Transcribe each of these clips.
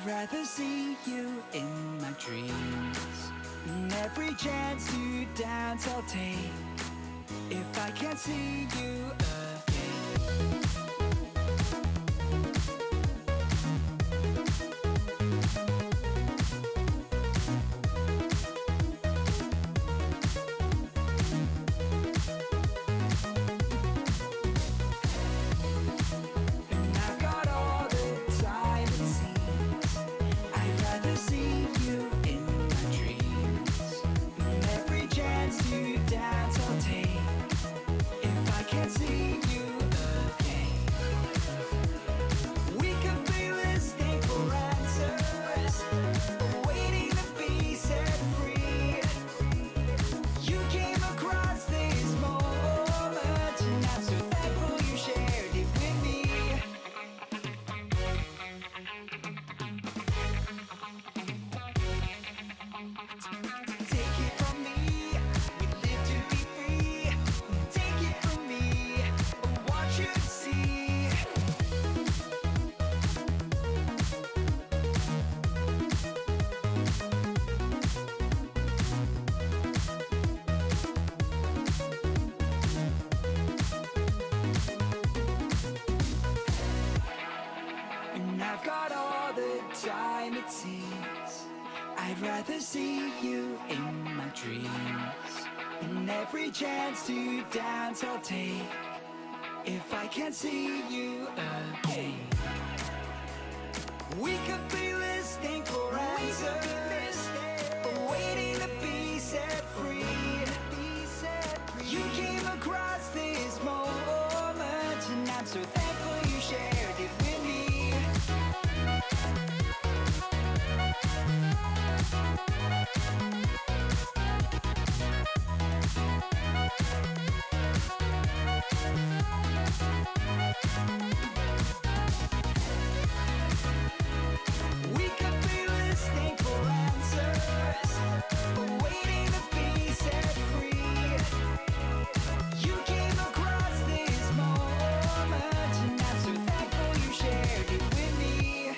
I'd rather see you in my dreams. And every chance to dance I'll take if I can't see you again. And I've got all the time it seems. I'd rather see you in my dreams. And every chance to dance I'll take if I can't see you again. We could be listening for answers, waiting to be set free. You came across this moment, and I'm so thankful you shared it with me. Take it from me, we live to be free. Take it from me, I want you to see. And I've got all the time it seems. I'd rather see you in my dreams. And every chance to dance I'll take if I can't see you again. We could be listening for answers, waiting to be set free. You came across this moment, and I'm so thankful you shared it with me. We could be listening for answers, waiting to be set free. You came across this moment, and I'm so thankful you shared it with me.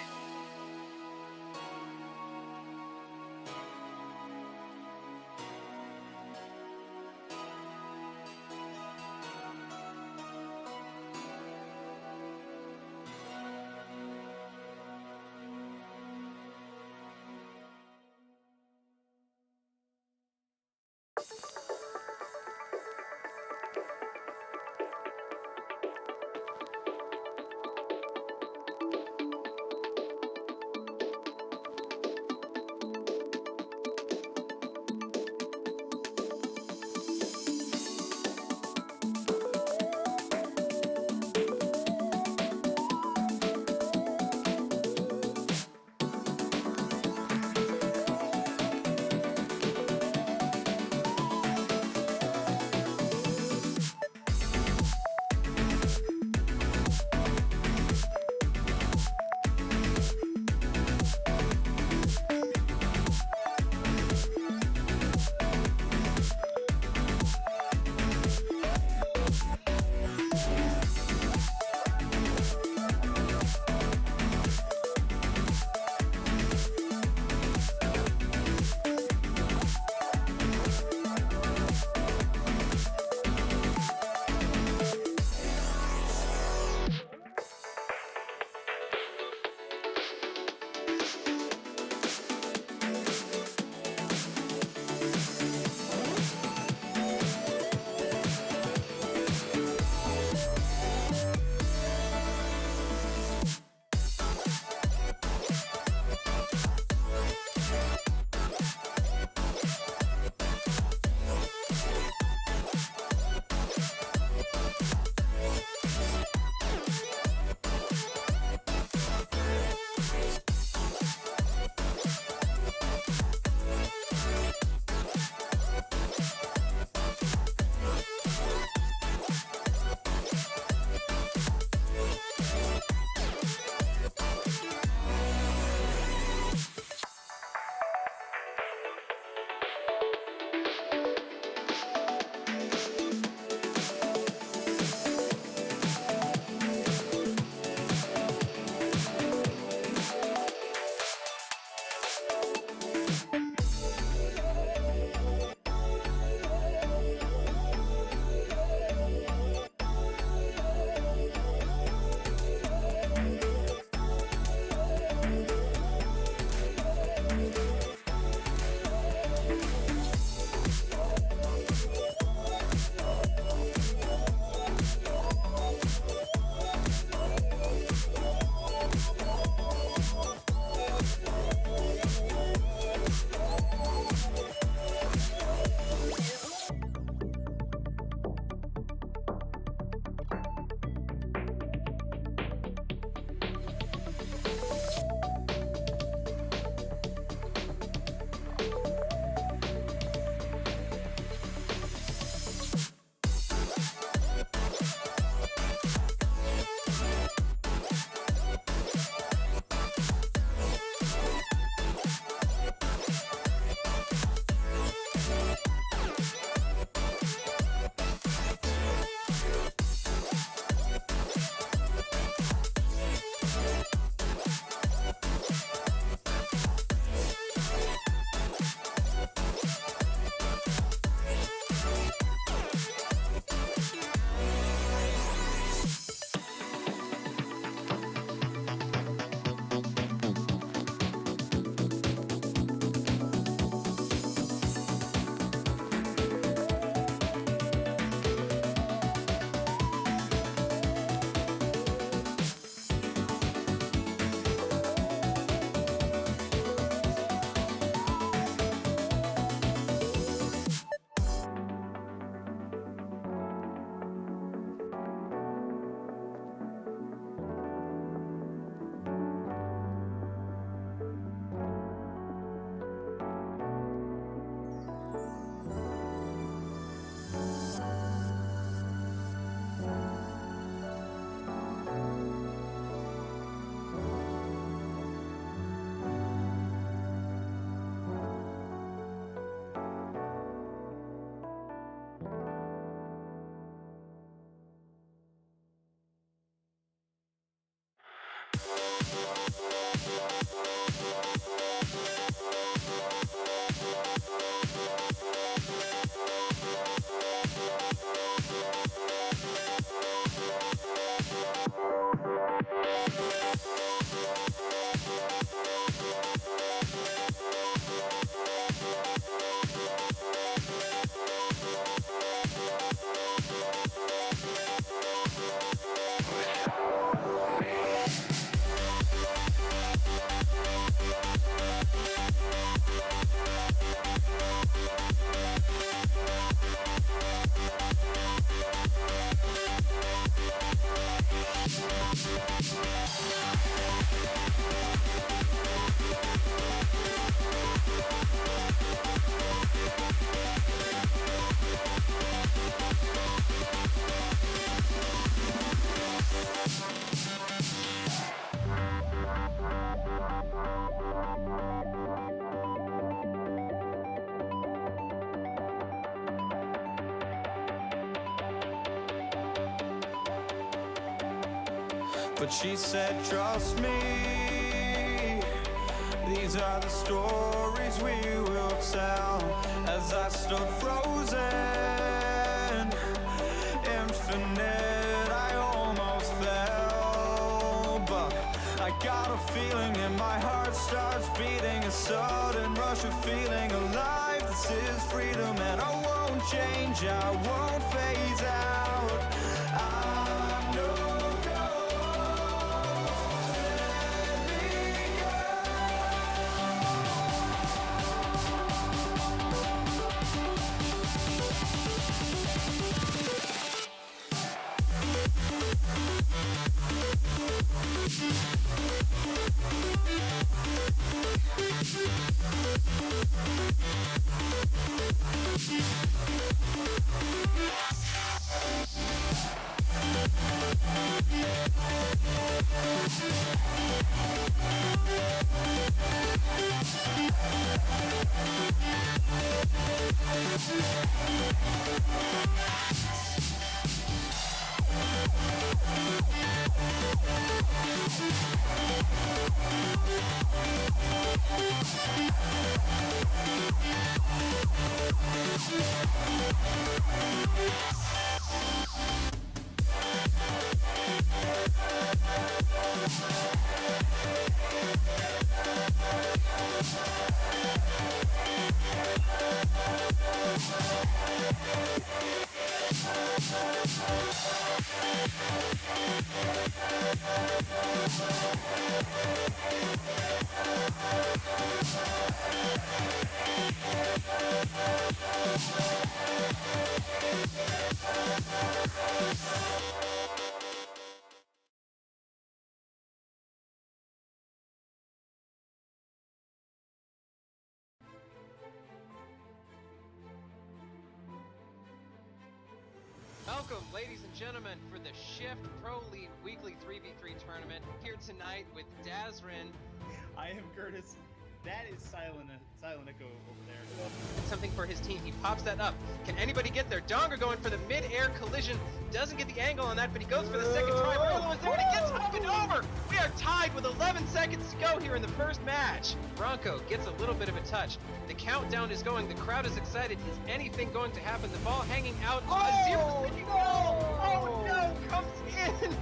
but she said, trust me, these are the stories we will tell. As I stood frozen, infinite, I almost fell, but I got a feeling and my heart starts beating, a sudden rush of feeling alive. This is freedom and I won't change, I won't phase out. I'm no ghost, let me Welcome, ladies and gentlemen, for the Shift Pro League Weekly 3v3 tournament. Here tonight with Dazrin. I am Curtis. That is Silent Echo over there. Something for his team. He pops that up. Can anybody get there? Donger going for the mid-air collision. Doesn't get the angle on that, but he goes for the second try. Rolo is there and he gets up and over. We are tied with 11 seconds to go here in the first match. Bronco gets a little bit of a touch. The countdown is going. The crowd is excited. Is anything going to happen? The ball hanging out. A 0 second goal. Oh no, comes in.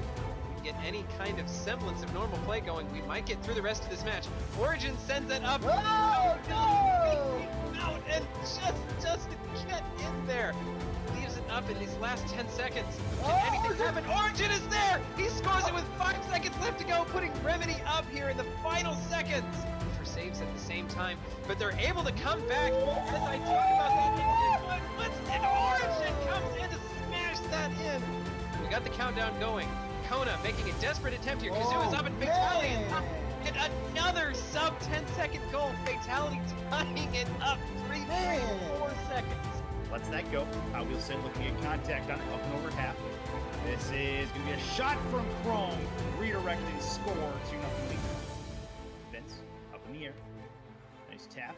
Get any kind of semblance of normal play going, we might get through the rest of this match. Origin sends it up. Oh no! Out and just to get in there. Leaves it up in these last 10 seconds. Can anything happen? Origin is there! He scores it with 5 seconds left to go, putting Remedy up here in the final seconds. For saves at the same time, but they're able to come back. As I talk about that, and Origin comes in to smash that in. We got the countdown going. Kona making a desperate attempt here. Kazoo is up and Fatality is up. And another sub 10-second goal. Fatality tying it up 3.4 seconds. Lets that go. We'll sit looking at contact on it, up and over half. This is going to be a shot from Chrome. Redirecting score 2-0 lead. Vince up in the air. Nice tap.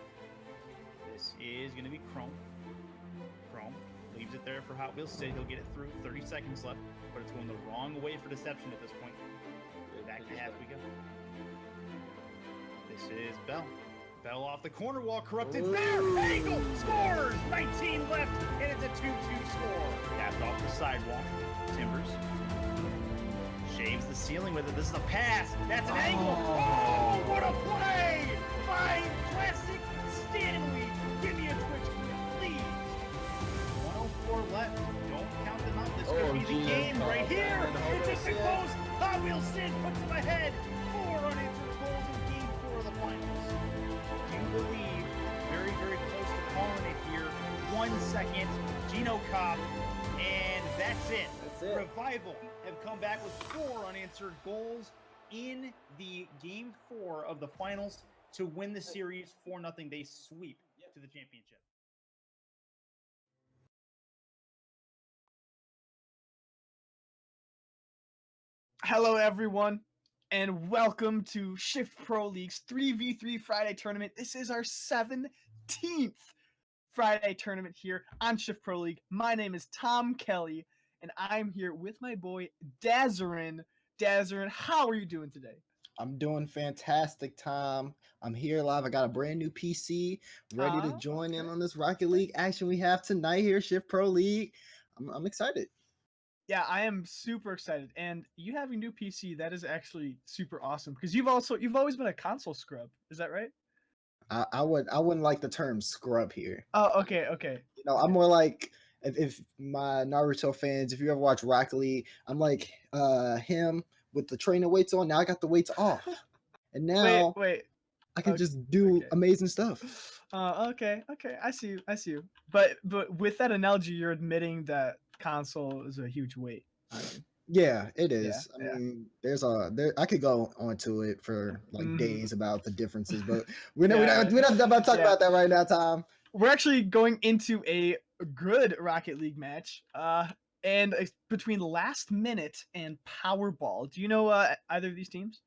This is going to be Chrome. Chrome leaves it there for Hot Wheels Sid. He'll get it through. 30 seconds left. But it's going the wrong way for Deception at this point. Back to half we go. This is Bell. Bell off the corner wall, corrupted there! Angle scores! 19 left, and it's a 2-2 score. Tapped off the sidewall. Timbers. Shaves the ceiling with it. This is a pass. That's an angle. Oh, what a play! Fine, classic Stanley. Give me a Twitch clip, please. 104 left. Don't count them out. This could be the game right here. It's just a post. Hot Wheels Sid puts them ahead. 4 unanswered goals in Game 4 of the finals. Do you believe? Very, very close to calling it here. 1 second. Gino Cobb. And that's it. Revival have come back with 4 unanswered goals in the Game 4 of the finals to win the series 4-0. They sweep to the championship. Hello, everyone, and welcome to Shift Pro League's 3v3 Friday tournament. This is our 17th Friday tournament here on Shift Pro League. My name is Tom Kelly, and I'm here with my boy Dazrin. Desert. How are you doing today? I'm doing fantastic, Tom. I'm here live. I got a brand new PC ready to join in on this Rocket League action we have tonight here, Shift Pro League. I'm excited. Yeah, I am super excited. And you having a new PC, that is actually super awesome because you've always been a console scrub. Is that right? I wouldn't like the term scrub here. Oh, okay. I'm more like if my Naruto fans, if you ever watch Rocket League, I'm like him with the trainer weights on. Now I got the weights off, and now Wait. I can Okay, just do okay. amazing stuff. Okay. I see you. But with that analogy, you're admitting that console is a huge weight. Yeah, it Yeah, is. I mean, I could go onto it for like days about the differences, but we're not about to talk about that right now, Tom. We're actually going into a good Rocket League match. And between Last Minute and Powerball. Do you know either of these teams?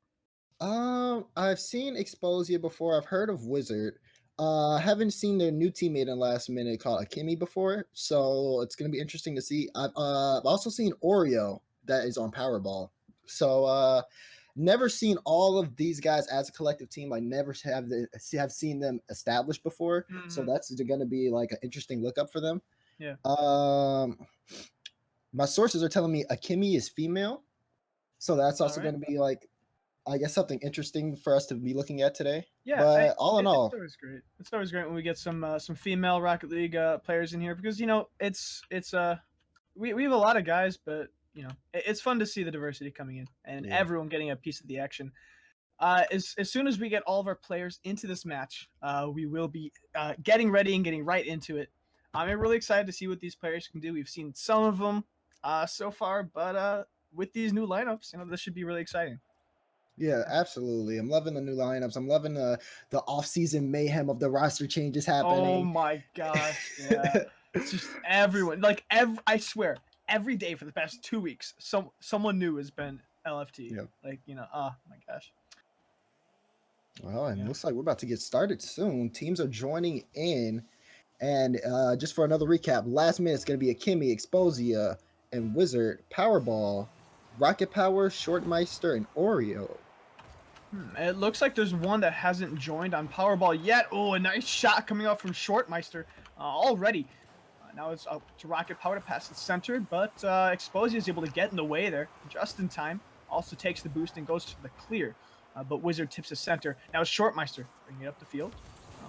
I've seen Exposia before. I've heard of Wizard. I haven't seen their new teammate in Last Minute called Akimi before, so it's gonna be interesting to see. I've also seen Oreo that is on Powerball. So never seen all of these guys as a collective team. I never have seen them established before, so that's going to be like an interesting look up for them. Yeah. My sources are telling me Akimi is female, so that's also going to be like, I guess, something interesting for us to be looking at today. Yeah, but all in all, it's always great. It's always great when we get some female Rocket League players in here because we have a lot of guys, but it's fun to see the diversity coming in and everyone getting a piece of the action. As soon as we get all of our players into this match, we will be getting ready and getting right into it. I'm really excited to see what these players can do. We've seen some of them so far, but with these new lineups, this should be really exciting. Yeah, absolutely. I'm loving the new lineups. I'm loving the off-season mayhem of the roster changes happening. Oh my gosh, yeah. It's just everyone. I swear, every day for the past 2 weeks, someone new has been LFT. Yep. Oh my gosh. Well, and looks like we're about to get started soon. Teams are joining in. And just for another recap, Last Minute is going to be Akimi, Exposia, and Wizard, Powerball, Rocket Power, Shortmeister, and Oreo. It looks like there's one that hasn't joined on Powerball yet. Oh, a nice shot coming out from Shortmeister already. Now it's up to Rocket Power to pass the center, but Exposia is able to get in the way there just in time. Also takes the boost and goes to the clear. But Wizard tips the center. Now it's Shortmeister bringing it up the field.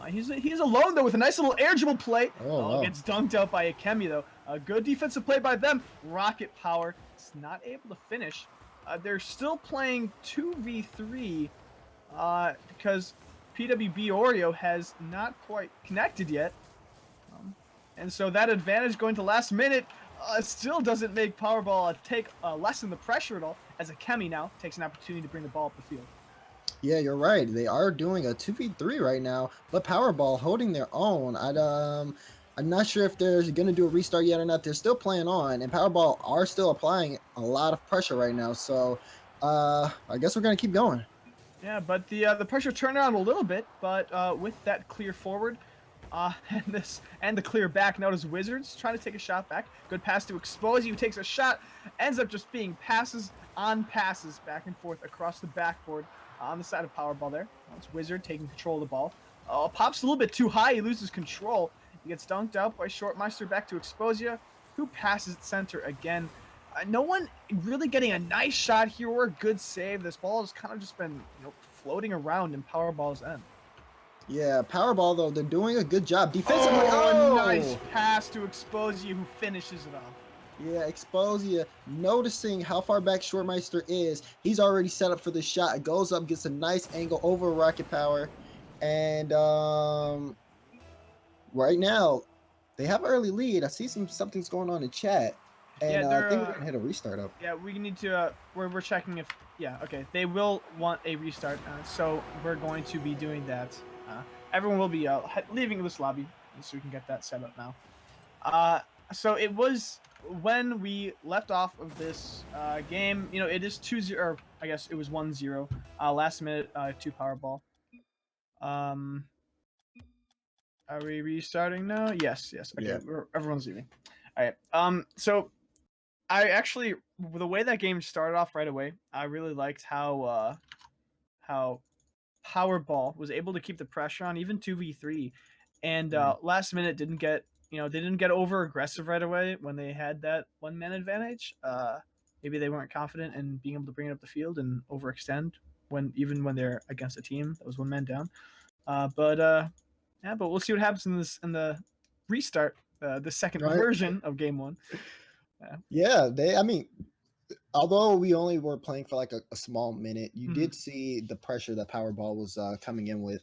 He's alone, though, with a nice little air dribble play. Wow. Gets dunked out by Akemi, though. A good defensive play by them. Rocket Power is not able to finish. They're still playing 2v3 because PWB Oreo has not quite connected yet. And so that advantage going to Last Minute still doesn't make Powerball lessen the pressure at all, as Akemi now takes an opportunity to bring the ball up the field. Yeah, you're right. They are doing a 2v3 right now, but Powerball holding their own. I'm not sure if they're going to do a restart yet or not. They're still playing on, and Powerball are still applying a lot of pressure right now. So I guess we're going to keep going. Yeah, but the pressure turned around a little bit, but with that clear forward and the clear back, notice Wizards trying to take a shot back. Good pass to Exposia, who takes a shot, ends up just being passes on passes back and forth across the backboard on the side of Powerball there. It's Wizard taking control of the ball. Pops a little bit too high, he loses control. He gets dunked out by Shortmeister back to Exposia, who passes it center again. No one really getting a nice shot here or a good save. This ball has kind of just been floating around in Powerball's end. Yeah, Powerball, though, they're doing a good job defensively. Nice pass to Exposia, who finishes it off. Yeah, Exposia, noticing how far back Shortmeister is, he's already set up for the shot. It goes up, gets a nice angle over Rocket Power. And right now, they have an early lead. I see something's going on in chat. And I think we're going to hit a restart up. Yeah, we need to, we're checking if, yeah, okay. They will want a restart, so we're going to be doing that. Everyone will be leaving this lobby, so we can get that set up now. So it was when we left off of this game, it is 2-0, or I guess it was 1-0. Last minute, 2 Powerball. Are we restarting now? Yes. Okay, Yeah. everyone's leaving. All right. So I actually the way that game started off right away, I really liked how Powerball was able to keep the pressure on even 2v3, and last minute didn't get they didn't get over aggressive right away when they had that 1 man advantage. Maybe they weren't confident in being able to bring it up the field and overextend even when they're against a team that was 1 man down. But we'll see what happens in the restart, the second Right. version of game 1. Yeah, I mean, although we only were playing for like a small minute, you did see the pressure that Powerball was coming in with.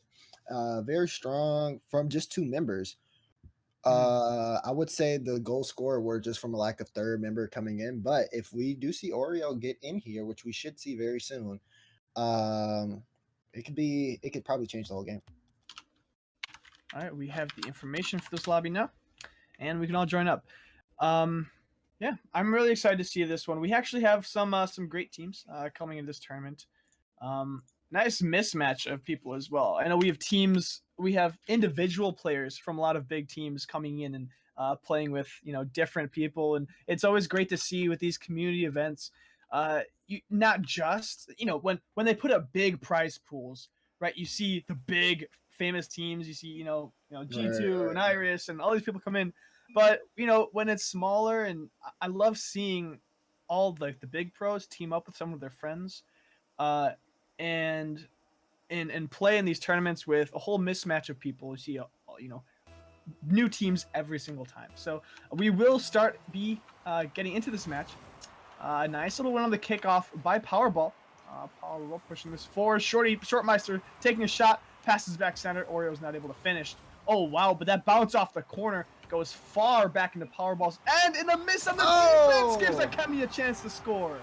Very strong from just 2 members. I would say the goal scorer were just from a lack of third member coming in. But if we do see Oreo get in here, which we should see very soon, it could probably change the whole game. All right, we have the information for this lobby now, and we can all join up. Yeah, I'm really excited to see this one. We actually have some great teams coming into this tournament. Nice mismatch of people as well. I know we have individual players from a lot of big teams coming in and playing with different people, and it's always great to see with these community events. Not just when they put up big prize pools, right? You see the big famous teams. You see G2 and Iris and all these people come in. But when it's smaller, and I love seeing all the big pros team up with some of their friends, and play in these tournaments with a whole mismatch of people. You see, new teams every single time. So we will be getting into this match. Nice little win on the kickoff by Powerball. Powerball pushing this forward. Shortmeister taking a shot, passes back center. Oreo's not able to finish. Oh wow! But that bounce off the corner goes far back into Powerball's end, and a miss on the defense gives Akemi a chance to score.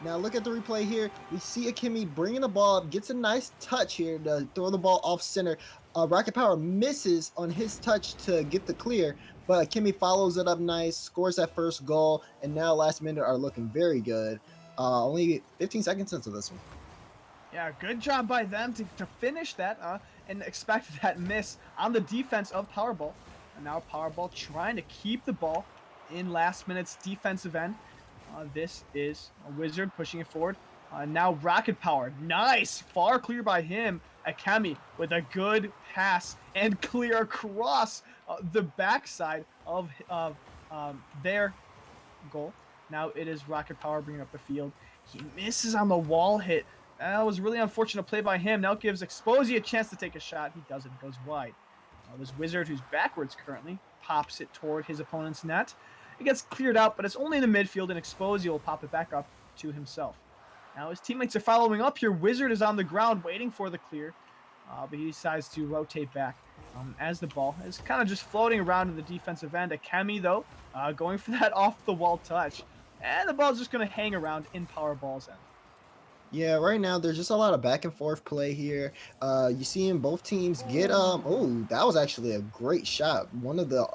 Now look at the replay here. We see Akemi bringing the ball up, gets a nice touch here to throw the ball off center. Rocket Power misses on his touch to get the clear, but Akemi follows it up nice, scores that first goal, and now last minute are looking very good. Only 15 seconds into this one. Yeah, good job by them to finish that and expect that miss on the defense of Powerball. And now Powerball trying to keep the ball in last minute's defensive end. This is a Wizard pushing it forward. Now Rocket Power. Nice. Far clear by him. Akemi with a good pass and clear across the backside of their goal. Now it is Rocket Power bringing up the field. He misses on the wall hit. That was really unfortunate play by him. Now it gives Exposi a chance to take a shot. He doesn't. It goes wide. This Wizard, who's backwards currently, pops it toward his opponent's net. It gets cleared out, but it's only in the midfield, and Exposi will pop it back up to himself. Now his teammates are following up here. Wizard is on the ground waiting for the clear, but he decides to rotate back as the ball is kind of just floating around in the defensive end. Akemi, though, going for that off-the-wall touch. And the ball's just going to hang around in Powerball's end. Yeah, right now there's just a lot of back and forth play here. You seeing both teams get oh, that was actually a great shot. One of the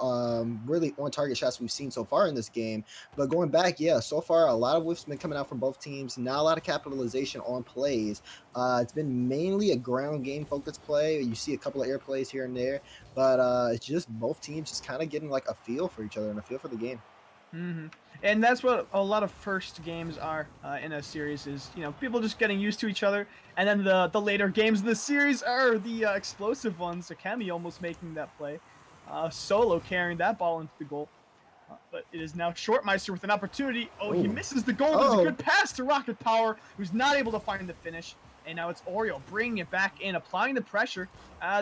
really on target shots we've seen so far in this game. But going back, yeah, so far a lot of whiffs been coming out from both teams. Not a lot of capitalization on plays. It's been mainly a ground game focused play. You see a couple of air plays here and there, but it's just both teams just kind of getting like a feel for each other and a feel for the game. Mm-hmm. And that's what a lot of first games are in a series is, people just getting used to each other. And then the later games in the series are the explosive ones. Akemi almost making that play. Solo carrying that ball into the goal. But it is now Shortmeister with an opportunity. Oh, he misses the goal. There's a good pass to Rocket Power, who's not able to find the finish. And now it's Oreo bringing it back in, applying the pressure.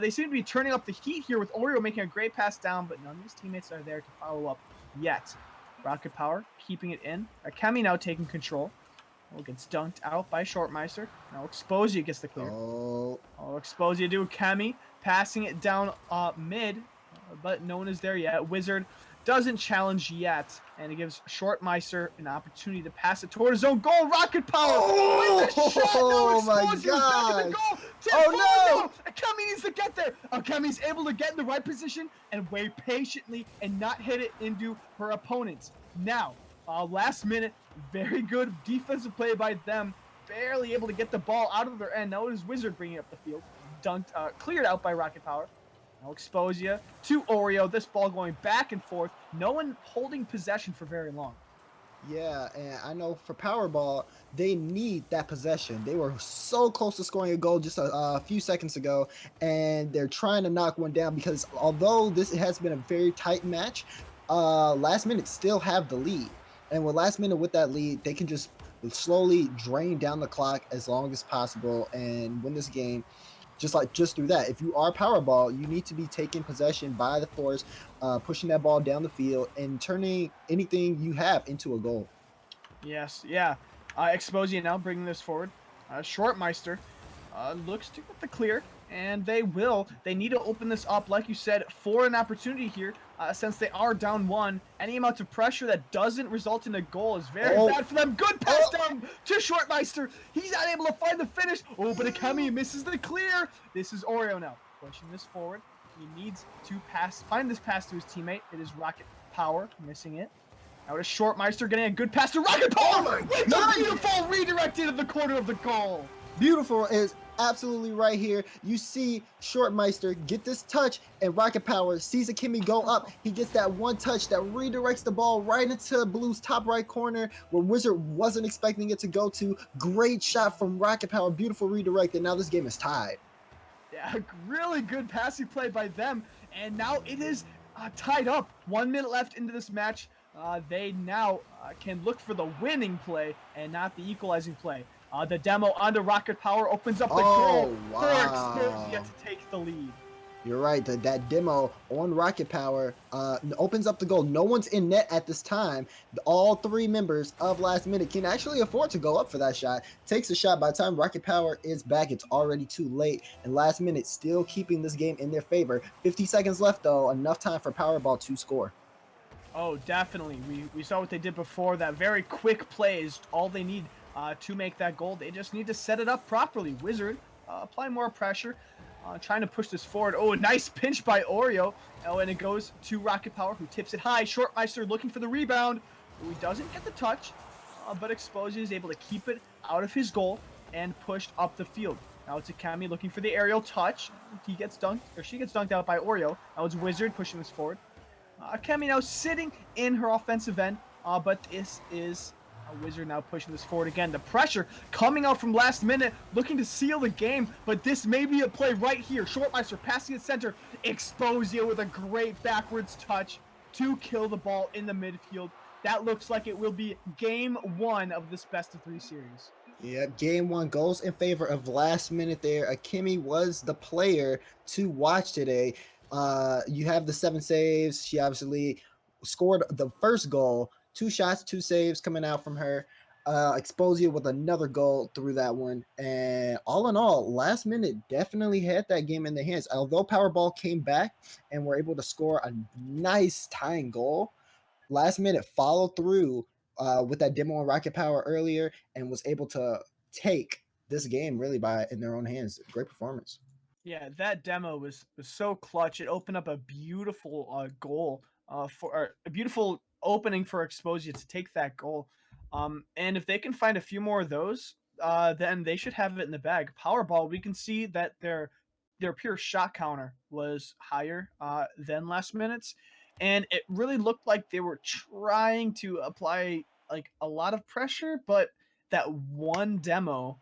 They seem to be turning up the heat here with Oreo making a great pass down, but none of his teammates are there to follow up yet. Rocket Power keeping it in. Akemi now taking control. Gets dunked out by Shortmeister. Now Exposia gets the clear. Exposia to Akemi. Passing it down mid, but no one is there yet. Wizard doesn't challenge yet, and it gives Shortmeister an opportunity to pass it toward his own goal. Rocket Power! Oh my God! Oh no! Akemi needs to get there. Akemi's able to get in the right position and wait patiently and not hit it into her opponents. Now, last minute, very good defensive play by them. Barely able to get the ball out of their end. Now it is Wizard bringing up the field. Dunked, cleared out by Rocket Power. Now Exposia to Oreo. This ball going back and forth. No one holding possession for very long. Yeah, and I know for Powerball, they need that possession. They were so close to scoring a goal just a few seconds ago, and they're trying to knock one down because although this has been a very tight match, last minute still have the lead. And with last minute with that lead, they can just slowly drain down the clock as long as possible and win this game just through that. If you are Powerball, you need to be taking possession by the force, pushing that ball down the field, and turning anything you have into a goal. Yes, yeah. Exposure now bringing this forward. Shortmeister looks to get the clear, and they will. They need to open this up, like you said, for an opportunity here, since they are down one. Any amount of pressure that doesn't result in a goal is very Oh, bad for them. Good pass oh, down to Shortmeister. He's not able to find the finish. Oh, but Akemi misses the clear. This is Oreo now pushing this forward. He needs to find this pass to his teammate. It is Rocket Power missing it. Now it is Shortmeister getting a good pass to Rocket oh Power my with the God! beautiful redirect into the corner of the goal. Beautiful is absolutely right here. You see Shortmeister get this touch, and Rocket Power sees Akemi go up. He gets that one touch that redirects the ball right into Blue's top right corner where Wizard wasn't expecting it to go to. Great shot from Rocket Power. Beautiful redirect, and now this game is tied. Yeah, really good passing play by them. And now it is tied up. 1 minute left into this match. They now can look for the winning play and not the equalizing play. The demo onto Rocket Power opens up the goal Oh, for Exposure wow. to take the lead. You're right. That demo on Rocket Power opens up the goal. No one's in net at this time. All three members of Last Minute can actually afford to go up for that shot. Takes a shot. By the time Rocket Power is back, it's already too late. And Last Minute still keeping this game in their favor. 50 seconds left, though. Enough time for Powerball to score. Oh, definitely. We saw what they did before. That very quick play is all they need to make that goal. They just need to set it up properly. Wizard, apply more pressure, trying to push this forward. Oh, a nice pinch by Oreo. Oh, and it goes to Rocket Power, who tips it high. Shortmeister looking for the rebound. Oh, he doesn't get the touch, but Exposure is able to keep it out of his goal and pushed up the field. Now it's Akami looking for the aerial touch. He gets dunked, or she gets dunked out by Oreo. Now it's Wizard pushing this forward. Akemi now sitting in her offensive end, but this is a Wizard now pushing this forward again. The pressure coming out from last minute, looking to seal the game, but this may be a play right here. Shortmeister passing it center, Exposio with a great backwards touch to kill the ball in the midfield. That looks like it will be game one of this best of three series. Yep, game one goes in favor of Last Minute there. Akemi was the player to watch today. You have the 7 saves. She obviously scored the first goal. 2 shots, 2 saves coming out from her. Exposure with another goal through that one. And all in all, Last Minute definitely had that game in their hands. Although Powerball came back and were able to score a nice tying goal, Last Minute followed through with that demo on Rocket Power earlier and was able to take this game really by in their own hands. Great performance. Yeah, that demo was so clutch. It opened up a beautiful goal for a beautiful opening for Exposure to take that goal. And if they can find a few more of those, then they should have it in the bag. Powerball, we can see that their pure shot counter was higher than last minutes, and it really looked like they were trying to apply like a lot of pressure, but that one demo,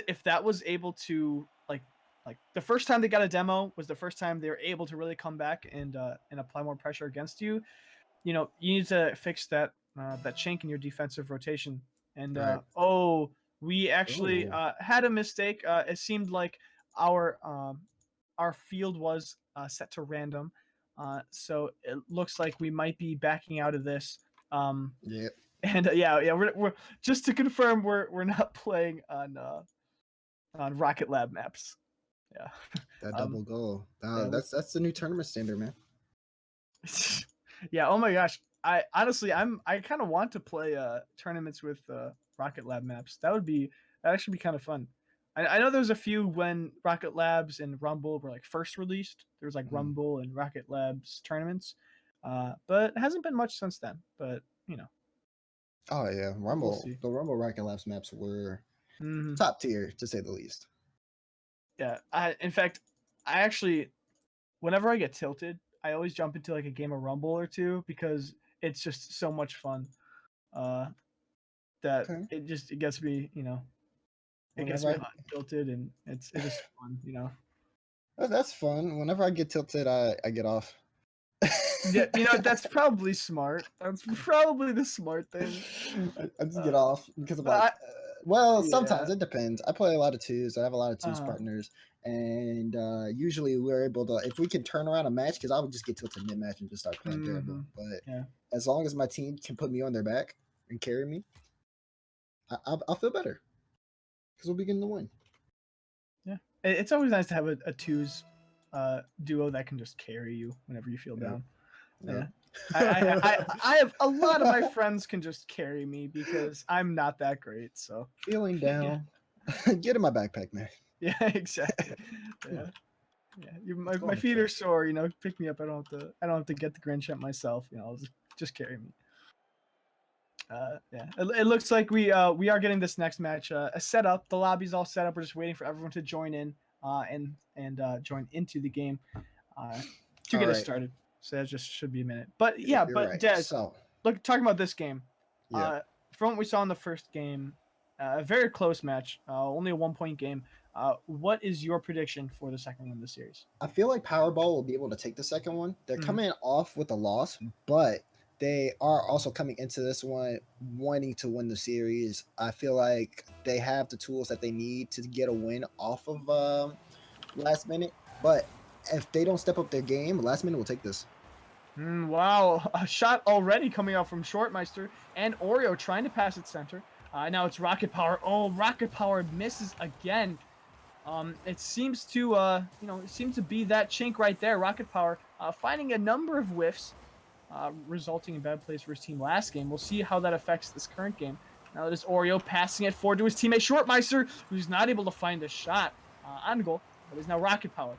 if that was able to like the first time they got a demo was the first time they were able to really come back and apply more pressure against you. You know, you need to fix that chink in your defensive rotation. And Right. we actually Ooh. had a mistake. It seemed like our um, our field was set to random, so it looks like we might be backing out of this. Yeah. And yeah, we're just to confirm we're not playing on Rocket Lab maps. Yeah. That Um, double goal. yeah, That's the new tournament standard, man. yeah. Oh my gosh. I kind of want to play tournaments with Rocket Lab maps. That actually be kind of fun. I know there's a few when Rocket Labs and Rumble were like first released. There was like Mhm. Rumble and Rocket Labs tournaments, but it hasn't been much since then. But you know, Oh yeah, we'll Rumble. see. The Rumble Rocket Labs maps were Hmm. top tier to say the least. Yeah. In fact, I actually whenever I get tilted, I always jump into like a game of Rumble or two because it's just so much fun. that Okay. it gets me, it gets Whenever me hot and tilted, and it's just fun. that's fun. Whenever I get tilted, I get off. Yeah, that's probably smart. That's probably the smart thing. I just Uh, get off because I'm but I, like, well, yeah. sometimes it depends. I play a lot of twos. I have a lot of twos Uh, partners, and usually we're able to, if we can turn around a match, because I would just get tilted mid match and just start playing terrible. But yeah. as long as my team can put me on their back and carry me, I'll feel better because we'll be getting the win. Yeah. It's always nice to have a twos duo that can just carry you whenever you feel Yep. down. Yep. Yeah. I have a lot of my friends can just carry me because I'm not that great. So Feeling yeah. down. Get in my backpack, man. Yeah, exactly. Yeah. Yeah. Let's go My on a feet are trip. sore, pick me up. I don't have to get the grand champ myself. I'll just carry me. Yeah, it looks like we are getting this next match a setup. The lobby's all set up. We're just waiting for everyone to join in and join into the game to All get us right. started. So that just should be a minute. But Yep, yeah, you're but right. Des, So, look, talking about this game. yeah. From what we saw in the first game, a very close match, only a 1 point game. What is your prediction for the second one of the series? I feel like Powerball will be able to take the second one. They're Mhm. coming off with a loss, but they are also coming into this one wanting to win the series. I feel like they have the tools that they need to get a win off of last minute. But if they don't step up their game, last minute will take this. Wow, a shot already coming out from Shortmeister and Oreo trying to pass it center. Now it's Rocket Power. Oh, Rocket Power misses again. It seems to it seems to be that chink right there. Rocket Power finding a number of whiffs, resulting in bad plays for his team last game. We'll see how that affects this current game. Now it is Oreo passing it forward to his teammate Shortmeister, who's not able to find a shot on goal, but is now Rocket Power.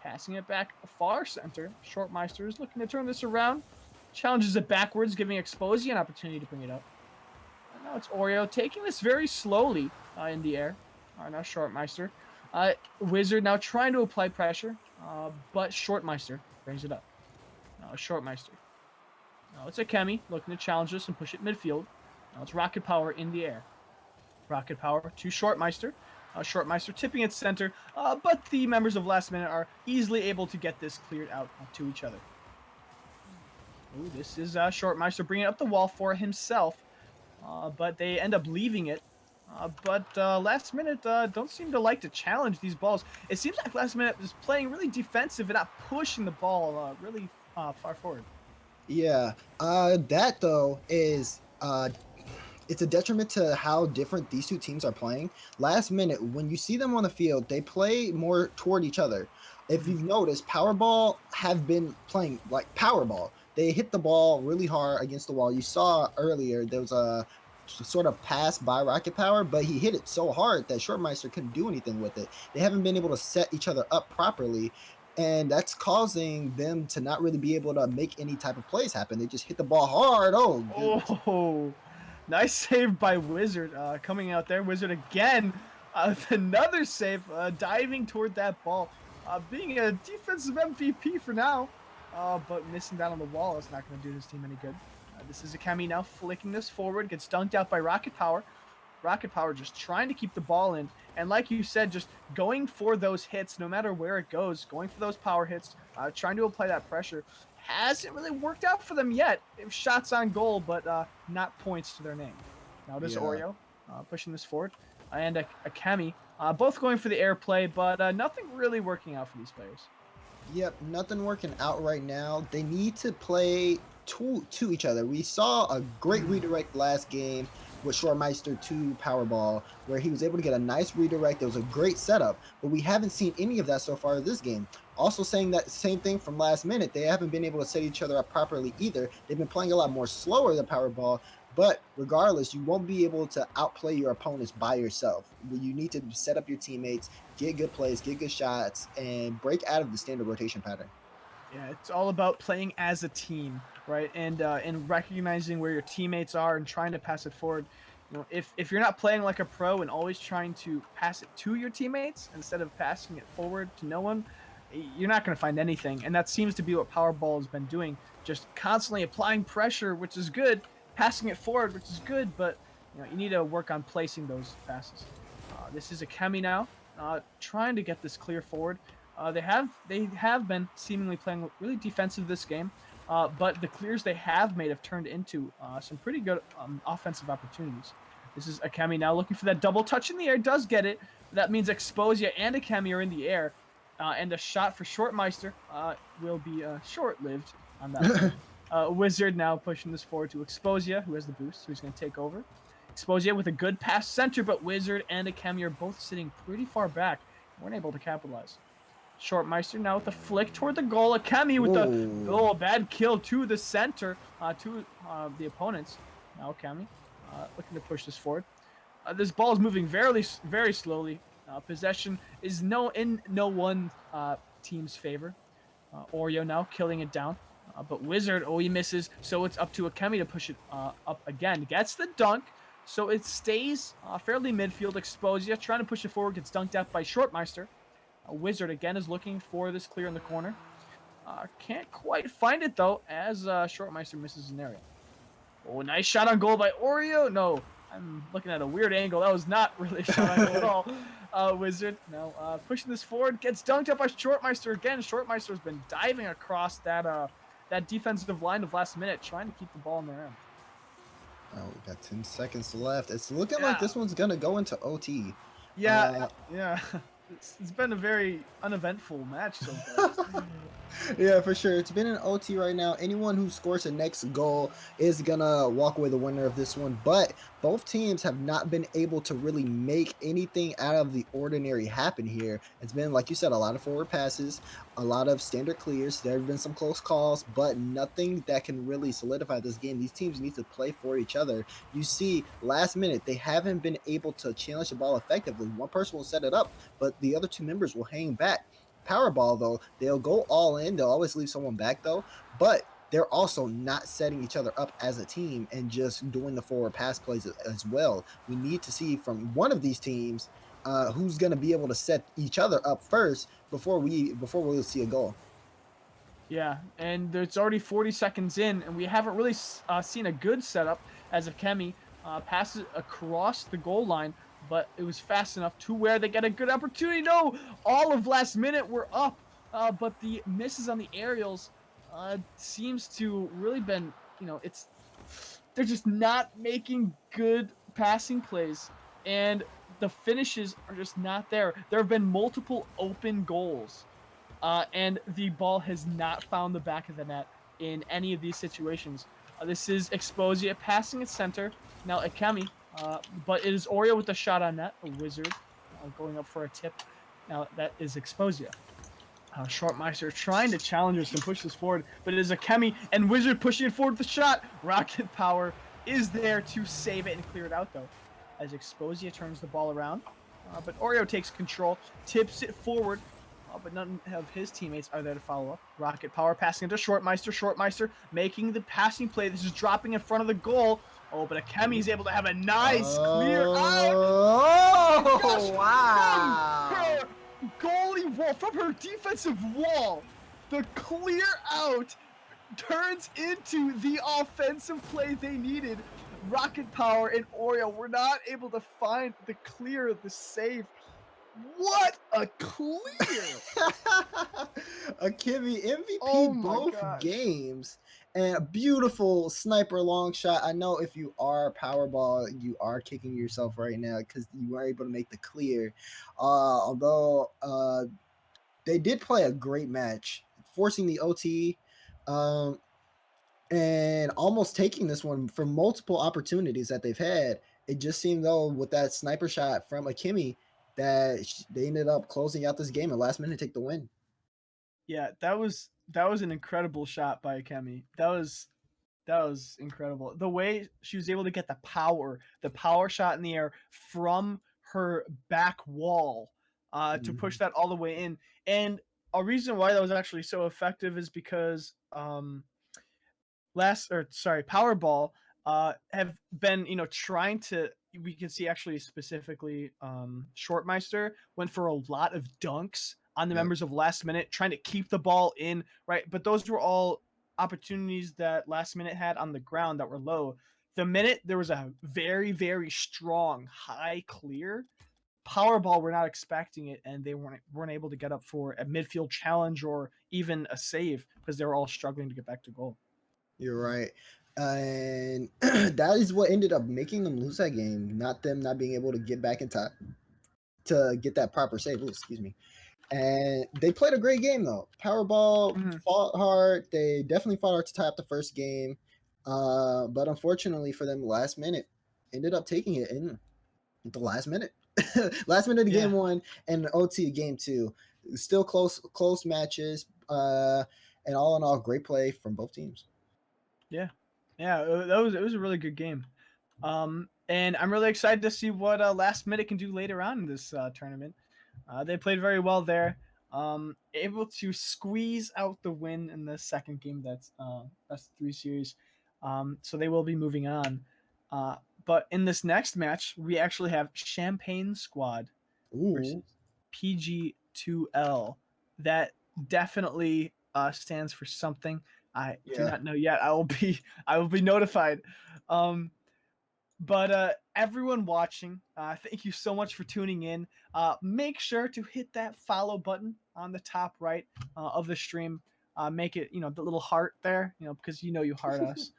Passing it back far center. Shortmeister is looking to turn this around. Challenges it backwards, giving Exposi an opportunity to bring it up. And now it's Oreo taking this very slowly in the air. Now Shortmeister. Wizard now trying to apply pressure, but Shortmeister brings it up. Now Shortmeister. Now it's Akemi looking to challenge this and push it midfield. Now it's Rocket Power in the air. Rocket Power to Shortmeister. Shortmeister tipping its center, but the members of Last Minute are easily able to get this cleared out to each other. Ooh, this is Shortmeister bringing up the wall for himself, but they end up leaving it. But Last Minute don't seem to like to challenge these balls. It seems like Last Minute is playing really defensive and not pushing the ball really far forward. Yeah. That though is it's a detriment to how different these two teams are playing. Last minute, when you see them on the field, they play more toward each other. If you've noticed, Powerball have been playing like Powerball. They hit the ball really hard against the wall. You saw earlier there was a sort of pass by Rocket Power, but he hit it so hard that Shortmeister couldn't do anything with it. They haven't been able to set each other up properly, and that's causing them to not really be able to make any type of plays happen. They just hit the ball hard. Oh goodness. Oh, nice save by Wizard coming out there. Wizard again, another save, diving toward that ball, being a defensive MVP for now, but missing that on the wall is not going to do his team any good. This is Akemi now flicking this forward, gets dunked out by Rocket Power. Rocket Power just trying to keep the ball in, and like you said, just going for those hits no matter where it goes, going for those power hits, trying to apply that pressure. Hasn't really worked out for them yet. Shots on goal, but not points to their name. Now it is Oreo pushing this forward, and Akemi both going for the air play, but nothing really working out for these players. Yep, nothing working out right now. They need to play to each other. We saw a great redirect last game with Shortmeister to Powerball, where he was able to get a nice redirect. It was a great setup, but we haven't seen any of that so far this game. Also saying that same thing from last minute, they haven't been able to set each other up properly either. They've been playing a lot more slower than Powerball, but regardless, you won't be able to outplay your opponents by yourself. You need to set up your teammates, get good plays, get good shots, and break out of the standard rotation pattern. Yeah, it's all about playing as a team, right? And recognizing where your teammates are and trying to pass it forward. If you're not playing like a pro and always trying to pass it to your teammates instead of passing it forward to no one, you're not going to find anything. And that seems to be what Powerball has been doing, just constantly applying pressure, which is good, passing it forward, which is good, but you need to work on placing those passes. This is Akemi now, trying to get this clear forward. They have been seemingly playing really defensive this game, but the clears they have made have turned into some pretty good offensive opportunities. This is Akemi now looking for that double touch in the air, does get it. That means Exposia and Akemi are in the air, and a shot for Shortmeister will be short-lived on that point. Wizard now pushing this forward to Exposia, who has the boost, who's going to take over. Exposia with a good pass center, but Wizard and Akemi are both sitting pretty far back. Weren't able to capitalize. Shortmeister now with the flick toward the goal. Akemi with the bad kill to the center, to the opponents. Now Akemi looking to push this forward. This ball is moving very slowly. Possession is in no one team's favor. Oreo now killing it down. But Wizard, he misses. So it's up to Akemi to push it up again. Gets the dunk. So it stays fairly midfield. Exposia trying to push it forward. Gets dunked out by Shortmeister. Wizard again is looking for this clear in the corner. Can't quite find it though, as Shortmeister misses an area. Oh, nice shot on goal by Oreo. No, I'm looking at a weird angle. That was not really a shot on goal at all. Wizard now pushing this forward. Gets dunked up by Shortmeister again. Shortmeister's been diving across that defensive line of last minute, trying to keep the ball in their end. Oh, we got 10 seconds left. It's looking like this one's gonna go into OT. Yeah. It's been a very uneventful match so far. Yeah, for sure. It's been an OT right now. Anyone who scores the next goal is gonna walk away the winner of this one. But both teams have not been able to really make anything out of the ordinary happen here. It's been, like you said, a lot of forward passes, a lot of standard clears. There have been some close calls, but nothing that can really solidify this game. These teams need to play for each other. You see, last minute, they haven't been able to challenge the ball effectively. One person will set it up, but the other two members will hang back. Powerball, though, they'll go all in. They'll always leave someone back, though. But they're also not setting each other up as a team and just doing the forward pass plays as well. We need to see from one of these teams who's going to be able to set each other up first before we'll see a goal. Yeah, and it's already 40 seconds in, and we haven't really seen a good setup as Akemi passes across the goal line, but it was fast enough to where they get a good opportunity. No, all of last minute we're up, but the misses on the aerials seems to really been, they're just not making good passing plays, and the finishes are just not there. There have been multiple open goals, and the ball has not found the back of the net in any of these situations. This is Exposia passing its center. Now Akemi, but it is Oreo with the shot on net. A Wizard going up for a tip. Now that is Exposia. Shortmeister trying to challenge us and push this forward, but it is Akemi and Wizard pushing it forward with the shot. Rocket Power is there to save it and clear it out though, as Exposia turns the ball around. But Oreo takes control, tips it forward, but none of his teammates are there to follow up. Rocket Power passing into Shortmeister. Shortmeister making the passing play. This is dropping in front of the goal. Oh, but Akemi is able to have a nice clear out. Oh, wow. From her goalie wall, from her defensive wall, the clear out turns into the offensive play they needed. Rocket Power and Oreo were not able to find the clear, the save. What a clear! Akemi MVP both games. And a beautiful sniper long shot. I know if you are Powerball, you are kicking yourself right now because you were able to make the clear. Although they did play a great match, forcing the OT and almost taking this one for multiple opportunities that they've had. It just seemed, though, with that sniper shot from Akemi, that they ended up closing out this game at last minute to take the win. Yeah, that was an incredible shot by Akemi. That was incredible. The way she was able to get the power shot in the air from her back wall to push that all the way in. And a reason why that was actually so effective is because Powerball have been, trying to, we can see actually specifically Shortmeister went for a lot of dunks on the members of last minute, trying to keep the ball in, right? But those were all opportunities that last minute had on the ground that were low. the minute there was a very, very strong high clear, Powerball were not expecting it, and they weren't able to get up for a midfield challenge or even a save because they were all struggling to get back to goal. You're right. And that is what ended up making them lose that game, not them not being able to get back in time to get that proper save. Ooh, excuse me. And they played a great game though. Powerball Mhm. fought hard. They definitely fought hard to tie up the first game. But unfortunately for them, last minute ended up taking it in the last minute. Last minute of Yeah. game one and OT game two. Still close matches. And all in all, great play from both teams. Yeah, it was a really good game. And I'm really excited to see what Last Minute can do later on in this tournament. They played very well there. Able to squeeze out the win in the second game. That's best of 3 series. So they will be moving on. But in this next match, we actually have Champagne Squad versus Ooh. PG2L. That definitely stands for something. I do Yeah. not know yet. I will be notified. But everyone watching, thank you so much for tuning in. Make sure to hit that follow button on the top right of the stream. Make it, the little heart there, because you heart us.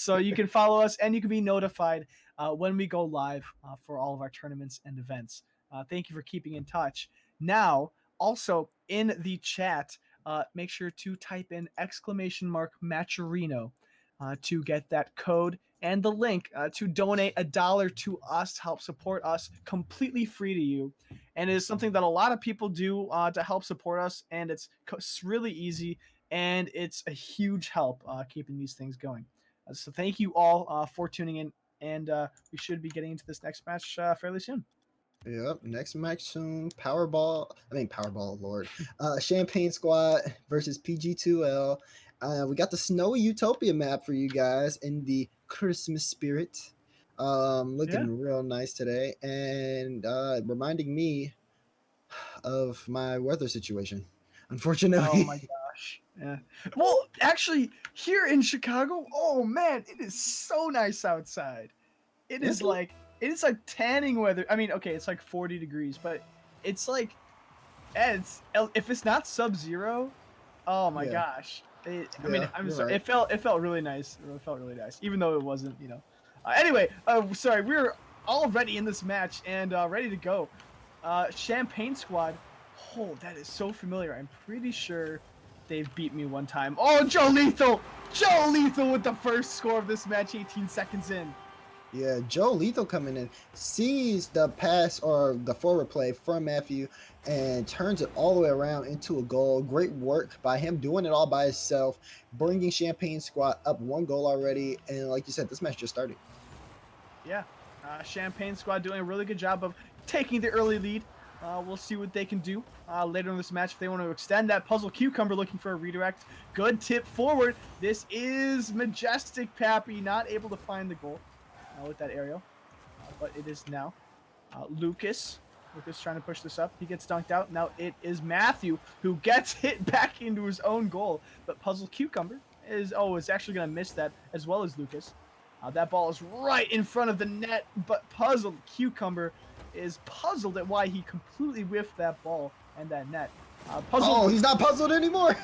So you can follow us and you can be notified when we go live for all of our tournaments and events. Thank you for keeping in touch. Now, also in the chat, make sure to type in !Maturino to get that code and the link to donate $1 to us to help support us, completely free to you. And it is something that a lot of people do to help support us, and it's really easy, and it's a huge help keeping these things going. So thank you all for tuning in, and we should be getting into this next match fairly soon. Yep. Next match soon. Powerball, Lord. Champagne Squad versus PG2L. We got the snowy Utopia map for you guys in the Christmas spirit. Looking Yeah. real nice today, and reminding me of my weather situation. Oh Unfortunately, my gosh. Yeah. Well, actually, here in Chicago, oh man, it is so nice outside. It Is is it? like tanning weather. I mean, okay, it's like 40 degrees, but it's like if it's not sub-zero, oh my Yeah, gosh. I mean, yeah, I'm you're sorry. right. It felt really nice. It felt really nice, even though it wasn't. Anyway, sorry, we're already in this match and ready to go. Champagne Squad. Oh, that is so familiar. I'm pretty sure they've beat me one time. Oh, Joe Lethal! Joe Lethal with the first score of this match, 18 seconds in. Yeah, Joe Lethal coming in, sees the pass or the forward play from Matthew and turns it all the way around into a goal. Great work by him doing it all by himself, bringing Champagne Squad up 1 goal already. And like you said, this match just started. Yeah, Champagne Squad doing a really good job of taking the early lead. We'll see what they can do later in this match if they want to extend that. Puzzle Cucumber looking for a redirect. Good tip forward. This is Majestic Pappy, not able to find the goal with that aerial, but it is now Lucas. Lucas trying to push this up. He gets dunked out. Now it is Matthew who gets hit back into his own goal, but Puzzle Cucumber is actually going to miss that as well as Lucas. That ball is right in front of the net, but Puzzled Cucumber is puzzled at why he completely whiffed that ball and that net. Puzzled. Oh, he's not puzzled anymore.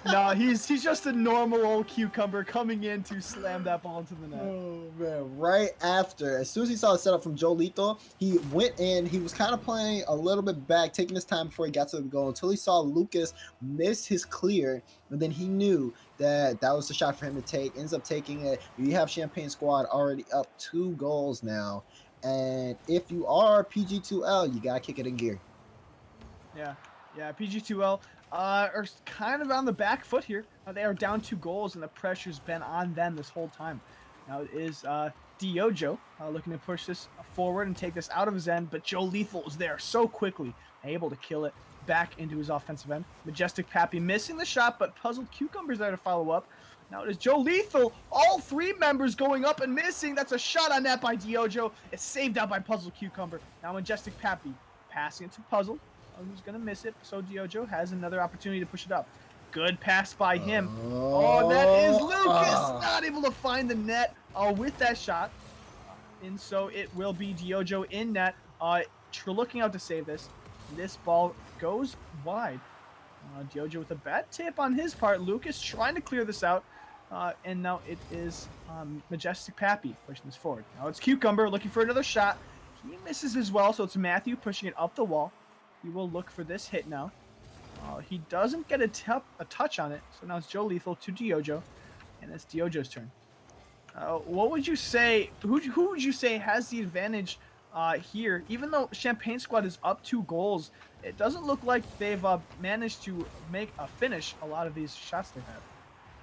No, he's just a normal old cucumber coming in to slam that ball into the net. Oh man! Right after, as soon as he saw the setup from Joe Lethal, he went in. He was kind of playing a little bit back, taking his time before he got to the goal until he saw Lucas miss his clear, and then he knew that was the shot for him to take. Ends up taking it. You have Champagne Squad already up 2 goals now, and if you are PG2L, you gotta kick it in gear. Yeah, PG2L are kind of on the back foot here. They are down 2 goals, and the pressure's been on them this whole time. Now it is Diojo looking to push this forward and take this out of his end, but Joe Lethal is there so quickly, able to kill it back into his offensive end. Majestic Pappy missing the shot, but Puzzled Cucumber's there to follow up. Now it is Joe Lethal, all 3 members going up and missing. That's a shot on net by Diojo. It's saved out by Puzzled Cucumber. Now Majestic Pappy passing it to Puzzled. Who's going to miss it, so Diojo has another opportunity to push it up. Good pass by him. Oh, that is Lucas. Ah. Not able to find the net with that shot. And so it will be Diojo in net. Looking out to save this. This ball goes wide. Diojo with a bad tip on his part. Lucas trying to clear this out. And now it is Majestic Pappy pushing this forward. Now it's Cucumber looking for another shot. He misses as well, so it's Matthew pushing it up the wall. He will look for this hit now. He doesn't get a touch on it, so now it's Joe Lethal to Diojo, and it's Diojo's turn. What would you say? Who would you say has the advantage here? Even though Champagne Squad is up 2 goals, it doesn't look like they've managed to make a finish a lot of these shots they've had.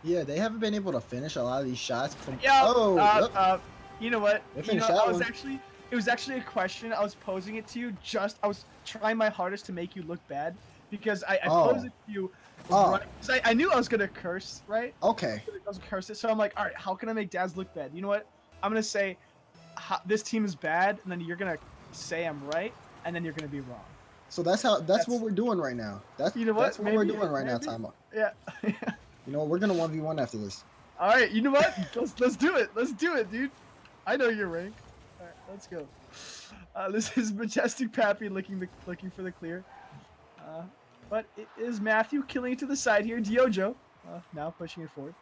Yeah, they haven't been able to finish a lot of these shots. Yeah. Yep. You know what? They finished that one. It was actually a question. I was posing it to you. I was trying my hardest to make you look bad because I posed it to you. Right, 'cause I knew I was gonna curse, right? Okay. I was gonna curse it, so I'm like, all right, how can I make Daz look bad? You know what? I'm gonna say this team is bad, and then you're gonna say I'm right, and then you're gonna be wrong. So that's what we're doing right now. That's You know what? That's what we're doing right now, Tama. Yeah. You know what? We're gonna 1v1 after this. All right. You know what? let's do it. Let's do it, dude. I know your rank. All right, let's go. This is Majestic Pappy looking for the clear. But it is Matthew killing it to the side here. Diojo now pushing it forward.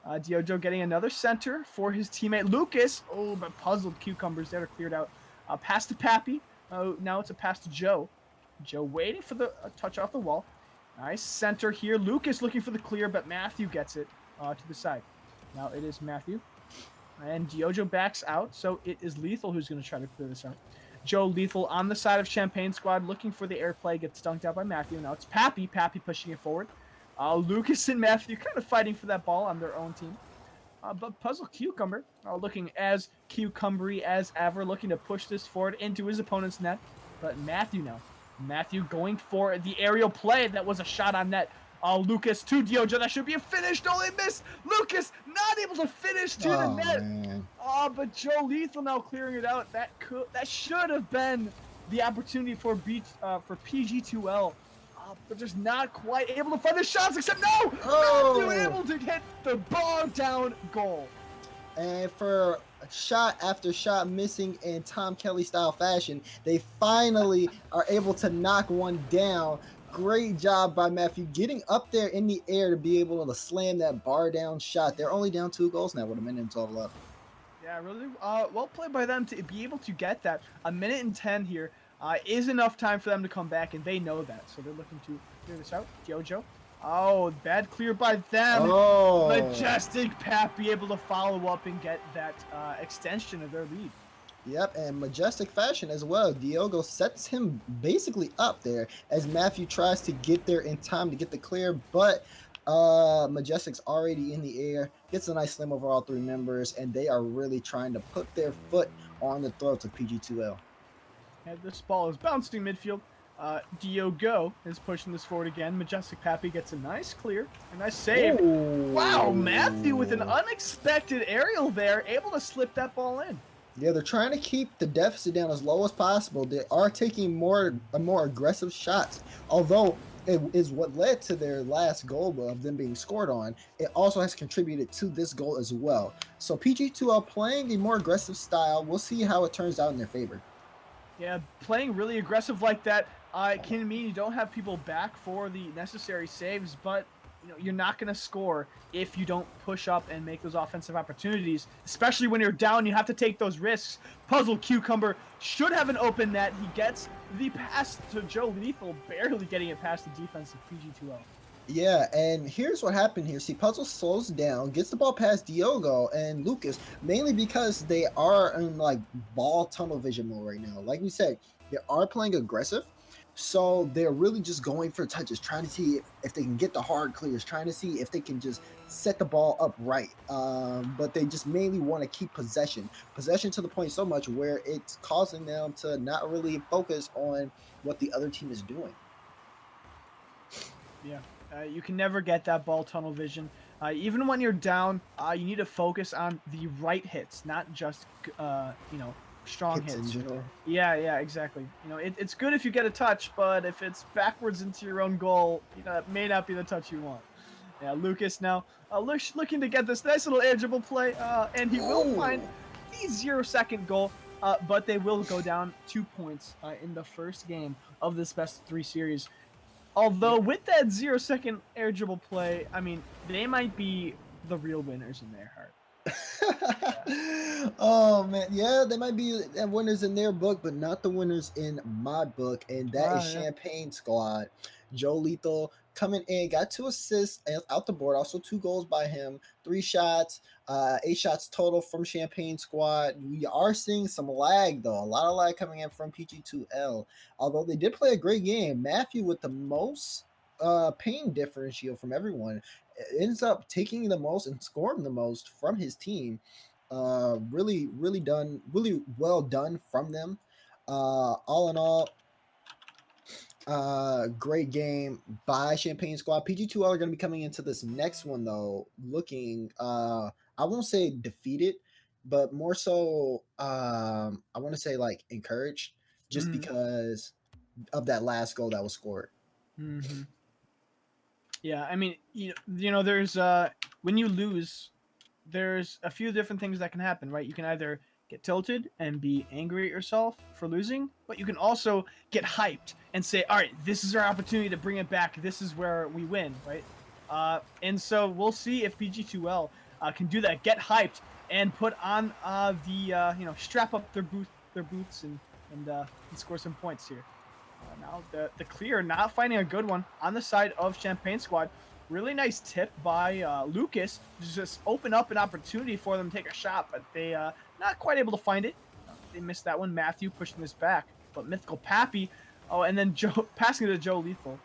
Diojo getting another center for his teammate Lucas. Oh, but puzzled Cucumbers there are cleared out. Pass to Pappy. Now it's a pass to Joe. Joe waiting for the touch off the wall. Nice center here. Lucas looking for the clear, but Matthew gets it to the side. Now it is Matthew. And Diojo backs out, so it is Lethal who's going to try to clear this out. Joe Lethal on the side of Champagne Squad looking for the airplay, gets dunked out by Matthew. Now it's Pappy pushing it forward. Lucas and Matthew kind of fighting for that ball on their own team. But Puzzle Cucumber looking as cucumbery as ever, looking to push this forward into his opponent's net. But Matthew now. Matthew going for the aerial play. That was a shot on net. Lucas to Diojo. That should be a finish. No, they missed. Lucas not able to finish to the net. Man. But Joe Lethal now clearing it out. That should have been the opportunity for PG2L. But just not quite able to find the shots. Except no, Matthew able to hit the bar down goal. And for shot after shot missing in Tom Kelly style fashion, they finally are able to knock one down. Great job by Matthew getting up there in the air to be able to slam that bar down shot. They're only down 2 goals now with 1:12 left. Yeah, really well played by them to be able to get that. 1:10 here is enough time for them to come back, and they know that. So they're looking to clear this out. Diojo. Oh, bad clear by them. Oh. Majestic Pappy able to follow up and get that extension of their lead. Yep, and Majestic fashion as well. Diogo sets him basically up there as Matthew tries to get there in time to get the clear, but Majestic's already in the air, gets a nice slam over all 3 members, and they are really trying to put their foot on the throats of PG2L. And this ball is bouncing midfield. Diogo is pushing this forward again. Majestic Pappy gets a nice clear, a nice save. Ooh. Wow, Matthew with an unexpected aerial there, able to slip that ball in. Yeah, they're trying to keep the deficit down as low as possible. They are taking more aggressive shots, although it is what led to their last goal of them being scored on. It also has contributed to this goal as well. So PG2L playing a more aggressive style. We'll see how it turns out in their favor. Yeah, playing really aggressive like that can mean you don't have people back for the necessary saves, but you're not going to score if you don't push up and make those offensive opportunities, especially when you're down. You have to take those risks. Puzzle Cucumber should have an open net. He gets the pass to Joe Lethal, barely getting it past the defense of PG2L. Yeah, and here's what happened here. See, Puzzle slows down, gets the ball past Diogo and Lucas, mainly because they are in ball tunnel vision mode right now. Like we said, they are playing aggressive. So they're really just going for touches, trying to see if they can get the hard clears, trying to see if they can just set the ball up right. But they just mainly want to keep possession to the point so much where it's causing them to not really focus on what the other team is doing. Yeah, you can never get that ball tunnel vision. Even when you're down, you need to focus on the right hits, not just, strong hits. In general. Yeah, exactly. It's good if you get a touch, but if it's backwards into your own goal, that may not be the touch you want. Yeah, Lucas now looking to get this nice little air dribble play, and he will find the 0-second goal, but they will go down 2 points in the first game of this best of 3 series. Although with that 0-second air dribble play, I mean, they might be the real winners in their heart. Oh man, yeah, they might be winners in their book, but not the winners in my book, and that is Yeah. Champagne Squad. Joe Lethal coming in, got 2 assists out the board, also 2 goals by him, 3 shots, 8 shots total from Champagne Squad. We are seeing some lag though, a lot of lag coming in from PG2L. Although they did play a great game, Matthew with the most pain differential from everyone ends up taking the most and scoring the most from his team. Really well done from them. All in all, great game by Champagne Squad. PG2L are going to be coming into this next one though, looking I won't say defeated, but more so I want to say like encouraged, just because of that last goal that was scored. Mm-hmm. Yeah, I mean, there's when you lose, there's a few different things that can happen, right? You can either get tilted and be angry at yourself for losing, but you can also get hyped and say, all right, this is our opportunity to bring it back. This is where we win, right? And so we'll see if PG2L can do that, get hyped and put on strap up their boots and score some points here. Now the clear, not finding a good one on the side of Champagne Squad. Really nice tip by Lucas to just open up an opportunity for them to take a shot, but they not quite able to find it. They missed that one. Matthew pushing this back, but Mythical Pappy. Oh, and then Joe passing it to Joe Lethal.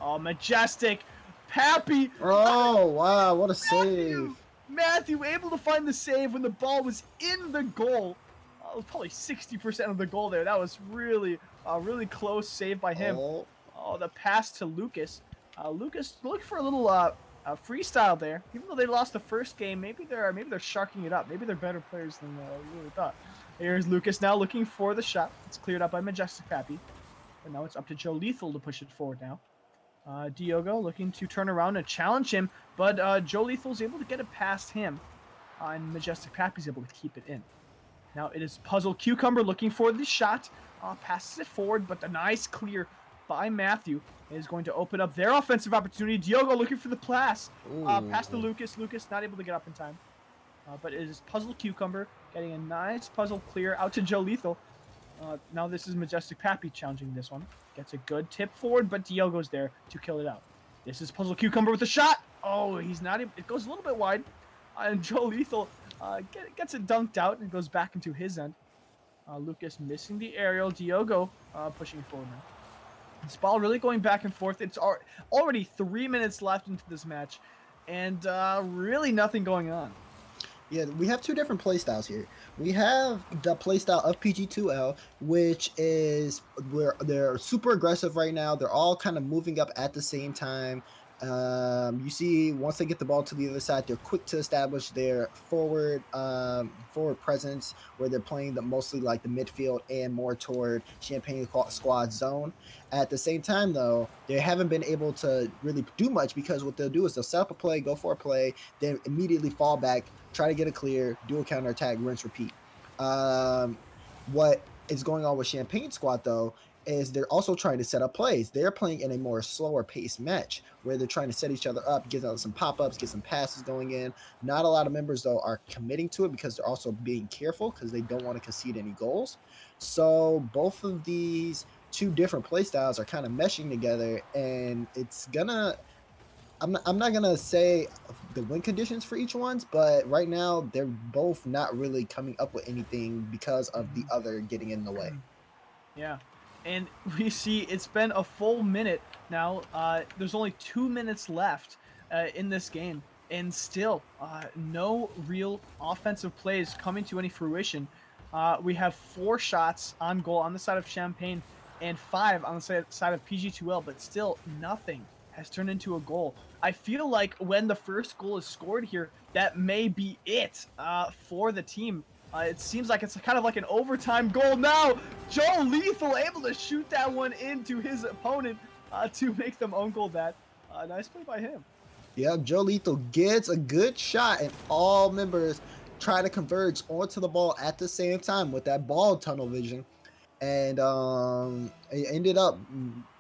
Oh, Majestic Pappy. Oh wow, what a save! Matthew able to find the save when the ball was in the goal. It was probably 60% of the goal there. That was really close save by him. Oh, the pass to Lucas. Lucas looking for a little freestyle there. Even though they lost the first game, maybe they're sharking it up. Maybe they're better players than we really thought. Here's Lucas now looking for the shot. It's cleared up by Majestic Pappy. And now it's up to Joe Lethal to push it forward now. Diogo looking to turn around and challenge him, but Joe Lethal's able to get it past him. And Majestic Pappy's able to keep it in. Now it is Puzzle Cucumber looking for the shot. Passes it forward, but the nice clear by Matthew is going to open up their offensive opportunity. Diogo looking for the pass. Pass to Lucas. Lucas not able to get up in time. But it is Puzzle Cucumber getting a nice puzzle clear out to Joe Lethal. Now this is Majestic Pappy challenging this one. Gets a good tip forward, but Diogo's there to kill it out. This is Puzzle Cucumber with a shot. Oh, he's not able. It goes a little bit wide. And Joe Lethal gets it dunked out and goes back into his end. Lucas missing the aerial. Diogo pushing forward now. This ball really going back and forth. It's already 3 minutes left into this match, and really nothing going on. Yeah, we have 2 different playstyles here. We have the playstyle of PG2L, which is where they're super aggressive right now. They're all kind of moving up at the same time. You see, once they get the ball to the other side, they're quick to establish their forward presence, where they're playing mostly like the midfield and more toward Champagne Squad zone. At the same time, though, they haven't been able to really do much, because what they'll do is they'll set up a play, go for a play, then immediately fall back, try to get a clear, do a counterattack, rinse, repeat. What is going on with Champagne Squad, though, is they're also trying to set up plays. They're playing in a more slower paced match, where they're trying to set each other up, get out some pop-ups, get some passes going in. Not a lot of members, though, are committing to it, because they're also being careful, because they don't want to concede any goals. So both of these 2 different play styles are kind of meshing together, and it's gonna I'm not gonna say the win conditions for each ones, but right now they're both not really coming up with anything because of the other getting in the way. Yeah. And we see it's been a full minute now. There's only 2 minutes left in this game, and still no real offensive plays coming to any fruition. We have 4 shots on goal on the side of Champagne and 5 on the side of PG2L, but still nothing has turned into a goal. I feel like when the first goal is scored here, that may be it for the team. It seems like it's kind of like an overtime goal now. Joe Lethal able to shoot that one into his opponent to make them own goal that. Nice play by him. Yep, Joe Lethal gets a good shot, and all members try to converge onto the ball at the same time with that ball tunnel vision. And it ended up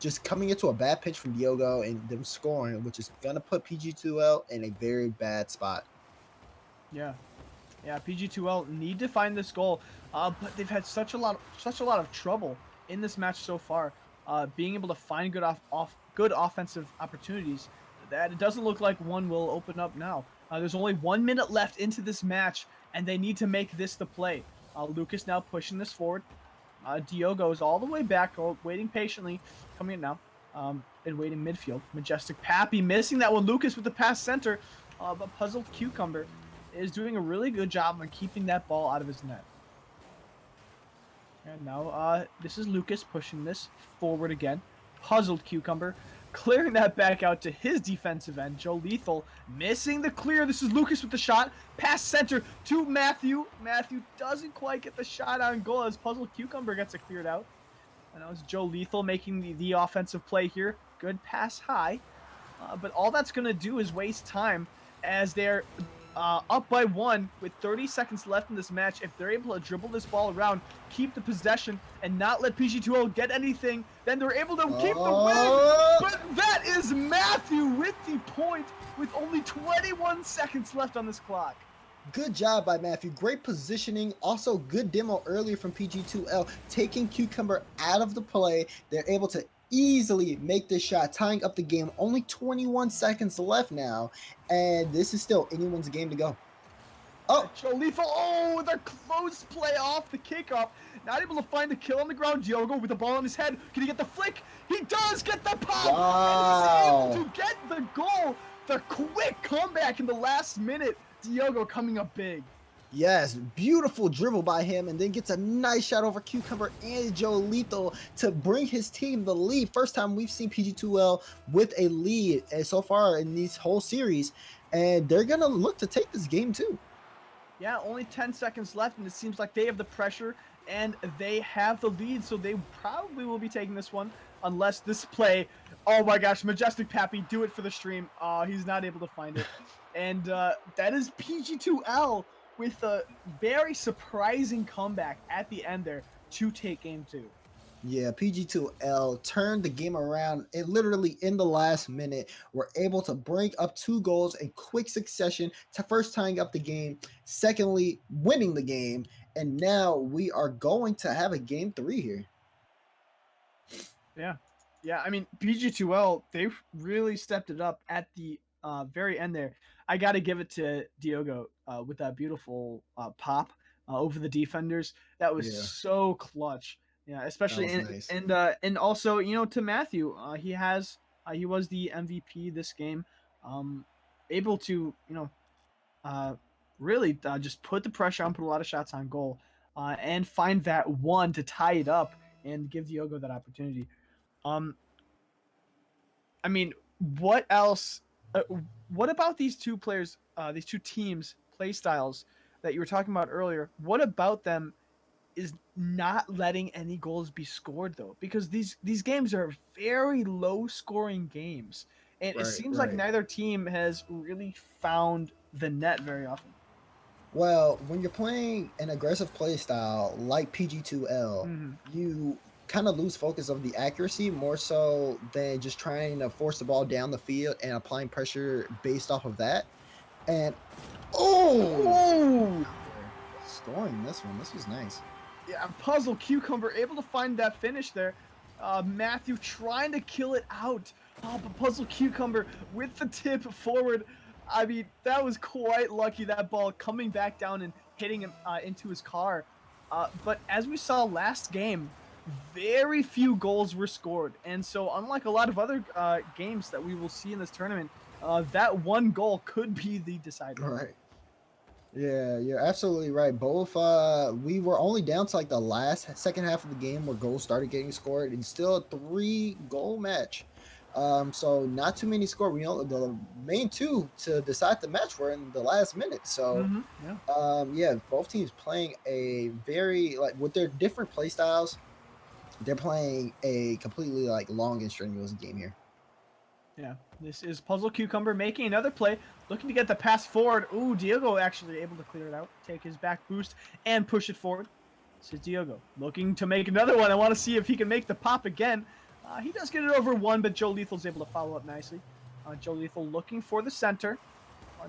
just coming into a bad pitch from Diogo and them scoring, which is gonna put PG2L in a very bad spot. Yeah. Yeah, PG2L need to find this goal, but they've had such a lot of trouble in this match so far, being able to find good offensive opportunities. That it doesn't look like one will open up now. There's only 1 minute left into this match, and they need to make this the play. Lucas now pushing this forward. Diogo is all the way back, waiting patiently, coming in now, and waiting midfield. Majestic Pappy missing that one. Lucas with the pass center, but Puzzled Cucumber is doing a really good job on keeping that ball out of his net. And now this is Lucas pushing this forward again. Puzzled Cucumber clearing that back out to his defensive end. Joe Lethal missing the clear. This is Lucas with the shot. Pass center to Matthew. Matthew doesn't quite get the shot on goal as Puzzled Cucumber gets it cleared out. And that was Joe Lethal making the offensive play here. Good pass high. But all that's going to do is waste time as they're up by 1 with 30 seconds left in this match. If they're able to dribble this ball around, keep the possession, and not let PG2O get anything, then they're able to keep the win. But that is Matthew with the point with only 21 seconds left on this clock. Good job by Matthew. Great positioning. Also, good demo earlier from PG2L, taking Cucumber out of the play. They're able to easily make this shot, tying up the game. Only 21 seconds left now, and this is still anyone's game to go. Oh, Joe Lethal, oh, with a close play off the kickoff. Not able to find the kill on the ground. Diogo with the ball on his head. Can he get the flick? He does get the pop. wow. And he's able to get the goal. The quick comeback in the last minute. Diogo coming up big. Yes, beautiful dribble by him, and then gets a nice shot over Cucumber and Joe Lethal to bring his team the lead. First time we've seen PG2L with a lead so far in this whole series, and they're going to look to take this game too. Yeah, only 10 seconds left, and it seems like they have the pressure, and they have the lead, so they probably will be taking this one, unless this play, oh my gosh, Majestic Pappy, do it for the stream. He's not able to find it. And that is PG2L with a very surprising comeback at the end there to take game 2. Yeah, PG2L turned the game around and literally in the last minute were able to bring up 2 goals in quick succession, to first tying up the game, secondly winning the game, and now we are going to have a game 3 here. Yeah, I mean, PG2L, they really stepped it up at the very end there. I got to give it to Diogo with that beautiful pop over the defenders. That was so clutch. Yeah, especially nice. and also, you know, to Matthew, he was the MVP this game, able to, you know, really just put the pressure on, put a lot of shots on goal, and find that one to tie it up and give Diogo that opportunity. I mean, what else? What about these two players, these two teams' play styles that you were talking about earlier? What about them is not letting any goals be scored though? Because these games are very low scoring games, and it seems like neither team has really found the net very often. Well, when you're playing an aggressive play style like PG2L, you kind of lose focus of the accuracy more so than just trying to force the ball down the field and applying pressure based off of that. And scoring this one. This was nice. Yeah, Puzzle Cucumber able to find that finish there. Matthew trying to kill it out. Oh, but Puzzle Cucumber with the tip forward. I mean, that was quite lucky, that ball coming back down and hitting him into his car. But as we saw last game, very few goals were scored. And so unlike a lot of other games that we will see in this tournament, that one goal could be the decider. Right. Yeah, you're absolutely right. Both we were only down to like the second half of the game where goals started getting scored, and still a 3-goal match. So not too many scored. We know the main 2 to decide the match were in the last minute. So yeah, both teams playing a very, like, with their different play styles, they're playing a completely like long and strenuous game here. Yeah, this is Puzzle Cucumber making another play, looking to get the pass forward. Ooh, Diogo actually able to clear it out, take his back boost, and push it forward. This is Diogo looking to make another one. I want to see if he can make the pop again. He does get it over one, but Joe Lethal's able to follow up nicely. Joe Lethal looking for the center.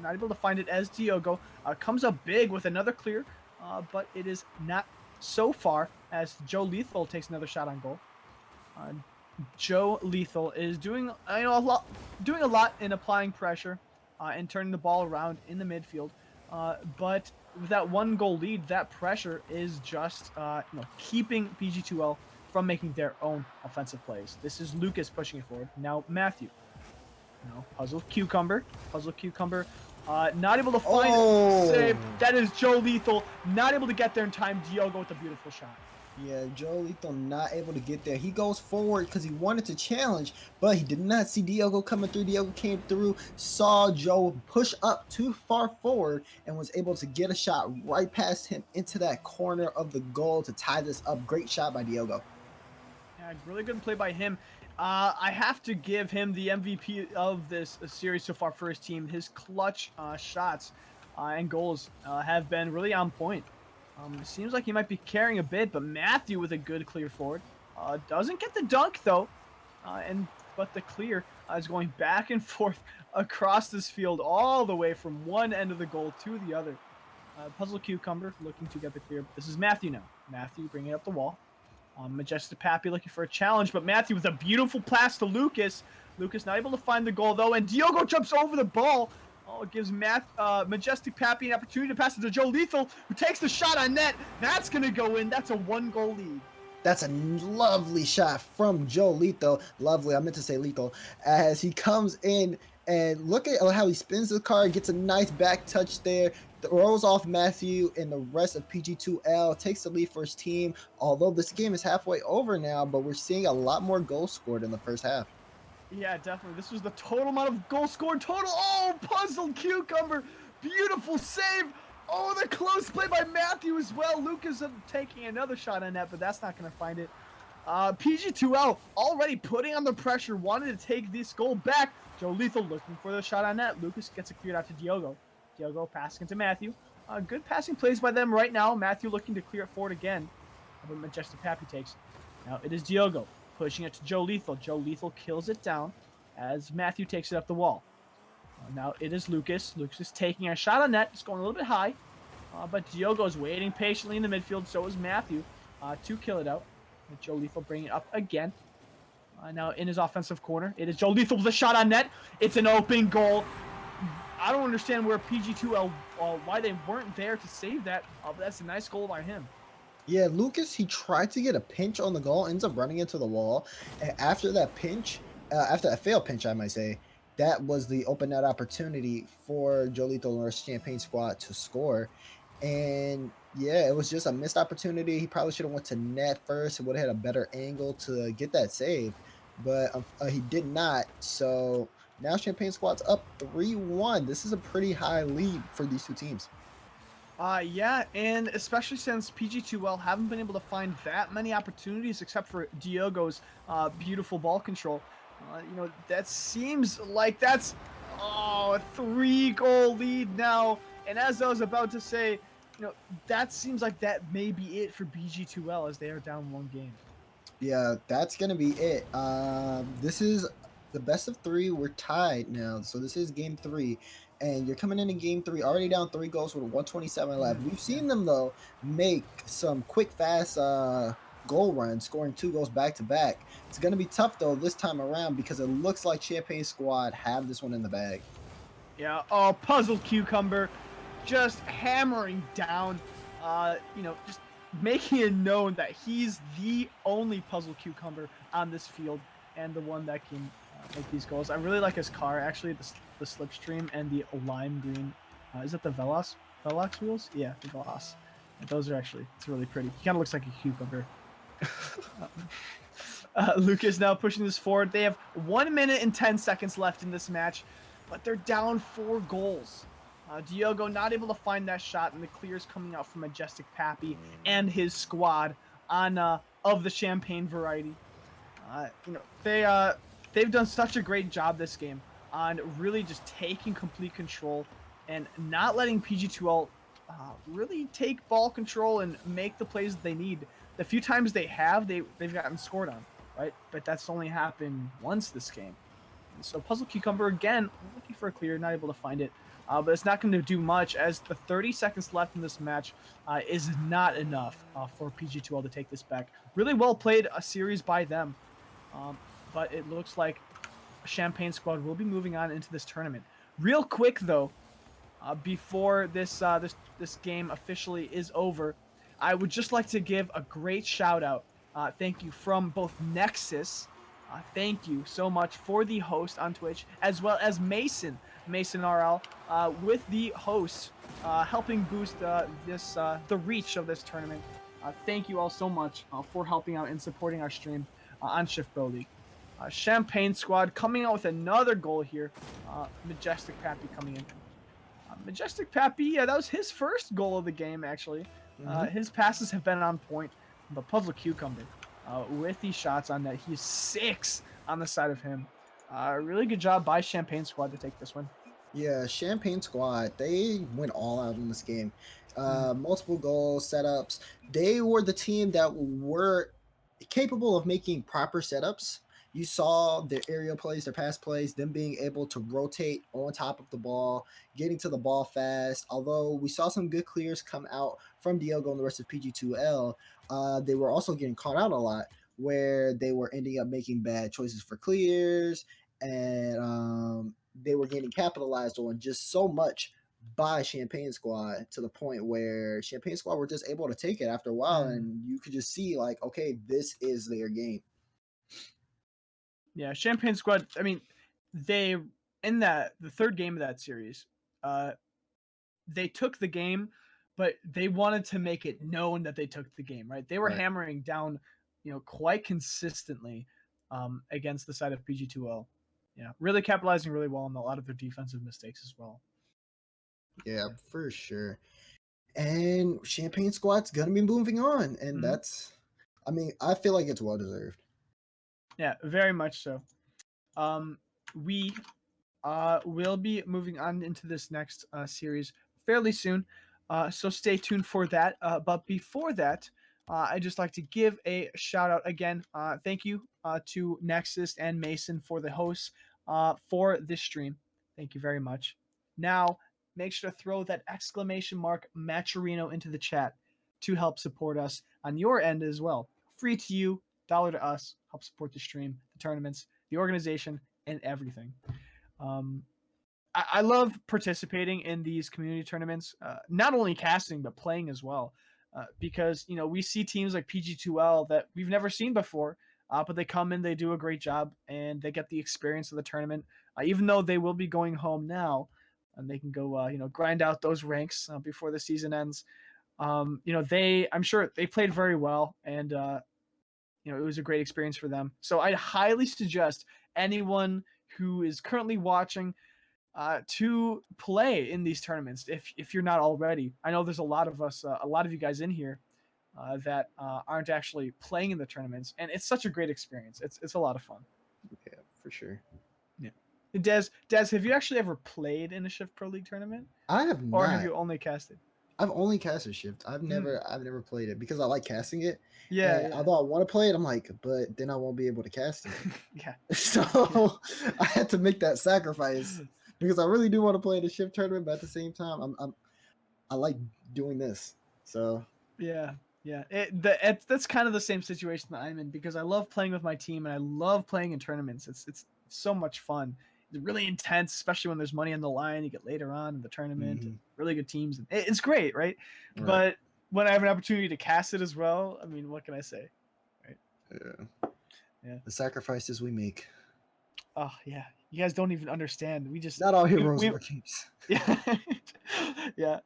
Not able to find it as Diogo. Comes up big with another clear, but it is not so far as Joe Lethal takes another shot on goal. Joe Lethal is doing a lot in applying pressure and turning the ball around in the midfield. But with that 1 goal lead, that pressure is just keeping PG2L from making their own offensive plays. This is Lucas pushing it forward. Now Matthew. Now Puzzle Cucumber. Not able to find save. That is Joe Lethal. Not able to get there in time. Diogo with a beautiful shot. Yeah, Joe Lethal not able to get there. He goes forward because he wanted to challenge, but he did not see Diogo coming through. Diogo came through, saw Joe push up too far forward, and was able to get a shot right past him into that corner of the goal to tie this up. Great shot by Diogo. Yeah, really good play by him. I have to give him the MVP of this series so far for his team. His clutch shots and goals have been really on point. It seems like he might be carrying a bit, but Matthew with a good clear forward. Doesn't get the dunk though, but the clear is going back and forth across this field all the way from one end of the goal to the other. Puzzle Cucumber looking to get the clear. This is Matthew now. Matthew bringing up the wall. Majestic Pappy looking for a challenge, but Matthew with a beautiful pass to Lucas. Lucas not able to find the goal though, and Diogo jumps over the ball. Oh, it gives Majestic Pappy an opportunity to pass it to Joe Lethal, who takes the shot on net. That's going to go in. That's a 1-goal lead. That's a lovely shot from Joe Lethal. Lovely, I meant to say lethal. As he comes in and look at how he spins the car, gets a nice back touch there, throws off Matthew and the rest of PG2L, takes the lead for his team. Although this game is halfway over now, but we're seeing a lot more goals scored in the first half. Yeah, definitely. This was the total amount of goals scored total. Oh, Puzzle Cucumber. Beautiful save. Oh, the close play by Matthew as well. Lucas taking another shot on net, but that's not going to find it. PG2L already putting on the pressure, wanted to take this goal back. Joe Lethal looking for the shot on net. Lucas gets it cleared out to Diogo. Diogo passing to Matthew. Good passing plays by them right now. Matthew looking to clear it forward again. But Majestic Pappy takes. Now it is Diogo pushing it to Joe Lethal. Joe Lethal kills it down as Matthew takes it up the wall. Now it is Lucas. Lucas is taking a shot on net. It's going a little bit high. But Diogo is waiting patiently in the midfield. So is Matthew to kill it out. And Joe Lethal bringing it up again. Now in his offensive corner. It is Joe Lethal with a shot on net. It's an open goal. I don't understand where PG2L, why they weren't there to save that. But that's a nice goal by him. Yeah, Lucas, he tried to get a pinch on the goal, ends up running into the wall. And after that pinch, after that failed pinch, I might say, that was the open net opportunity for Joe Lethal or Champagne squad to score. And yeah, it was just a missed opportunity. He probably should have went to net first. It would have had a better angle to get that save, but he did not. So now Champagne squad's up 3-1. This is a pretty high lead for these two teams. Yeah, and especially since PG2L haven't been able to find that many opportunities except for Diogo's beautiful ball control. That seems like that's a 3-goal lead now. And as I was about to say, that seems like that may be it for PG2L as they are down 1 game. Yeah, that's gonna be it. This is the best of 3. We're tied now, so this is game 3, and you're coming into game 3 already down 3 goals with 127 left. We've seen them though make some quick, fast goal runs, scoring 2 goals back to back. It's gonna be tough though this time around because it looks like Champagne squad have this one in the bag. Yeah. Oh, Puzzle Cucumber, just hammering down. Just making it known that he's the only Puzzle Cucumber on this field and the one that can make these goals. I really like his car, actually, the Slipstream and the lime green. Is it the Velox wheels? Yeah, the Velox. Those are actually, it's really pretty. He kind of looks like a cucumber. Lucas now pushing this forward. They have 1 minute and 10 seconds left in this match, but they're down 4 goals. Diogo not able to find that shot, and the clears coming out from Majestic Pappy and his squad on of the Champagne variety. they've done such a great job this game on really just taking complete control and not letting PG2L really take ball control and make the plays that they need. The few times they have, they've gotten scored on, right? But that's only happened once this game. And so Puzzle Cucumber, again, looking for a clear, not able to find it. But it's not going to do much as the 30 seconds left in this match is not enough for PG2L to take this back. Really well played a series by them. But it looks like Champagne Squad will be moving on into this tournament. Real quick, though, before this game officially is over, I would just like to give a great shout out. Thank you from both Nexus. Thank you so much for the host on Twitch, as well as Mason RL, with the host, helping boost the reach of this tournament. Thank you all so much for helping out and supporting our stream on Shift Pro League. Champagne Squad coming out with another goal here. Majestic Pappy coming in. Majestic Pappy, yeah, that was his first goal of the game, actually. His passes have been on point. But Puzzle Cucumber, with these shots on net, he's 6 on the side of him. Really good job by Champagne Squad to take this one. Yeah, Champagne Squad, they went all out in this game. Multiple goals, setups. They were the team that were capable of making proper setups. You saw their aerial plays, their pass plays, them being able to rotate on top of the ball, getting to the ball fast. Although we saw some good clears come out from Diogo and the rest of PG2L, they were also getting caught out a lot where they were ending up making bad choices for clears, and they were getting capitalized on just so much by Champagne Squad to the point where Champagne Squad were just able to take it after a while, and you could just see like, okay, this is their game. Yeah, Champagne Squad, I mean, they, in the third game of that series, they took the game, but they wanted to make it known that they took the game, right? They were Right. hammering down, quite consistently against the side of PG2L. Yeah, really capitalizing really well on a lot of their defensive mistakes as well. Yeah, for sure. And Champagne Squad's gonna be moving on, and that's, I mean, I feel like it's well deserved. Yeah, very much so. We will be moving on into this next series fairly soon, so stay tuned for that. But before that, I'd just like to give a shout out again. Thank you to Nexus and Mason for the hosts for this stream. Thank you very much. Now, make sure to throw that exclamation mark Maturino into the chat to help support us on your end as well. Free to you, $1 to us. Help support the stream, the tournaments, the organization, and everything. I love participating in these community tournaments, not only casting but playing as well, because we see teams like PG2L that we've never seen before, but they come in, they do a great job, and they get the experience of the tournament. Even though they will be going home now, and they can go grind out those ranks before the season ends. I'm sure they played very well, and it was a great experience for them. So I highly suggest anyone who is currently watching to play in these tournaments if you're not already. I know there's a lot of us, a lot of you guys in here that aren't actually playing in the tournaments, and it's such a great experience. It's a lot of fun. Yeah, for sure. Yeah. Des, have you actually ever played in a Shift Pro League tournament, I have or not. have you only casted? I've only casted Shift. I've never played it because I like casting it. Yeah, And yeah. although I want to play it, I'm like, but then I won't be able to cast it. Yeah. So I had to make that sacrifice because I really do want to play the Shift tournament, but at the same time, I like doing this. So Yeah. That's kind of the same situation that I'm in because I love playing with my team and I love playing in tournaments. It's so much fun. It's really intense, especially when there's money on the line. You get later on in the tournament, and really good teams, and it's great, right? Right. But when I have an opportunity to cast it as well, I mean, what can I say? Right? Yeah. The sacrifices we make. Oh yeah, you guys don't even understand. We just Not all heroes wear capes. Yeah. Yeah.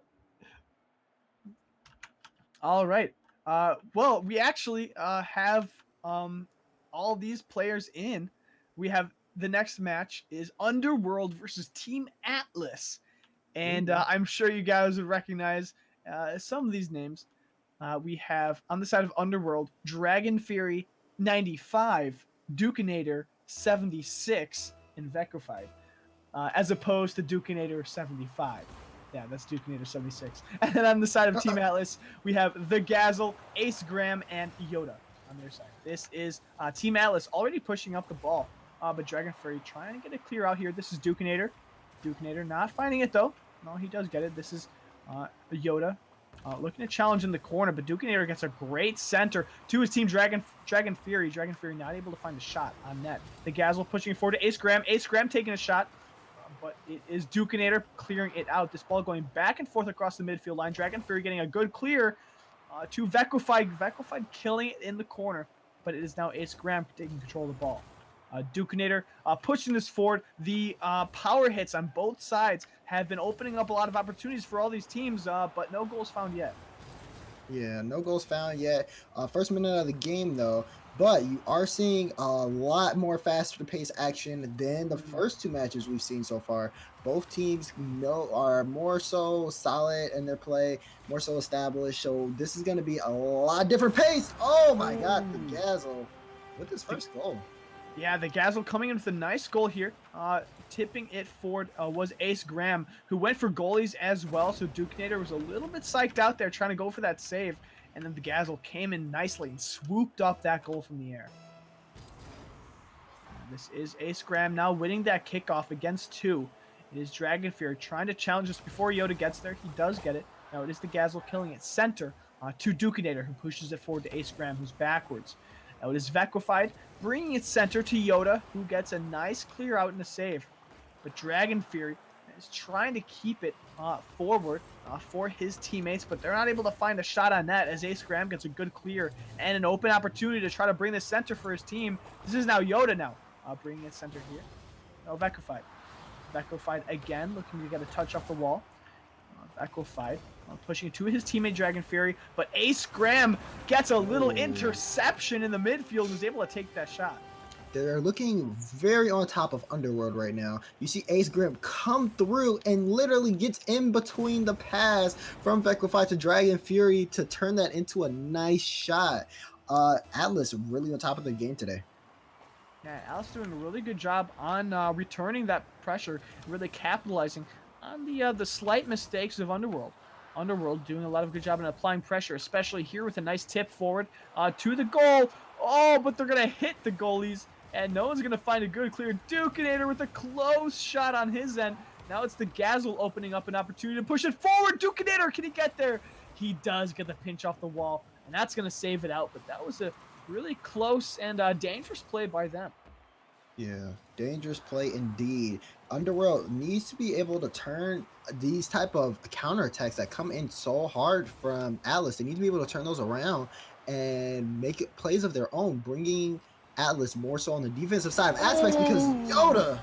All right. Well, we actually have all these players in. We have the next match is Underworld versus Team Atlas, and I'm sure you guys would recognize some of these names. We have on the side of Underworld, Dragon Fury 95, Dukinator, 76 in Vectrified, as opposed to Dukinator 75. Yeah, that's Dukinator 76. And then on the side of Team Atlas, we have the Gazzle, Ace Graham, and Yoda on their side. This is Team Atlas already pushing up the ball, but Dragon Fury trying to get it clear out here. This is Dukinator. Dukinator not finding it though. No, he does get it. This is Yoda. Looking to challenge in the corner, but Dukinator gets a great center to his team, Dragon Fury. Dragon Fury not able to find a shot on net. The Gazzle pushing it forward to Ace Graham. Ace Graham taking a shot, but it is Dukinator clearing it out. This ball going back and forth across the midfield line. Dragon Fury getting a good clear to Vectrified. Vectrified killing it in the corner, but it is now Ace Graham taking control of the ball. Dukinator pushing this forward. The power hits on both sides have been opening up a lot of opportunities for all these teams, but no goals found yet. Yeah, no goals found yet. First minute of the game, though. But you are seeing a lot more faster pace action than the first two matches we've seen so far. Both teams are more so solid in their play, more so established. So this is going to be a lot different pace. Oh my God, the Gazzle with his first goal. Yeah, the Gazzle coming in with a nice goal here. Tipping it forward was Ace Graham, who went for goalies as well. So Dukinator was a little bit psyched out there trying to go for that save. And then the Gazzle came in nicely and swooped up that goal from the air. This is Ace Graham now winning that kickoff against two. It is Dragon Fury trying to challenge us before Yoda gets there. He does get it. Now it is the Gazzle killing it center to Dukinator, who pushes it forward to Ace Graham, who's backwards. Now it is Vectrified, bringing it center to Yoda, who gets a nice clear out and a save. But Dragon Fury is trying to keep it forward for his teammates, but they're not able to find a shot on net as Ace Graham gets a good clear and an open opportunity to try to bring the center for his team. This is now Yoda now bringing it center here. No, Vectrified. Vectrified again, looking to get a touch off the wall. Vectrified pushing it to his teammate Dragon Fury, but Ace Graham gets a little interception in the midfield and is able to take that shot. They're looking very on top of Underworld right now. You see Ace Graham come through and literally gets in between the pass from Vectrified to Dragon Fury to turn that into a nice shot. Atlas really on top of the game today. Yeah, Atlas doing a really good job on returning that pressure, really capitalizing on the slight mistakes of Underworld. Underworld doing a lot of good job in applying pressure, especially here with a nice tip forward to the goal. Oh, but they're going to hit the goalies, and no one's going to find a good clear. Dukinator with a close shot on his end. Now it's the Gazzle opening up an opportunity to push it forward. Dukinator, can he get there? He does get the pinch off the wall, and that's going to save it out, but that was a really close and dangerous play by them. Yeah, dangerous play indeed. Underworld needs to be able to turn these type of counterattacks that come in so hard from Atlas. They need to be able to turn those around and make it plays of their own, bringing Atlas more so on the defensive side of aspects because Yoda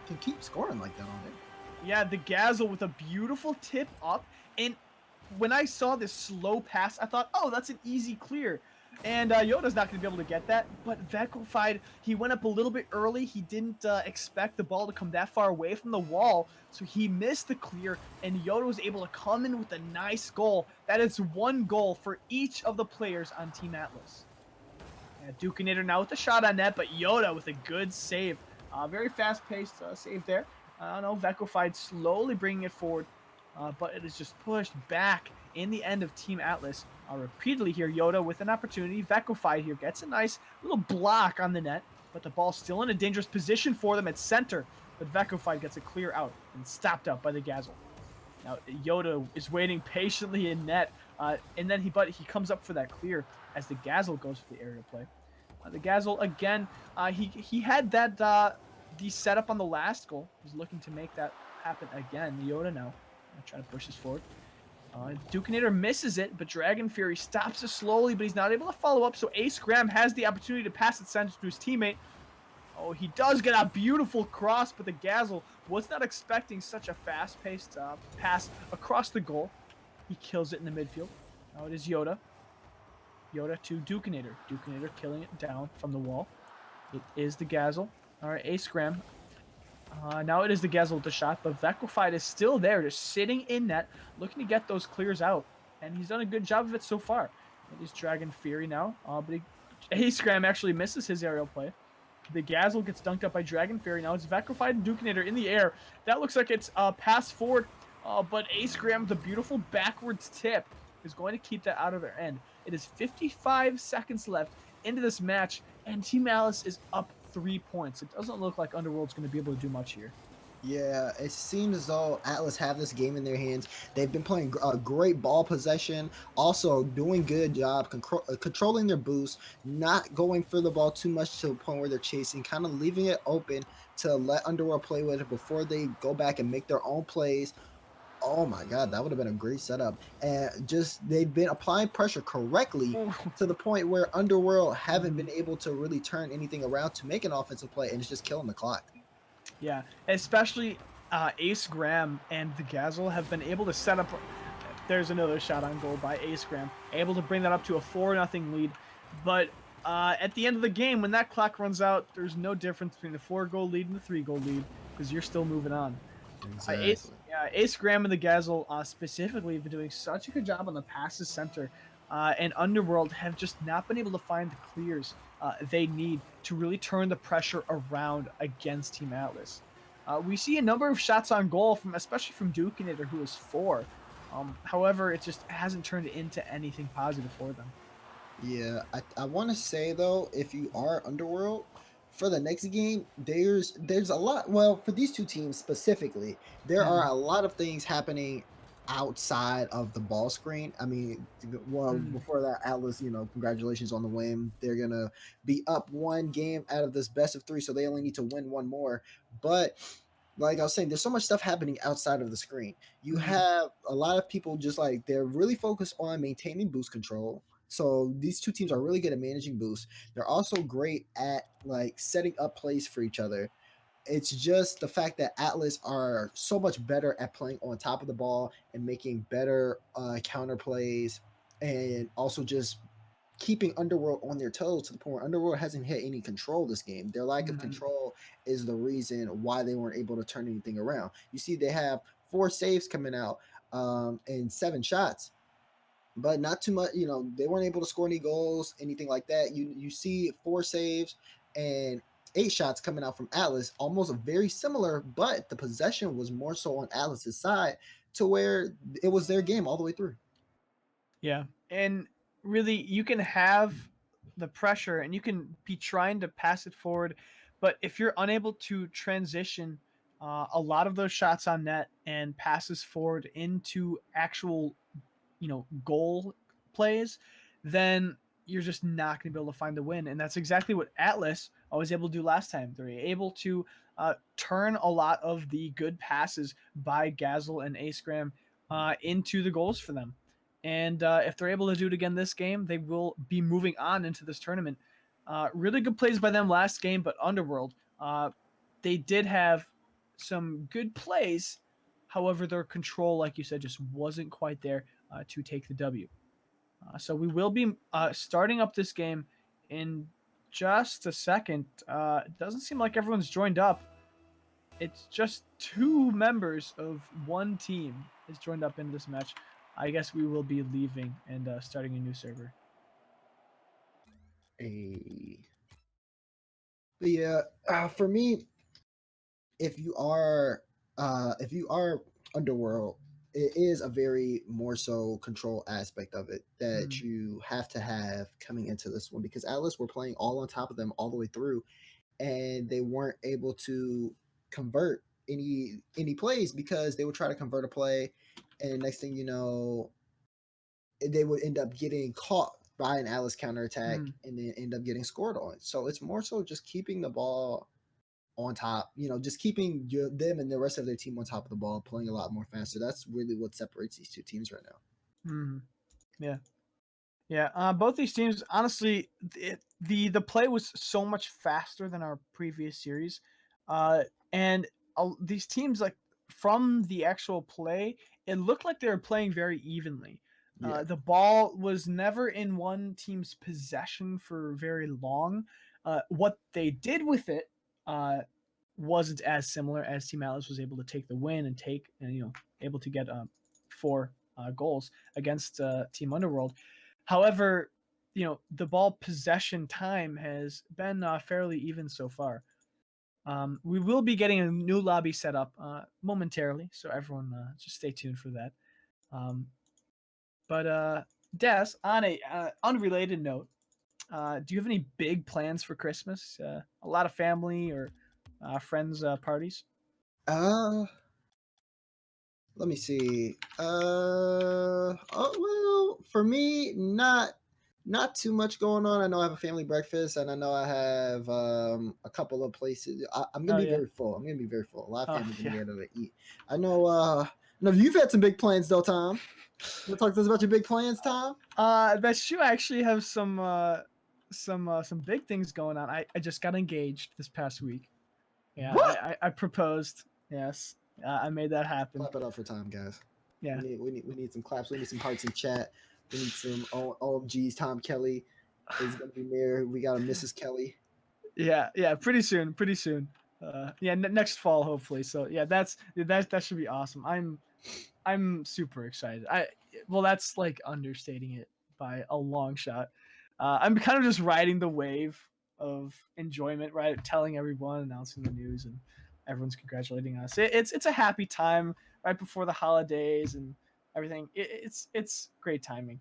can keep scoring like that all day. Yeah, the Gazzle with a beautiful tip up, and when I saw this slow pass, I thought, oh, that's an easy clear. And Yoda's not going to be able to get that, but Vectrified, he went up a little bit early. He didn't expect the ball to come that far away from the wall, so he missed the clear, and Yoda was able to come in with a nice goal. That is one goal for each of the players on Team Atlas. Yeah, Dukinator now with the shot on net, but Yoda with a good save. Very fast-paced save there. I don't know, Vectrified slowly bringing it forward, but it is just pushed back in the end of Team Atlas. Repeatedly here, Yoda with an opportunity. Vectrified here gets a nice little block on the net, but the ball's still in a dangerous position for them at center. But Vectrified gets a clear out and stopped out by the Gazzle. Now Yoda is waiting patiently in net, and then he comes up for that clear as the Gazzle goes for the aerial play. The Gazzle again, he had that the setup on the last goal. He's looking to make that happen again. Yoda now trying to push this forward. Dukinator misses it, but Dragon Fury stops it slowly, but he's not able to follow up, so Ace Graham has the opportunity to pass it center to his teammate. Oh, he does get a beautiful cross, but the Gazzle was not expecting such a fast-paced pass across the goal. He kills it in the midfield. Now it is Yoda. Yoda to Dukinator. Dukinator killing it down from the wall. It is the Gazzle. All right, Ace Graham. Now it is the Gazzle with the shot, but Vectrified is still there, just sitting in net, looking to get those clears out. And he's done a good job of it so far. It is Dragon Fury now, but Ace Graham actually misses his aerial play. The Gazzle gets dunked up by Dragon Fairy. Now it's Vectrified and Dukinator in the air. That looks like it's pass forward, but Ace Graham, the beautiful backwards tip, is going to keep that out of their end. It is 55 seconds left into this match, and Team Alice is up 3 points. It doesn't look like Underworld's going to be able to do much here. Yeah, it seems as though Atlas have this game in their hands. They've been playing great ball possession, also doing good job controlling their boost, not going for the ball too much to the point where they're chasing, kind of leaving it open to let Underworld play with it before they go back and make their own plays. Oh my God, that would have been a great setup. And just they've been applying pressure correctly to the point where Underworld haven't been able to really turn anything around to make an offensive play, and it's just killing the clock. Yeah, especially Ace Graham and the Gazzle have been able to set up. There's another shot on goal by Ace Graham, able to bring that up to a 4-0 lead. But at the end of the game, when that clock runs out, there's no difference between the 4-goal lead and the 3-goal lead because you're still moving on. Exactly. Ace Graham and the Gazzle specifically have been doing such a good job on the passes center, and Underworld have just not been able to find the clears they need to really turn the pressure around against Team Atlas. We see a number of shots on goal from, especially from Dukinator, who is 4. However, it just hasn't turned into anything positive for them. Yeah, I want to say though, if you are Underworld for the next game, there's a lot. Well, for these two teams specifically, there are a lot of things happening outside of the ball screen. I mean, well, before that, Atlas, congratulations on the win. They're gonna be up one game out of this best of 3, so they only need to win one more. But like I was saying, there's so much stuff happening outside of the screen. You have a lot of people just like they're really focused on maintaining boost control. So these two teams are really good at managing boost. They're also great at like setting up plays for each other. It's just the fact that Atlas are so much better at playing on top of the ball and making better counter plays, and also just keeping Underworld on their toes to the point where Underworld hasn't hit any control this game. Their lack of control is the reason why they weren't able to turn anything around. You see, they have 4 saves coming out and 7 shots, but not too much. They weren't able to score any goals, anything like that. You see 4 saves and 8 shots coming out from Atlas, almost very similar, but the possession was more so on Atlas's side to where it was their game all the way through. Yeah. And really, you can have the pressure and you can be trying to pass it forward. But if you're unable to transition a lot of those shots on net and passes forward into actual, goal plays, then you're just not going to be able to find the win. And that's exactly what Atlas was able to do last time. They're able to turn a lot of the good passes by Gazzle and Ace Graham into the goals for them. And if they're able to do it again this game, they will be moving on into this tournament. Really good plays by them last game, but Underworld, they did have some good plays. However, their control, like you said, just wasn't quite there to take the W. So we will be starting up this game in just a second. It doesn't seem like everyone's joined up. It's just 2 members of one team is joined up in this match. I guess we will be leaving and starting a new server. But yeah, for me, if you are Underworld, it is a very more so control aspect of it that you have to have coming into this one, because Atlas were playing all on top of them all the way through, and they weren't able to convert any plays because they would try to convert a play, and next thing you know, they would end up getting caught by an Atlas counterattack and then end up getting scored on. So it's more so just keeping the ball on top, just keeping them and the rest of their team on top of the ball, playing a lot more faster. That's really what separates these two teams right now. Yeah. Yeah, both these teams, honestly, the play was so much faster than our previous series, and these teams, like from the actual play, it looked like they were playing very evenly. Yeah. The ball was never in one team's possession for very long. What they did with it wasn't as similar as Team Atlas was able to take the win and able to get 4 goals against Team Underworld. However, the ball possession time has been fairly even so far. We will be getting a new lobby set up momentarily, so everyone just stay tuned for that. But Des, on a unrelated note, do you have any big plans for Christmas? A lot of family or friends parties? Uh, Let me see. Well, for me, not too much going on. I know I have a family breakfast, and I know I have a couple of places. I'm gonna Oh be yeah. very full. I'm gonna be very full. A lot of Oh family gonna yeah. be able to eat. I know. No, you've had some big plans though, Tom. You wanna talk to us about your big plans, Tom? That's true. I actually have some big things going on. I just got engaged this past week. Yeah, What? I proposed. Yes, I made that happen. Clap it up for Tom, guys. Yeah, We need some claps. We need some hearts in chat. We need some OMGs. Tom Kelly is gonna be married. We got a Mrs. Kelly. yeah. Pretty soon, pretty soon. Yeah, next fall hopefully. So yeah, that should be awesome. I'm super excited. Well, that's like understating it by a long shot. I'm kind of just riding the wave of enjoyment, right? Telling everyone, announcing the news, and everyone's congratulating us. It's a happy time right before the holidays and everything. It's great timing.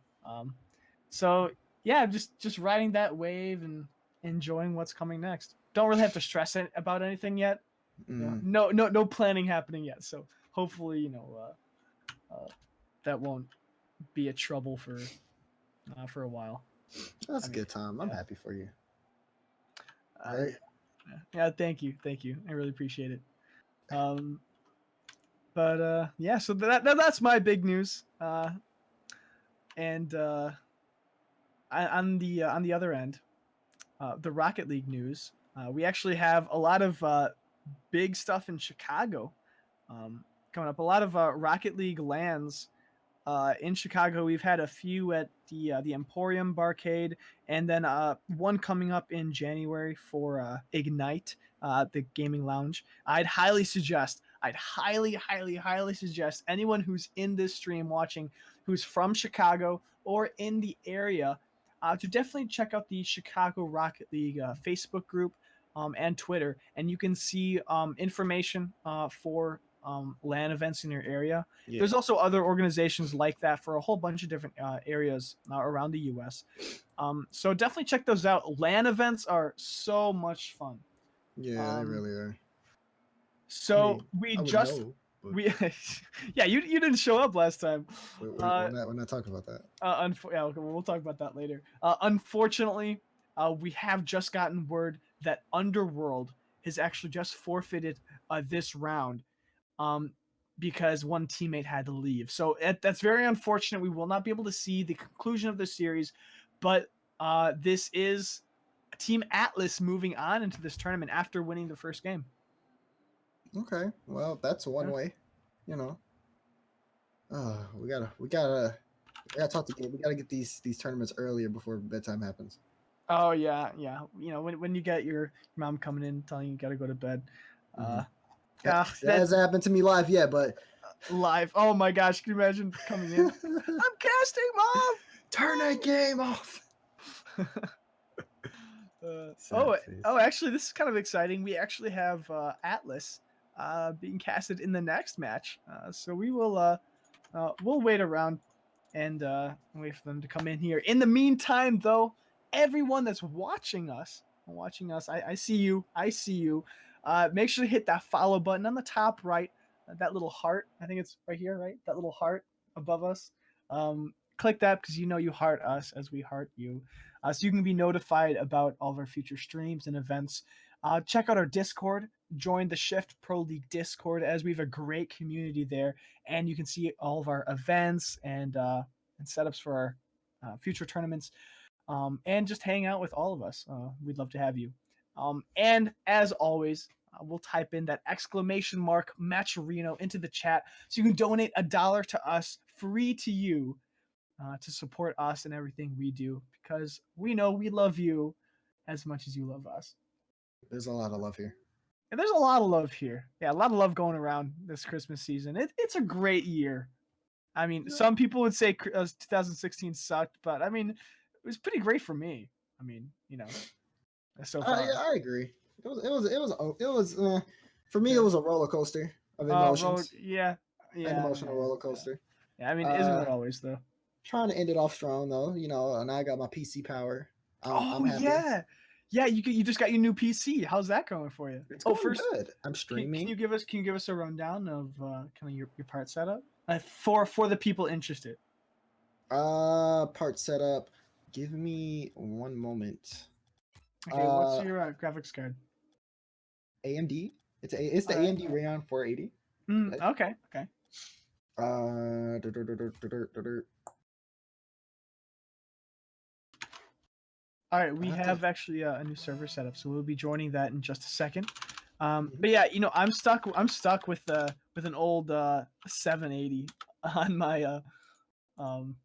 So yeah, just riding that wave and enjoying what's coming next. Don't really have to stress about anything yet. Mm, No planning happening yet. So hopefully, that won't be a trouble for a while. that's I a mean, good time. I'm yeah. happy for you. Uh, Right? yeah, thank you. I really appreciate it. Um, but yeah, so that's my big news. And on the other end, the Rocket League news. We actually have a lot of big stuff in Chicago coming up. A lot of Rocket League lands in Chicago. We've had a few at the Emporium Barcade, and then one coming up in January for Ignite, the gaming lounge. I'd highly suggest anyone who's in this stream watching, who's from Chicago or in the area, to definitely check out the Chicago Rocket League Facebook group and Twitter, and you can see information for LAN events in your area. Yeah. There's also other organizations like that for a whole bunch of different areas around the U.S. So definitely check those out. LAN events are so much fun. Yeah, they really are. So we I would just know, but we yeah, you didn't show up last time. we're not talking about that. Yeah, okay, we'll talk about that later. Unfortunately, we have just gotten word that Underworld has actually just forfeited this round. Because one teammate had to leave. So that's very unfortunate. We will not be able to see the conclusion of the series, but this is Team Atlas moving on into this tournament after winning the first game. Okay, well, that's one Yeah. way. You know, we gotta talk to you. We gotta get these tournaments earlier before bedtime happens. Oh yeah. When you get your mom coming in telling you gotta go to bed. Mhm. Yeah, That hasn't happened to me live yet, but live. Oh my gosh, can you imagine coming in? I'm casting, mom. turn that game off. Sad face. Actually, this is kind of exciting. We actually have Atlas being casted in the next match. So we will we'll wait around and wait for them to come in here. In the meantime, though, everyone that's watching us, I see you. I see you. Make sure to hit that follow button on the top right. That little heart. I think it's right here, right? That little heart above us. Click that because you heart us as we heart you. So you can be notified about all of our future streams and events. Check out our Discord. Join the Shift Pro League Discord as we have a great community there, and you can see all of our events and setups for our future tournaments, and just hang out with all of us. We'd love to have you. And as always, we'll type in that exclamation mark Matcherino into the chat so you can donate $1 to us, free to you, to support us and everything we do, because we know we love you as much as you love us. There's a lot of love here. And there's a lot of love here. Yeah, a lot of love going around this Christmas season. It's a great year. I mean, some people would say 2016 sucked, but I mean, was pretty great for me. I mean, so far. Yeah, I agree. For me, it Yeah. was a roller coaster of Road, emotions, yeah, an yeah, emotional roller coaster. yeah. I mean, isn't Uh, it always though? Trying to end it off strong though, and I got my PC power. I'm Oh happy. yeah, yeah. You just got your new PC. How's that going for you? It's Oh, going first, good. I'm can streaming. you give us a rundown of kind of your part setup for the people interested? Part setup. Give me one moment. Okay, what's Uh, your graphics card? AMD. It's the All right. AMD Radeon 480. Okay, okay. Dur, dur, dur, dur, dur, dur, dur, dur. All right, I we have to. have actually a new server setup, so we'll be joining that in just a second. Mhm. But yeah, I'm stuck. I'm stuck with an old 780 on my um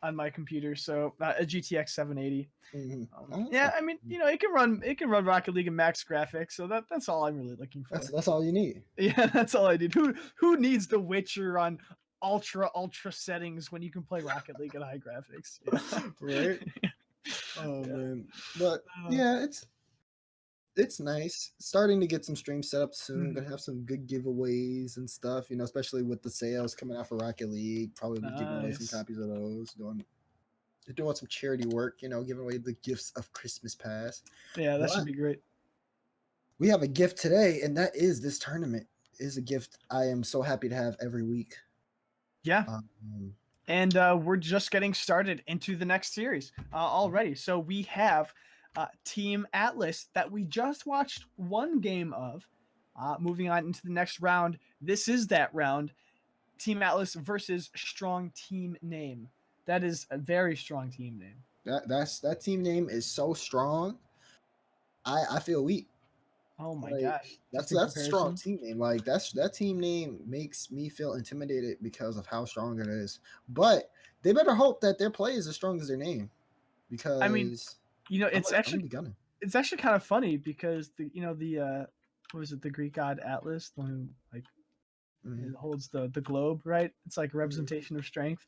on my computer. So a GTX 780. Mhm. That's Yeah, not- I mean, it can run Rocket League and max graphics. So that's all I'm really looking for. that's all you need. Yeah, that's all I did. Who needs The Witcher on ultra settings when you can play Rocket League at high graphics? Yeah. Right? Oh Yeah. man. But Uh, yeah, it's nice. Starting to get some streams set up soon. mhm. Gonna have some good giveaways and stuff, especially with the sales coming out for Rocket League. Probably be giving away some Nice. copies of those. Doing some charity work, giving away the gifts of Christmas past. Yeah, that should But be great. we have a gift today, and that is this tournament. It is a gift I am so happy to have every week. Yeah. Um, And we're just getting started into the next series already. So we have Team Atlas that we just watched one game of. Moving on into the next round. This is that round. Team Atlas versus Strong Team Name. That is a very strong team name. that team name is so strong. I feel weak. Oh my Like gosh. Just in that's a strong comparison. team name. Like that team name makes me feel intimidated because of how strong it is. But they better hope that their play is as strong as their name, I mean, because I'm it's gonna be actually gunning. kind of funny because the what was it, the Greek god Atlas, the one who like Mhm. it holds the globe, right? It's like a representation of strength.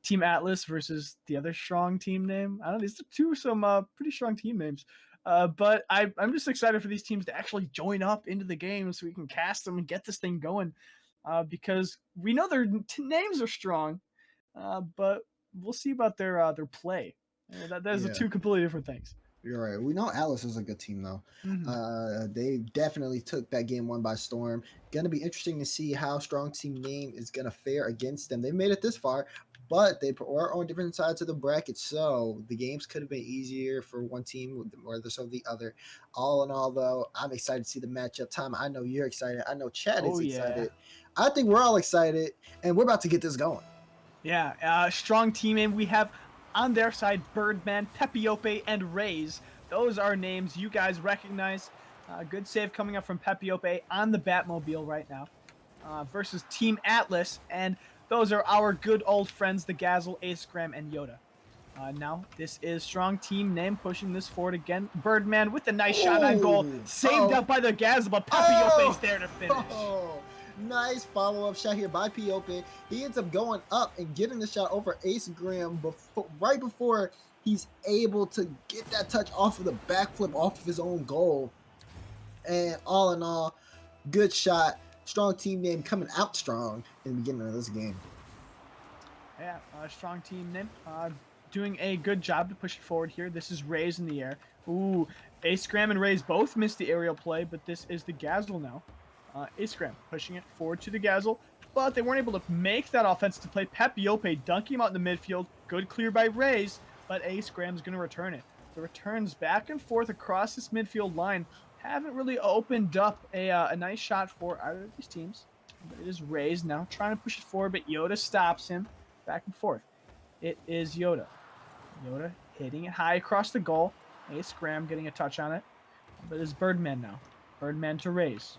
Team Atlas versus the other strong team name. I don't know. These are some pretty strong team names. But I'm just excited for these teams to actually join up into the game so we can cast them and get this thing going. Because we know their names are strong, but we'll see about their play. Those are Yeah. two completely different things. You're right. We know Alice is a good team though. Mhm. They definitely took that game one by storm. Gonna be interesting to see how strong team name is gonna fare against them. They made it this far, but they are on different sides of the bracket, so the games could have been easier for one team or so the other. All in all, though, I'm excited to see the matchup. Tom, I know you're excited. I know Chad Oh is yeah. excited. I think we're all excited, and we're about to get this going. Yeah, strong team name. We have on their side Birdman, Pepiope, and Rays. Those are names you guys recognize. Good save coming up from Pepiope on the Batmobile right now. Versus Team Atlas, and those are our good old friends, the Gazzle, Ace Graham, and Yoda. Now, this is strong team name pushing this forward again. Birdman with a nice shot on goal, saved up by the Gazzle, but Pepiope's there to finish. Oh, nice follow-up shot here by Piope. He ends up going up and getting the shot over Ace Graham right before he's able to get that touch off of the backflip off of his own goal. And all in all, good shot. Strong team name coming out strong in the beginning of this game. Yeah, strong team name. Doing a good job to push it forward here. This is Rays in the air. Ooh, Ace Graham and Rays both missed the aerial play, but this is the Gazzle now. Ace Graham pushing it forward to the Gazzle, but they weren't able to make that offensive play. Pepiope dunking him out in the midfield. Good clear by Rays, but Ace Graham's going to return it. The returns back and forth across this midfield line haven't really opened up a nice shot for either of these teams. But it is Rays now trying to push it forward, but Yoda stops him. Back and forth. It is Yoda. Yoda hitting it high across the goal. Ace Graham getting a touch on it. But it's Birdman now. Birdman to Rays.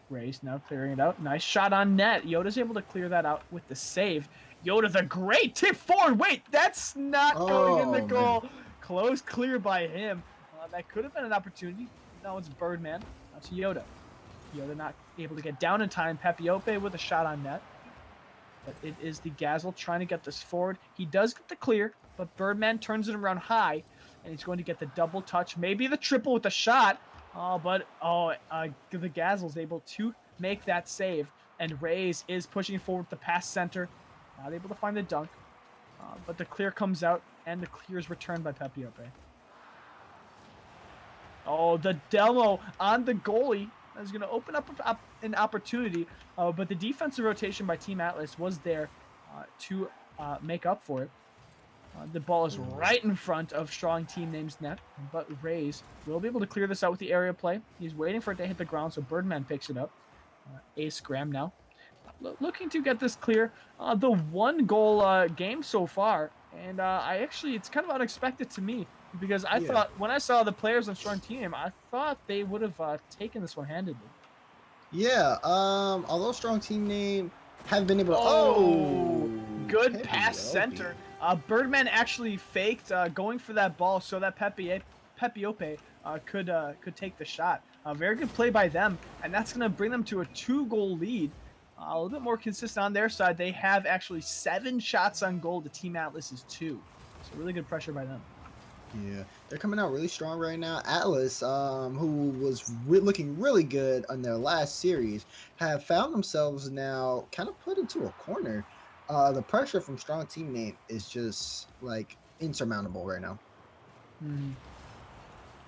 Rays now clearing it out. Nice shot on net. Yoda's able to clear that out with the save. Yoda, the great tip forward. Wait, that's not going in the goal. Man. Close clear by him. That could have been an opportunity. No, it's Birdman. Now to Yoda. Yoda not able to get down in time. Pepiope with a shot on net. But it is the Gazzle trying to get this forward. He does get the clear. but Birdman turns it around high, and he's going to get the double touch, maybe the triple with the shot. The Gazel's able to make that save, and Rays is pushing forward the pass center, not able to find the dunk. But the clear comes out, and the clear is returned by Pepiope. Oh, the demo on the goalie is going to open up an opportunity, but the defensive rotation by Team Atlas was there to make up for it. The ball is right in front of strong Team Name's net, but Rays will be able to clear this out with the area play. He's waiting for it to hit the ground, so Birdman picks it up. Ace Graham now looking to get this clear. The 1-goal game so far, and it's kind of unexpected to me because I thought when I saw the players on strong team, I thought they would have taken this one handedly. Yeah. Although strong team name have been able to. Good pass center. Birdman actually faked going for that ball so that Pepiope could take the shot. Very good play by them, and that's going to bring them to a 2-goal lead. A little bit more consistent on their side. They have actually 7 shots on goal to Team Atlas is 2. So really good pressure by them. Yeah, they're coming out really strong right now. Atlas, who was looking really good on their last series, have found themselves now kind of put into a corner. The pressure from strong team name is just like insurmountable right now.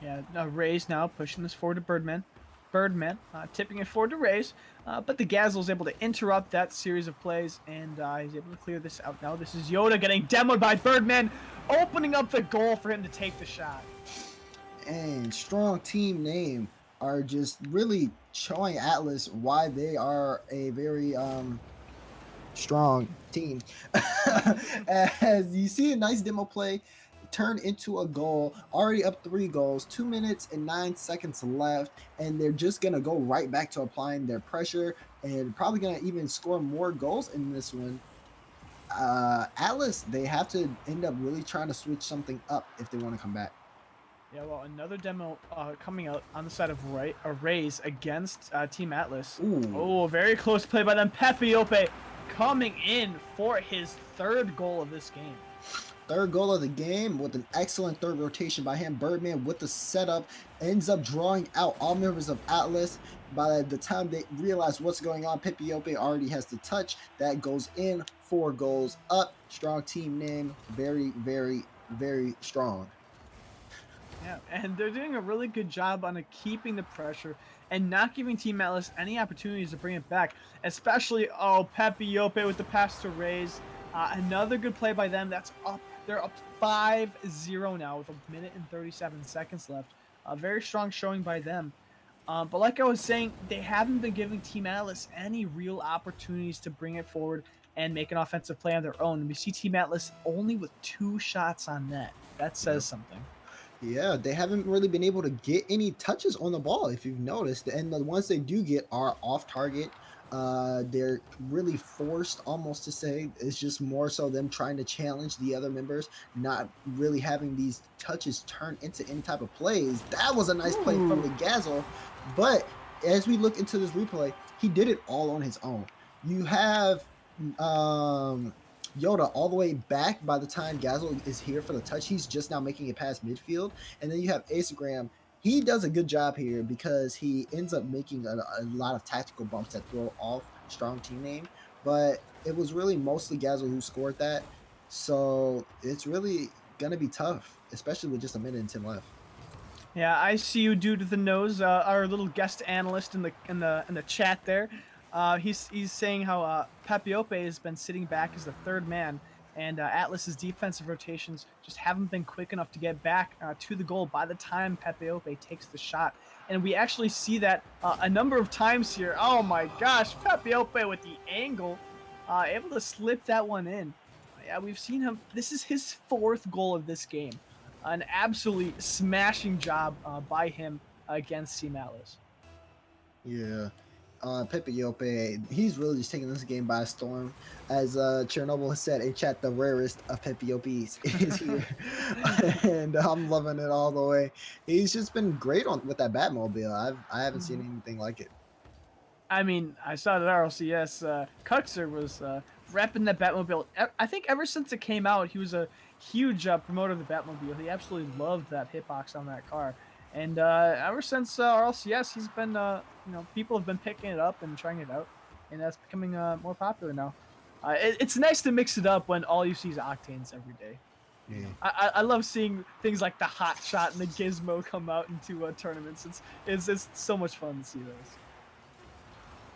Yeah, Rays now pushing this forward to Birdman. Birdman tipping it forward to Rays, but the Gazel's able to interrupt that series of plays, and he's able to clear this out now. This is Yoda getting demoed by Birdman, opening up the goal for him to take the shot. And strong team name are just really showing Atlas why they are a very strong team. As you see a nice demo play turn into a goal, already up 3 goals, 2 minutes and 9 seconds left, and they're just gonna go right back to applying their pressure and probably gonna even score more goals in this one. Atlas, they have to end up really trying to switch something up if they want to come back. Yeah, well, another demo coming out on the side of Rays against Team Atlas. Ooh. Oh, very close play by them. Pepiope coming in for his 3rd goal of this game. 3rd goal of the game with an excellent 3rd rotation by him. Birdman with the setup ends up drawing out all members of Atlas. By the time they realize what's going on, Pepiope already has the touch. That goes in. 4 goals up. Strong team name. Very, very, very strong. Yeah, and they're doing a really good job on keeping the pressure and not giving Team Atlas any opportunities to bring it back. Especially, Pepiope with the pass to Rays. Another good play by them. That's up. They're up 5-0 now with 1 minute and 37 seconds left. A very strong showing by them. But like I was saying, they haven't been giving Team Atlas any real opportunities to bring it forward and make an offensive play on their own. We see Team Atlas only with 2 shots on net. That says something. Yeah, they haven't really been able to get any touches on the ball, if you've noticed. And the ones they do get are off target. They're really forced almost to say. It's just more so them trying to challenge the other members, not really having these touches turn into any type of plays. That was a nice play from the Gazel. But as we look into this replay, he did it all on his own. You have Yoda all the way back by the time Gazel is here for the touch. He's just now making it past midfield. And then you have Instagram. He does a good job here because he ends up making a lot of tactical bumps that throw off strong team name. But it was really mostly Gazel who scored that. So it's really going to be tough, especially with just 1 minute and 10 left. Yeah, I see you, dude with the nose. Our little guest analyst in the chat there. He's saying how Pepiope has been sitting back as the 3rd man, and Atlas's defensive rotations just haven't been quick enough to get back to the goal by the time Pepiope takes the shot. And we actually see that a number of times here. Oh my gosh, Pepiope with the angle, able to slip that one in. Yeah, we've seen him. This is his 4th goal of this game. An absolutely smashing job by him against Team Atlas. Yeah. Pepiope, he's really just taking this game by storm. As Chernobyl has said in chat, the rarest of Pepiopes is here. And I'm loving it all the way. He's just been great with that Batmobile. I haven't seen anything like it. I mean, I saw that RLCS Kuxer was repping the Batmobile. I think ever since it came out, he was a huge promoter of the Batmobile. He absolutely loved that hitbox on that car. And ever since RLCS, he's been, people have been picking it up and trying it out, and that's becoming more popular now. It's nice to mix it up when all you see is Octanes every day. You know, I love seeing things like the Hot Shot and the Gizmo come out into tournaments. It's so much fun to see those.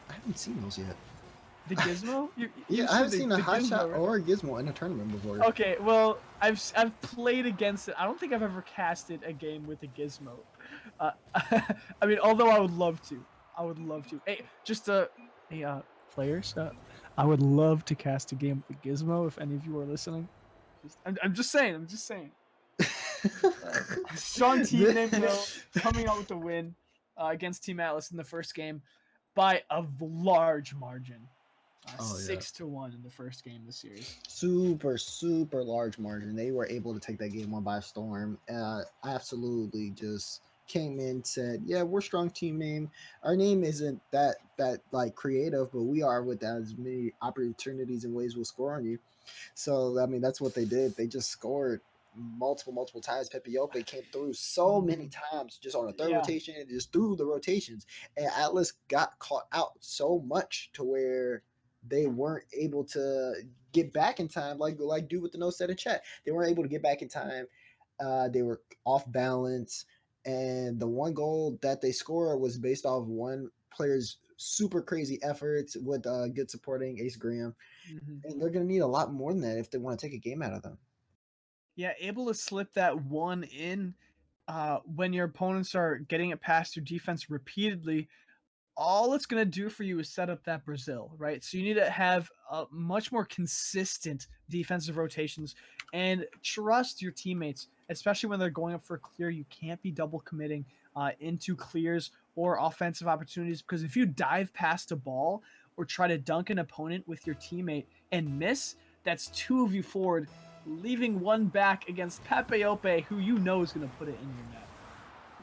I haven't seen those yet. The Gizmo? Yeah, You've I haven't the- seen a the hot Gizmo, shot right? or a gizmo in a tournament before. Okay, well, I've played against it. I don't think I've ever casted a game with a Gizmo. I mean, although I would love to. I would love to. Hey, players. I would love to cast a game with a Gizmo. If any of you are listening, I'm just saying. I'm just saying. Strong team name though, coming out with the win against Team Atlas in the first game by a large margin. Oh, yeah. 6-1 in the first game of the series. Super large margin. They were able to take that game on by storm. Absolutely just came in, said, yeah, we're strong team name. Our name isn't that like creative, but we are with as many opportunities and ways we'll score on you. So I mean, that's what they did. They just scored multiple times. Pepe Ope came through so many times just on a third Yeah. rotation and just through the rotations. And Atlas got caught out so much to where they weren't able to get back in time, like dude with the nose said in chat. They weren't able to get back in time. They were off balance, and the one goal that they scored was based off one player's super crazy efforts with good supporting Ace Graham. And they're going to need a lot more than that if they want to take a game out of them. Yeah, able to slip that one in when your opponents are getting it past your defense repeatedly. All it's going to do for you is set up that Brazil, right? So you need to have a much more consistent defensive rotations and trust your teammates, especially when they're going up for a clear. You can't be double committing into clears or offensive opportunities, because if you dive past a ball or try to dunk an opponent with your teammate and miss, that's two of you forward, leaving one back against Pepe Ope, who you know is going to put it in your net.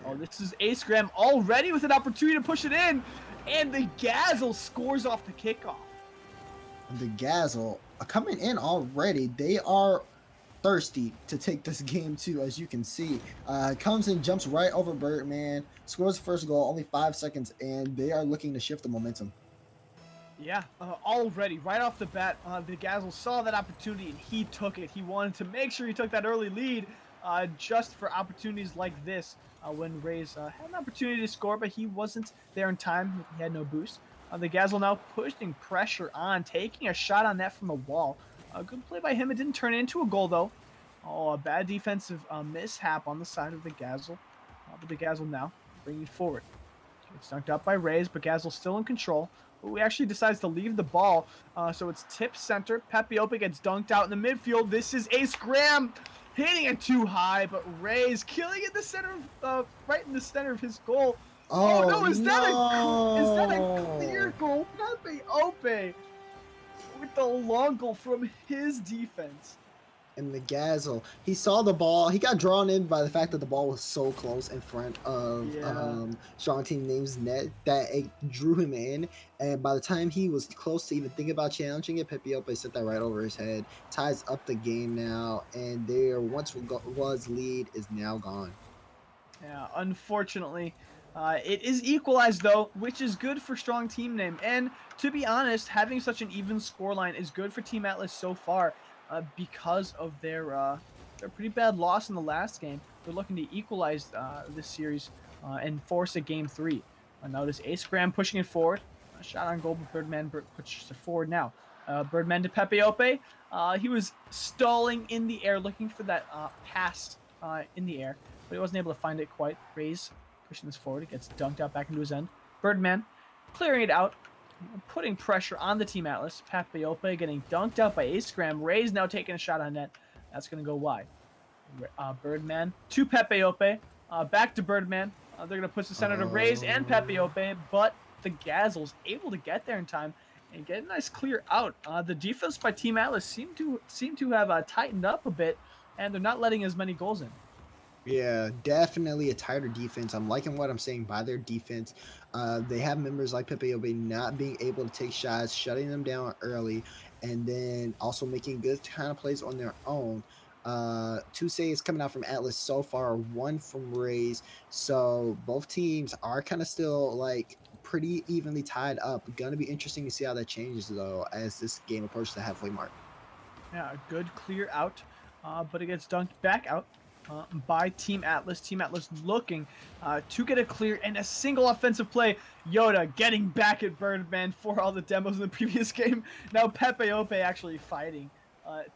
Oh, this is Ace Graham already with an opportunity to push it in, and the Gazzle scores off the kickoff. The Gazzle coming in already. They are thirsty to take this game too, as you can see. Comes in, jumps right over Birdman, scores the first goal, only 5 seconds, and they are looking to shift the momentum. Yeah, already, right off the bat, the Gazzle saw that opportunity and he took it. He wanted to make sure he took that early lead just for opportunities like this when Rays had an opportunity to score, but he wasn't there in time. He had no boost. The Gazzle now pushing pressure on, taking a shot on that from the wall. Good play by him. It didn't turn into a goal, though. Oh, a bad defensive mishap on the side of the Gazzle. But the Gazzle now bringing it forward. It's dunked up by Rays, but Gazzle's still in control. But we actually decides to leave the ball. So it's tip center. Pepe Ope gets dunked out in the midfield. This is Ace Graham hitting it too high, but Rays killing it in the center of right in the center of his goal. Oh no, is that a clear goal? Pepe Ope with the long goal from his defense. And the Gazzle, he saw the ball. He got drawn in by the fact that the ball was so close in front of strong team name's net that it drew him in. And by the time he was close to even thinking about challenging it, Pepe Ope set that right over his head. Ties up the game now, and their once was lead is now gone. Yeah, unfortunately, it is equalized though, which is good for strong team name. And to be honest, having such an even scoreline is good for Team Atlas so far, because of their pretty bad loss in the last game. They're looking to equalize this series and force a game 3. Notice Ace Graham pushing it forward. A shot on goal, but Birdman pushes it forward now. Birdman to Pepe Ope. He was stalling in the air, looking for that pass in the air, but he wasn't able to find it quite. Rays pushing this forward. It gets dunked out back into his end. Birdman clearing it out, putting pressure on the Team Atlas. Pepe Ope getting dunked out by Ace Graham. Rays now taking a shot on net. That's going to go wide. Birdman to Pepe Ope. Back to Birdman. They're going to push the center to Rays and Pepe Ope, but the Gazzle's able to get there in time and get a nice clear out. The defense by Team Atlas seem to have tightened up a bit, and they're not letting as many goals in. Yeah, definitely a tighter defense. I'm liking what I'm saying by their defense. They have members like Pepe Obe not being able to take shots, shutting them down early, and then also making good kind of plays on their own. Two saves coming out from Atlas so far, one from Rays. So both teams are kind of still like pretty evenly tied up. Gonna be interesting to see how that changes though as this game approaches the halfway mark. Yeah, a good clear out, but it gets dunked back out by Team Atlas. Team Atlas looking to get a clear and a single offensive play. Yoda getting back at Birdman for all the demos in the previous game. Now Pepe Ope actually fighting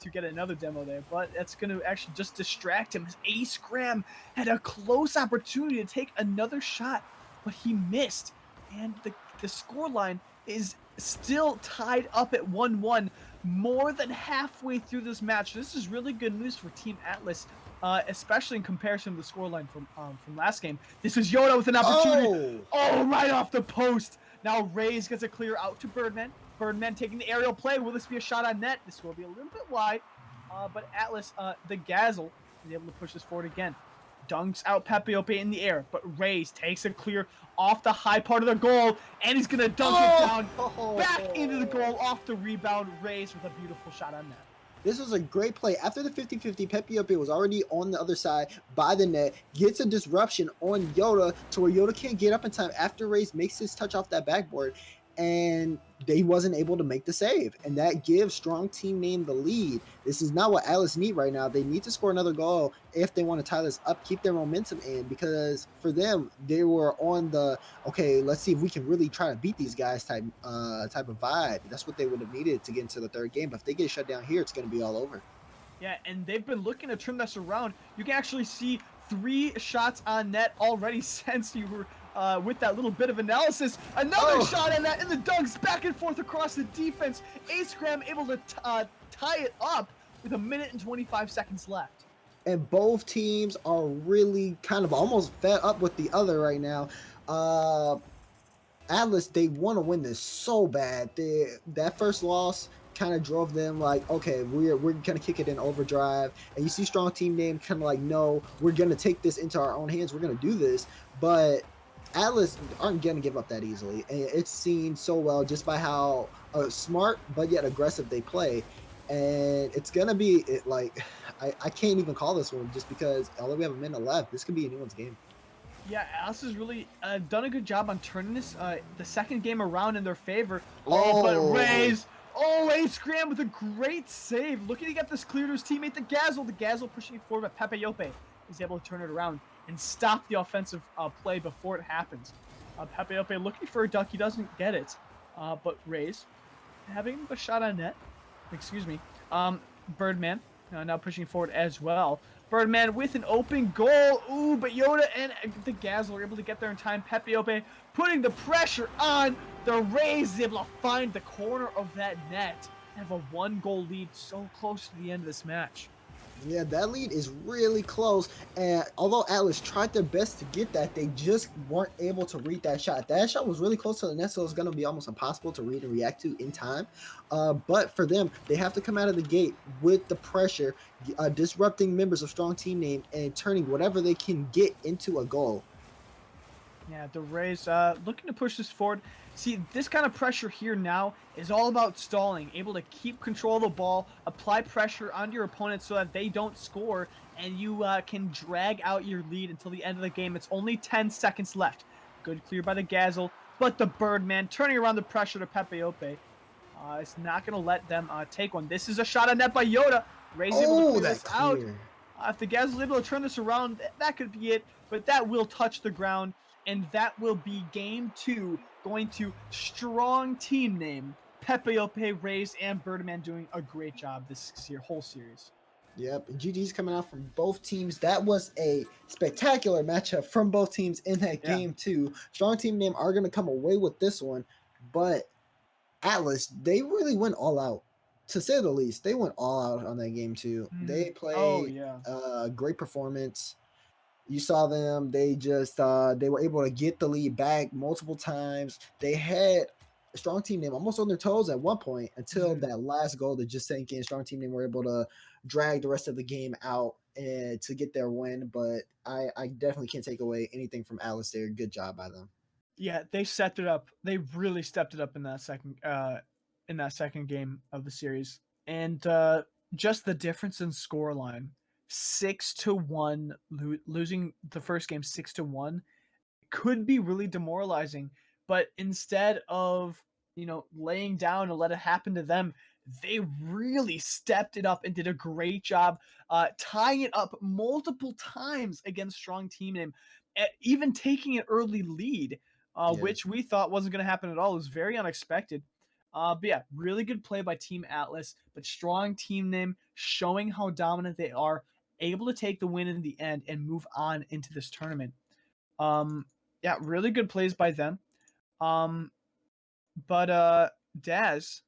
to get another demo there, but that's going to actually just distract him. His Ace Graham had a close opportunity to take another shot, but he missed. And the score line is still tied up at 1-1 more than halfway through this match. This is really good news for Team Atlas, especially in comparison to the scoreline from last game. This is Yoda with an opportunity. Oh, right off the post. Now Rays gets a clear out to Birdman. Birdman taking the aerial play. Will this be a shot on net? This will be a little bit wide, but Atlas, the Gazzle, is able to push this forward again. Dunks out Pepe Ope in the air, but Rays takes a clear off the high part of the goal, and he's gonna dunk it down back into the goal off the rebound. Rays with a beautiful shot on net. This was a great play. After the 50-50, Pepe Ope was already on the other side by the net, gets a disruption on Yoda to where Yoda can't get up in time after Rays makes his touch off that backboard, and they wasn't able to make the save. And that gives strong team name the lead. This is not what Alice need right now. They need to score another goal if they want to tie this up, keep their momentum in, because for them, they were on the, okay, let's see if we can really try to beat these guys type of vibe. That's what they would have needed to get into the third game. But if they get shut down here, it's going to be all over. Yeah, and they've been looking to turn this around. You can actually see 3 shots on net already since you were with that little bit of analysis. Another shot on that, and the Dugs back and forth across the defense. Ace Graham able to tie it up with 1:25 seconds left. And both teams are really kind of almost fed up with the other right now. Atlas, they want to win this so bad. That first loss kind of drove them like, okay, we're gonna kick it in overdrive. And you see strong team name kind of like, no, we're gonna take this into our own hands. We're gonna do this. But Atlas aren't gonna give up that easily. And it's seen so well just by how smart but yet aggressive they play. And it's gonna be like I can't even call this one just because although we have a minute left, this could be anyone's game. Yeah, Alice has really done a good job on turning this the second game around in their favor. Oh. But Rays, Ace Graham with a great save, looking to get this clear to his teammate, the Gazzle. The Gazzle pushing it forward, but Pepe Ope is able to turn it around and stop the offensive play before it happens. Pepe Ope looking for a duck, he doesn't get it. But Rays having a shot on net. Excuse me. Birdman now pushing forward as well. Birdman with an open goal. Ooh, but Yoda and the Gazzle are able to get there in time. Pepe Ope putting the pressure on. The Rays is able to find the corner of that net and have a 1-goal lead so close to the end of this match. Yeah, that lead is really close. And although Atlas tried their best to get that, they just weren't able to read that shot. That shot was really close to the net, so it's going to be almost impossible to read and react to in time. But for them, they have to come out of the gate with the pressure, disrupting members of strong team name and turning whatever they can get into a goal. Yeah, the Rays looking to push this forward. See, this kind of pressure here now is all about stalling, able to keep control of the ball, apply pressure on your opponent so that they don't score, and you can drag out your lead until the end of the game. It's only 10 seconds left. Good clear by the Gazzle, but the Birdman turning around the pressure to Pepe Ope. It's not going to let them take one. This is a shot on net by Yoda. Rays able to clear this out. If the Gazzle is able to turn this around, that could be it, but that will touch the ground. And that will be game 2, going to strong team name. Pepe Ope, Rays, and Birdman doing a great job this whole series. Yep, GG's coming out from both teams. That was a spectacular matchup from both teams in that game too. Strong team name are going to come away with this one, but Atlas, they really went all out. To say the least, they went all out on that game too. They played a great performance. You saw them. They just they were able to get the lead back multiple times. They had a strong team name almost on their toes at one point until that last goal that just sank in. Strong team name were able to drag the rest of the game out and to get their win. But I definitely can't take away anything from Alice there. Good job by them. Yeah, they stepped it up. They really stepped it up in in that second game of the series, and just the difference in scoreline, 6-1, losing the first game 6-1 could be really demoralizing. But instead of laying down and let it happen to them, they really stepped it up and did a great job tying it up multiple times against strong team name, even taking an early lead, Yeah. which we thought wasn't going to happen at all. It was very unexpected. But yeah, really good play by Team Atlas, but strong team name, showing how dominant they are, able to take the win in the end and move on into this tournament. Yeah, really good plays by them. But Daz,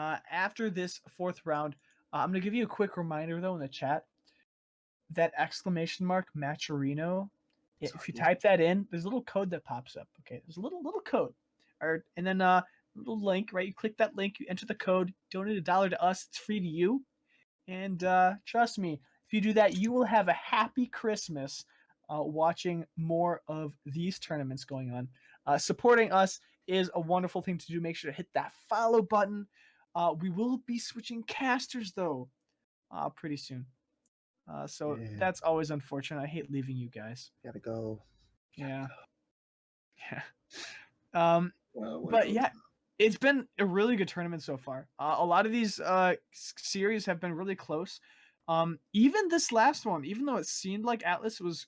after this fourth round, I'm gonna give you a quick reminder though in the chat. That exclamation mark Maturino, if you type that in, there's a little code that pops up. Okay, there's a little code, and then little link. Right, you click that link, you enter the code, donate $1 to us. It's free to you, and trust me, if you do that, you will have a happy Christmas watching more of these tournaments going on. Supporting us is a wonderful thing to do. Make sure to hit that follow button. We will be switching casters though pretty soon. So Yeah. that's always unfortunate. I hate leaving you guys. Gotta go. Yeah. Yeah. Well, But yeah, it's been a really good tournament so far. A lot of these series have been really close. Even this last one, even though it seemed like Atlas was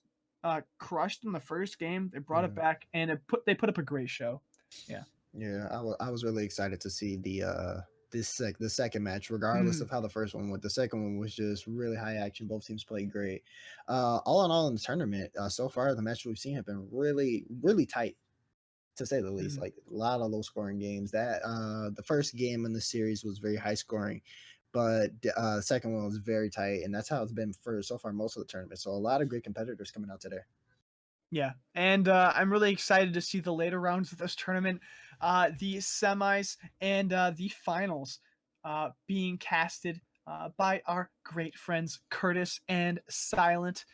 crushed in the first game, they brought it back and they put up a great show. Yeah. Yeah, I was really excited to see the second match, regardless of how the first one went. The second one was just really high action. Both teams played great. All in all, in the tournament, so far the matches we've seen have been really, really tight, to say the least. Like a lot of low scoring games. That the first game in the series was very high scoring, but the second one was very tight, and that's how it's been for so far most of the tournament. So a lot of great competitors coming out today. Yeah, and I'm really excited to see the later rounds of this tournament, the semis and the finals being casted by our great friends Curtis and Silent.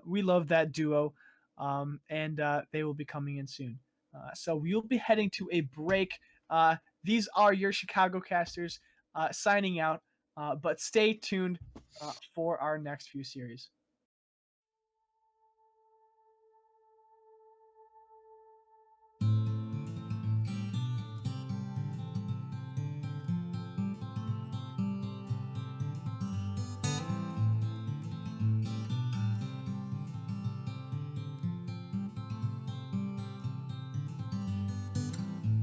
We love that duo, and they will be coming in soon. So we'll be heading to a break. These are your Chicago casters signing out, but stay tuned for our next few series.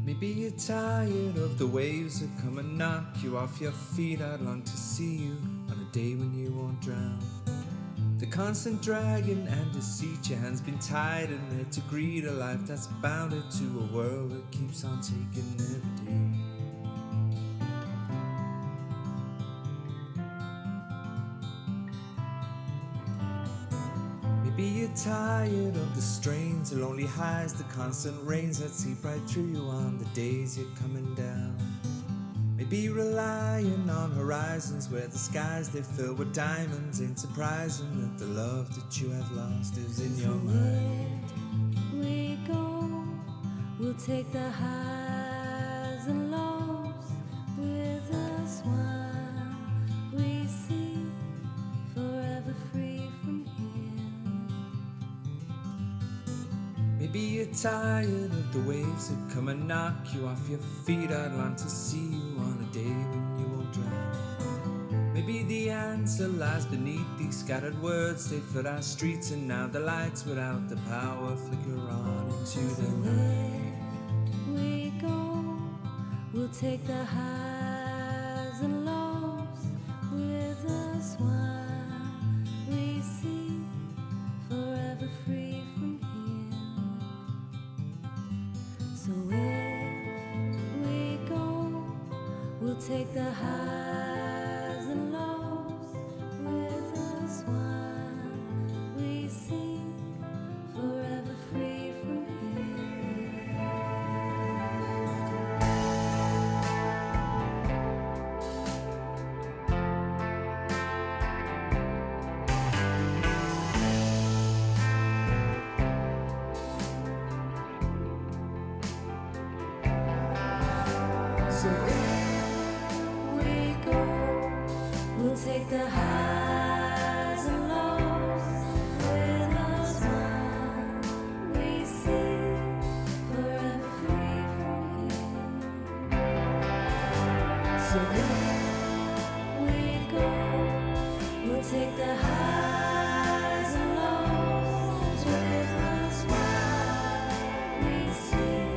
Maybe you're tired of the waves that come and knock you off your feet. I'd long to see you on a day when you won't drown. The constant dragging and deceit, your hands been tied and there to greet a life that's bounded to a world that keeps on taking every day. Maybe you're tired of the strains, the lonely highs, the constant rains that seep right through you on the days you're coming down. Maybe relying on horizons where the skies they fill with diamonds. Ain't surprising that the love that you have lost is in your mind. Where we go, we'll take the highs and lows with us while we see, forever free from here. Maybe you're tired of the waves that come and knock you off your feet. I'd long to see you on a day when you won't drown. Maybe the answer lies beneath these scattered words. They flood our streets and now the lights without the power flicker on into the night. Where we go, we'll take the highs and lows with us while we see, forever free from here. So if we go, we'll take the highs and lows with us while we sing, forever free from here. highs and lows with us while we sing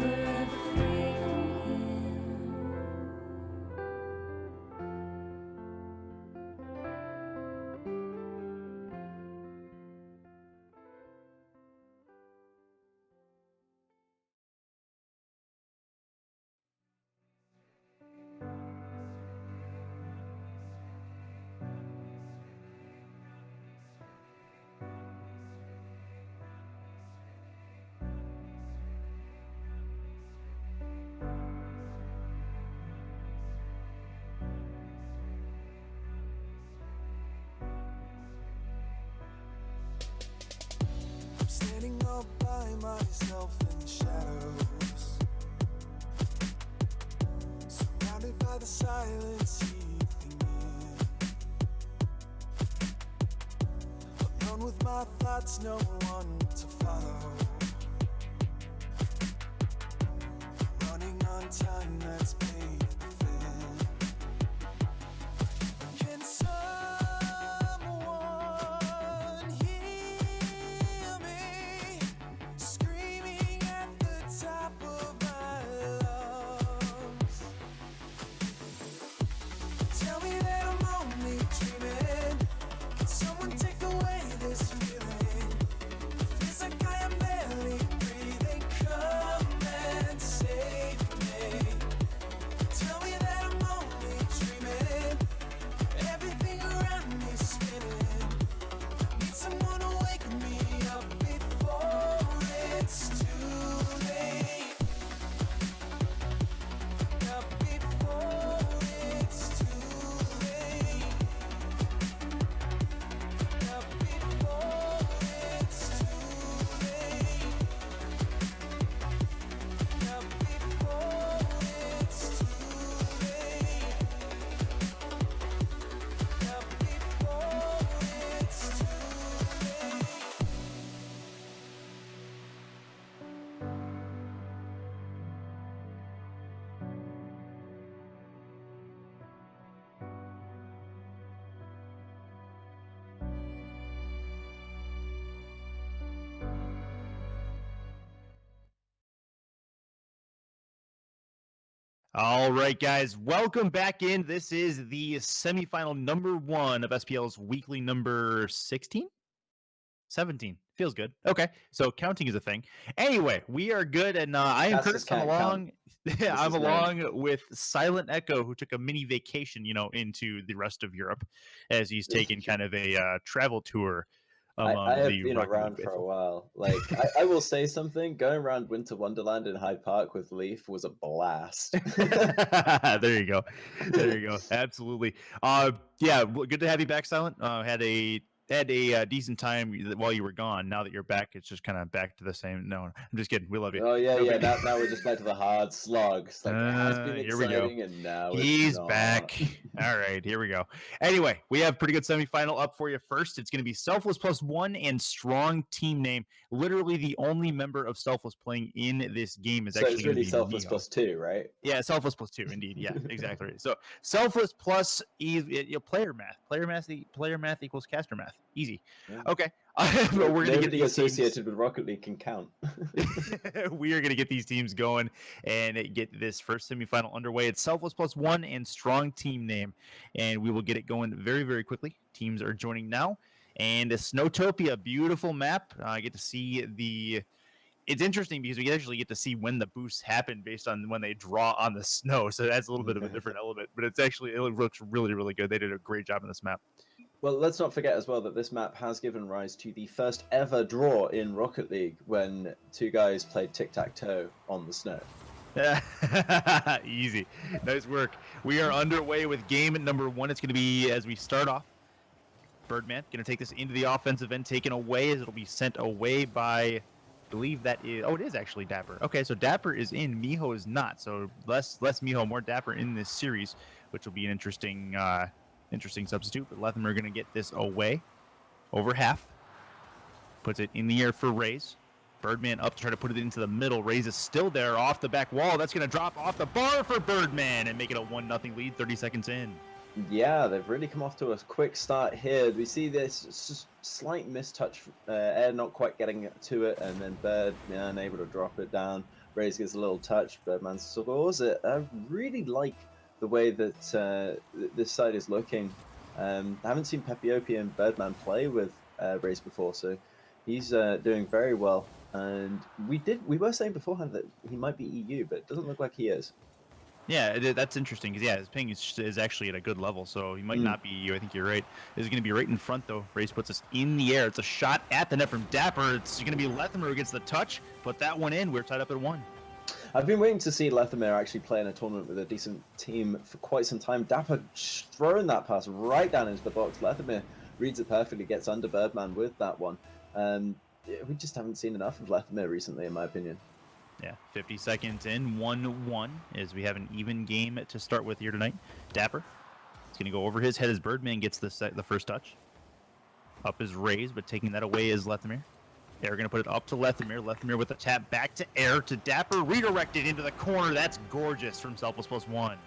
forever free from him. I'm standing all by myself in the shadows, surrounded by the silence seeping in. Alone with my thoughts, no one to follow. Running on time that's paid thin. Can someone hear me screaming at the top of my lungs? Tell me that I'm only dreaming. Can someone take away this feeling? Feels like I am barely breathing. Come and save me. Tell me that I'm only dreaming. Everything around me spinning. Need someone to wake me up before it's too late. Up before it's too late. Up before it's too late. Up before it's too late. Up before it's too late. All right, guys, welcome back in. This is the semifinal number 1 of SPL's weekly number 16? 17. Feels good. Okay, so counting is a thing. Anyway, we are good, and I am Casters Curtis. I'm can't along. I'm is known. along with Silent Echo, who took a mini vacation, into the rest of Europe, as he's taken kind of a travel tour among I have the been Rocket League around for a faithful. while. Like, I will say something. Going around Winter Wonderland in Hyde Park with Leaf was a blast. There you go. There you go. Absolutely. Yeah, good to have you back, Silent. Had a decent time while you were gone. Now that you're back, it's just kind of back to the same. No, I'm just kidding. We love you. Oh yeah, Okay. yeah. Now we're just back to the hard slog. It's like it has been Here we go. exciting, and now He's it's not. back. All right, here we go. Anyway, we have pretty good semifinal up for you first. It's going to be Selfless +1 and Strong Team Name. Literally the only member of Selfless playing in this game is So actually it's going to really be Selfless Neo. +2, right? Yeah, Selfless +2, indeed. Yeah, exactly right. So Selfless plus player math. Player math equals caster math. Easy. Yeah. Okay. But we're going to get Nobody these associated teams. with Rocket League can count. We are going to get these teams going and get this first semifinal underway. It's Selfless +1 and Strong Team Name, and we will get it going very, very quickly. Teams are joining now, and Snowtopia, beautiful map. I get to see the. It's interesting because we actually get to see when the boosts happen based on when they draw on the snow, so that's a little bit of a different element. But it looks really, really good. They did a great job on this map. Well, let's not forget as well that this map has given rise to the first ever draw in Rocket League when two guys played tic-tac-toe on the snow. Easy. Nice work. We are underway with game number 1. It's going to be, as we start off, Birdman going to take this into the offensive end, taken away as it'll be sent away by, I believe that is, it is actually Dapper. Okay, so Dapper is in, Miho is not. So less Miho, more Dapper in this series, which will be an interesting substitute. But Lethem are going to get this away, over half. Puts it in the air for Raze. Birdman up to try to put it into the middle. Raze is still there off the back wall. That's going to drop off the bar for Birdman and make it a 1-0 lead 30 seconds in. Yeah, they've really come off to a quick start here. We see this slight mistouch, Air not quite getting to it, and then Birdman able to drop it down. Raze gets a little touch, Birdman scores it. I really like the way that this side is looking. I haven't seen Pepiopi and Birdman play with Raze before, so he's doing very well. And we were saying beforehand that he might be EU, but it doesn't look like he is. Yeah, that's interesting because his ping is actually at a good level, so he might Mm. not be EU. I think you're right. This is going to be right in front though. Race puts us in the air. It's a shot at the net from Dapper. It's going to be Lethimer who gets the touch. Put that one in. We're tied up at 1. I've been waiting to see Lethimer actually play in a tournament with a decent team for quite some time. Dapper throwing that pass right down into the box. Lethimer reads it perfectly, gets under Birdman with that one. We just haven't seen enough of Lethimer recently, in my opinion. Yeah, 50 seconds in, 1-1, as we have an even game to start with here tonight. Dapper, it's going to go over his head as Birdman gets the first touch. Up is Raze, but taking that away is Lethimer. They're going to put it up to Lethimer. Lethimer with a tap back to Air to Dapper, redirected into the corner. That's gorgeous from Selfless +1.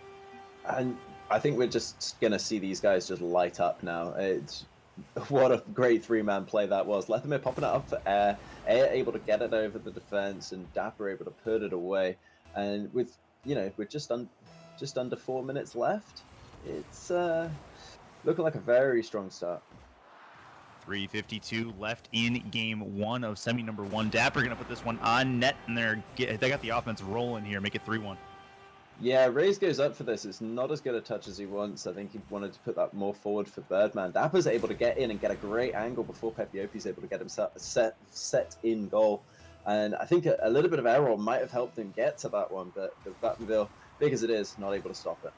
And I think we're just going to see these guys just light up now. What a great 3-man play that was. Lethimer popping it up for Air. Air able to get it over the defense, and Dapper able to put it away. And with, we're just under 4 minutes left. It's looking like a very strong start. 3:52 left in game 1 of semi number 1. Dapper going to put this one on net, and they got the offense rolling here, make it 3-1. Yeah, Raze goes up for this. It's not as good a touch as he wants. I think he wanted to put that more forward for Birdman. Dapper's able to get in and get a great angle before Pepiopi's able to get himself set in goal. And I think a little bit of error might have helped him get to that one, but Battenville, big as it is, not able to stop it.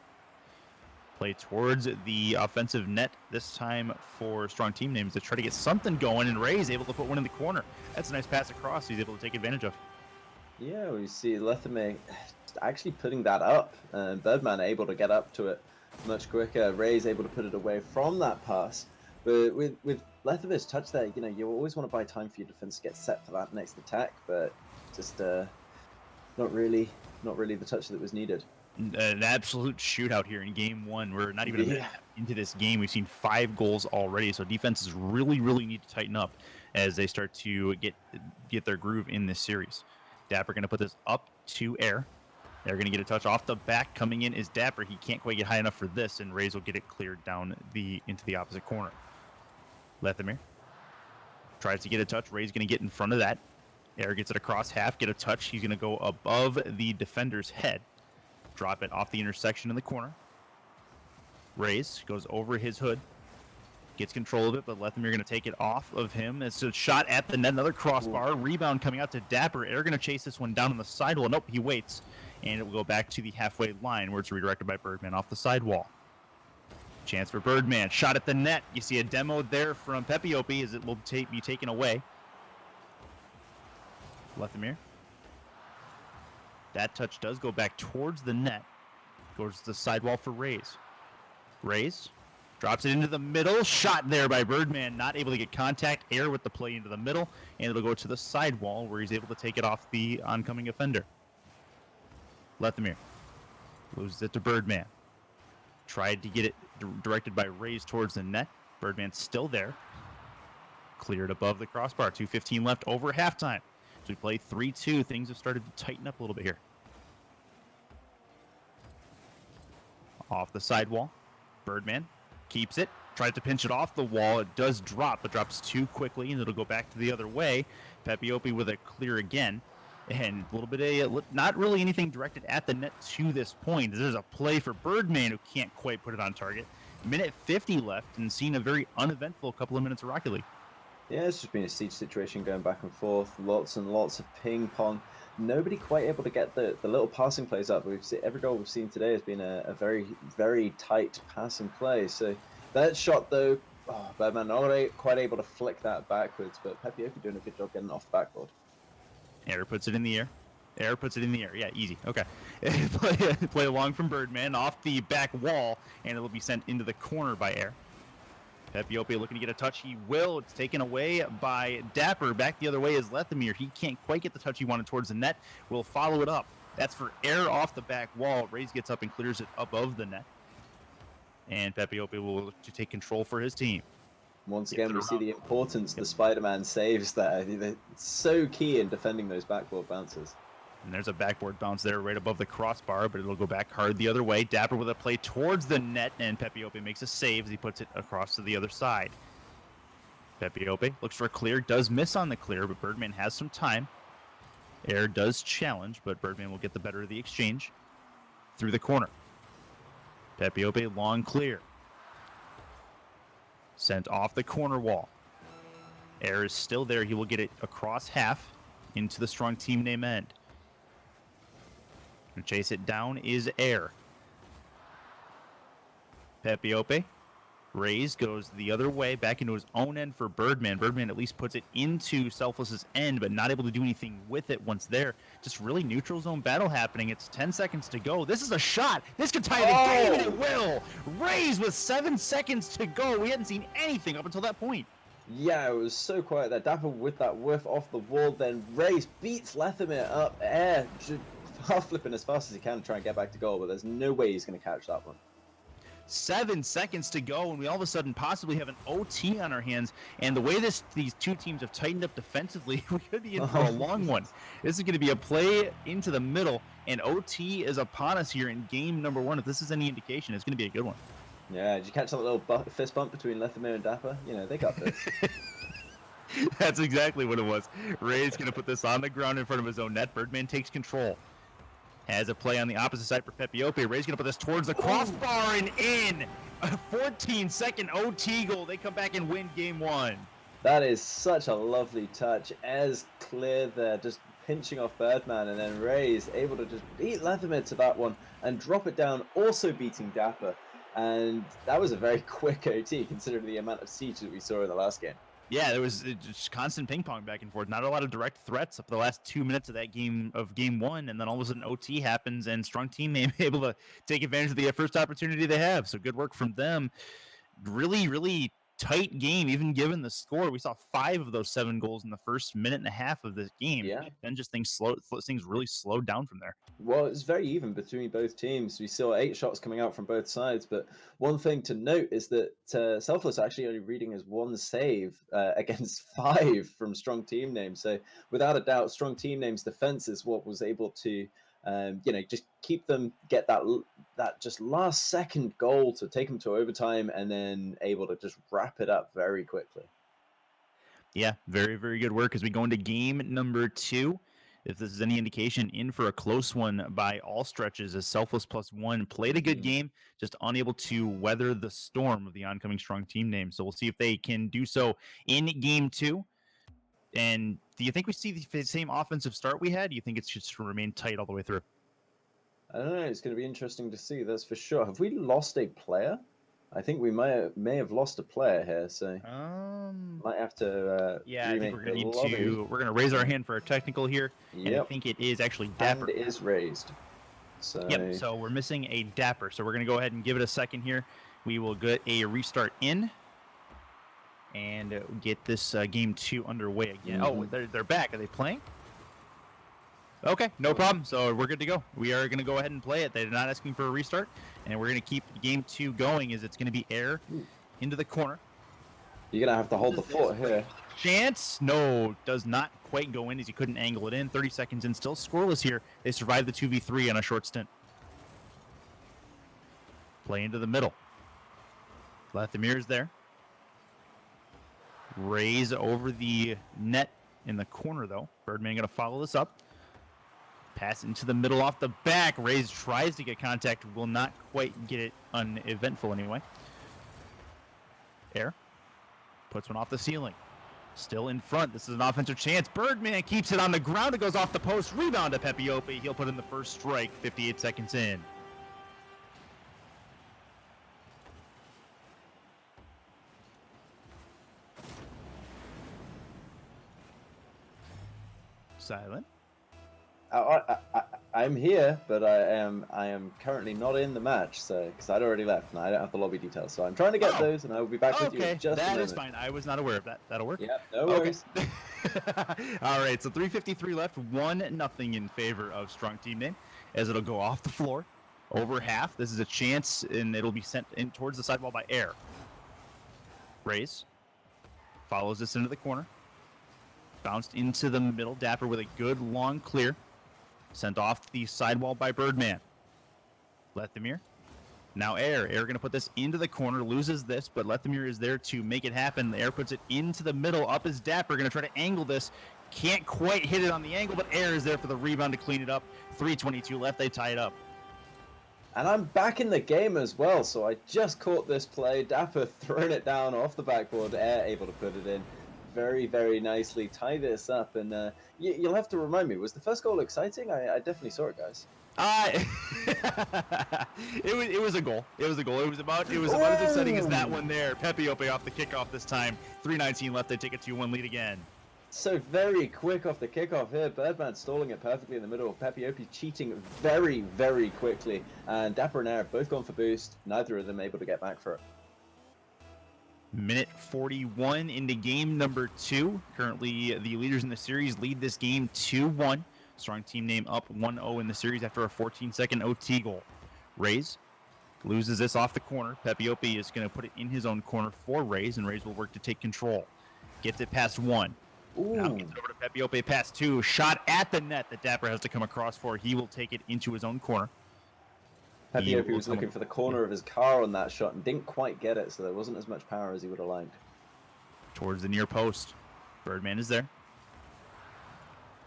Play towards the offensive net this time for strong team names to try to get something going, and Ray's able to put one in the corner. That's a nice pass across he's able to take advantage of. Yeah, we see Lethimer actually putting that up, and Birdman able to get up to it much quicker. Ray's able to put it away from that pass. But with Lethimer's touch there, you always want to buy time for your defense to get set for that next attack, but just not really the touch that was needed. An absolute shootout here in game 1. We're not even a minute into this game. We've seen 5 goals already, so defenses really need to tighten up as they start to get their groove in this series. Dapper going to put this up to Air. They're going to get a touch off the back. Coming in is Dapper. He can't quite get high enough for this, and Raze will get it cleared down into the opposite corner. Lethimer tries to get a touch. Raze going to get in front of that. Air gets it across half, get a touch. He's going to go above the defender's head. Drop it off the intersection in the corner. Raze goes over his hood. Gets control of it, but Lethimer going to take it off of him. It's a shot at the net, another crossbar. Rebound coming out to Dapper. Air going to chase this one down on the sidewall. Nope, he waits. And it will go back to the halfway line where it's redirected by Birdman off the sidewall. Chance for Birdman. Shot at the net. You see a demo there from Pepiopi as it will be taken away. Lethimer. That touch does go back towards the net. Goes to the sidewall for Raze. Raze drops it into the middle. Shot there by Birdman. Not able to get contact. Air with the play into the middle. And it'll go to the sidewall where he's able to take it off the oncoming offender. Lethimer loses it to Birdman. Tried to get it directed by Raze towards the net. Birdman's still there. Cleared above the crossbar. 2:15 left over halftime. So we play 3-2. Things have started to tighten up a little bit here. Off the sidewall. Birdman keeps it. Tries to pinch it off the wall. It does drop, but drops too quickly, and it'll go back to the other way. Pepiopi with it clear again. And a little bit of not really anything directed at the net to this point. There's a play for Birdman who can't quite put it on target. Minute 50 left, and seen a very uneventful couple of minutes of Rocket League. Yeah, it's just been a siege situation going back and forth. Lots and lots of ping pong. Nobody quite able to get the little passing plays up. Every goal we've seen today has been a very, very tight passing play. So that shot, though, Birdman not quite able to flick that backwards, but Pepiopi doing a good job getting off the backboard. Air puts it in the air. Air puts it in the air. Yeah, easy. Okay. Play along from Birdman off the back wall, and it'll be sent into the corner by Air. Pepiopi looking to get a touch. He will. It's taken away by Dapper. Back the other way is Lethimer. He can't quite get the touch he wanted towards the net. We'll follow it up. That's for Air off the back wall. Raze gets up and clears it above the net. and Pepe Ope will look to take control for his team. Once Gets again, it we see around. the importance of the Spider-Man saves there. It's so key in defending those backboard bounces. And there's a backboard bounce there right above the crossbar, but it'll go back hard the other way. Dapper with a play towards the net, and Pepe Ope makes a save as he puts it across to the other side. Pepe Ope looks for a clear, does miss on the clear, but Birdman has some time. Air does challenge, but Birdman will get the better of the exchange through the corner. Pepe Ope long clear. Sent off the corner wall. Air is still there. He will get it across half into the strong team name end. And chase it down is Air. Pepe Ope. Rays goes the other way, back into his own end for Birdman. Birdman at least puts it into Selfless's end, but not able to do anything with it once there. Just really neutral zone battle happening. It's 10 seconds to go. This is a shot. This could tie the game, and it will. Rays with 7 seconds to go. We hadn't seen anything up until that point. Yeah, it was so quiet there. Dapper with that whiff off the wall, then Race beats Lethamyr up air, half flipping as fast as he can to try and get back to goal, but there's no way he's going to catch that one. 7 seconds to go, and we all of a sudden possibly have an OT on our hands. And the way these two teams have tightened up defensively, we could be in for a long one. This is going to be a play into the middle, and OT is upon us here in game number 1. If this is any indication, it's going to be a good one. Yeah, did you catch that little fist bump between Lethamyr and Dapper? You know, they got this. That's exactly what it was. Ray's going to put this on the ground in front of his own net. Birdman takes control. Has a play on the opposite side for Pepe Ope. Ray's going to put this towards the crossbar and in. A 14-second OT goal. They come back and win game 1. That is such a lovely touch. As clear there, just pinching off Birdman, and then Ray's able to just beat Lethamyr to that one and drop it down, also beating Dapper. And that was a very quick OT considering the amount of siege that we saw in the last game. Yeah, there was just constant ping pong back and forth. Not a lot of direct threats up the last 2 minutes of that game of game 1, and then all of a sudden OT happens, and strong team may be able to take advantage of the first opportunity they have. So good work from them. Really, really tight game, even given the score. We saw 5 of those 7 goals in the first minute and a half of this game. Yeah. Then just things really slowed down from there. Well, it's very even between both teams. We saw 8 shots coming out from both sides, but one thing to note is that Selfless actually only reading as 1 save against 5 from strong team names. So without a doubt, strong team names defense is what was able to just keep them, get that just last second goal to take them to overtime, and then able to just wrap it up very quickly. Yeah, very, very good work as we go into game number 2. If this is any indication, in for a close one by all stretches, as Selfless +1 played a good game, just unable to weather the storm of the oncoming strong team name. So we'll see if they can do so in game 2. And do you think we see the same offensive start we had? Do you think it's just to remain tight all the way through? I don't know. It's going to be interesting to see. That's for sure. Have we lost a player? I think we may have lost a player here. So might have to. Yeah, I think we're remake gonna the need lobby. to. We're gonna raise our hand for a technical here, and I Yep. think it is actually Dapper. Hand is raised. So Yep. So we're missing a Dapper. So we're gonna go ahead and give it a second here. We will get a restart in, and get this game 2 underway again. Oh, they're back. Are they playing? Okay, no problem. So we're good to go. We are going to go ahead and play it. They're not asking for a restart, and we're going to keep game 2 going. As it's going to be Air into the corner. you're gonna have to hold the fort here. Chance, no, does not quite go in as he couldn't angle it in. 30 seconds in, still scoreless here. They survived the 2v3 on a short stint. Play into the middle. Lethamyr's there. Raise over the net in the corner, though. Birdman going to follow this up. Pass into the middle off the back. Rays tries to get contact, will not quite get it uneventful anyway. Air puts one off the ceiling. Still in front. This is an offensive chance. Birdman keeps it on the ground. It goes off the post. Rebound to Pepe Ope. He'll put in the first strike 58 seconds in. Silent. I'm here, but I am currently not in the match, so because I'd already left and I don't have the lobby details, so I'm trying to get those, and I will be back with you in just a that moment. is fine. I was not aware of that. That'll work. Yeah, no worries. All right, so 3:53 left, 1-0 in favor of strong team name, as it'll go off the floor. Over half. This is a chance, and it'll be sent in towards the sidewall by Air. Raise. Follows this into the corner. Bounced into the middle. Dapper with a good long clear. Sent off the sidewall by Birdman. Lethamir. Now Air. Air going to put this into the corner. Loses this, but Lethamir is there to make it happen. Air puts it into the middle. Up is Dapper. Going to try to angle this. Can't quite hit it on the angle, but Air is there for the rebound to clean it up. 3:22 left. They tie it up. And I'm back in the game as well, so I just caught this play. Dapper throwing it down off the backboard. Air able to put it in. Very, very nicely tie this up. And you'll have to remind me, was the first goal exciting? I definitely saw it, guys. It was a goal. It was a goal. It was about as exciting as that one there. Pepe Ope off the kickoff this time. 3:19 left. They take a 2-1 lead again. So very quick off the kickoff here. Birdman stalling it perfectly in the middle. Pepe Ope cheating very, very quickly. And Dapper and Air both gone for boost. Neither of them able to get back for it. Minute 41 into game number 2. Currently, the leaders in the series lead this game 2-1. Strong team name up 1-0 in the series after a 14-second OT goal. Rays loses this off the corner. Pepe Ope is going to put it in his own corner for Rays, and Rays will work to take control. Gets it past 1. Now gets it over to Pepe Ope past 2. Shot at the net that Dapper has to come across for. He will take it into his own corner. Pepe Ope was looking for the corner of his car on that shot and didn't quite get it, so there wasn't as much power as he would have liked. Towards the near post. Birdman is there.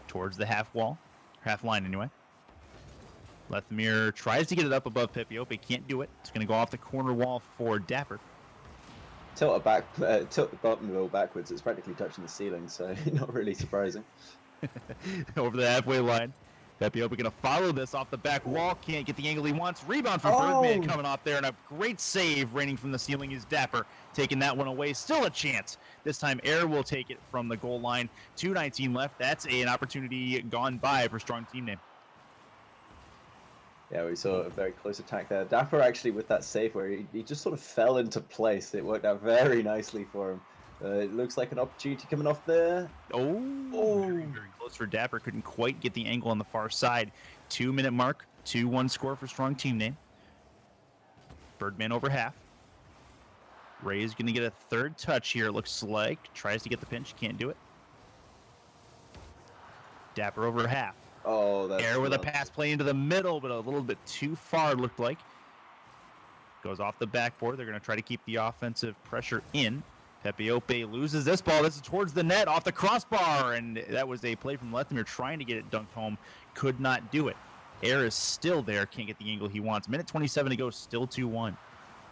Towards the half wall. Half line, anyway. Lethamir tries to get it up above Pepe Ope. Can't do it. It's going to go off the corner wall for Dapper. Tilt the bottom wheel backwards. It's practically touching the ceiling, so not really surprising. Over the halfway line. Pepe Ope going to follow this off the back wall. Can't get the angle he wants. Rebound from Birdman coming off there, and a great save raining from the ceiling is Dapper. Taking that one away. Still a chance. This time Air will take it from the goal line. 2:19 left. That's an opportunity gone by for strong team name. Yeah, we saw a very close attack there. Dapper actually with that save where he just sort of fell into place. It worked out very nicely for him. It looks like an opportunity coming off there. Very, very close for Dapper. Couldn't quite get the angle on the far side. 2-minute mark. 2-1 score for strong team name. Birdman over half. Ray's going to get a third touch here, it looks like. Tries to get the pinch. Can't do it. Dapper over half. Oh, that's Air with a pass play into the middle, but a little bit too far, it looked like. Goes off the backboard. They're going to try to keep the offensive pressure in. Pepe Ope loses this ball. This is towards the net, off the crossbar, and that was a play from Lethamir trying to get it dunked home. Could not do it. Air is still there. Can't get the angle he wants. Minute 27 to go. Still 2-1.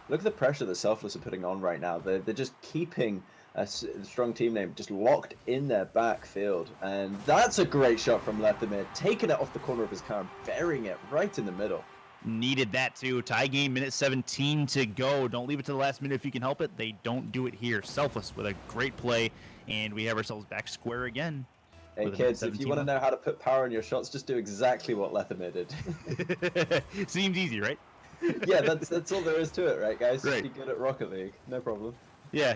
Look at the pressure that Selfless are putting on right now. They're just keeping a strong team name just locked in their backfield. And that's a great shot from Lethamir. Taking it off the corner of his car and burying it right in the middle. Needed that too. Tie game, minute 17 to go. Don't leave it to the last minute if you can help it. They don't do it here. Selfless with a great play, and we have ourselves back square again. Hey kids, if you want to know how to put power in your shots, just do exactly what Lethamir did. Seems easy, right? Yeah, that's all there is to it, right, guys? Right. Just be good at Rocket League, no problem. Yeah.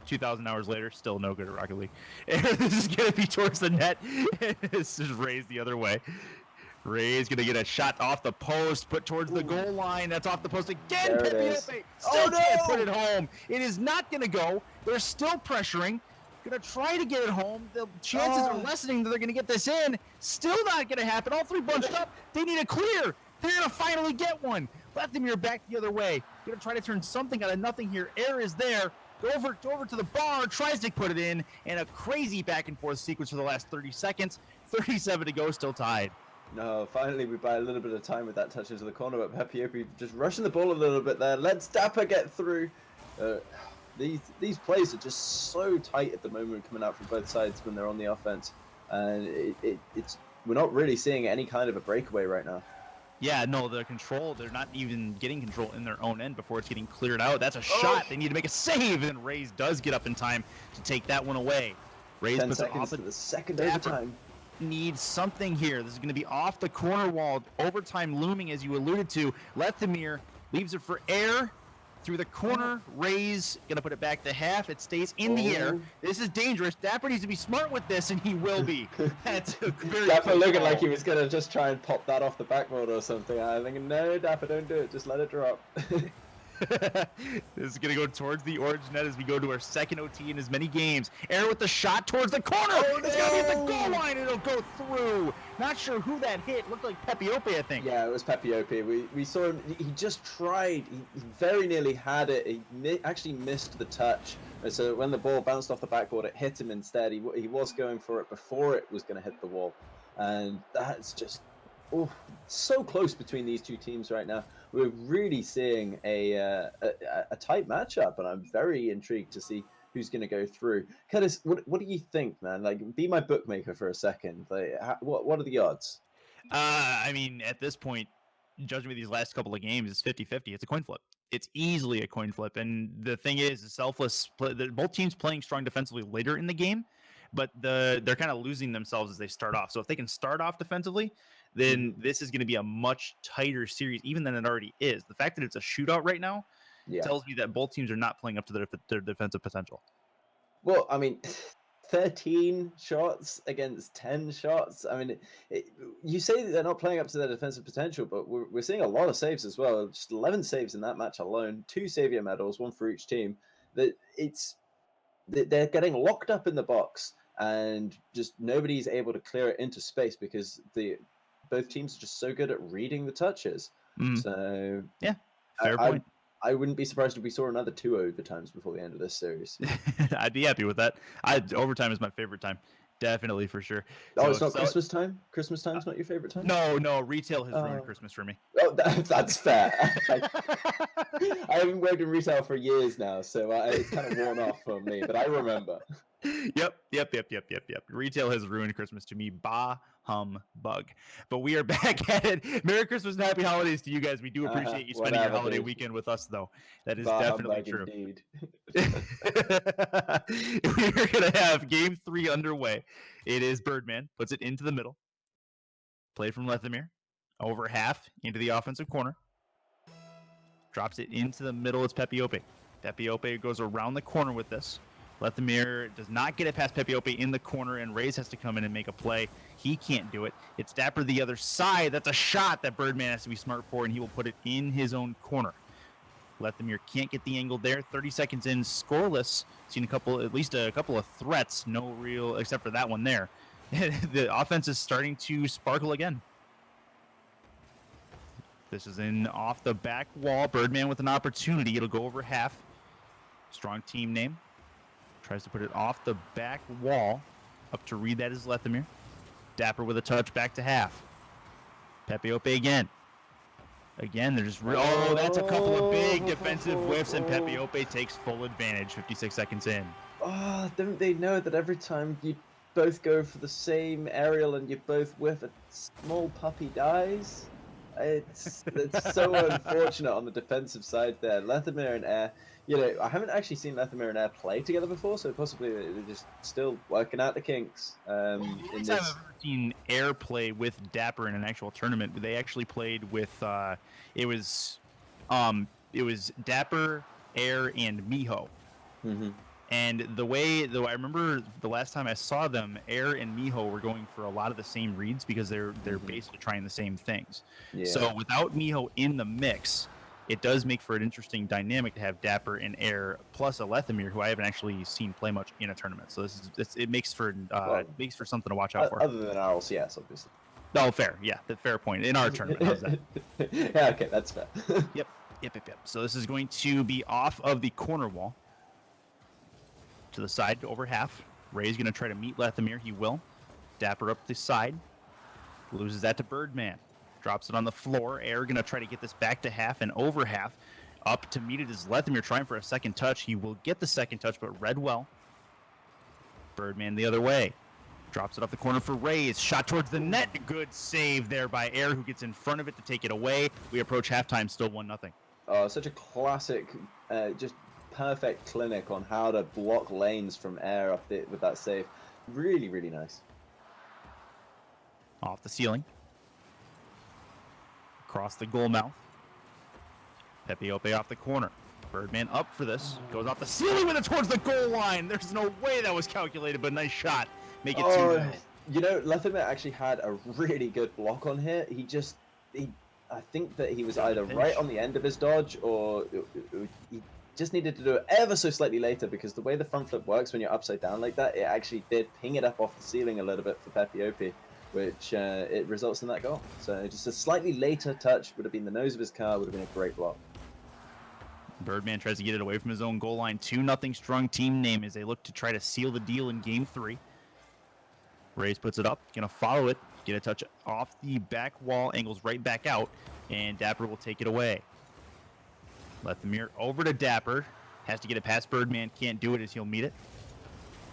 2,000 hours later, still no good at Rocket League. And this is going to be towards the net. This is raised the other way. Ray's going to get a shot off the post, put towards the goal line. That's off the post again. There it Pepe is. Ope still can't put it home. It is not going to go. They're still pressuring. Going to try to get it home. The chances are lessening that they're going to get this in. Still not going to happen. All three bunched up. They need a clear. They're going to finally get one. Lethamir back the other way. Going to try to turn something out of nothing here. Air is there. Go over to the bar. Tries to put it in. And a crazy back and forth sequence for the last 30 seconds. 37 to go. Still tied. No, finally we buy a little bit of time with that touch into the corner, but Pepe Ope just rushing the ball a little bit there. Let's Dapper get through. These plays are just so tight at the moment coming out from both sides when they're on the offense, and it's we're not really seeing any kind of a breakaway right now. Yeah, no, the control, they're not even getting control in their own end before it's getting cleared out. That's a shot. They need to make a save, and Rays does get up in time to take that one away. Rays 10 puts it seconds off to the second Dapper overtime. Needs something here. This is going to be off the corner wall. Overtime looming, as you alluded to. Lethamir leaves it for Air. through the corner. Ray's gonna put it back to half. It stays in the air. Oh. This is dangerous. Dapper needs to be smart with this, and he will be. That's a very Dapper quick looking like call. he was gonna just try and pop that off the backboard or something. I'm thinking, no, Dapper, don't do it. Just let it drop. This is going to go towards the orange net as we go to our second OT in as many games. Air with the shot towards the corner. It's going to be at the goal line. It'll go through. Not sure who that hit. Looked like Pepiope, I think. Yeah, it was Pepiope. We saw him. He just tried. He very nearly had it. He actually missed the touch. And so when the ball bounced off the backboard, it hit him instead. He was going for it before it was going to hit the wall. And that's just so close between these two teams right now. We're really seeing a tight matchup, and I'm very intrigued to see who's going to go through. Curtis, what do you think, man? Like, be my bookmaker for a second. Like, what are the odds? I mean, at this point, judging with these last couple of games, it's 50-50. It's a coin flip. It's easily a coin flip. And the thing is, selfless. Both teams playing strong defensively later in the game, but they're kind of losing themselves as they start off. So if they can start off defensively, then this is going to be a much tighter series, even than it already is. The fact that it's a shootout right now tells me that both teams are not playing up to their defensive potential. Well, I mean, 13 shots against 10 shots. I mean, you say that they're not playing up to their defensive potential, but we're seeing a lot of saves as well. Just 11 saves in that match alone, 2 savior medals, 1 for each team. They're getting locked up in the box, and just nobody's able to clear it into space because both teams are just so good at reading the touches. So yeah, fair point. I wouldn't be surprised if we saw another 2 overtimes before the end of this series. I'd be happy with that. Overtime is my favorite time. Definitely, for sure. Oh, it's not Christmas time? Christmas time's not your favorite time? No. Retail has ruined Christmas for me. Oh, that's fair. I haven't worked in retail for years now, so it's kind of worn off for me, but I remember. Yep. Retail has ruined Christmas to me. Bah humbug. But we are back at it. Merry Christmas and happy holidays to you guys. We do appreciate you spending your holiday weekend with us, though. That is definitely true. Indeed. We're going to have game 3 underway. It is Birdman. Puts it into the middle. Played from Lethamyr. Over half into the offensive corner. Drops it into the middle. It's Pepiope. Pepiope goes around the corner with this. Lethamyr does not get it past Pepiope in the corner, and Reyes has to come in and make a play. He can't do it. It's Dapper the other side. That's a shot that Birdman has to be smart for, and he will put it in his own corner. Lethamyr can't get the angle there. 30 seconds in, scoreless. Seen at least a couple of threats. No real, except for that one there. The offense is starting to sparkle again. This is in off the back wall. Birdman with an opportunity. It'll go over half. Strong team name. Tries to put it off the back wall. Up to read that is Lethamyr. Dapper with a touch back to half. Pepiope again. Again, they're just... that's a couple of big defensive whiffs, and Pepiope takes full advantage 56 seconds in. Oh, don't they know that every time you both go for the same aerial and you both whiff, a small puppy dies? It's so unfortunate on the defensive side there. Lethamyr and Air, I haven't actually seen Lethamyr and Air play together before, so possibly they're just still working out the kinks. Anytime I've ever seen Air play with Dapper in an actual tournament, they actually played with it was Dapper, Air, and Miho. Mm-hmm. And I remember the last time I saw them, Air and Miho were going for a lot of the same reads because they're basically trying the same things. Yeah. So without Miho in the mix, it does make for an interesting dynamic to have Dapper and Air plus a Lethamyr, who I haven't actually seen play much in a tournament. So it makes for something to watch out for. Other than RLCS, obviously. Oh, fair. Yeah, the fair point. In our tournament, how's that? Yeah, okay, that's fair. Yep. So this is going to be off of the corner wall. To the side, over half. Ray's going to try to meet Lethamyr. He will. Dapper up the side. Loses that to Birdman. Drops it on the floor. Air going to try to get this back to half and over half. Up to meet it is Lethamyr trying for a second touch. He will get the second touch, but read well. Birdman the other way. Drops it off the corner for Ray's. Shot towards the net. Good save there by Air, who gets in front of it to take it away. We approach halftime, still 1-0. Oh, such a classic, just perfect clinic on how to block lanes from Air up with that save. Really, really nice. Off the ceiling. Across the goal mouth. Pepiope off the corner. Birdman up for this. Goes off the ceiling with it towards the goal line. There's no way that was calculated, but nice shot. Make it 2-0. Lethamir actually had a really good block on here. I think that he was either right on the end of his dodge or he just needed to do it ever so slightly later, because the way the front flip works when you're upside down like that, it actually did ping it up off the ceiling a little bit for Pepiopi, which it results in that goal. So just a slightly later touch would have been the nose of his car, would have been a great block. Birdman tries to get it away from his own goal line. 2-0 strong team name as they look to try to seal the deal in game 3. Rays puts it up, gonna follow it, get a touch off the back wall, angles right back out, and Dapper will take it away. Lethamir over to Dapper, has to get it past Birdman, can't do it as he'll meet it.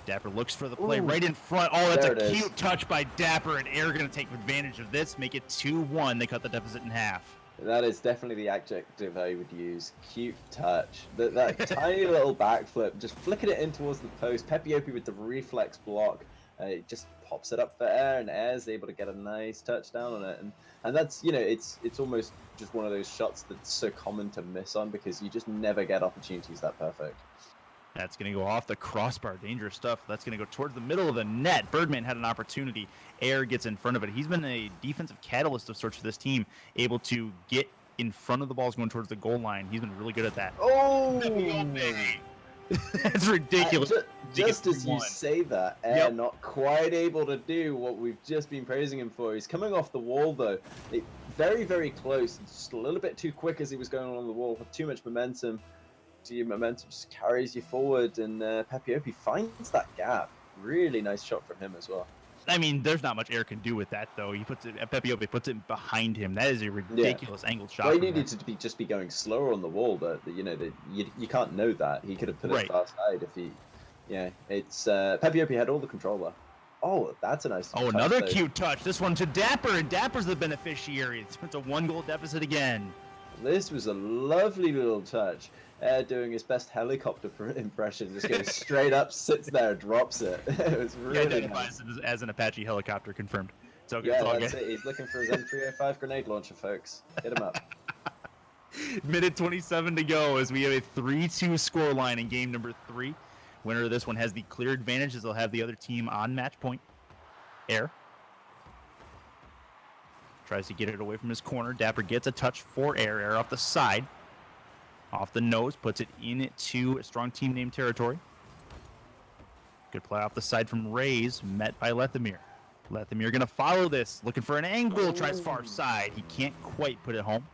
Dapper looks for the play right in front. Oh, that's a cute touch by Dapper, and Air gonna take advantage of this, make it 2-1. They cut the deficit in half. That is definitely the adjective I would use. Cute touch. That tiny little backflip, just flicking it in towards the post. Pepiopi with the reflex block. It just pops it up for Air, and Air's able to get a nice touchdown on it. And that's, it's almost just one of those shots that's so common to miss on, because you just never get opportunities that perfect. That's going to go off the crossbar. Dangerous stuff. That's going to go towards the middle of the net. Birdman had an opportunity. Air gets in front of it. He's been a defensive catalyst of sorts for this team, able to get in front of the balls going towards the goal line. He's been really good at that. Oh! That's ridiculous. Just as you say that, Air not quite able to do what we've just been praising him for. He's coming off the wall, though. Very, very close. Just a little bit too quick as he was going along the wall. With too much momentum. Your momentum just carries you forward, and Pepiopi finds that gap. Really nice shot from him as well. I mean, there's not much Air can do with that, though. Pepiopi puts it behind him. That is a ridiculous angled shot. Well, he needed to just be going slower on the wall, but you can't know that. He could have put it far side if he. Yeah, it's Pepiopi had all the control there. Oh, that's a nice. Oh, another cute touch. This one to Dapper, and Dapper's the beneficiary. It's a 1-goal deficit again. This was a lovely little touch. Air doing his best helicopter impression, just goes straight up, sits there, drops it. It was really identifies nice. as an Apache helicopter, confirmed. It's okay. Yeah, that's it. He's looking for his M305 grenade launcher, folks. Hit him up. Minute 27 to go as we have a 3-2 scoreline in game number 3. Winner of this one has the clear advantage as they'll have the other team on match point. Air tries to get it away from his corner. Dapper gets a touch for Air. Air off the side. Off the nose, puts it into strong team name territory. Good play off the side from Rays, met by Lethamir. Lethamir going to follow this, looking for an angle, tries far side. He can't quite put it home.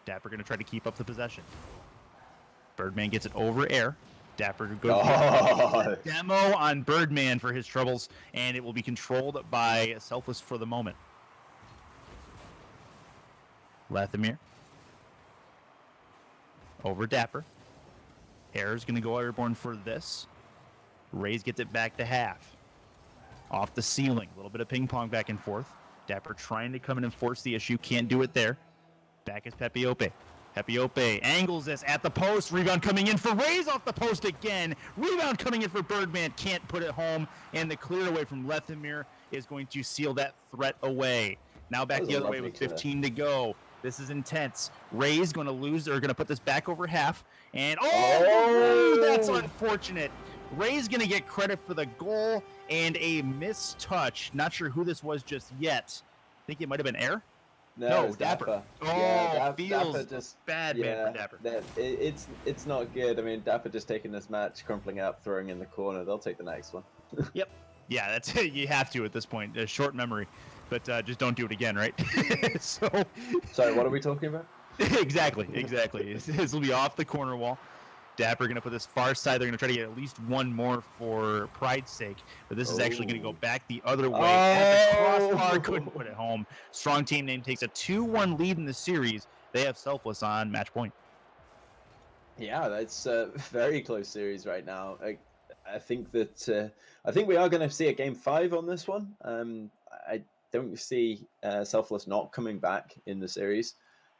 Dapper going to try to keep up the possession. Birdman gets it over Air. Dapper goes demo on Birdman for his troubles, and it will be controlled by Selfless for the moment. Lethamir. Over Dapper. Air's going to go airborne for this. Rays gets it back to half. Off the ceiling. A little bit of ping pong back and forth. Dapper trying to come in and force the issue. Can't do it there. Back is Pepiopi. Pepiopi angles this at the post. Rebound coming in for Rays off the post again. Rebound coming in for Birdman. Can't put it home. And the clear away from Lethamir is going to seal that threat away. Now back the other way with 15 to go. This is intense. Ray's going to lose. They're going to put this back over half. And, that's unfortunate. Ray's going to get credit for the goal and a missed touch. Not sure who this was just yet. I think it might have been Air. No, Dapper. Feels Dapper just bad, man, for Dapper. It's not good. I mean, Dapper just taking this match, crumpling up, throwing in the corner. They'll take the next one. Yep. Yeah, that's it. You have to at this point. A short memory. But just don't do it again, right? Sorry, what are we talking about? Exactly. This will be off the corner wall. Dapper going to put this far side. They're going to try to get at least one more for pride's sake. But this is actually going to go back the other way. At the crossbar, couldn't put it home. Strong team name takes a 2-1 lead in the series. They have Selfless on match point. Yeah, that's a very close series right now. I think we are going to see a game 5 on this one. I don't see Selfless not coming back in the series.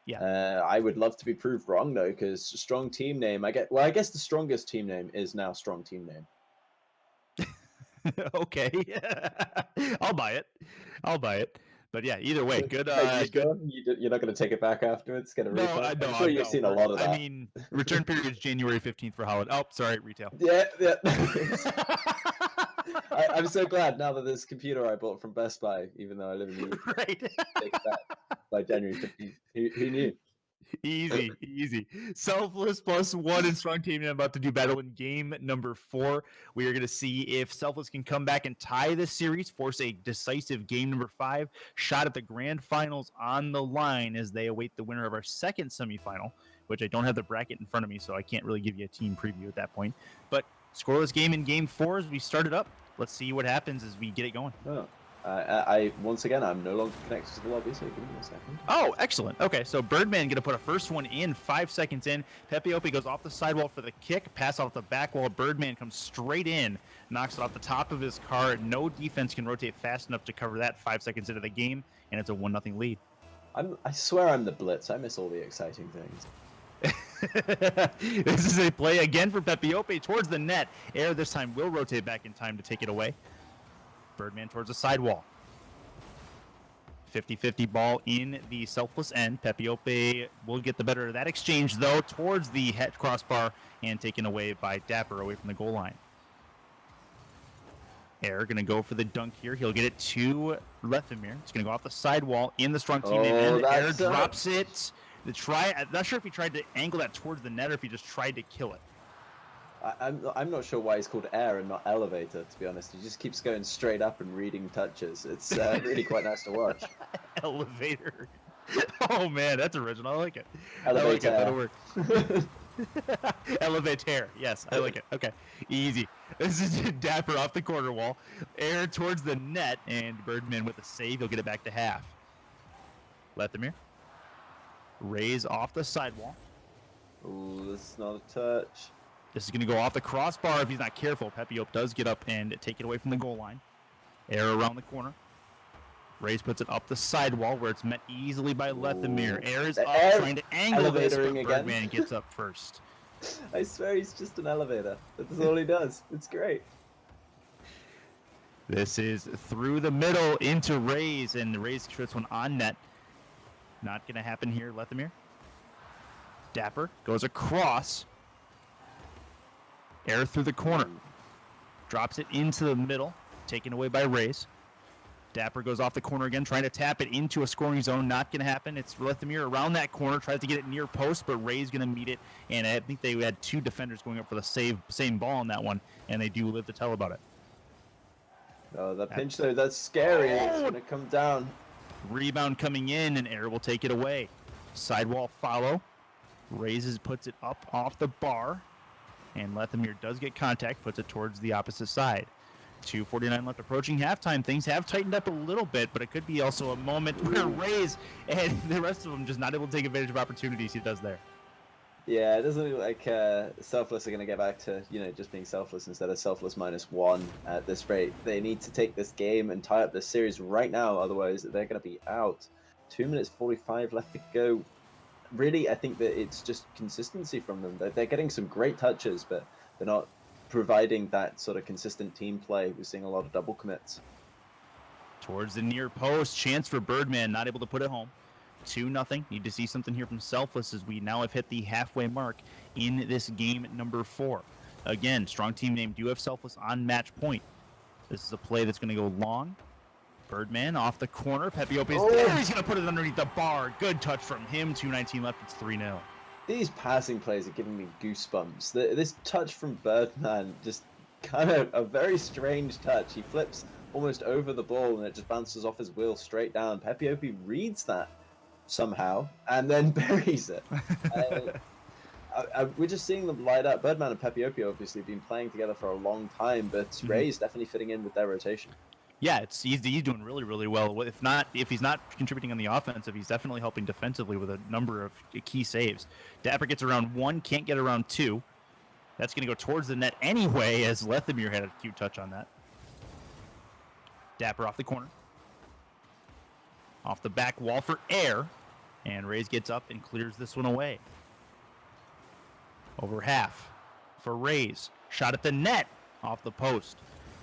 Yeah. I would love to be proved wrong though, because strong team name. I guess the strongest team name is now strong team name. Okay. I'll buy it. But yeah, either way, good. Are you Good. sure? You're not going to take it back afterwards? Get a No, refund? no, I'm sure you've seen a lot of that. I mean, return period is January 15th for holiday. Oh, sorry, retail. Yeah. I'm so glad now that this computer I bought from Best Buy, even though I live in the UK, Right. take it back by January 15th. Who knew? Easy. Selfless +1 and Strong Team about to do battle in game number 4. We are going to see if Selfless can come back and tie this series, force a decisive game number 5, shot at the grand finals on the line as they await the winner of our second semifinal, which I don't have the bracket in front of me, so I can't really give you a team preview at that point. But scoreless game in game 4 as we start it up. Let's see what happens as we get it going. Oh. I once again, I'm no longer connected to the lobby, so give me a second. Oh, excellent. Okay, so Birdman going to put a first one in, 5 seconds in. Pepe Opie goes off the sidewall for the kick, pass off the back wall. Birdman comes straight in, knocks it off the top of his car. No defense can rotate fast enough to cover that 5 seconds into the game, and it's a 1-0 lead. I swear I'm the Blitz. I miss all the exciting things. This is a play again for Pepe Opie towards the net. Air this time will rotate back in time to take it away. Birdman towards the sidewall. 50-50 ball in the Selfless end. Pepe Opie will get the better of that exchange, though, towards the head crossbar and taken away by Dapper away from the goal line. Air going to go for the dunk here. He'll get it to Lethemir. It's going to go off the sidewall in the Strong Team end. Air drops it. I'm not sure if he tried to angle that towards the net or if he just tried to kill it. I'm not sure why he's called Air and not Elevator, to be honest. He just keeps going straight up and reading touches. It's really quite nice to watch. Elevator. Oh, man, that's original. I like it. Elevator. I like it. That'll work. Elevator. Yes, I like it. Okay, easy. This is Dapper off the corner wall. Air towards the net, and Birdman with a save. He'll get it back to half. Lethemir. Raise off the sidewall. Ooh, this is not a touch. This is going to go off the crossbar if he's not careful. Pepe Ope does get up and take it away from the goal line. Air around the corner. Rays puts it up the sidewall where it's met easily by Lethemir. Air is up trying to angle this, but Birdman gets up first. I swear he's just an elevator. That's all he does. It's great. This is through the middle into Rays, and Rays shoots one on net. Not going to happen here, Lethemir. Dapper goes across. Air through the corner. Drops it into the middle. Taken away by Rays. Dapper goes off the corner again, trying to tap it into a scoring zone. Not going to happen. It's Lethemir around that corner. Tries to get it near post, but Rays going to meet it. And I think they had 2 defenders going up for the same ball on that one, and they do live to tell about it. Oh, that pinch there, that's scary. It's going to come down. Rebound coming in, and Air will take it away. Sidewall follow. Raises, puts it up off the bar. And Lethemir does get contact, puts it towards the opposite side. 2:49 left approaching halftime. Things have tightened up a little bit, but it could be also a moment where Rays and the rest of them just not able to take advantage of opportunities he does there. Yeah, it doesn't look like Selfless are going to get back to, just being Selfless instead of Selfless -1 at this rate. They need to take this game and tie up this series right now, otherwise they're going to be out. 2 minutes 45 left to go. Really, I think that it's just consistency from them. They're getting some great touches, but they're not providing that sort of consistent team play. We're seeing a lot of double commits. Towards the near post, chance for Birdman, not able to put it home. 2-0. Need to see something here from Selfless as we now have hit the halfway mark in this game number 4. Again, Strong Team name do have Selfless on match point. This is a play that's going to go long. Birdman off the corner. Pepe Ope is there. He's going to put it underneath the bar. Good touch from him. 2:19 left. It's 3-0. These passing plays are giving me goosebumps. This touch from Birdman, just kind of a very strange touch. He flips almost over the ball and it just bounces off his wheel straight down. Pepe Ope reads that somehow and then buries it. We're just seeing them light up. Birdman and Pepe Ope obviously been playing together for a long time, but Ray's definitely fitting in with their rotation. Yeah, he's doing really, really well. If he's not contributing on the offensive, he's definitely helping defensively with a number of key saves. Dapper gets around 1, can't get around 2. That's going to go towards the net anyway, as Lethemir had a cute touch on that. Dapper off the corner. Off the back wall for Air. And Rays gets up and clears this one away. Over half for Rays. Shot at the net off the post.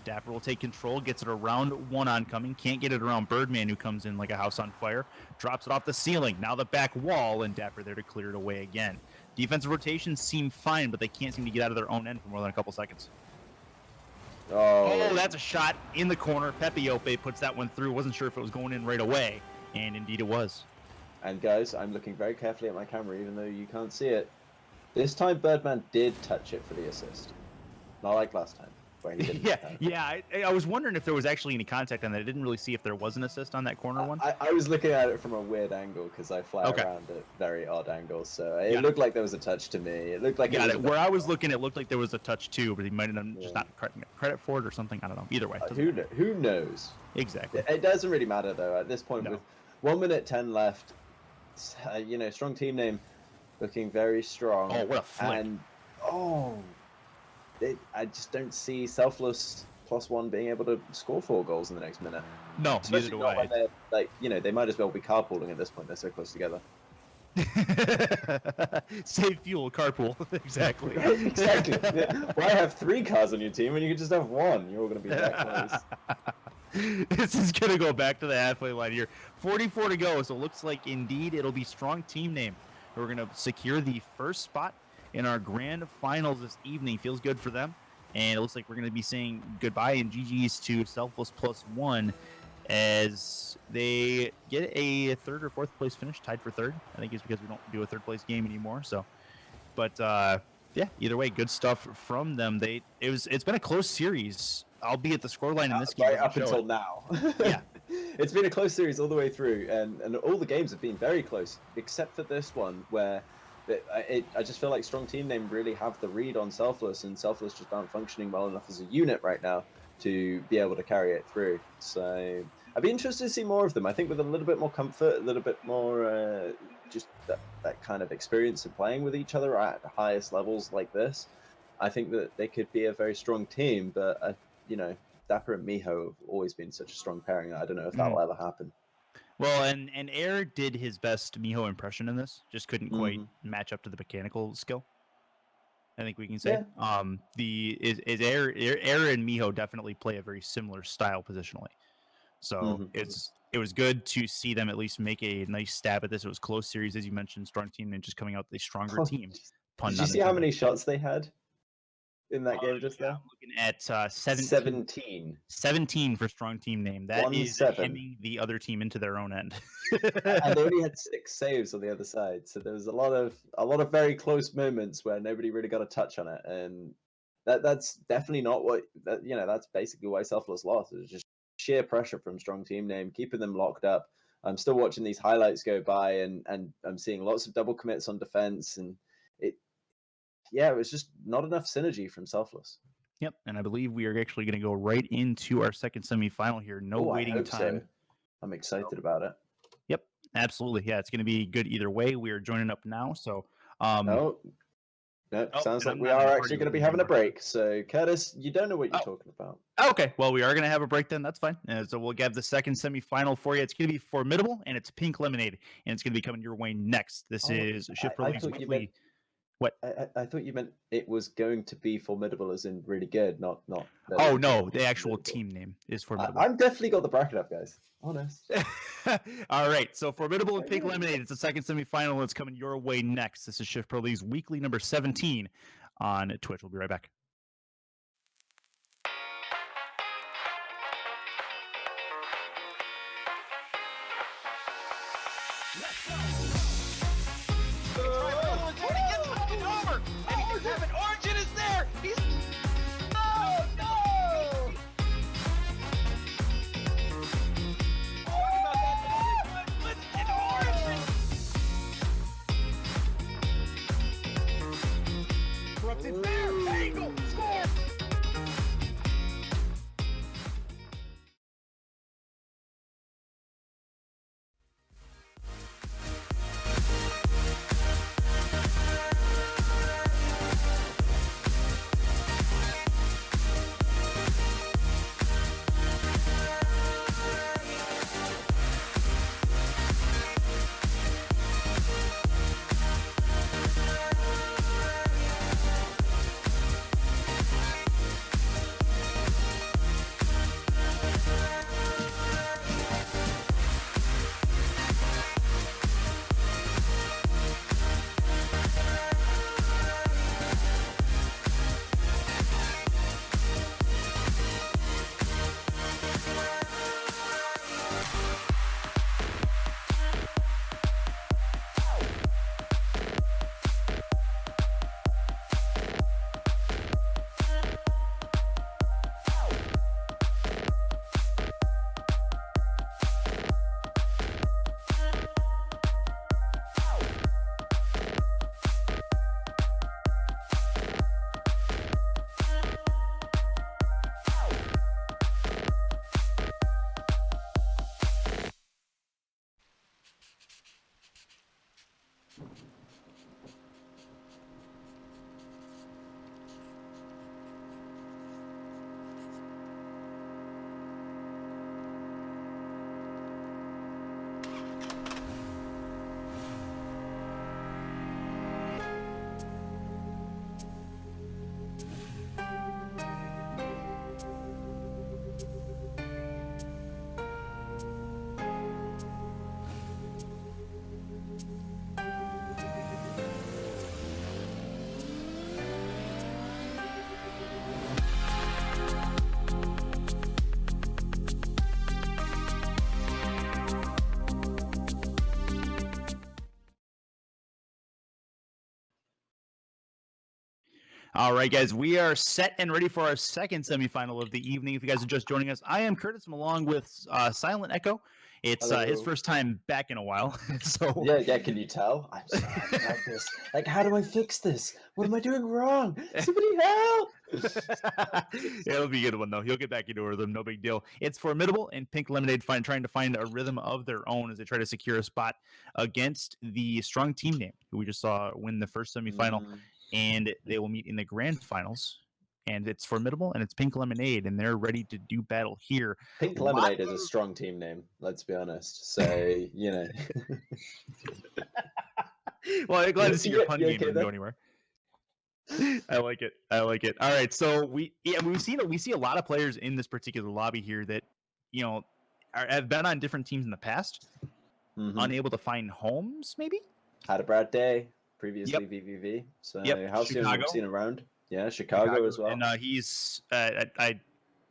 Dapper will take control, gets it around one oncoming, can't get it around Birdman, who comes in like a house on fire, drops it off the ceiling, now the back wall, and Dapper there to clear it away again. Defensive rotations seem fine, but they can't seem to get out of their own end for more than a couple seconds. Oh, that's a shot in the corner. Pepiope puts that one through. Wasn't sure if it was going in right away, and indeed it was. And guys, I'm looking very carefully at my camera, even though you can't see it. This time, Birdman did touch it for the assist. Not like last time, where he didn't. I was wondering if there was actually any contact on that. I didn't really see if there was an assist on that corner one. I was looking at it from a weird angle because I fly around at very odd angles, so it looked like there was a touch to me. It looked like Where I was looking, it looked like there was a touch too, but he might have just not credit for it or something. I don't know. Either way, who knows? Exactly. It doesn't really matter though. At this point, with 1 minute 10 left, strong team name, looking very strong. Oh, what a flick! And I just don't see Selfless +1 being able to score 4 goals in the next minute. No, especially neither do not I. when they're like, they might as well be carpooling at this point. They're so close together. Save fuel, carpool. Exactly. Exactly. Yeah. Why have 3 cars on your team when you could just have 1? You're all going to be that close. This is going to go back to the halfway line here. 44 to go, so it looks like indeed it'll be strong team name. We're going to secure the first spot in our grand finals this evening. Feels good for them. And it looks like we're going to be saying goodbye and GG's to Selfless +1 as they get a 3rd or 4th place finish, tied for 3rd. I think it's because we don't do a 3rd place game anymore. So, but either way, good stuff from them. It's been a close series, albeit the scoreline in this game right up until now. Yeah. It's been a close series all the way through, and all the games have been very close, except for this one where I just feel like strong team name really have the read on Selfless, and Selfless just aren't functioning well enough as a unit right now to be able to carry it through. So I'd be interested to see more of them. I think with a little bit more comfort, a little bit more just that kind of experience of playing with each other at the highest levels like this, I think that they could be a very strong team. But Dapper and Miho have always been such a strong pairing. I don't know if that'll ever happen. Well, and Air did his best Miho impression in this. Just couldn't quite match up to the mechanical skill. I think we can say. Yeah. Air and Miho definitely play a very similar style positionally. So it was good to see them at least make a nice stab at this. It was close series, as you mentioned, strong team and just coming out with a stronger team. Did you see how many shots they had in that game just there? I'm looking at 17. 17 for strong team name. That is 1-7. hemming the other team into their own end. And they only had 6 saves on the other side, so there was a lot of very close moments where nobody really got a touch on it, and that's definitely not what that's basically why Selfless lost. It was just sheer pressure from strong team name, keeping them locked up. I'm still watching these highlights go by, and I'm seeing lots of double commits on defense, and it was just not enough synergy from Selfless. Yep, and I believe we are actually going to go right into our second semifinal here. No waiting time. So. I'm excited about it. Yep, absolutely. Yeah, it's going to be good either way. We are joining up now, so. Sounds like we are actually going to be having a break. So, Curtis, you don't know what you're talking about. Okay, well, we are going to have a break then. That's fine. So we'll get the second semifinal for you. It's going to be Formidable, and it's Pink Lemonade, and it's going to be coming your way next. This is Shift Pro League's Weekly. What? I thought you meant it was going to be Formidable as in really good, not. Oh, no, the actual team name is Formidable. I've definitely got the bracket up, guys. Honest. All right, so Formidable and Pink Lemonade. It's the second semifinal. It's coming your way next. This is Shift Pro League's Weekly number 17 on Twitch. We'll be right back. All right, guys, we are set and ready for our second semifinal of the evening. If you guys are just joining us, I am Curtis. I'm along with Silent Echo. It's his Hello. first time back in a while, so Yeah, can you tell? I'm so happy about this. Like, how do I fix this? What am I doing wrong? Somebody help! It'll be a good one though. He'll get back into a rhythm, no big deal. It's Formidable and Pink Lemonade trying to find a rhythm of their own as they try to secure a spot against the strong team name, who we just saw win the first semifinal, and they will meet in the grand finals. And it's Formidable and it's Pink Lemonade, and they're ready to do battle here. Pink Lemonade is a strong team name, let's be honest. So, you know. Well, I'm glad to see your pun You game okay didn't there? go anywhere. I like it. All right, so we see a lot of players in this particular lobby here that have been on different teams in the past, unable to find homes. Maybe Had a Brad Day, previously VVV. So, Halcyon Chicago. we've seen around. Yeah, Chicago as well. And he's I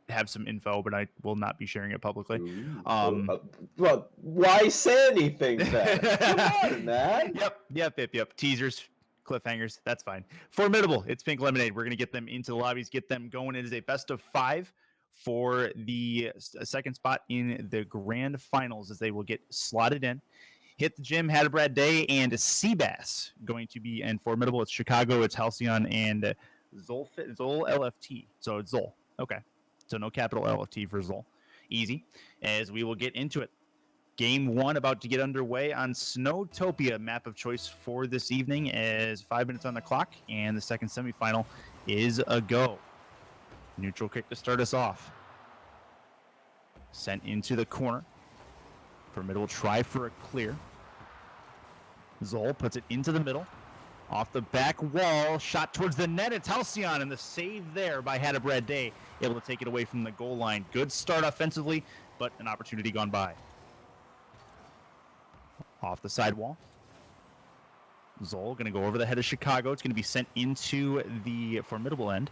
have some info, but I will not be sharing it publicly. Well, why say anything then? Come on, man. Yep. Teasers, cliffhangers. That's fine. Formidable. It's Pink Lemonade. We're gonna get them into the lobbies, get them going. It is a best of 5 for the second spot in the grand finals, as they will get slotted in. Hit the Gym, Had a Brad Day, and Seabass going to be in Formidable. It's Chicago, it's Halcyon, and Zol LFT. So it's Zol. Okay. So no capital LFT for Zol. Easy. As we will get into it. Game 1 about to get underway on Snowtopia, map of choice for this evening, as 5 minutes on the clock, and the second semifinal is a go. Neutral kick to start us off. Sent into the corner. Formidable try for a clear. Zol puts it into the middle. Off the back wall, shot towards the net. It's Halcyon, and the save there by Had a Brad Day, able to take it away from the goal line. Good start offensively, but an opportunity gone by. Off the sidewall. Zol going to go over the head of Chicago. It's going to be sent into the Formidable end.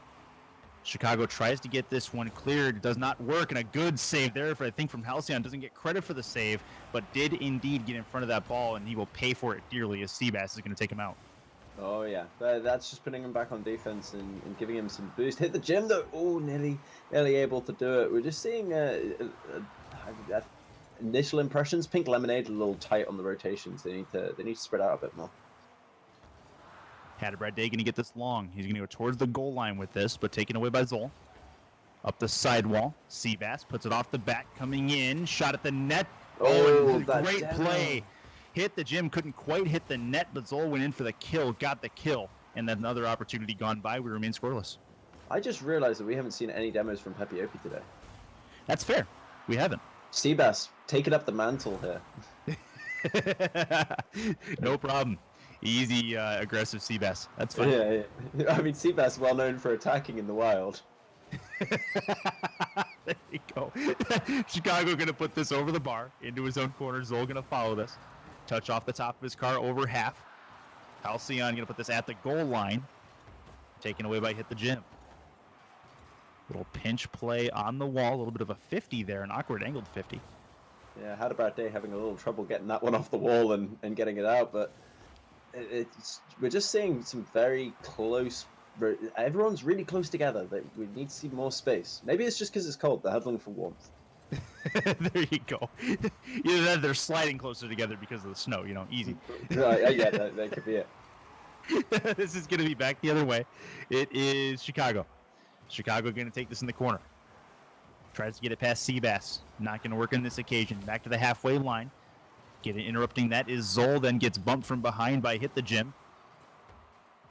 Chicago tries to get this one cleared. Does not work, and a good save there, I think, from Halcyon. Doesn't get credit for the save, but did indeed get in front of that ball, and he will pay for it dearly as Seabass is going to take him out. Oh, yeah. That's just putting him back on defense and giving him some boost. Hit the Gym, though. Oh, nearly able to do it. We're just seeing initial impressions. Pink Lemonade a little tight on the rotations. They need to spread out a bit more. Had a Brad Day going to get this long. He's going to go towards the goal line with this, but taken away by Zol. Up the sidewall. Seabass puts it off the back, coming in. Shot at the net. Oh, great play. Hit the Gym, couldn't quite hit the net, but Zol went in for the kill, got the kill, and then another opportunity gone by. We remain scoreless. I just realized that we haven't seen any demos from Pepiopi today. That's fair. We haven't. Seabass, taking up the mantle here. No problem. Easy, aggressive Seabass. That's fine. Yeah. I mean, Seabass well known for attacking in the wild. There you go. Chicago going to put this over the bar into his own corner. Zol going to follow this. Touch off the top of his car over half. Halcyon going to put this at the goal line. Taken away by Hit the Gym. Little pinch play on the wall. A little bit of a 50 there, an awkward angled 50. Yeah, Had a Brad Day having a little trouble getting that one off the wall and getting it out, but we're just seeing some very close. Everyone's really close together. We need to see more space. Maybe it's just because it's cold. They're huddling for warmth. There you go. Either that, they're sliding closer together because of the snow. Easy. Right, yeah, that could be it. This is going to be back the other way. It is Chicago. Chicago going to take this in the corner. Tries to get it past Seabass. Not going to work on this occasion. Back to the halfway line. Interrupting that is Zol, then gets bumped from behind by Hit the Gym.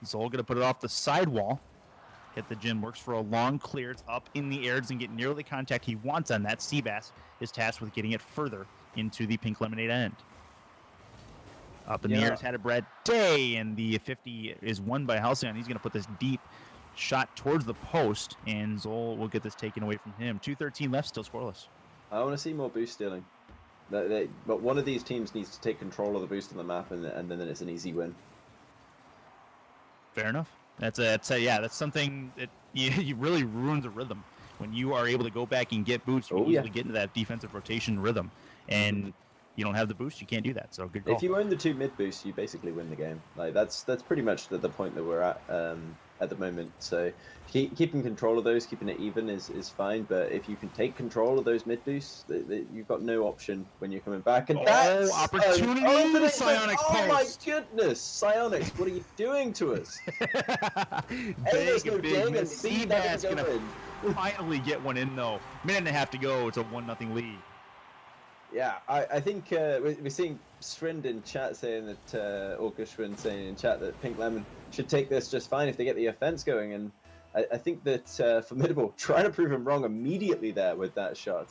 Zol going to put it off the sidewall. Hit the Gym works for a long clear. It's up in the air. Doesn't get nearly the contact he wants on that. Seabass is tasked with getting it further into the Pink Lemonade end. Up in the air, it's Had a Brad Day, and the 50 is won by Halcyon. He's going to put this deep shot towards the post, and Zol will get this taken away from him. 2:13 left, still scoreless. I want to see more boost stealing. But one of these teams needs to take control of the boost on the map, and then it's an easy win. Fair enough. That's something that you really ruins a rhythm when you are able to go back and get boosts. You easily get into that defensive rotation rhythm, and you don't have the boost, you can't do that. So good call. If you own the 2 mid boosts, you basically win the game. Like that's pretty much the point that we're at. at the moment. So keeping control of those, keeping it even is fine. But if you can take control of those mid boosts, you've got no option when you're coming back. And that's an opportunity! opening, Psionics oh my post. goodness, Psionics, what are you doing to us? there's big, no big ding, miss. and B doesn't Seabass go gonna in. finally get one in though. Minute and a half to go. It's a 1-0 lead. Yeah, I think we're seeing Strind in chat saying that, or Gushwin saying in chat that Pink Lemon should take this just fine if they get the offense going. And I think that Formidable trying to prove him wrong immediately there with that shot.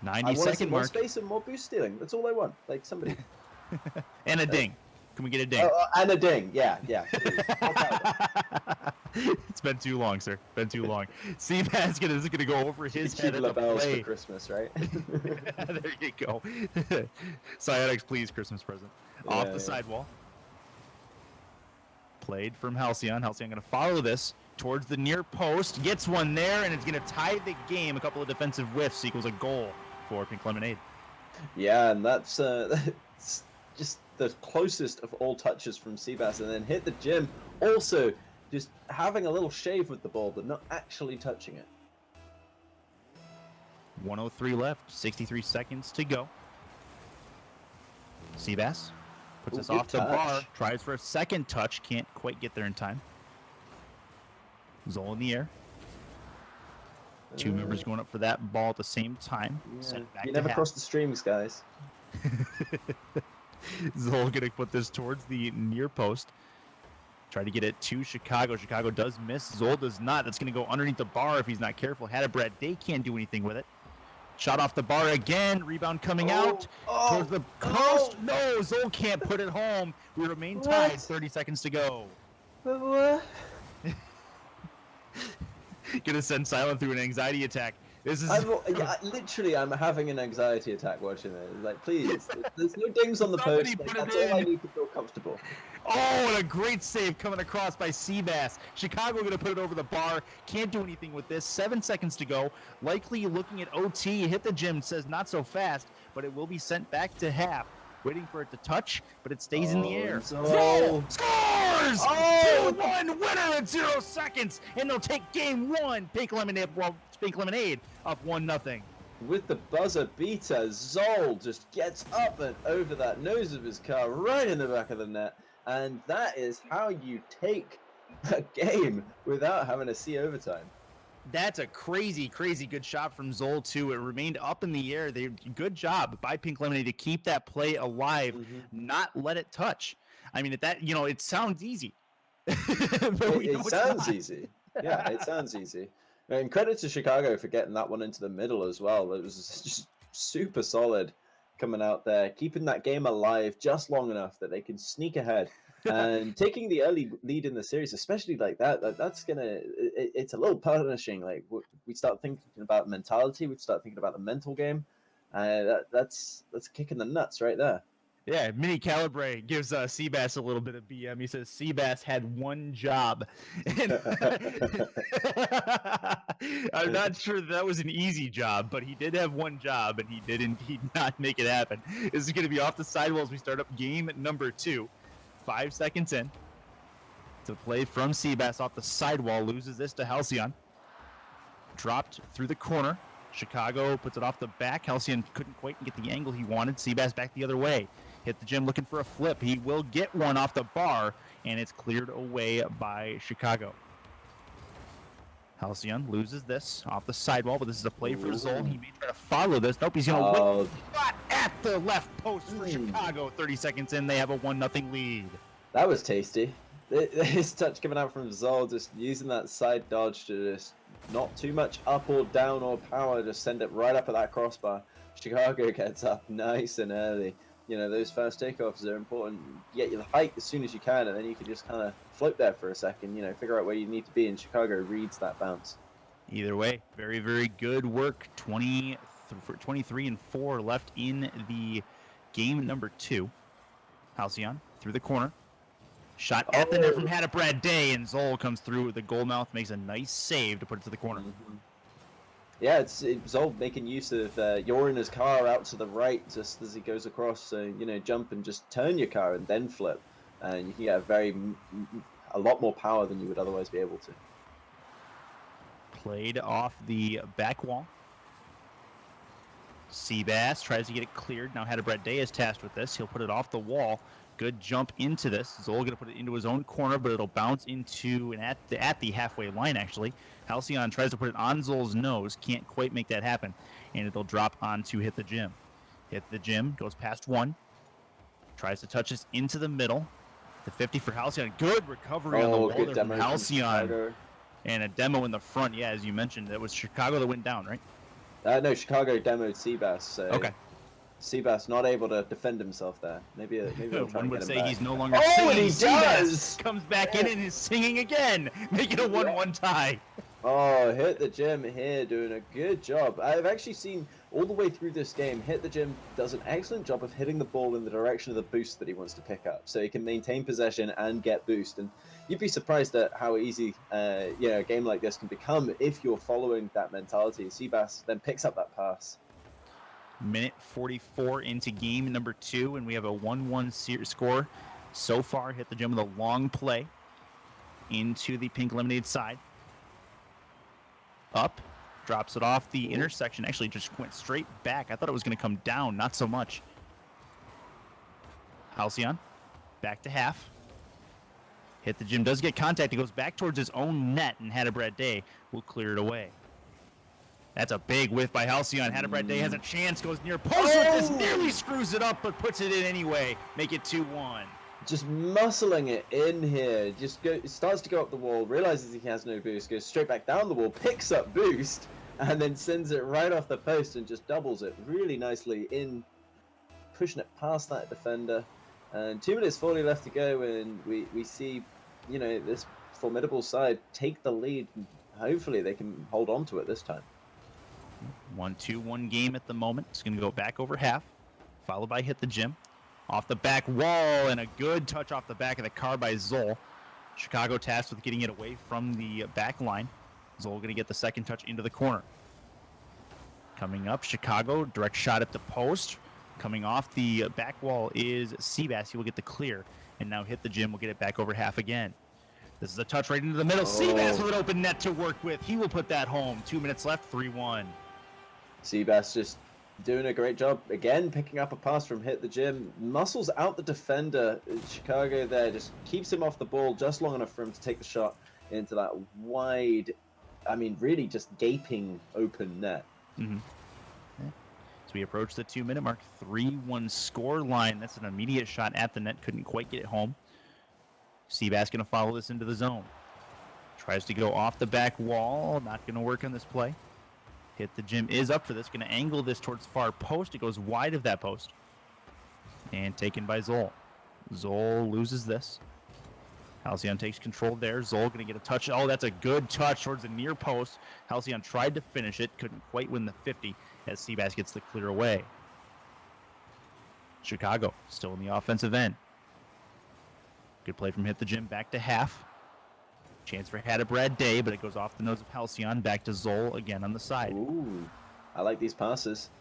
90 I want to see second more mark. space and more boost stealing. That's all I want. Like somebody. And a ding. Can we get a ding? And a ding. Yeah. Please. It's been too long, sir. Been too long. Seabass is gonna go over his head Cheap at the labels for play. Christmas, right? There you go. Psionics, please, Christmas present. Off the sidewall. Played from Halcyon. Halcyon going to follow this towards the near post. Gets one there, and it's going to tie the game. A couple of defensive whiffs equals a goal for Pink Lemonade. Yeah, and that's just the closest of all touches from Seabass, and then hit the gym. Also, just having a little shave with the ball, but not actually touching it. 1:03 left. 63 seconds to go. Seabass puts us good off the touch. bar. Tries for a second touch. Can't quite get there in time. Zol in the air. Two members going up for that ball at the same time. Yeah. Sent back You to never half. cross the streams, guys. Zol gonna put this towards the near post. Try to get it to Chicago. Chicago does miss. Zol does not. That's gonna go underneath the bar if he's not careful. Had a Brad Day can't do anything with it. Shot off the bar again. Rebound coming out towards the post. No, Zol can't put it home. We remain tied. What? 30 seconds to go. What? Gonna send Silent through an anxiety attack. This is Literally, I'm having an anxiety attack watching it. Like, please, there's no dings on the Somebody post. Like, put it that's all I in. need to feel comfortable. Oh, and a great save coming across by Seabass. Chicago going to put it over the bar. Can't do anything with this. 7 seconds to go. Likely looking at OT. Hit the gym. Says not so fast, but it will be sent back to half. Waiting for it to touch, but it stays in the air. Zol. Scores! Oh! 2-1 winner in 0 seconds, and they'll take game one. Pink Lemonade up 1-0. With the buzzer beater, Zol just gets up and over that nose of his car, right in the back of the net. And that is how you take a game without having to see overtime. That's a crazy, crazy good shot from Zol, too. It remained up in the air. Good job by Pink Lemonade to keep that play alive, not let it touch. I mean, it sounds easy. But we know It it's sounds not. easy. Yeah, it sounds easy. And credit to Chicago for getting that one into the middle as well. It was just super solid coming out there, keeping that game alive just long enough that they can sneak ahead. And taking the early lead in the series, especially like that's it's a little punishing. Like we start thinking about mentality, we start thinking about the mental game. That's a kick in the nuts right there. Yeah, Mini Calibre gives Seabass a little bit of BM. He says Seabass had one job. And I'm not sure that was an easy job, but he did have one job, and he did indeed not make it happen. This is going to be off the sidewall as we start up game number 2. 5 seconds in. To play from Seabass off the sidewall, loses this to Halcyon. Dropped through the corner. Chicago puts it off the back. Halcyon couldn't quite get the angle he wanted. Seabass back the other way. Hit the gym looking for a flip. He will get one off the bar, and it's cleared away by Chicago. Halcyon loses this off the sidewall, but this is a play for Zol. He may try to follow this. Nope, he's going to win. Shot at the left post for Chicago. 30 seconds in, they have a 1-0 lead. That was tasty. His touch coming out from Zol, just using that side dodge to just not too much up or down or power, just send it right up at that crossbar. Chicago gets up nice and early. You know, those first takeoffs are important. Get your height as soon as you can, and then you can just kind of float there for a second, figure out where you need to be, and Chicago reads that bounce. Either way, very, very good work. 23 and 4 left in the game number 2. Halcyon through the corner. Shot at the net from Had a Brad Day, and Zol comes through with the goal mouth, makes a nice save to put it to the corner. Yeah, it's Zol making use of you're in his car out to the right just as he goes across. So, jump and just turn your car and then flip. And you can get a very a lot more power than you would otherwise be able to. Played off the back wall. Seabass tries to get it cleared. Now Hadabrat Day is tasked with this. He'll put it off the wall. Good jump into this. Zol going to put it into his own corner, but it'll bounce into and at the halfway line, actually. Halcyon tries to put it on Zol's nose. Can't quite make that happen. And it'll drop on to Hit the Gym. Hit the Gym. Goes past one. Tries to touch this into the middle. The 50 for Halcyon. Good recovery on the wall there from Halcyon. And a demo in the front. Yeah, as you mentioned, that was Chicago that went down, right? No, Chicago demoed Seabass. So okay. Seabass not able to defend himself there. Maybe one would say he's no longer singing. And he does! Comes back in and is singing again, making a 1-1 tie. Oh, Hit the Gym here doing a good job. I've actually seen all the way through this game, Hit the Gym does an excellent job of hitting the ball in the direction of the boost that he wants to pick up, so he can maintain possession and get boost. And you'd be surprised at how easy a game like this can become if you're following that mentality. Seabass then picks up that pass. Minute 44 into game number 2, and we have a 1-1 score. So far, Hit the Gym with a long play into the pink lemonade side. Up, drops it off the intersection. Actually, just went straight back. I thought it was going to come down, not so much. Halcyon, back to half. Hit the Gym does get contact. He goes back towards his own net, and Hadabrat Day will clear it away. That's a big whiff by Halcyon. Hadabrat Day has a chance, goes near post with this, nearly screws it up, but puts it in anyway. Make it 2-1. Just muscling it in here. Starts to go up the wall, realizes he has no boost, goes straight back down the wall, picks up boost, and then sends it right off the post and just doubles it really nicely in, pushing it past that defender. And 2 minutes 40 left to go, and we see, this formidable side take the lead. And hopefully they can hold on to it this time. 1-2-1 game at the moment. It's going to go back over half, followed by Hit the Gym. Off the back wall, and a good touch off the back of the car by Zol. Chicago tasked with getting it away from the back line. Zol going to get the second touch into the corner. Coming up, Chicago, direct shot at the post. Coming off the back wall is Seabass. He will get the clear, and now Hit the Gym will get it back over half again. This is a touch right into the middle. Seabass with an open net to work with. He will put that home. 2 minutes left, 3-1. Seabass just doing a great job again, picking up a pass from Hit the Gym, muscles out the defender. Chicago there just keeps him off the ball just long enough for him to take the shot into that wide, really just gaping open net. Mm-hmm. Yeah. As we approach the 2-minute mark, 3-1 score line. That's an immediate shot at the net, couldn't quite get it home. Seabass going to follow this into the zone. Tries to go off the back wall, not going to work on this play. Hit the Gym is up for this, going to angle this towards far post. It goes wide of that post. And taken by Zol. Zol loses this. Halcyon takes control there. Zol going to get a touch. Oh, that's a good touch towards the near post. Halcyon tried to finish it, couldn't quite win the 50 as Seabass gets the clear away. Chicago still in the offensive end. Good play from Hit the Gym back to half. Chance for Hadabrat Day, but it goes off the nose of Halcyon. Back to Zol again on the side. Ooh, I like these passes.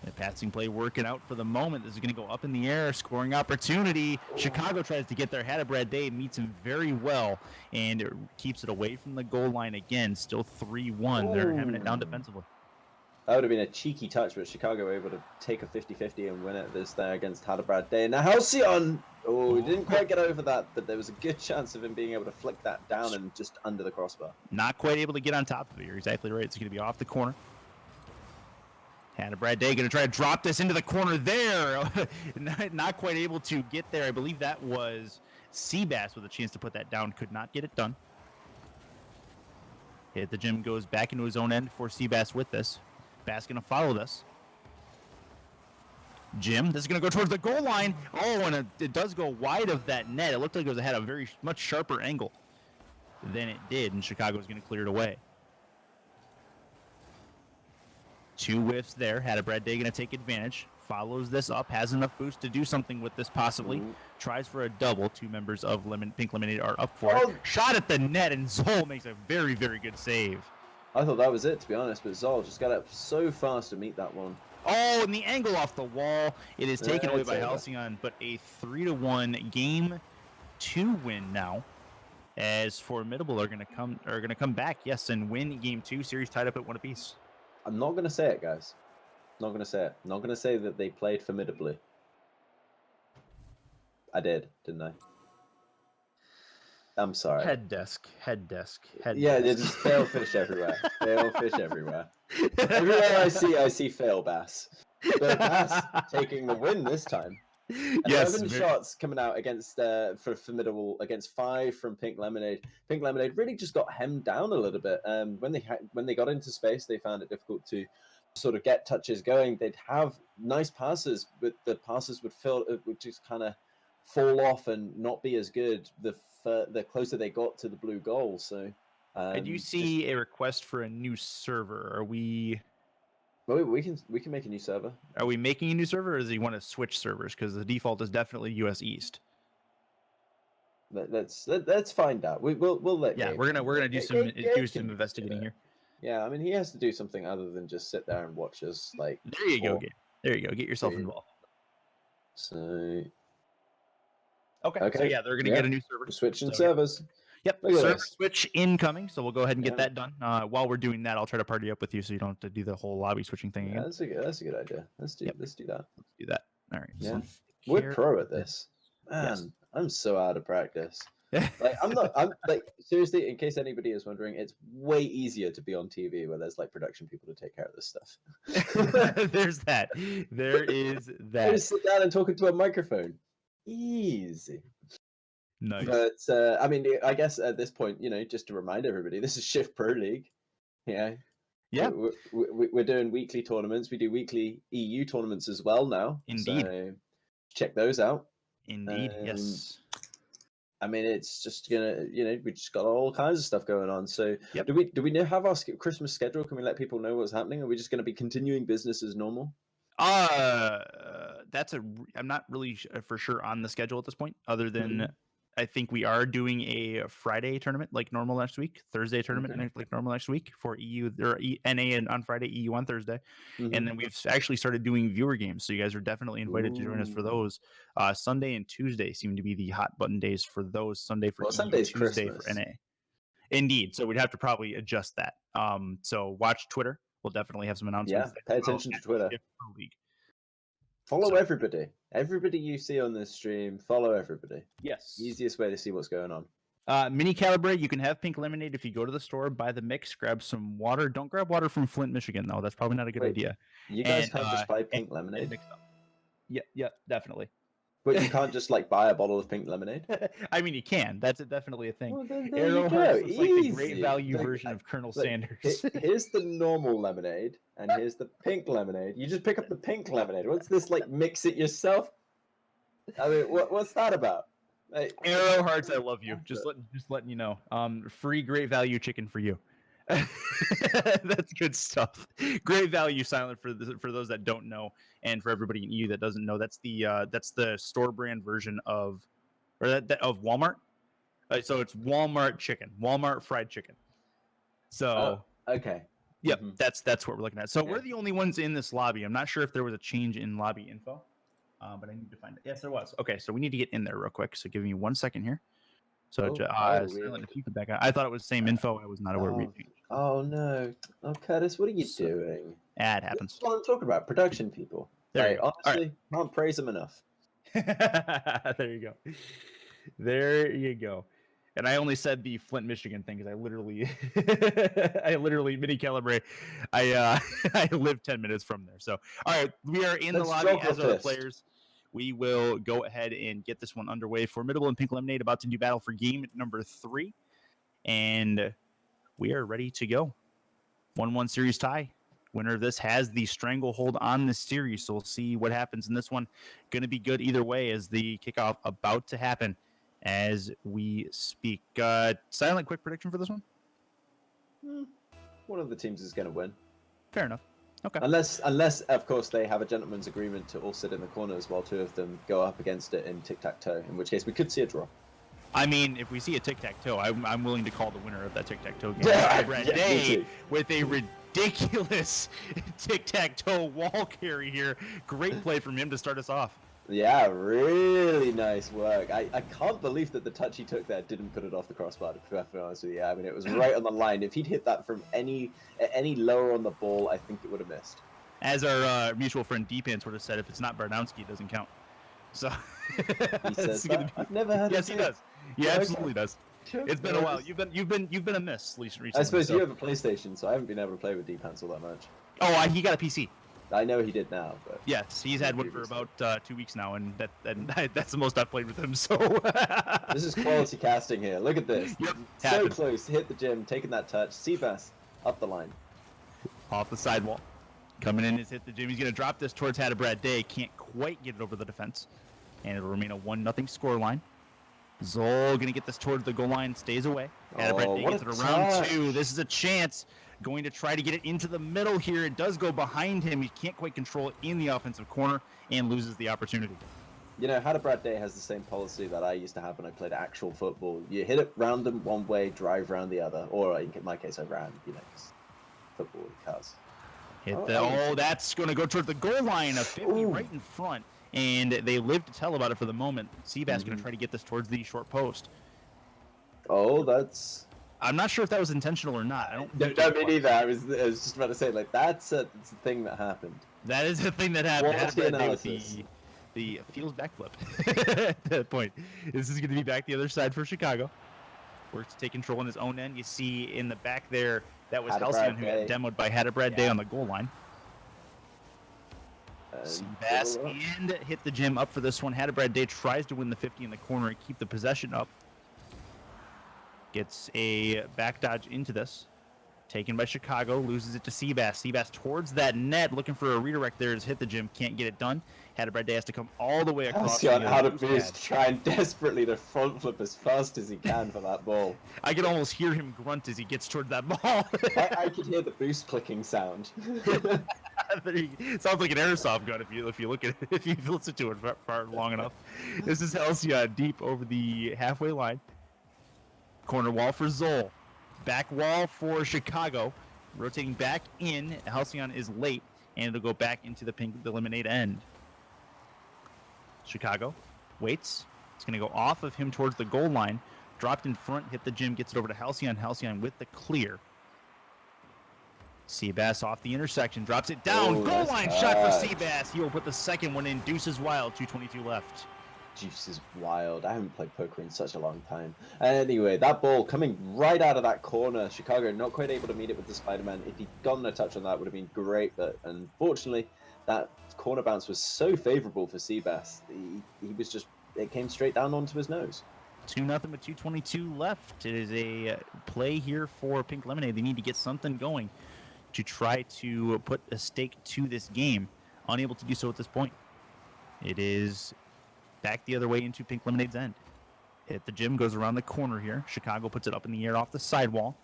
The passing play working out for the moment. This is going to go up in the air. Scoring opportunity. Chicago tries to get there. Hadabrat Day meets him very well, and it keeps it away from the goal line again. Still 3-1. They're having it down defensively. That would have been a cheeky touch, but Chicago were able to take a 50-50 and win it this there against Hadabrat Day. Now Halcyon, he didn't quite get over that, but there was a good chance of him being able to flick that down and just under the crossbar. Not quite able to get on top of it. You're exactly right. It's going to be off the corner. Hadabrat Day going to try to drop this into the corner there. Not quite able to get there. I believe that was Seabass with a chance to put that down. Could not get it done. Hit the Gym goes back into his own end for Seabass with this. Bass going to follow this. Jim, this is going to go towards the goal line. Oh, and it does go wide of that net. It looked like it had a very much sharper angle than it did, and Chicago's going to clear it away. 2 whiffs there. Hadabrat Day going to take advantage. Follows this up. Has enough boost to do something with this possibly. Tries for a double. 2 members of Pink Lemonade are up for it. Shot at the net, and Zol makes a very, very good save. I thought that was it, to be honest, but Zol just got up so fast to meet that one. Oh, and the angle off the wall. It is taken away by Halcyon, but a 3-1 game 2 win now as Formidable are gonna come back, yes, and win game 2, series tied up at 1 apiece. I'm not gonna say it, guys. Not gonna say it. Not gonna say that they played formidably. I did, didn't I? I'm sorry. Head desk. Yeah, it's just fail fish everywhere. Fail fish everywhere. Everywhere I see fail bass. But Bass taking the win this time. 11 shots coming out against for Formidable against 5 from Pink Lemonade. Pink Lemonade really just got hemmed down a little bit. When they got into space, they found it difficult to sort of get touches going. They'd have nice passes, but the passes would just kind of fall off and not be as good the closer they got to the blue goal. So I do see a request for a new server. Are we we can make a new server. Are we making a new server, or does he want to switch servers? Because the default is definitely US East. Let's find out. We'll let. Yeah, Gabe we're gonna do some can investigating here. Yeah, I mean he has to do something other than just sit there and watch us. Like there you go, Gabe. There you go. Get yourself involved. So. Okay. So yeah, they're gonna get a new server. We're switching servers. Yep, server switch incoming. So we'll go ahead and get that done. While we're doing that, I'll try to party up with you, so you don't have to do the whole lobby switching thing again. That's a good idea. Let's do that. Let's do that. All right. Yeah, we're pro at this. Man, yes. I'm so out of practice. Like I'm like seriously. In case anybody is wondering, it's way easier to be on TV where there's like production people to take care of this stuff. There's that. There is that. Just sit down and talk into a microphone. Easy. Nice. But I mean, I guess at this point, just to remind everybody, this is Shift Pro League. Yeah. We're doing weekly tournaments. We do weekly EU tournaments as well now. Indeed. So check those out. Indeed. Yes. I mean, it's just gonna, we just got all kinds of stuff going on. So do we have our Christmas schedule? Can we let people know what's happening? Are we just going to be continuing business as normal? I'm not really for sure on the schedule at this point, other than I think we are doing a Friday tournament like normal next week, Thursday tournament like normal next week for EU or NA and on Friday, EU on Thursday. And then we've actually started doing viewer games. So you guys are definitely invited to join us for those. Sunday and Tuesday seem to be the hot button days for those. Sunday for EU, Sunday's Tuesday Christmas. for NA. Indeed. So we'd have to probably adjust that. So watch Twitter. We'll definitely have some announcements. Yeah, pay attention to Twitter. Follow everybody. Everybody you see on this stream, follow everybody. Yes. Easiest way to see what's going on. Mini Calibrate, you can have pink lemonade if you go to the store, buy the mix, grab some water. Don't grab water from Flint, Michigan, though. That's probably not a good idea. You guys can't just buy pink lemonade? Yeah, definitely. But you can't just buy a bottle of pink lemonade? I mean, you can. That's definitely a thing. Well, there Arrow you Hearts go. is like the great value version of Colonel Sanders. Here's the normal lemonade, and here's the pink lemonade. You just pick up the pink lemonade. What's this, mix it yourself? I mean, what's that about? Arrow Hearts, I love you. Just letting you know. Free great value chicken for you. That's good stuff. Great value, Silent, for those that don't know, and for everybody in EU that doesn't know. That's the store brand version of Walmart. So it's Walmart chicken, Walmart fried chicken. So okay. Yep, that's what we're looking at. So we're the only ones in this lobby. I'm not sure if there was a change in lobby info, but I need to find it. Yes, there was. Okay, so we need to get in there real quick. So give me 1 second here. So Silent, if you could back out. I thought it was the same info. I was not aware. Oh no! Oh, Curtis, what are you doing? It happens. That's what I'm talking about. Production people. Honestly, can't praise them enough. There you go. There you go. And I only said the Flint, Michigan thing because I literally mini calibrate. I live 10 minutes from there. So all right, we are in the lobby as other players. We will go ahead and get this one underway. Formidable and Pink Lemonade about to do battle for game number 3. And we are ready to go. 1-1 series tie. Winner of this has the stranglehold on this series. So we'll see what happens in this one. Going to be good either way as the kickoff about to happen as we speak. Silent, quick prediction for this one? One of the teams is going to win. Fair enough. Okay. Unless, of course, they have a gentleman's agreement to all sit in the corners while 2 of them go up against it in tic-tac-toe, in which case we could see a draw. I mean, if we see a tic-tac-toe, I'm willing to call the winner of that tic-tac-toe game. Brad Day with a ridiculous tic-tac-toe wall carry here. Great play from him to start us off. Yeah, really nice work. I can't believe that the touch he took there didn't put it off the crossbar, to be perfectly honest with you. I mean, it was right on the line. If he'd hit that from any lower on the ball, I think it would have missed. As our mutual friend D-Pants would have said, if it's not Bardowski, it doesn't count. So He says it's gonna that? I've never heard him yes, say he does. He Yeah, okay. absolutely does. It's been a while. You've been a miss recently. I suppose so. you have a PlayStation, so I haven't been able to play with D-Pants all that much. Oh, he got a PC. I know he did now, but Yes, he's had one for previously. about 2 weeks now, and that's the most I've played with him. So This is quality casting here. Look at this. Yep, So happened. close to hit the gym, taking that touch. Seabass up the line. Off the sidewall, coming in is hit the gym. He's gonna drop this towards Hadabrat Day. Can't quite get it over the defense, and it'll remain a 1-0 score line. Zol gonna get this towards the goal line, stays away. Hadabrat Day what gets a it around touch. 2. This is a chance. Going to try to get it into the middle here. It does go behind him. He can't quite control it in the offensive corner and loses the opportunity. You know, Hadabrat Day has the same policy that I used to have when I played actual football. You hit it random one way, drive round the other. Or in my case, I ran, 'cause football with cars. That's going to go towards the goal line of 50 Ooh. right in front. And they live to tell about it for the moment. Seabass going to try to get this towards the short post. Oh, that's... I'm not sure if that was intentional or not. I don't No, think no, it me was. neither. I was just about to say, like, that's a thing that happened. That is the thing that happened. Quality Hadabrat Day with analysis. the feels backflip at that point. This is going to be back the other side for Chicago. Works to take control on his own end. You see in the back there, that was Hadabrat Halcyon who got Day. demoed by Hadabrat Day Yeah. on the goal line. Seabass and hit the gym up for this one. Hadabrat Day tries to win the 50 in the corner and keep the possession up. Gets a back dodge into this. Taken by Chicago, loses it to Seabass. Seabass towards that net, looking for a redirect there. Has hit the gym, can't get it done. Hadabrat Day has to come all the way across. Halcyon the out of loose boost, pad. trying desperately to front flip as fast as he can for that ball. I can almost hear him grunt as he gets towards that ball. I could hear the boost clicking sound. It sounds like an airsoft gun if you look at it, if you listen to it far long enough. This is Halcyon deep over the halfway line. Corner wall for Zol. Back wall for Chicago. Rotating back in. Halcyon is late, and it'll go back into the pink eliminate end. Chicago waits. It's going to go off of him towards the goal line. Dropped in front, hit the gym, gets it over to Halcyon. Halcyon with the clear. Seabass off the intersection, drops it down. Oh, Goal nice line shot for touch. Seabass. He will put the second one in. Deuces wild, 2:22 left. Juice is wild. I haven't played poker in such a long time. Anyway, that ball coming right out of that corner. Chicago not quite able to meet it with the Spider-Man. If he'd gotten a touch on that, would have been great. But unfortunately, that corner bounce was so favorable for Seabass. He was just, it came straight down onto his nose. 2-0 with 2:22 left. It is a play here for Pink Lemonade. They need to get something going to try to put a stake to this game. Unable to do so at this point. It is back the other way into Pink Lemonade's end. Hit the gym, goes around the corner here. Chicago puts it up in the air off the sidewall.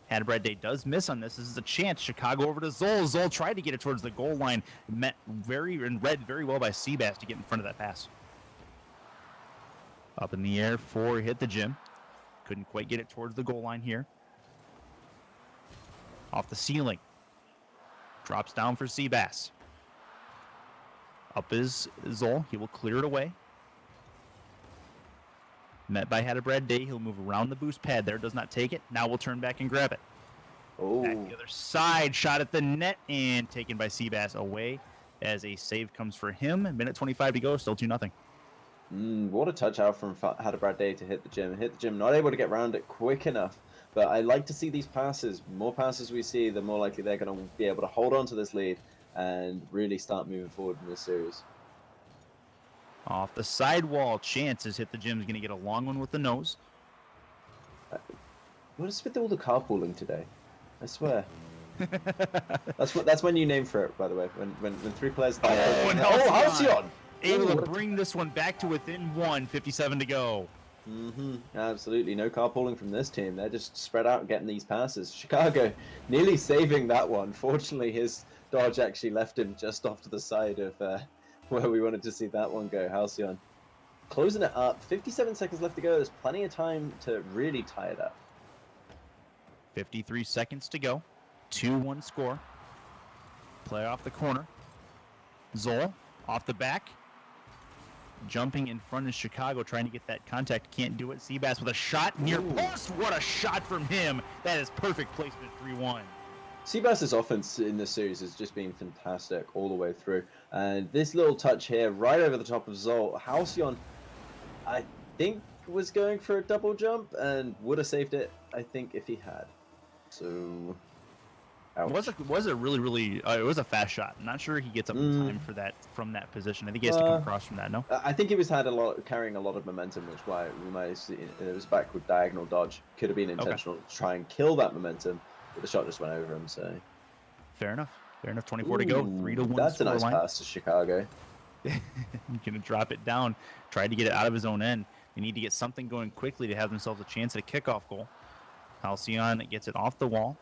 Hadabrat Day does miss on this. This is a chance. Chicago over to Zol. Zol tried to get it towards the goal line. Read very well by Seabass to get in front of that pass. Up in the air for hit the gym. Couldn't quite get it towards the goal line here. Off the ceiling. Drops down for Seabass. Up is Zol. He will clear it away. Met by Hadabrat Day. He'll move around the boost pad there. Does not take it. Now we'll turn back and grab it. Oh, Back the other side. Shot at the net and taken by Seabass away as a save comes for him. Minute 25 to go. Still 2-0. what a touch out from Hadabrat Day to hit the gym. Hit the gym, not able to get around it quick enough. But I like to see these passes. More passes we see, the more likely they're going to be able to hold on to this lead and really start moving forward in this series. Off the sidewall. Chances hit the gym. Is going to get a long one with the nose. What is with all the carpooling today? I swear. That's my new name for it, by the way. When three players. and Halcyon! Able Ooh, to bring this one back to within 1. 57 to go. Absolutely. No carpooling from this team. They're just spread out and getting these passes. Chicago nearly saving that one. Fortunately, his dodge actually left him just off to the side of where we wanted to see that one go. Halcyon closing it up. 57 seconds left to go. There's plenty of time to really tie it up. 53 seconds to go. 2-1 score. Play off the corner. Zol off the back. jumping in front of Chicago, trying to get that contact. Can't do it. Seabass with a shot near post. What a shot from him. That is perfect placement, 3-1. Seabass's offense in this series has just been fantastic all the way through. And this little touch here, right over the top of Zol, Halcyon, I think, was going for a double jump and would have saved it, I think, if he had. So, ouch. Was a really, really, it was a fast shot. I'm not sure he gets up in time for that from that position. I think he has to come across from that, no? I think he was carrying a lot of momentum, which why we might have seen it was backward diagonal dodge. Could have been intentional to try and kill that momentum, but the shot just went over him. So fair enough. 24 to go. 3-1. That's a nice pass to Chicago. He's gonna drop it down, try to get it out of his own end. They need to get something going quickly to have themselves a chance at a kickoff goal. Halcyon gets it off the wall.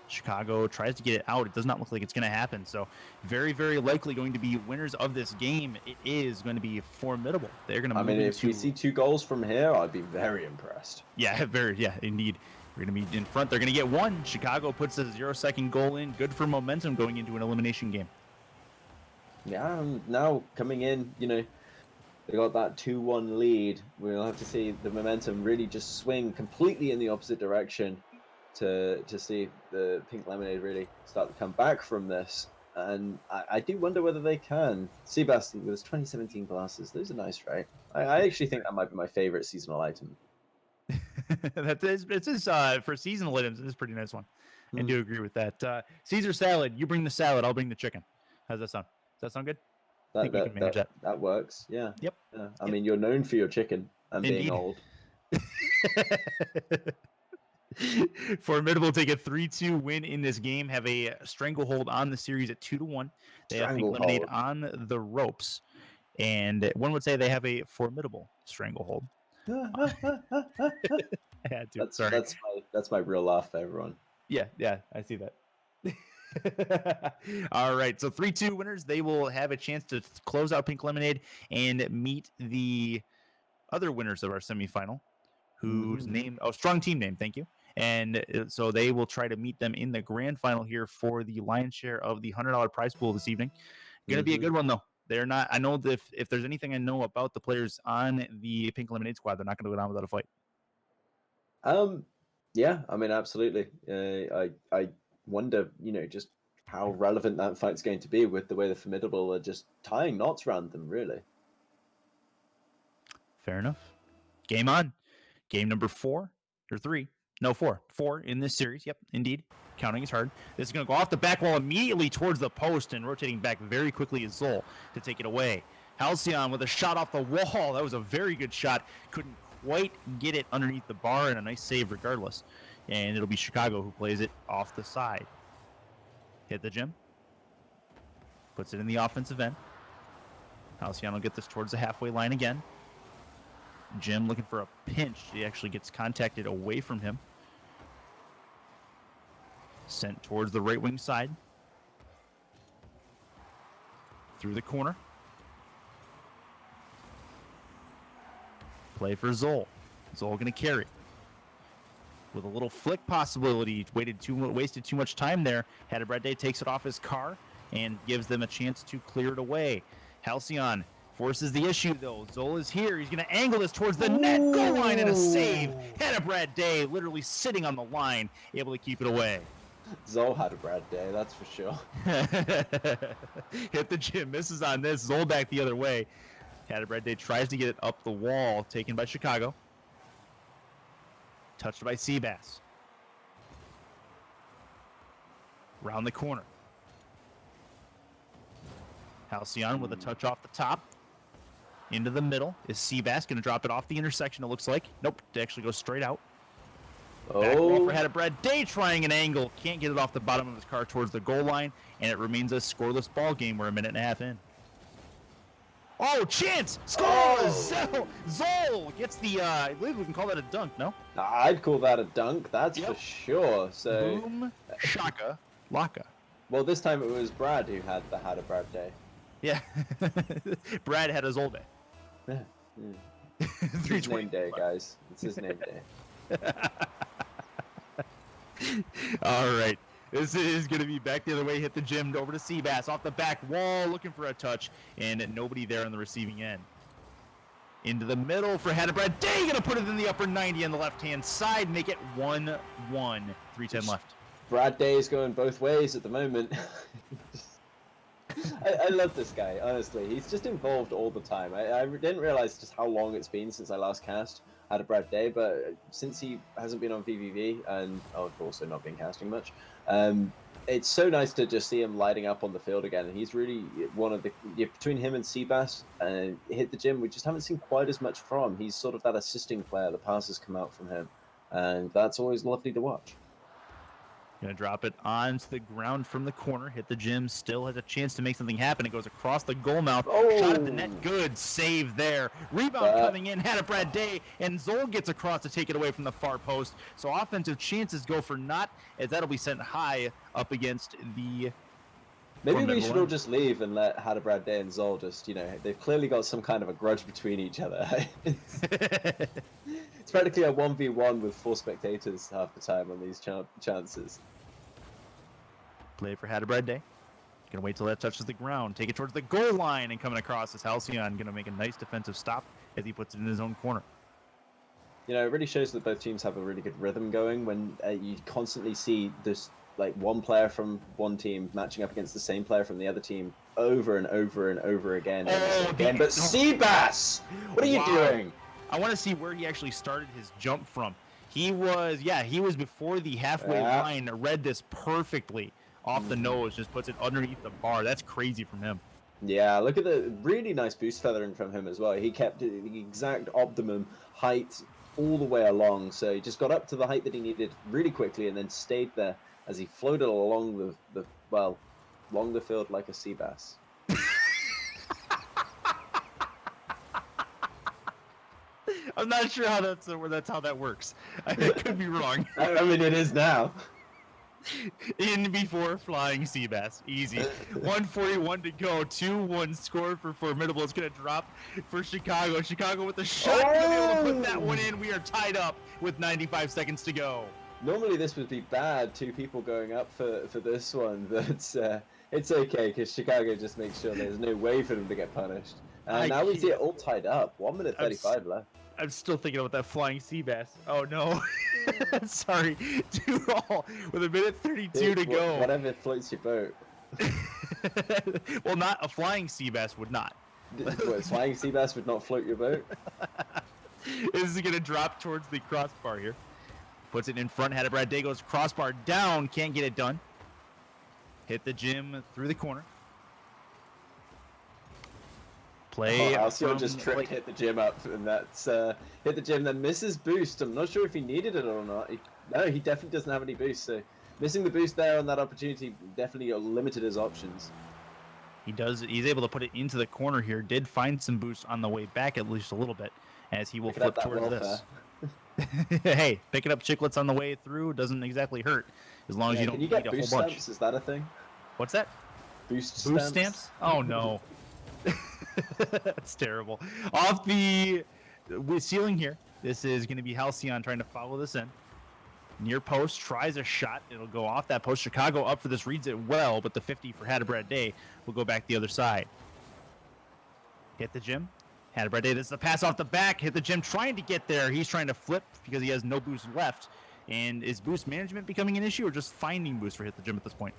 Chicago tries to get it out. It does not look like it's going to happen. So very, very likely going to be winners of this game. It is going to be formidable. They're going to move if we see 2 goals from here, I'd be very impressed. Yeah, indeed. We're going to be in front. They're going to get 1. Chicago puts a 0-second goal in. Good for momentum going into an elimination game. Yeah, now coming in, they got that 2-1 lead. We'll have to see the momentum really just swing completely in the opposite direction to see the Pink Lemonade really start to come back from this. And I do wonder whether they can. Seabass with his 2017 glasses, those are nice, right? I actually think that might be my favorite seasonal item. It's for seasonal items, it is a pretty nice one. I do agree with that. Caesar salad, you bring the salad, I'll bring the chicken. How's that sound? Does that sound good? I think we can manage that. That works, yeah. Yep. Yeah. I mean, you're known for your chicken and being old. Formidable take a 3-2 win in this game, have a stranglehold on the series at 2-1. They have Pink Lemonade on the ropes, and one would say they have a formidable stranglehold. I had to. Sorry. That's my real laugh, everyone. Yeah, I see that. All right, so 3-2 winners. They will have a chance to close out Pink Lemonade and meet the other winners of our semifinal, whose name, strong team name, thank you. And so they will try to meet them in the grand final here for the lion's share of the $100 prize pool this evening. Going to be a good one, though. They're not. I know that if there's anything I know about the players on the Pink Lemonade squad, they're not going to go down without a fight. Yeah, I mean, absolutely. I wonder, just how relevant that fight's going to be with the way the Formidable are just tying knots around them, really. Fair enough. Game on. Game number 4 or 3. No, 4. 4 in this series. Yep, indeed. Counting is hard. This is going to go off the back wall immediately towards the post, and rotating back very quickly is Zol to take it away. Halcyon with a shot off the wall. That was a very good shot. Couldn't quite get it underneath the bar, and a nice save regardless. And it'll be Chicago who plays it off the side. Hit the gym. Puts it in the offensive end. Halcyon will get this towards the halfway line again. Jim looking for a pinch. He actually gets contacted away from him. Sent towards the right wing side. Through the corner. Play for Zol. Zol going to carry. With a little flick possibility. Wasted too much time there. Hadabradde takes it off his car and gives them a chance to clear it away. Halcyon forces the issue, though. Zol is here. He's going to angle this towards the net. Goal line and a save. Hadabradde literally sitting on the line, able to keep it away. Zol had a bad day, that's for sure. Hit the gym. Misses on this. Zol back the other way. Hadabradde tries to get it up the wall. Taken by Chicago. Touched by Seabass. Round the corner. Halcyon with a touch off the top. Into the middle. Is Seabass going to drop it off the intersection, it looks like? Nope. It actually goes straight out. Back wall for Hadabradde, trying an angle. Can't get it off the bottom of his car towards the goal line, and it remains a scoreless ball game. We're a minute and a half in. Oh, chance! Scores! Zol gets the, I believe we can call that a dunk, no? I'd call that a dunk, that's for sure. So Boom, shaka, laka. Well, this time it was Brad who had a Brad day. Yeah. Brad had a Zol day. Yeah. It's his name day, guys. It's his name day. All right. This is going to be back the other way. Hit the gym over to Seabass. Off the back wall, looking for a touch. And nobody there on the receiving end. Into the middle for Hadabrat Day. Gonna put it in the upper 90 on the left-hand side. Make it 1-1. 3:10 left. Brad Day is going both ways at the moment. I love this guy, honestly. He's just involved all the time. I didn't realize just how long it's been since I last cast had a Brad Day, but since he hasn't been on VVV and also not been casting much, it's so nice to just see him lighting up on the field again. And he's really one of the between him and Seabass and Hit the Gym, we just haven't seen quite as much from. He's sort of that assisting player. The passes come out from him, and that's always lovely to watch. Gonna drop it onto the ground from the corner. Hit the Gym. Still has a chance to make something happen. It goes across the goal mouth. Shot at the net. Good save there. Rebound coming in. Had a Brad Day. And Zol gets across to take it away from the far post. So offensive chances go for naught, as that'll be sent high up against the... Maybe we should all just leave and let Hadabrat Day and Zol just, they've clearly got some kind of a grudge between each other. It's practically a 1v1 with 4 spectators half the time on these chances. Play for Hadabrat Day. Gonna wait till that touches the ground. Take it towards the goal line, and coming across is Halcyon. Gonna make a nice defensive stop as he puts it in his own corner. It really shows that both teams have a really good rhythm going when you constantly see this, like, one player from one team matching up against the same player from the other team over and over and over again. But Seabass, what are you doing? I want to see where he actually started his jump from. He was before the halfway line. Read this perfectly off the nose, just puts it underneath the bar. That's crazy from him. Yeah, look at the really nice boost feathering from him as well. He kept the exact optimum height all the way along, so he just got up to the height that he needed really quickly and then stayed there as he floated along along the field like a sea bass. I'm not sure how that's how that works. I could be wrong. I mean, it is now. In before flying sea bass. Easy. 1:41 to go. 2-1 score for Formidable. It's going to drop for Chicago. Chicago with the shot. Going to be able to put that one in. We are tied up with 95 seconds to go. Normally this would be bad, 2 people going up for this one, but it's okay because Chicago just makes sure there's no way for them to get punished. And now we see it all tied up. 1 minute 35 left. I'm still thinking about that flying sea bass. Oh no. Sorry. 2-all with 1:32 to go. Whatever floats your boat. Well, not a flying sea bass would not. What, flying sea bass would not float your boat? This is going to drop towards the crossbar here. Puts it in front. Hadabrat Day goes crossbar down. Can't get it done. Hit the Gym through the corner. Play. Halcyon just tripped Hit the Gym up, and that's Hit the Gym, then misses boost. I'm not sure if he needed it or not. No, he definitely doesn't have any boost, so missing the boost there on that opportunity definitely limited his options. He does. He's able to put it into the corner here. Did find some boost on the way back, at least a little bit, as he will flip towards this. Hey, picking up chiclets on the way through doesn't exactly hurt, as long as you don't need a whole bunch. Stamps? Is that a thing? What's that? Boost stamps? Oh no. That's terrible. Off the ceiling here. This is going to be Halcyon trying to follow this in. Near post, tries a shot. It'll go off that post. Chicago up for this, reads it well, but the 50 for Hadabrat Day will go back the other side. Hit the Gym. Hadabrat Day, this is the pass off the back. Hit the Gym, trying to get there. He's trying to flip because he has no boost left. And is boost management becoming an issue, or just finding boost for Hit the Gym at this point?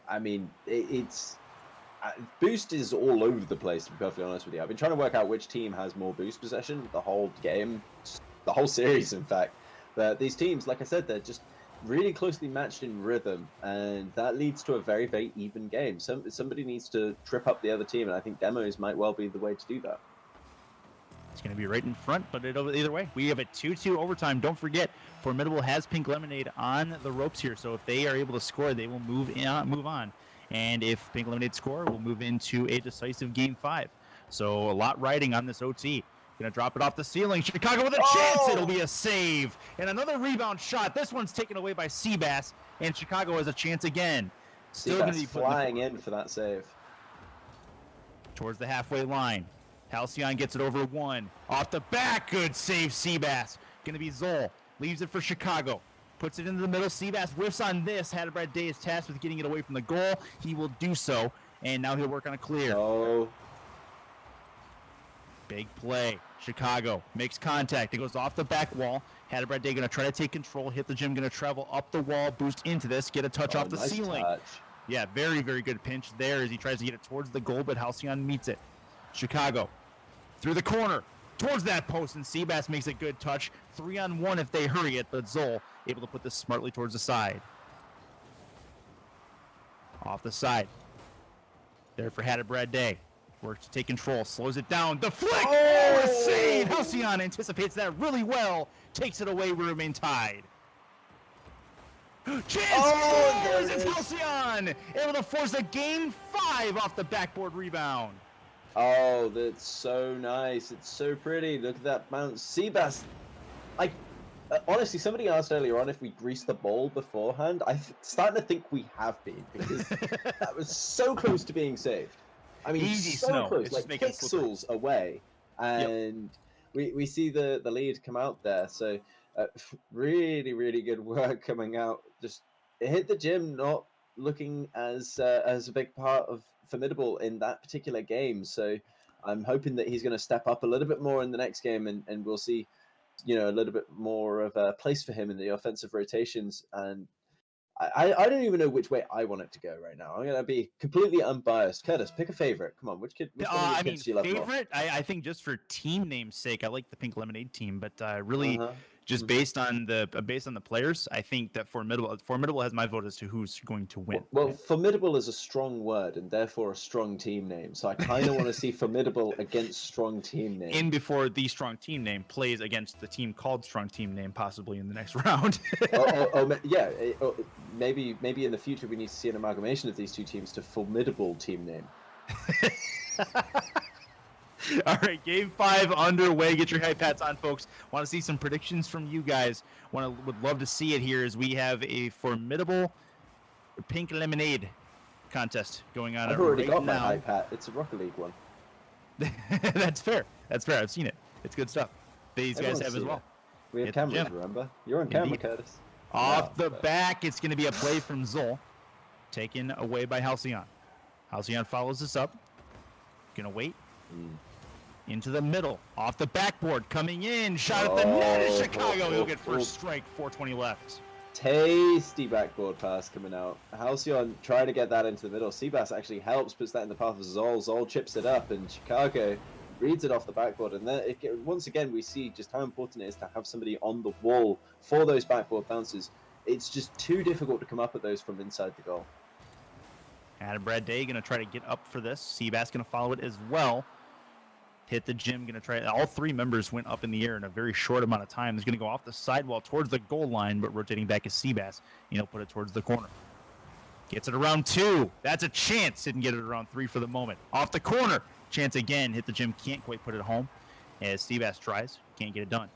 I mean, it's... boost is all over the place, to be perfectly honest with you. I've been trying to work out which team has more boost possession the whole game, the whole series, in fact. But these teams, like I said, they're just really closely matched in rhythm, and that leads to a very, very even game. Somebody needs to trip up the other team, and I think demos might well be the way to do that. It's going to be right in front, but either way, we have a 2-2 overtime. Don't forget, Formidable has Pink Lemonade on the ropes here, so if they are able to score, they will move on. And if Pink Lemonade score, we'll move into a decisive Game 5. So a lot riding on this OT. Gonna drop it off the ceiling. Chicago with a chance. It'll be a save. And another rebound shot. This one's taken away by Seabass. And Chicago has a chance again. Still going to be flying in for that save. Towards the halfway line. Halcyon gets it over 1. Off the back. Good save, Seabass. Gonna be Zol. Leaves it for Chicago. Puts it into the middle. Seabass whiffs on this. Hadabrat Day is tasked with getting it away from the goal. He will do so. And now he'll work on a clear. Oh. Big play. Chicago makes contact. It goes off the back wall. Hadabrat Day going to try to take control. Hit the gym. Going to travel up the wall. Boost into this. Get a touch off the nice ceiling. touch. Yeah, very, very good pinch there as he tries to get it towards the goal, but Halcyon meets it. Chicago through the corner towards that post, and Seabass makes a good touch. 3-on-1 if they hurry it, but Zol able to put this smartly towards the side. Off the side. There for Hadabrat Day. Works to take control, slows it down. The flick! Oh, what a save! Halcyon anticipates that really well. Takes it away, we remain tied. Chance scores! It's Halcyon! Able to force a game 5 off the backboard rebound. Oh, that's so nice. It's so pretty. Look at that bounce. Seabass, honestly, somebody asked earlier on if we greased the ball beforehand. I'm starting to think we have been, because that was so close to being saved. I mean, Easy so snow. close, It's like just making it slippery. pixels away. And we see the lead come out there. So really, really good work coming out. Just it hit the gym, not looking as a big part of Formidable in that particular game. So I'm hoping that he's going to step up a little bit more in the next game, and we'll see, a little bit more of a place for him in the offensive rotations. And I don't even know which way I want it to go right now. I'm gonna be completely unbiased. Curtis, pick a favorite. Come on, which one of your kids do you love more? Favorite? I think just for team name's sake, I like the Pink Lemonade team, but really just Mhm. based on the players, I think that Formidable has my vote as to who's going to win. Well, Formidable is a strong word and therefore a strong team name. So I kind of want to see Formidable against strong team name. In before the strong team name plays against the team called strong team name, possibly in the next round. Maybe in the future we need to see an amalgamation of these two teams to Formidable team name. All right, game 5 underway. Get your iPads on, folks. Want to see some predictions from you guys. Would love to see it here as we have a Formidable Pink Lemonade contest going on I've already right got now. my iPad. It's a Rocket League one. That's fair. I've seen it. It's good stuff. These guys Everyone's have as seen well. it. We have Hit the cameras, gym. remember? You're on camera, Indeed. Curtis. Off Yeah, the but- back, it's going to be a play from Zol. Taken away by Halcyon. Halcyon follows this up. Going to wait. Into the middle. Off the backboard. Coming in. Shot at the net is Chicago. He'll get first strike. 4:20 left. Tasty backboard pass coming out. Halcyon trying to get that into the middle. Seabass actually helps, puts that in the path of Zol. Zol chips it up, and Chicago reads it off the backboard. And then once again, we see just how important it is to have somebody on the wall for those backboard bounces. It's just too difficult to come up with those from inside the goal. Hadabrat Day going to try to get up for this. Seabass going to follow it as well. Hit the gym, going to try. All 3 members went up in the air in a very short amount of time. He's going to go off the sidewall towards the goal line, but rotating back is Seabass. Put it towards the corner. Gets it around 2. That's a chance. Didn't get it around 3 for the moment. Off the corner. Chance again. Hit the gym. Can't quite put it home. As Seabass tries. Can't get it done.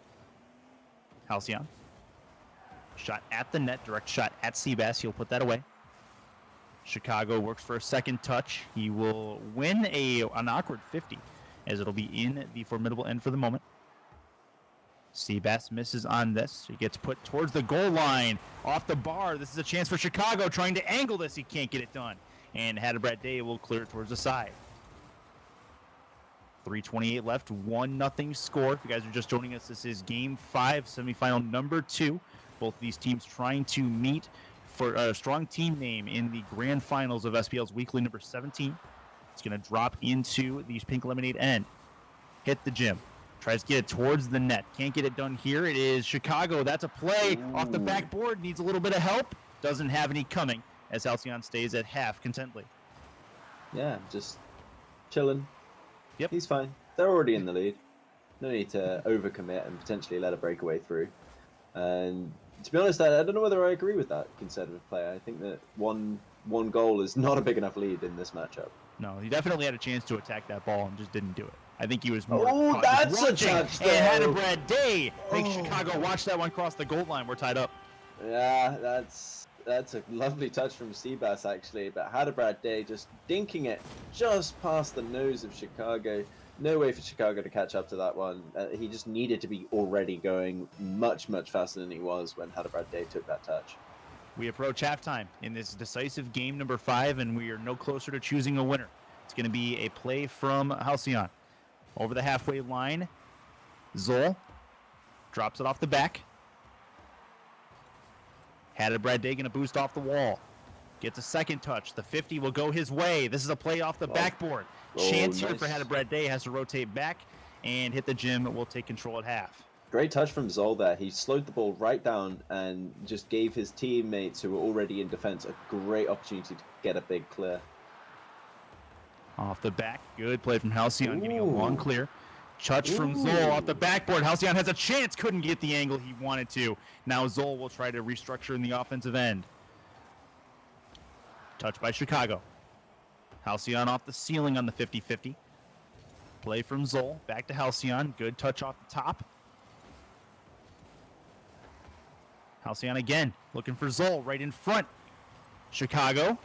Halcyon. Shot at the net. Direct shot at Seabass. He'll put that away. Chicago works for a second touch. He will win an awkward 50, as it'll be in the Formidable end for the moment. Seabass misses on this. He gets put towards the goal line, off the bar. This is a chance for Chicago trying to angle this. He can't get it done. And Hadabrat Day will clear it towards the side. 3:28 left, 1-0 score. If you guys are just joining us, this is Game 5, semifinal number 2. Both of these teams trying to meet for a strong team name in the grand finals of SPL's Weekly number 17. It's going to drop into the Pink Lemonade end. Hit the gym. Tries to get it towards the net. Can't get it done here. It is Chicago. That's a play off the backboard. Needs a little bit of help. Doesn't have any coming as Halcyon stays at half contently. Yeah, just chilling. Yep. He's fine. They're already in the lead. No need to overcommit and potentially let a breakaway through. And to be honest, I don't know whether I agree with that conservative play. I think that one goal is not a big enough lead in this matchup. No, he definitely had a chance to attack that ball and just didn't do it. I think he was more Oh, cautious that's a watching. touchdown. And Hadabrat Day makes Oh. Chicago watch that one cross the goal line. We're tied up. Yeah, that's a lovely touch from Seabass actually, but Hadabrat Day just dinking it just past the nose of Chicago. No way for Chicago to catch up to that one. He just needed to be already going much, much faster than he was when Hadabrat Day took that touch. We approach halftime in this decisive game number 5, and we are no closer to choosing a winner. It's going to be a play from Halcyon. Over the halfway line, Zoll drops it off the back. Had it Brad Day going to boost off the wall. Gets a second touch. The 50 will go his way. This is a play off the backboard. Chance here for nice. Brad Day, has to rotate back and hit the gym. Will take control at half. Great touch from Zoll there. He slowed the ball right down and just gave his teammates who were already in defense a great opportunity to get a big clear. Off the back. Good play from Halcyon, getting a long clear. Touch from Zoll off the backboard. Halcyon has a chance. Couldn't get the angle he wanted to. Now Zoll will try to restructure in the offensive end. Touch by Chicago. Halcyon off the ceiling on the 50-50. Play from Zoll. Back to Halcyon. Good touch off the top. Halcyon again. Looking for Zoll right in front. Chicago.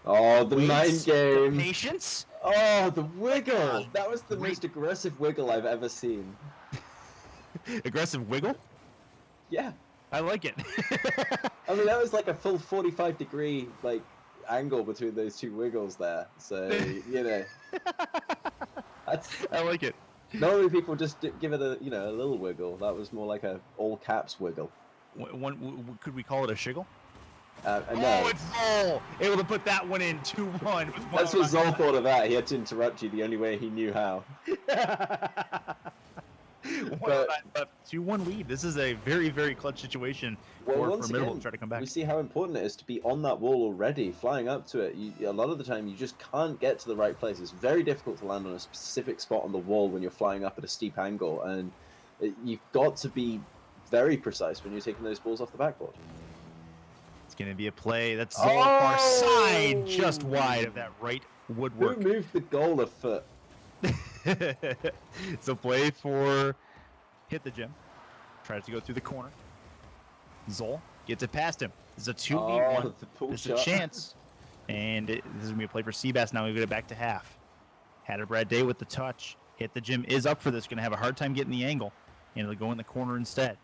Oh, the waits, mind game. The patience. Oh, the wiggle. That was the most aggressive wiggle I've ever seen. Aggressive wiggle? Yeah. I like it. I mean, that was like a full 45-degree like angle between those two wiggles there. So, you know. I like it. Normally people just give it a, a little wiggle. That was more like a all caps wiggle. Could we call it a shiggle? No. Oh, it's Zoll! Able to put that one in 2-1. That's what Zoll thought of that. He had to interrupt you the only way he knew how. 2-1 lead. This is a very, very clutch situation for Formidable to try to come back. We see how important it is to be on that wall already, flying up to it. A lot of the time, you just can't get to the right place. It's very difficult to land on a specific spot on the wall when you're flying up at a steep angle, and you've got to be very precise when you're taking those balls off the backboard. It's going to be a play that's Zoll far side, just wide of that right woodwork. Who moved the goal a foot? It's a play for hit the gym. Tries to go through the corner. Zoll gets it past him. This is a 2v1. This is a chance. And this is going to be a play for Seabass. Now we get it back to half. Had it Brad Day with the touch. Hit the gym is up for this. Going to have a hard time getting the angle. And it'll go in the corner instead.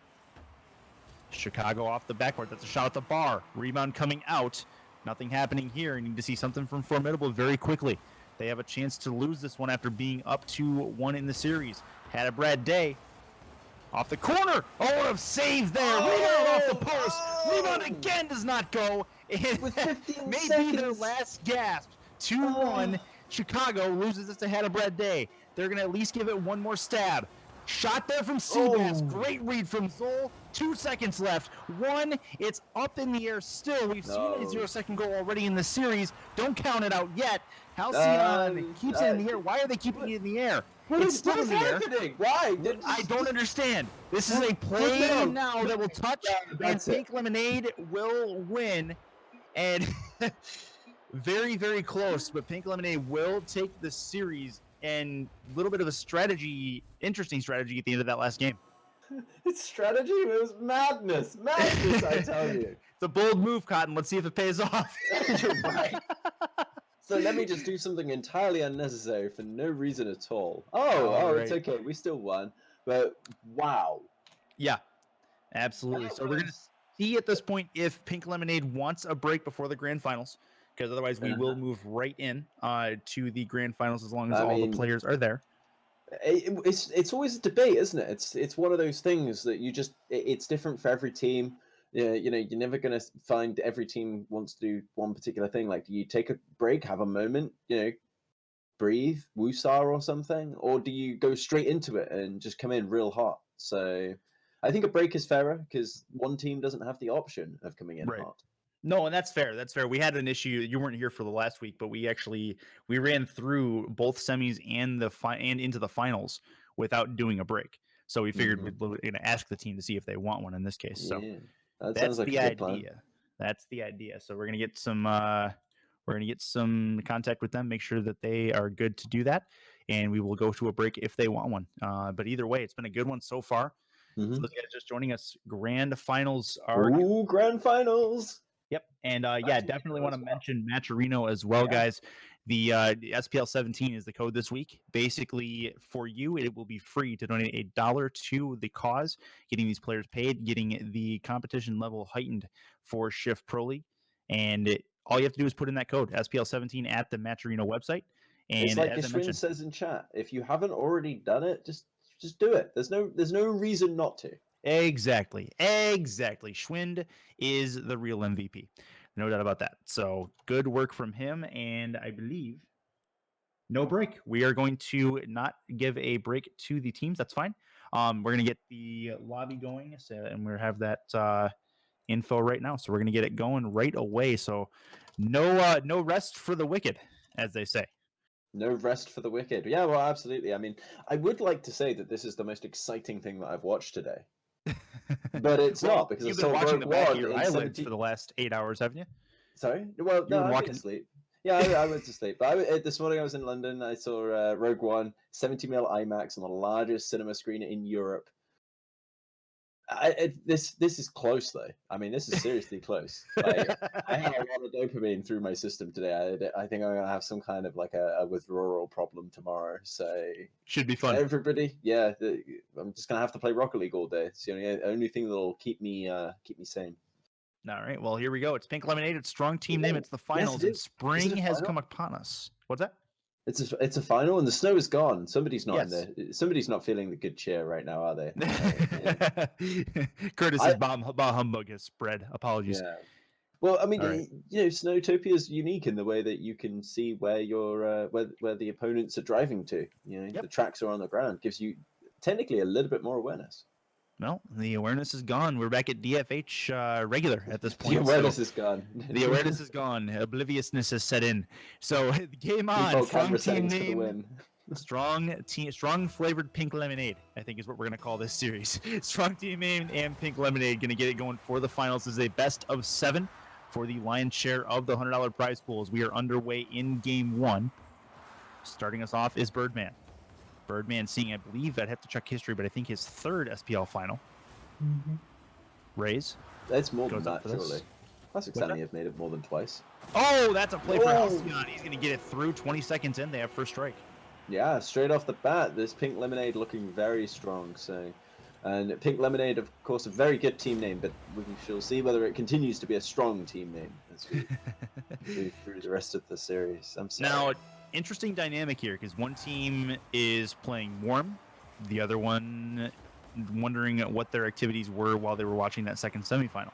Chicago off the backboard. That's a shot at the bar. Rebound coming out. Nothing happening here. You need to see something from Formidable very quickly. They have a chance to lose this one after being up 2-1 in the series. Had a Brad Day. Off the corner. Oh, a save there. Rebound off the post. Rebound again does not go. With 15 maybe seconds. their last gasp. 2-1. Chicago loses this to Had a Brad Day. They're going to at least give it one more stab. Shot there from Seabass. Great read from Zoll. 2 seconds left. One, it's up in the air still. We've seen a 0-second goal already in the series. Don't count it out yet. Halcyon keeps it in the air. Why are they keeping it in the air? It's still in the air. Why? I don't understand. This is a play now that will touch, and Pink Lemonade will win. And very, very close, but Pink Lemonade will take the series, and a little bit of a strategy, interesting strategy at the end of that last game. It's strategy? It was madness. Madness, I tell you. It's a bold move, Cotton. Let's see if it pays off. You're right. So let me just do something entirely unnecessary for no reason at all. Oh, it's okay. We still won. But wow. Yeah, absolutely. So we're going to see at this point if Pink Lemonade wants a break before the grand finals, because otherwise we will move right in to the grand finals as long as all the players are there. It's always a debate, isn't it? It's one of those things that it's different for every team. Yeah, you're never gonna find every team wants to do one particular thing. Like, do you take a break, have a moment, breathe, woosah or something, or do you go straight into it and just come in real hot? So, I think a break is fairer because one team doesn't have the option of coming in hot. No, and that's fair. That's fair. We had an issue. You weren't here for the last week, but we ran through both semis and and into the finals without doing a break. So we figured we're going to ask the team to see if they want one in this case. So that's like the idea. That's the idea. So we're going to get some contact with them, make sure that they are good to do that, and we will go to a break if they want one. But either way, it's been a good one so far. For those guys just joining us, grand finals are grand finals. Yep. And definitely want to mention Maturino as well, guys. The SPL 17 is the code this week. Basically, for you, it will be free to donate $1 to the cause, getting these players paid, getting the competition level heightened for Shift Pro League. And all you have to do is put in that code, SPL 17, at the Maturino website. And It's like as I Geschwin mentioned, says in chat, if you haven't already done it, just do it. There's no reason not to. exactly. Schwind is the real MVP. No doubt about that. So good work from him. And I believe no break. We are going to not give a break to the teams. That's fine. We're going to get the lobby going. And we have that info right now. So we're going to get it going right away. So no rest for the wicked, as they say. No rest for the wicked. Yeah, well, absolutely. I mean, I would like to say that this is the most exciting thing that I've watched today, but it's Well, not because I you've been saw watching Rogue the back of One your in eyelids 17. for the last 8 hours, haven't you? Sorry? Well, You've no, been I've been watching. asleep. Yeah, I went to sleep. But this morning I was in London. I saw Rogue One, 70mm IMAX on the largest cinema screen in Europe. This is close though. I mean, this is seriously close. Like, I had a lot of dopamine through my system today. I think I'm gonna have some kind of like a withdrawal problem tomorrow. So Should be fun. everybody, yeah, I'm just gonna have to play Rocket League all day. It's the only thing that'll keep me sane. All right. Well, here we go. It's Pink Lemonade. It's strong team name. Ooh, It's the yes, finals, it and is. Is spring it a has final? come upon us. What's that? It's a final, and the snow is gone. Somebody's not Yes. in there. Somebody's not feeling the good cheer right now, are they? Curtis's bomb humbug has spread. Apologies. Yeah. Well, I mean, All right. Snowtopia is unique in the way that you can see where your where the opponents are driving to. Yep. The tracks are on the ground, gives you technically a little bit more awareness. Well, the awareness is gone. We're back at DFH regular at this point. The awareness is gone. The awareness is gone. Obliviousness has set in. So game on. Default Strong camera team settings for the name. win. Strong flavored pink lemonade, I think is what we're gonna call this series. Strong team name and pink lemonade gonna get it going for the finals. This is a best of 7 for the lion's share of the $100 prize pool as we are underway in game 1. Starting us off is Birdman. Birdman seeing, I believe, I'd have to check history, but I think his 3rd SPL final. Rays. That's more than Goes up that, for this. surely. Classic What's Sandy have made it more than twice. Oh, that's a play for Whoa. Halcyon. He's gonna get it through. 20 seconds in, they have first strike. Yeah, straight off the bat, this Pink Lemonade looking very strong. And Pink Lemonade, of course, a very good team name, but we shall see whether it continues to be a strong team name as we move through the rest of the series. I'm sorry. Now, interesting dynamic here because one team is playing warm, the other one wondering what their activities were while they were watching that second semifinal.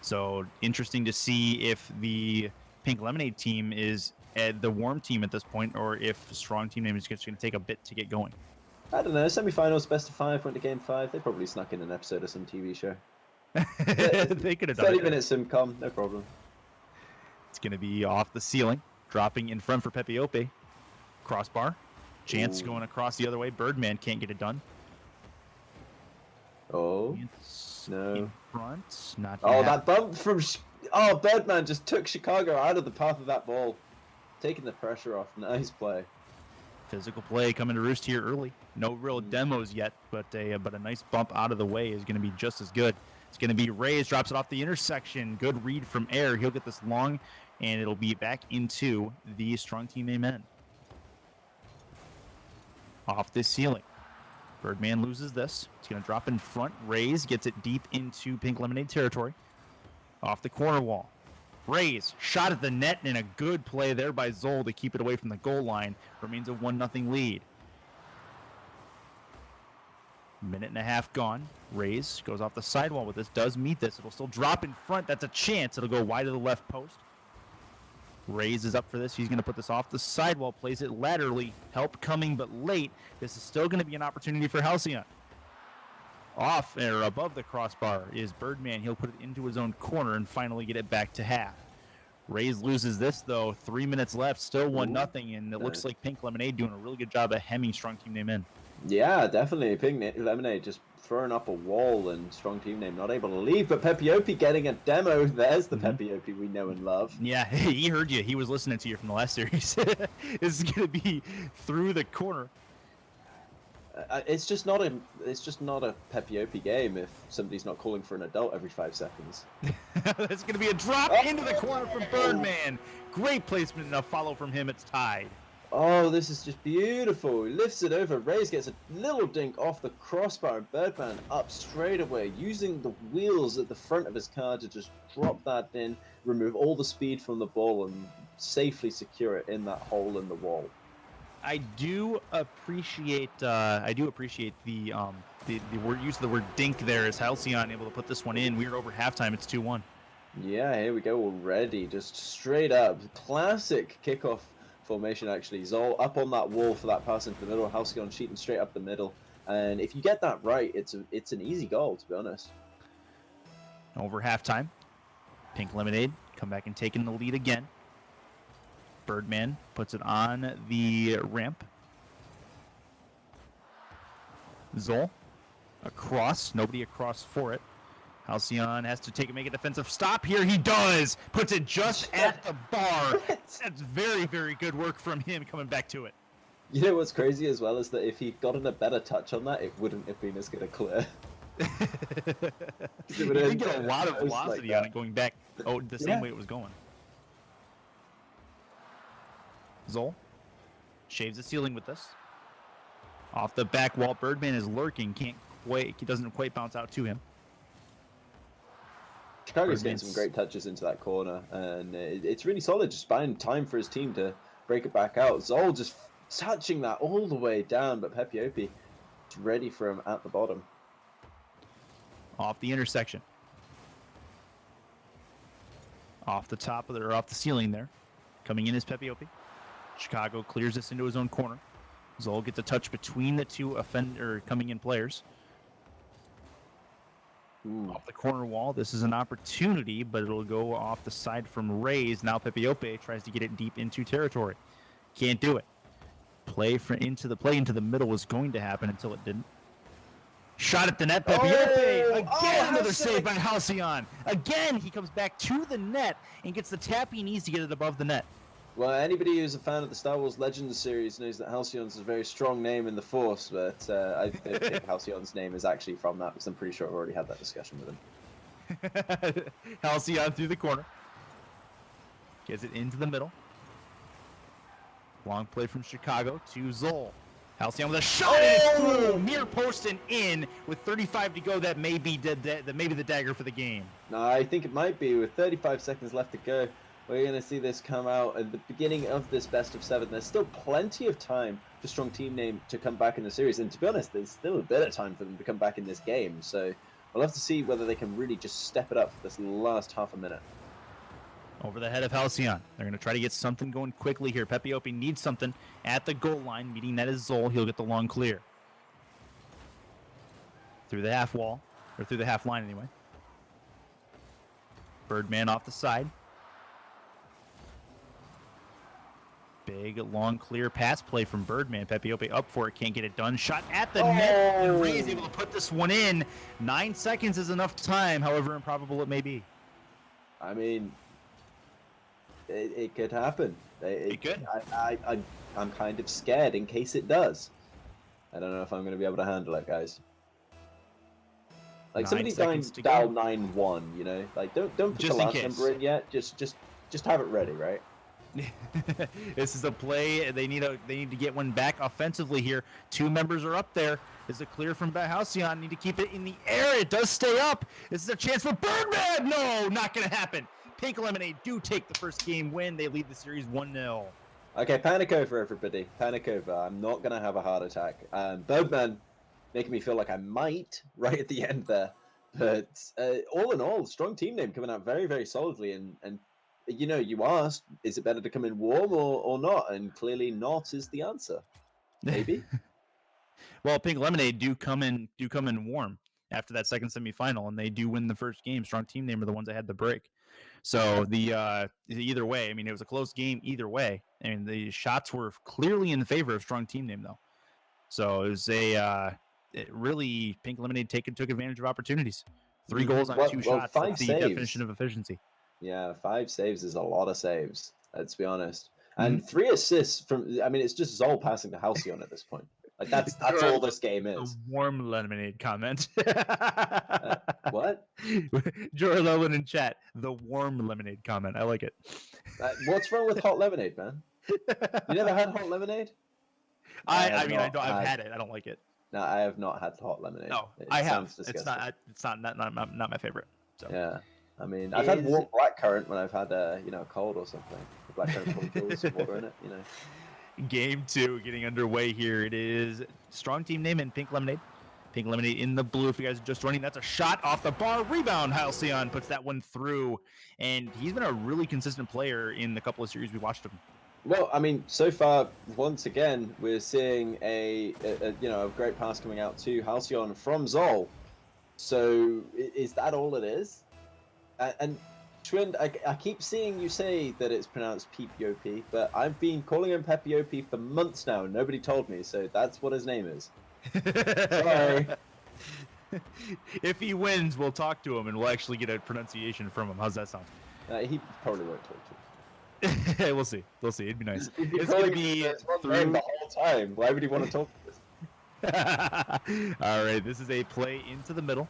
So interesting to see if the Pink Lemonade team is the warm team at this point, or if strong team name is just going to take a bit to get going. I don't know. Semifinals, best of 5, went to game 5. They probably snuck in an episode of some TV show. They could have done 30 it. minutes simcom, no problem. It's going to be off the ceiling, dropping in front for Pepiope. Crossbar. Chance Ooh. going across the other way. Birdman can't get it done. Oh, Chance no. in front. Not Oh, gonna that bump from... Birdman just took Chicago out of the path of that ball. Taking the pressure off. Nice play. Physical play coming to roost here early. No real demos yet, but a nice bump out of the way is going to be just as good. It's going to be Reyes, drops it off the intersection. Good read from Air. He'll get this long, and it'll be back into the strong team amen. Off this ceiling. Birdman loses this. It's going to drop in front. Reyes gets it deep into Pink Lemonade territory. Off the corner wall. Reyes shot at the net, and a good play there by Zoll to keep it away from the goal line. Remains a 1-0 lead. Minute and a half gone. Reyes goes off the sidewall with this. Does meet this. It'll still drop in front. That's a chance. It'll go wide of the left post. Reyes is up for this. He's going to put this off the sidewall. Plays it laterally. Help coming, but late. This is still going to be an opportunity for Halcyon. Off or above the crossbar is Birdman. He'll put it into his own corner and finally get it back to half. Reyes loses this, though. 3 minutes left. Still 1-0, and it looks like Pink Lemonade doing a really good job of hemming strong team name in. Yeah, definitely. Pink Lemonade just throwing up a wall, and strong team name not able to leave. But Pepiope getting a demo. There's the Pepiope we know and love. Yeah, he heard you. He was listening to you from the last series. This is going to be through the corner. It's just not a Pepiope game if somebody's not calling for an adult every 5 seconds. That's going to be a drop into the corner from Birdman. Great placement and a follow from him. It's tied. Oh, this is just beautiful. He lifts it over. Reyes gets a little dink off the crossbar, and Birdman up straight away, using the wheels at the front of his car to just drop that in, remove all the speed from the ball, and safely secure it in that hole in the wall. I do appreciate the word use of the word dink there as Halcyon able to put this one in. We're over halftime. It's 2-1. Yeah, here we go already. Just straight up. Classic kickoff formation, actually. Zol up on that wall for that pass into the middle. Halcyon cheating straight up the middle. And if you get that right, it's an easy goal, to be honest. Over halftime. Pink Lemonade come back and taking the lead again. Birdman puts it on the ramp. Zol across. Nobody across for it. Halcyon has to make a defensive stop here. He does. Puts it just at the bar. That's very, very good work from him coming back to it. You know what's crazy as well is that if he'd gotten a better touch on that, it wouldn't have been as good a clear. You did get a lot of velocity like on it going back the same way it was going. Zol shaves the ceiling with this. Off the back wall, Birdman is lurking. He doesn't quite bounce out to him. Chicago's getting some great touches into that corner, and it's really solid. Just buying time for his team to break it back out. Zol just touching that all the way down, but Pepiopi is ready for him at the bottom. Off the intersection. Off the top of off the ceiling there. Coming in is Pepiopi. Chicago clears this into his own corner. Zol gets a touch between the two coming in players. Off the corner wall. This is an opportunity, but it'll go off the side from Rays. Now Pepiopi tries to get it deep into territory. Can't do it. Play into the middle was going to happen until it didn't. Shot at the net, Pepiopi. Again, another save by Halcyon. Again, he comes back to the net and gets the tap he needs to get it above the net. Well, anybody who's a fan of the Star Wars Legends series knows that Halcyon's a very strong name in the Force, but I don't think Halcyon's name is actually from that, because I'm pretty sure I've already had that discussion with him. Halcyon through the corner. Gets it into the middle. Long play from Chicago to Zol. Halcyon with a shot and it's through. Near post and in with 35 to go. That may be the dagger for the game. No, I think it might be. With 35 seconds left to go, we're going to see this come out at the beginning of this best of 7. There's still plenty of time for Strong Team Name to come back in the series. And to be honest, there's still a bit of time for them to come back in this game. So we'll have to see whether they can really just step it up for this last half a minute. Over the head of Halcyon. They're going to try to get something going quickly here. Pepiopi needs something at the goal line. Meeting that is Zol. He'll get the long clear. Through the half wall. Or through the half line anyway. Birdman off the side. Big, long, clear pass play from Birdman. Pepiopi up for it. Can't get it done. Shot at the net. And Ray is able to put this one in. 9 seconds is enough time, however improbable it may be. I mean, it could happen. It could. I'm kind of scared in case it does. I don't know if I'm going to be able to handle it, guys. Like, 9 somebody seconds to dial go. 9-1, you know? Like, don't put Just the in last case. number in yet. Just have it ready, right? This is a play. They need to get one back offensively here. 2 members are up there. This is a clear from Halcyon. Need to keep it in the air. It does stay up. This is a chance for Birdman. No, not going to happen. Pink Lemonade do take the first game win. They lead the series 1-0. Okay, panic over, everybody. Panic over. I'm not going to have a heart attack. Birdman making me feel like I might right at the end there. But all in all, Strong Team Name coming out very, very solidly. And you know, you asked, is it better to come in warm or not? And clearly not is the answer. Maybe. Well, Pink Lemonade do come in warm after that second semifinal, and they do win the first game. Strong Team Name are the ones that had the break. So either way, I mean, it was a close game either way. I mean, the shots were clearly in favor of Strong Team Name, though. So it was really Pink Lemonade took advantage of opportunities. 3 goals on 2 shots. 5 That's the saves. definition of efficiency. Yeah, 5 saves is a lot of saves. Let's be honest. And 3 assists from. I mean, it's just Zol passing to Halcyon at this point. Like that's all this game A is. warm lemonade comment. What? Jordan Lowen in chat. The warm lemonade comment. I like it. What's wrong with hot lemonade, man? You never had hot lemonade? I've had it. I don't like it. No, I have not had hot lemonade. No, It I have. sounds It's disgusting. not my favorite. So. Yeah, I mean, I've had warm blackcurrant when I've had a cold or something. The blackcurrant probably kills some water in it, you know. Game 2 getting underway here. It is strong team name and Pink Lemonade. Pink Lemonade in the blue if you guys are just joining. That's a shot off the bar. Rebound. Halcyon puts that one through. And he's been a really consistent player in the couple of series we watched him. Well, I mean, so far, once again, we're seeing a great pass coming out to Halcyon from Zol. So is that all it is? And Schwind, I keep seeing you say that it's pronounced Peep-Yo-P, but I've been calling him Pepe-Yo-P for months now, and nobody told me, so that's what his name is. Sorry. If he wins, we'll talk to him, and we'll actually get a pronunciation from him. How's that sound? He probably won't talk to me. We'll see. We'll see. It'd be nice. He'd be It's going to calling be his wrong through... name the whole time. Why would he want to talk to us? All right, this is a play into the middle.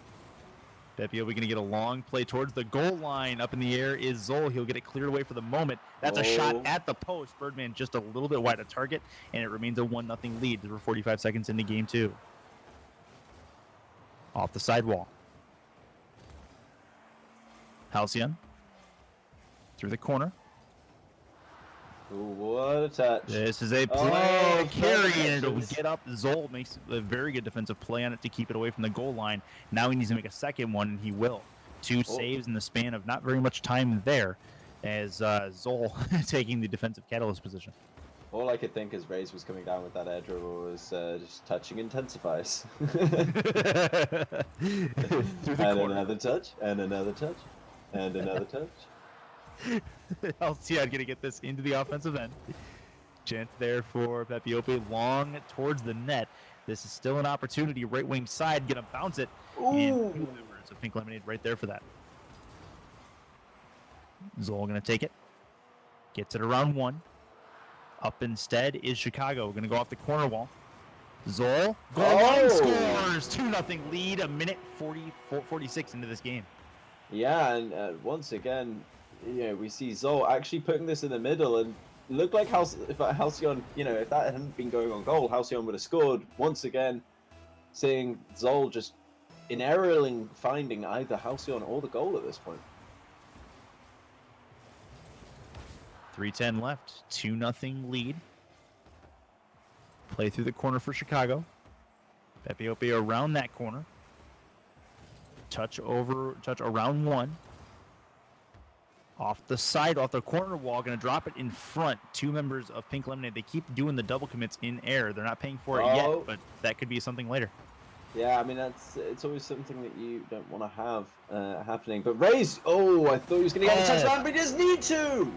Pepe going to get a long play towards the goal line. Up in the air is Zol. He'll get it cleared away for the moment. That's a shot at the post. Birdman just a little bit wide of target, and it remains a 1-0 lead. We're 45 seconds into game 2. Off the sidewall. Halcyon. Through the corner. Ooh, what a touch. This is a play carry, and it'll touches. get up. Zol makes a very good defensive play on it to keep it away from the goal line. Now he needs to make a second one, and he will. 2 saves in the span of not very much time there, as Zol taking the defensive catalyst position. All I could think as Raze was coming down with that air dribble was just touching intensifies. Through the And corner. another touch, and another touch, and another touch. Halcyon going to get this into the offensive end. Chance there for Pepe long towards the net. This is still an opportunity. Right wing side, going to bounce it. And delivers a Pink Lemonade right there for that. Zol going to take it. Gets it around 1. Up instead is Chicago. Going to go off the corner wall. Zol, goal line scores. 2-0 lead. A minute 46 into this game. Yeah, and once again, we see Zol actually putting this in the middle, and it looked like if Halcyon, if that hadn't been going on goal, Halcyon would have scored. Once again, seeing Zol just in finding either Halcyon or the goal at this point. 3:10 left. 2-0 lead. Play through the corner for Chicago. Pepe around that corner. Touch around 1. Off the side, off the corner wall, going to drop it in front. 2 members of Pink Lemonade. They keep doing the double commits in air. They're not paying for it yet, but that could be something later. Yeah, I mean, it's always something that you don't want to have happening. But Raze, I thought he was going to get a touchdown, but he doesn't need to.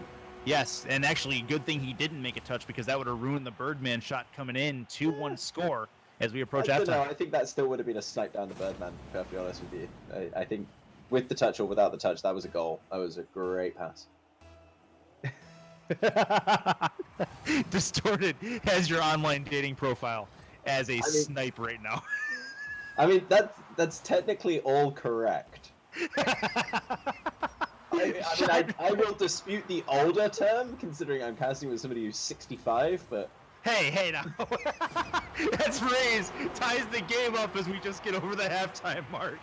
Yes, and actually, good thing he didn't make a touch because that would have ruined the Birdman shot coming in. 2-1 score as we approach halftime. I think that still would have been a snipe down the Birdman, to be perfectly honest with you. I think with the touch or without the touch, that was a goal. That was a great pass. Distorted has your online dating profile as a snipe right now. I mean, that's technically all correct. I will dispute the older term, considering I'm casting with somebody who's 65, but... Hey now. That's Raze. Ties the game up as we just get over the halftime mark.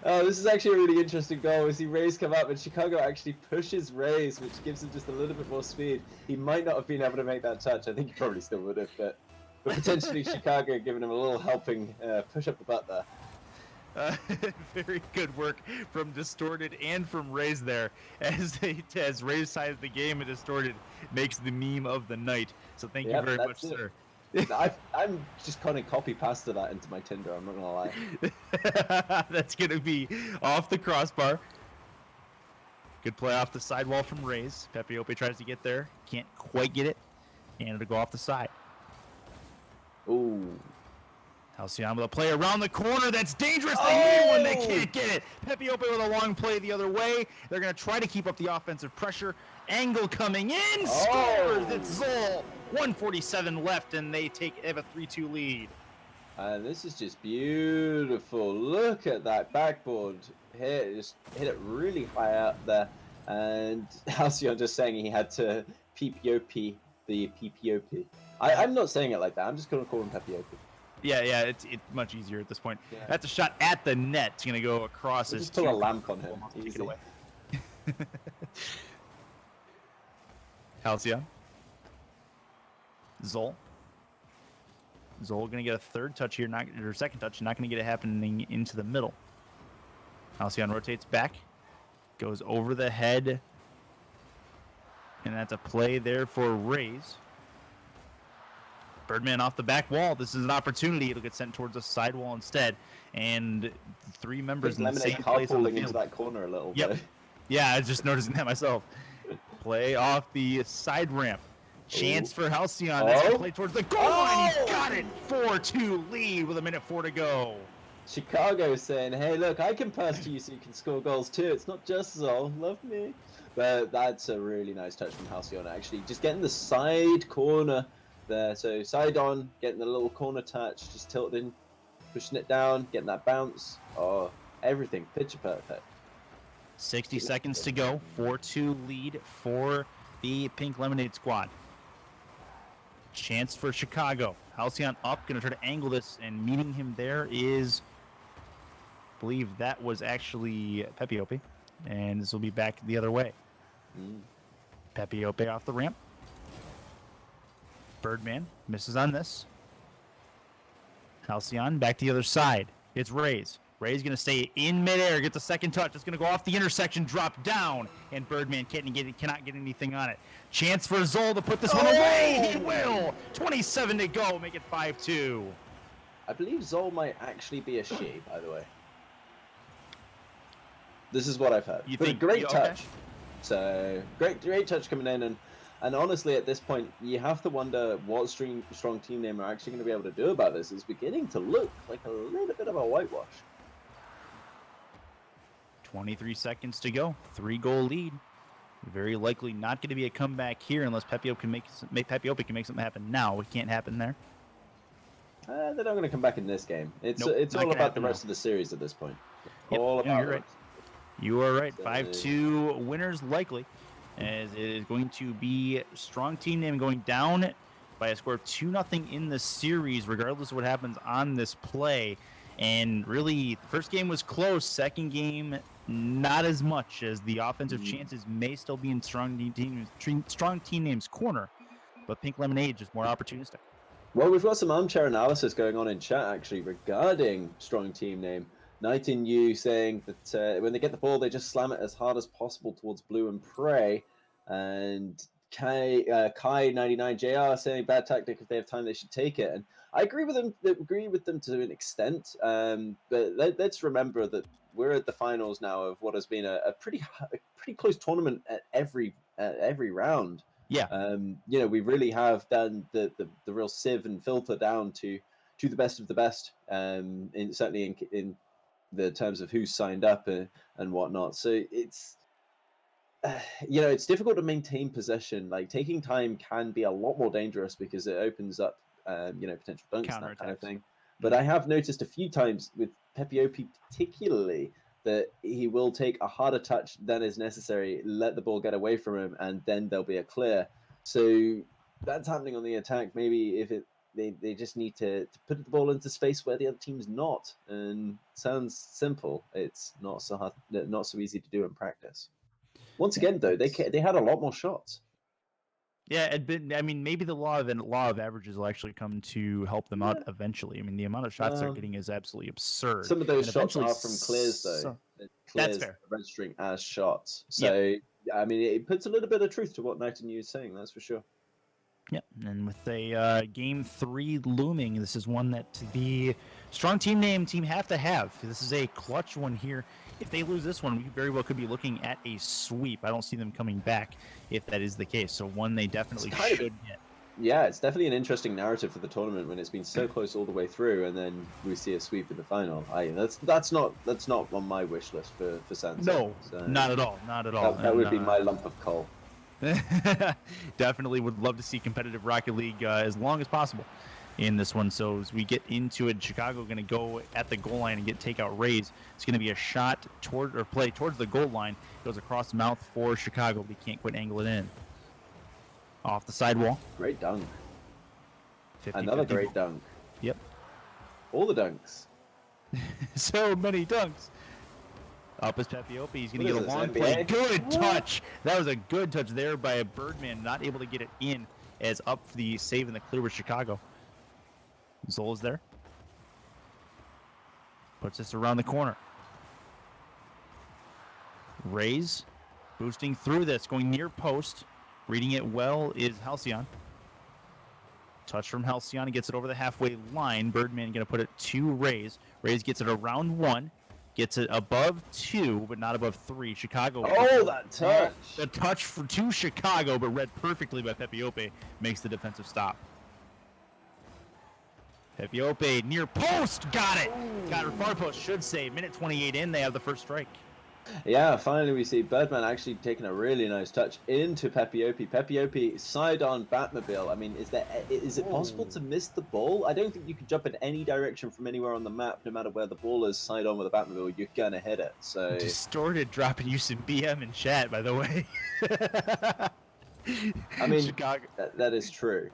Oh, this is actually a really interesting goal. We see Raze come up, and Chicago actually pushes Raze, which gives him just a little bit more speed. He might not have been able to make that touch. I think he probably still would have, but potentially Chicago giving him a little helping push up the butt there. Very good work from Distorted and from Raze there, as Raze ties the game and Distorted makes the meme of the night. So thank you very much, sir. I'm just kind of copy pasted that into my Tinder. I'm not gonna lie. That's gonna be off the crossbar. Good play off the sidewall from Raze. Pepe tries to get there, can't quite get it, and it'll go off the side. Ooh. Halcyon with a play around the corner. That's dangerous. They need one. They can't get it. Pepe with a long play the other way. They're going to try to keep up the offensive pressure. Angle coming in. Scores. It's Zol. 1:47 left, and they have a 3-2 lead. And this is just beautiful. Look at that backboard hit. Just hit it really high up there. And Halcyon just saying he had to Peep-Yo-P the Peep-Yo-P. I'm not saying it like that. I'm just going to call him Pepe-Yo-P. Yeah, it's much easier at this point. Yeah. That's a shot at the net. It's going to go across. Just put a lamp on him. Take it away. Halcyon. Zol. Zol going to get a third touch here, or second touch, not going to get it happening into the middle. Halcyon rotates back, goes over the head, and that's a play there for Rays. Birdman off the back wall. This is an opportunity. It'll get sent towards the sidewall instead, and three members in the same place on the carpooling into field. that corner a little Yep. bit. Yeah, I was just noticing that myself. Play off the side ramp. Chance for Halcyon. That's going to play towards the goal line. He's got it. 4-2 lead with 1:04 to go. Chicago saying, hey, look, I can pass to you so you can score goals too. It's not just Zol. Love me. But that's a really nice touch from Halcyon, actually. Just getting the side corner there. So side on, getting the little corner touch, just tilting, pushing it down, getting that bounce. Oh, everything. Picture perfect. 60 seconds to go. 4-2 lead for the Pink Lemonade squad. Chance for Chicago. Halcyon up, going to try to angle this, and meeting him there is, I believe that was actually Pepiope, and this will be back the other way. Pepiope off the ramp. Birdman misses on this. Halcyon back to the other side. It's Rays. Ray's going to stay in midair, gets a second touch. It's going to go off the intersection, drop down, and Birdman cannot get anything on it. Chance for Zol to put this one away. He will. 27 to go, make it 5-2. I believe Zol might actually be a she, by the way. This is what I've heard. You But think- a great okay. touch. So great touch coming in, and honestly, at this point, you have to wonder what strong team name are actually going to be able to do about this. It's beginning to look like a little bit of a whitewash. 23 seconds to go. 3-goal lead. Very likely not going to be a comeback here unless Pepiope can make something happen now. It can't happen there. They're not going to come back in this game. It's Nope, it's not all gonna about the happen rest of the series at this point. Yep, All no, about you're the right. rest. You are right. So- 5-2 winners likely, as it is going to be strong team name going down by a score of 2-0 in the series, regardless of what happens on this play. And really, the first game was close. Second game, not as much, as the offensive chances may still be in strong team names' corner. But Pink Lemonade just more opportunistic. Well, we've got some armchair analysis going on in chat actually regarding strong team name. Night in You saying that when they get the ball, they just slam it as hard as possible towards Blue and Prey. And Kai99JR saying bad tactic. If they have time, they should take it. And I agree with them. Agree with them to an extent. But let's remember that we're at the finals now of what has been a pretty close tournament at every round. Yeah. We really have done the real sieve and filter down to the best of the best. Certainly in the terms of who's signed up and whatnot. So it's it's difficult to maintain possession. Like taking time can be a lot more dangerous because it opens up potential dunks and that kind of Counterattacks. thing. But I have noticed a few times with Pepiope particularly that he will take a harder touch than is necessary, let the ball get away from him, and then there'll be a clear. So that's happening on the attack. Maybe if they just need to put the ball into space where the other team's not. And sounds simple. It's not so hard, not so easy to do in practice. Once again, though, they had a lot more shots. Yeah, maybe the law of averages will actually come to help them out eventually. I mean, the amount of shots they're getting is absolutely absurd. Some of those And shots eventually are from clears, though. That's Clears fair. registering as shots. So, I mean, it puts a little bit of truth to what Night and You is saying, that's for sure. Yep, and with a game 3 looming, this is one that the strong team have to have. This is a clutch one here. If they lose this one, we very well could be looking at a sweep. I don't see them coming back if that is the case. So one they definitely kind of- should get. Yeah, it's definitely an interesting narrative for the tournament when it's been so close all the way through, and then we see a sweep in the final. That's not on my wish list for Sansa. No, So not at all. Not at all. That would And, be my lump of coal. Definitely would love to see competitive Rocket League as long as possible in this one. So as we get into it, Chicago going to go at the goal line and get takeout Rays. It's going to be a shot play towards the goal line. Goes across the mouth for Chicago, but he can't quite angle it in. Off the sidewall. Great dunk. 50, Another 50. great dunk. Yep. All the dunks. So many dunks. Up is Pepiope. He's going to What get a is long this, play. NBA? Good touch. That was a good touch there by a Birdman. Not able to get it in. as up for the save in the clear with Chicago. Zoll is there. Puts this around the corner. Rays boosting through this, going near post. Reading it well is Halcyon. Touch from Halcyon. He gets it over the halfway line. Birdman going to put it to Rays. Rays gets it around 1. Gets it above 2, but not above 3. Chicago. Oh, that touch. The touch to Chicago, but read perfectly by Pepiope, makes the defensive stop. Pepiope near post. Got it. Got her far post. Should say. Minute 28 in. They have the first strike. Yeah, finally we see Birdman actually taking a really nice touch into Pepiope. Pepiope side on Batmobile. I mean, is it possible to miss the ball? I don't think you can jump in any direction from anywhere on the map, no matter where the ball is side on with a Batmobile, you're gonna hit it. So Distorted dropping you some BM in chat, by the way. I mean, Chicago. that is true.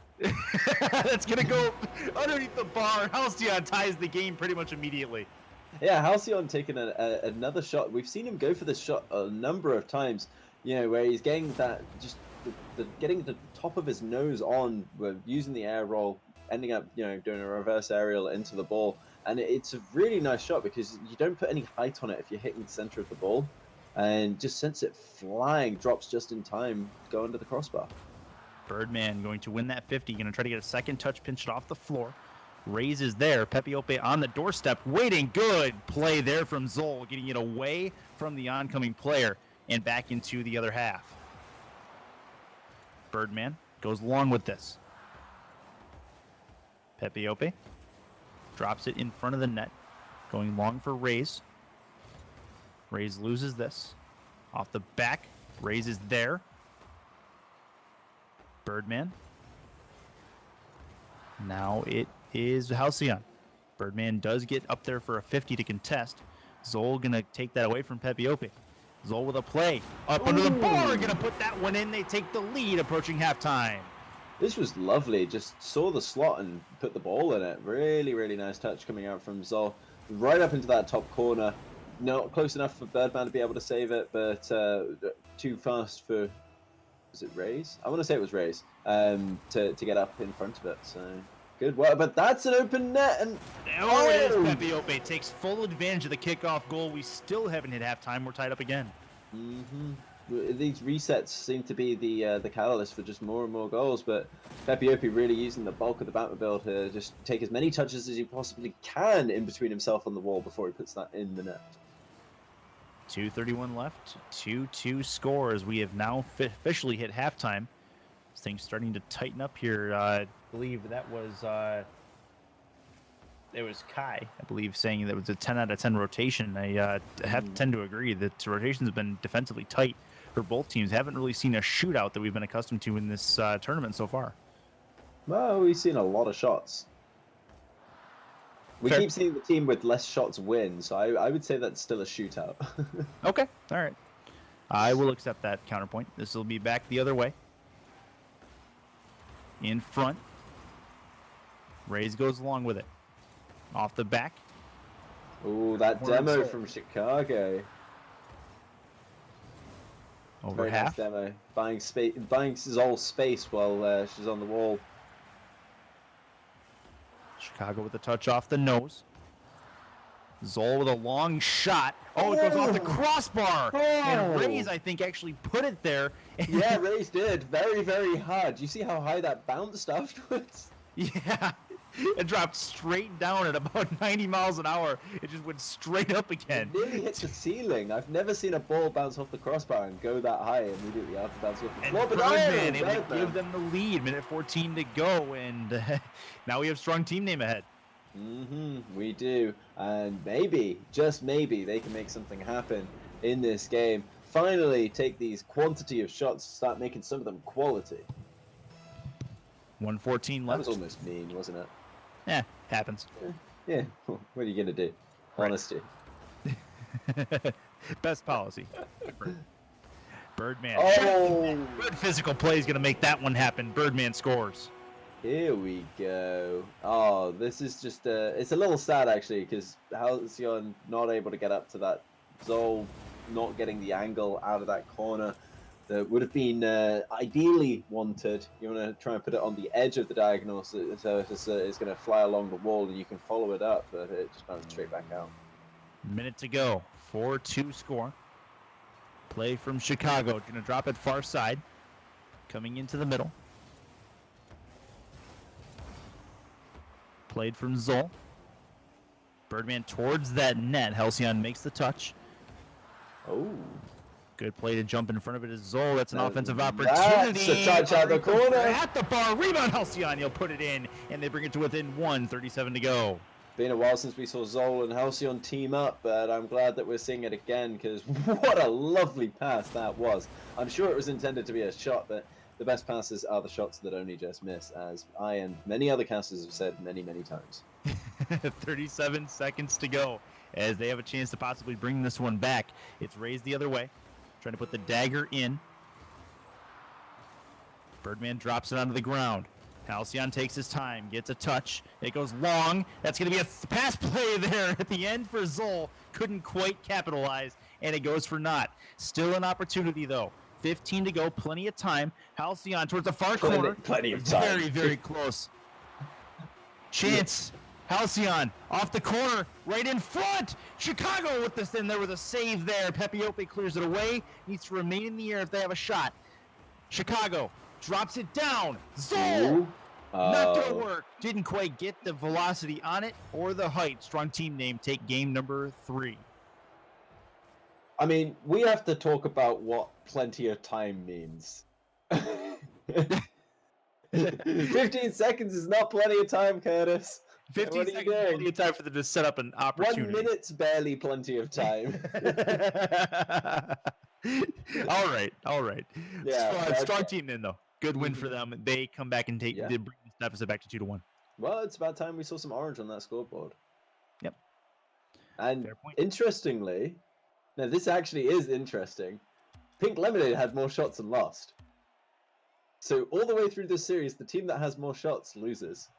That's gonna go underneath the bar. Halcyon ties the game pretty much immediately. Yeah, Halcyon taking another shot. We've seen him go for this shot a number of times, where he's getting that, just getting the top of his nose on, using the air roll, ending up, doing a reverse aerial into the ball. And it's a really nice shot because you don't put any height on it if you're hitting the center of the ball. And just sends it flying, drops just in time, go under the crossbar. Birdman going to win that 50, going to try to get a second touch, pinch it off the floor. Rays is there. Pepiope on the doorstep, waiting. Good play there from Zoll, getting it away from the oncoming player and back into the other half. Birdman goes along with this. Pepiope drops it in front of the net, going long for Rays. Rays loses this. Off the back, Rays is there. Birdman. Now it is Halcyon. Birdman does get up there for a 50 to contest. Zoll gonna take that away from Pepiope. Zoll with a play. Up under the bar, gonna put that one in. They take the lead approaching halftime. This was lovely. Just saw the slot and put the ball in it. Really, really nice touch coming out from Zoll. Right up into that top corner. Not close enough for Birdman to be able to save it, but too fast for... Was it Rays? I want to say it was Rays to get up in front of it. So good work, but that's an open net, and Oh, it is. Pepiope takes full advantage of the kickoff goal. We still haven't hit halftime. We're tied up again. These resets seem to be the catalyst for just more and more goals, but Pepiope really using the bulk of the Batmobile to just take as many touches as he possibly can in between himself and the wall before he puts that in the net. 2:31 left. 2-2 score as we have now officially hit halftime. This thing's starting to tighten up here. I believe that was it was Kai, I believe, saying that it was a 10 out of 10 rotation. I have to tend to agree that the rotation's been defensively tight for both teams. Haven't really seen a shootout that we've been accustomed to in this tournament so far. Well, we've seen a lot of shots. We Fair. keep seeing the team with less shots win, so I would say that's still a shootout. Okay, all right. I will accept that counterpoint. This will be back the other way. In front. Rays goes along with it. Off the back. Ooh, that Corner demo Zoll. from Chicago. Over Very nice half. demo. Buying Zoll space while she's on the wall. Chicago with a touch off the nose. Zoll with a long shot. Oh, it goes off the crossbar. And Rays, I think, actually put it there. Yeah, Rays did. Very, very hard. You see how high that bounced afterwards? Yeah. It dropped straight down at about 90 miles an hour. It just went straight up again. It nearly hit the ceiling. I've never seen a ball bounce off the crossbar and go that high immediately after bouncing off the And floor. But Birdman able to Birdman. give them the lead. Minute 14 to go. And now we have strong team name ahead. We do, and maybe, just maybe, they can make something happen in this game. Finally, take these quantity of shots, start making some of them quality. 114 That left. was almost mean, wasn't it? Yeah, happens. Yeah. What are you gonna do? Right. Honesty. Best policy. Birdman. Oh, Good physical play is going to make that one happen. Birdman scores. here we go. Oh, this is just it's a little sad actually because Halcyon not able to get up to that. Zoll not getting the angle out of that corner. that would have been ideally wanted. You want to try and put it on the edge of the diagonal, so it's going to fly along the wall and you can follow it up, but it just bounced straight back out. Minute to go. 4-2 score. Play from Chicago. Going to drop it far side. Coming into the middle. Played from Zol. Birdman towards that net. Halcyon makes the touch. Oh. Good play to jump in front of it is Zol. That's an offensive That's opportunity. a touch out the corner. At the bar. Rebound Halcyon. He'll put it in. And they bring it to within 1:37 to go. Been a while since we saw Zol and Halcyon team up, but I'm glad that we're seeing it again because what a lovely pass that was. I'm sure it was intended to be a shot, but the best passes are the shots that only just miss, as I and many other casters have said many, many times. 37 seconds to go as they have a chance to possibly bring this one back. It's raised the other way. Trying to put the dagger in. Birdman drops it onto the ground. Halcyon takes his time, gets a touch. It goes long. That's going to be a pass play there at the end for Zol. Couldn't quite capitalize, and it goes for naught. Still an opportunity, though. 15 to go, plenty of time. Halcyon towards the far corner. Plenty of time. Very, very close. Chance. Halcyon off the corner, right in front. Chicago with this in there with a save there. Pepiope clears it away. Needs to remain in the air if they have a shot. Chicago drops it down. Zol! Not gonna work. Didn't quite get the velocity on it or the height. Strong team name. Take game number 3. I mean, we have to talk about what plenty of time means. 15 seconds is not plenty of time, Curtis. 15 seconds, plenty of time for them to set up an opportunity. 1 minute's barely plenty of time. all right. Yeah, Strong team then, though. Good win for them. They come back and they bring this deficit back to 2-1. Well, it's about time we saw some orange on that scoreboard. Yep. And interestingly, now this actually is interesting. Pink Lemonade had more shots and lost. So all the way through this series, the team that has more shots loses.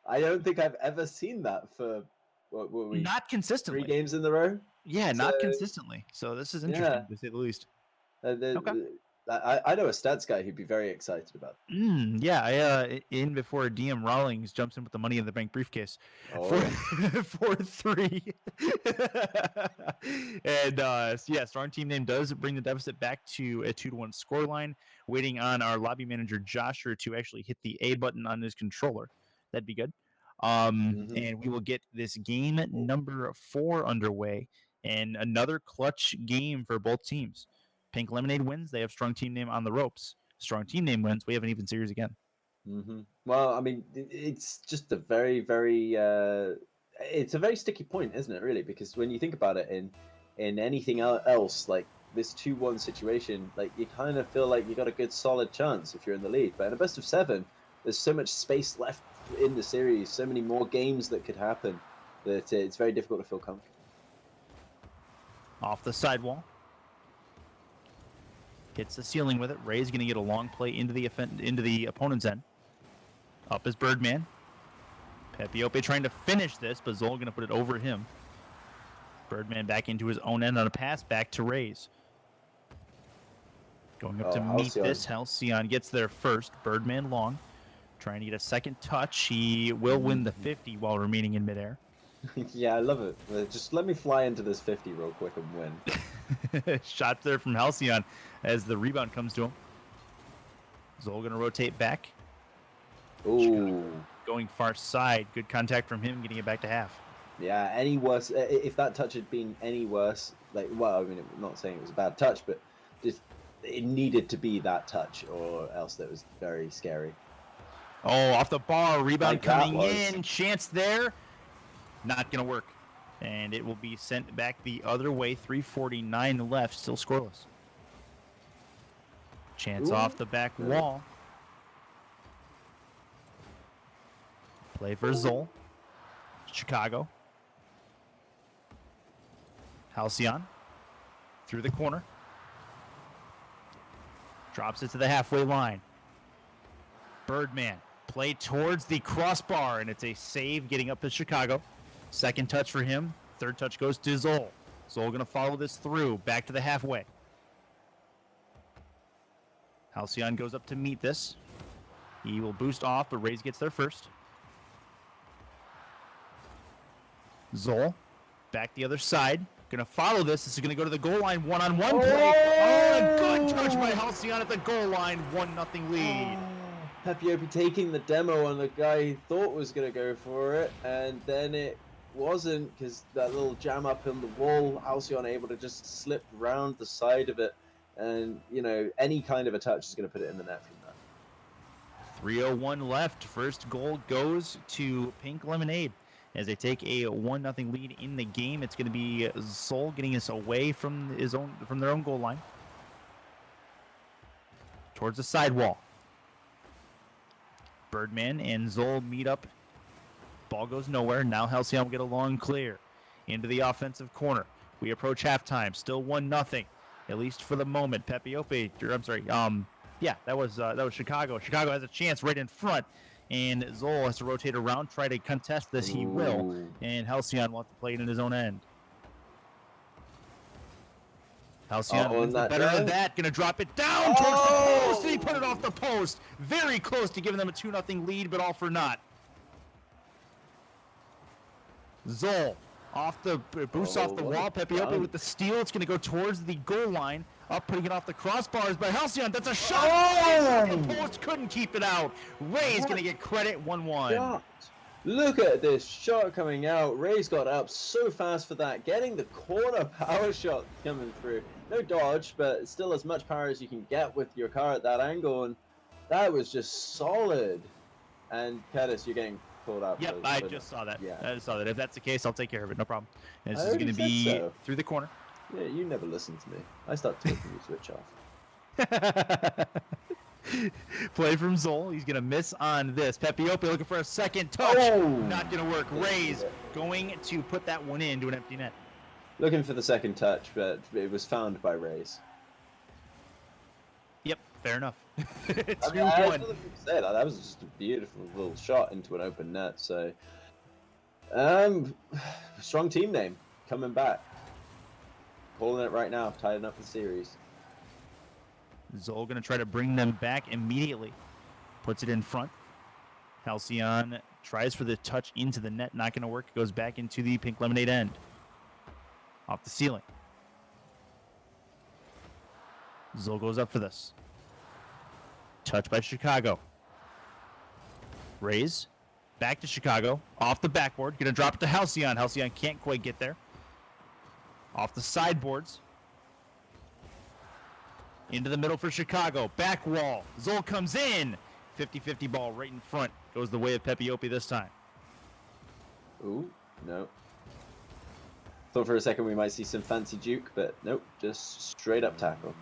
I don't think I've ever seen that for what were we? Not consistently. 3 games in the row. Yeah, not consistently. So this is interesting to say the least. Okay. I know a stats guy who'd be very excited about it. In before DM Rawlings jumps in with the money in the bank briefcase. Oh. 4-3. And strong team name does bring the deficit back to a 2-1 scoreline. Waiting on our lobby manager Josher to actually hit the A button on his controller. That'd be good. And we will get this game number 4 underway, and another clutch game for both teams. Pink Lemonade wins. They have strong team name on the ropes. Strong team name wins. We have an even series again. Well, I mean, it's just a very, very, it's a very sticky point, isn't it? Really, because when you think about it, in anything else, like this 2-1 situation, like you kind of feel like you got a good solid chance if you're in the lead. But in a best of 7, there's so much space left in the series, so many more games that could happen, that it's very difficult to feel comfortable. Off the sidewall. Hits the ceiling with it. Ray's going to get a long play into the opponent's end. Up is Birdman. Pepiope trying to finish this, but Zol going to put it over him. Birdman back into his own end on a pass back to Rays. Going up to meet this. Halcyon gets there first. Birdman long. Trying to get a second touch. He will win the 50 while remaining in midair. Yeah, I love it. Just let me fly into this 50 real quick and win. Shot there from Halcyon as the rebound comes to him. Zol going to rotate back. Ooh. Going far side. Good contact from him, getting it back to half. Yeah, any worse, if that touch had been any worse, like, well, I mean, I'm not saying it was a bad touch, but just it needed to be that touch, or else that was very scary. Oh, off the bar, rebound Like coming in, chance there. Not going to work. And it will be sent back the other way, 3:49 left, still scoreless. Chance off the back wall. Play for Zol. Chicago. Halcyon. Through the corner. Drops it to the halfway line. Birdman. Play towards the crossbar, and it's a save getting up to Chicago. Second touch for him. Third touch goes to Zol. Zol going to follow this through. Back to the halfway. Halcyon goes up to meet this. He will boost off, but Rays gets there first. Zol, back the other side. Gonna follow this. This is gonna go to the goal line. One-on-one play. Oh, a good touch by Halcyon at the goal line. 1-0 lead. Papiopi taking the demo on the guy he thought was going to go for it, and then it wasn't because that little jam up in the wall. Halcyon able to just slip round the side of it, and any kind of a touch is going to put it in the net from that. 3:01 left. First goal goes to Pink Lemonade as they take a 1-0 lead in the game. It's going to be Zol getting us away from their own goal line towards the sidewall. Birdman and Zol meet up. Ball goes nowhere. Now Halcyon will get a long clear into the offensive corner. We approach halftime. Still 1-0, at least for the moment. Papiopi, I'm sorry. Yeah, that was Chicago. Chicago has a chance right in front, and Zol has to rotate around, try to contest this. He will, and Halcyon will have to play it in his own end. Halcyon wins the better of that. Gonna drop it down towards the post. And he put it off the post. Very close to giving them a 2-0 lead, but all for naught. Zol off the boost off the wall. Papiopi with the steal. It's gonna go towards the goal line. Up, putting it off the crossbars by Halcyon. That's a shot. The post couldn't keep it out. Ray's gonna get credit. 1-1. Look at this shot coming out. Ray's got up so fast for that, getting the corner power shot coming through. No dodge, but still as much power as you can get with your car at that angle, and that was just solid. And Curtis, you're getting pulled up. Yep, I just saw that. Yeah. I just saw that. If that's the case, I'll take care of it. No problem. And this is going to be through the corner. Yeah, you never listen to me. I start talking, you switch off. Play from Zol. He's going to miss on this. Papiopi looking for a second touch. Not going to work. Rays going to put that one into an empty net. Looking for the second touch, but it was found by Rays. Yep, fair enough. I didn't say that. That was just a beautiful little shot into an open net. So, strong team name coming back. Pulling it right now, tying up the series. Zol going to try to bring them back immediately. Puts it in front. Halcyon tries for the touch into the net. Not going to work. It goes back into the Pink Lemonade end. Off the ceiling. Zol goes up for this. Touch by Chicago. Rays. Back to Chicago. Off the backboard. Going to drop it to Halcyon. Halcyon can't quite get there. Off the sideboards. Into the middle for Chicago. Back wall. Zol comes in. 50-50 ball right in front. Goes the way of Papiopi this time. Ooh, no. Thought for a second we might see some fancy juke, but nope, just straight up tackle.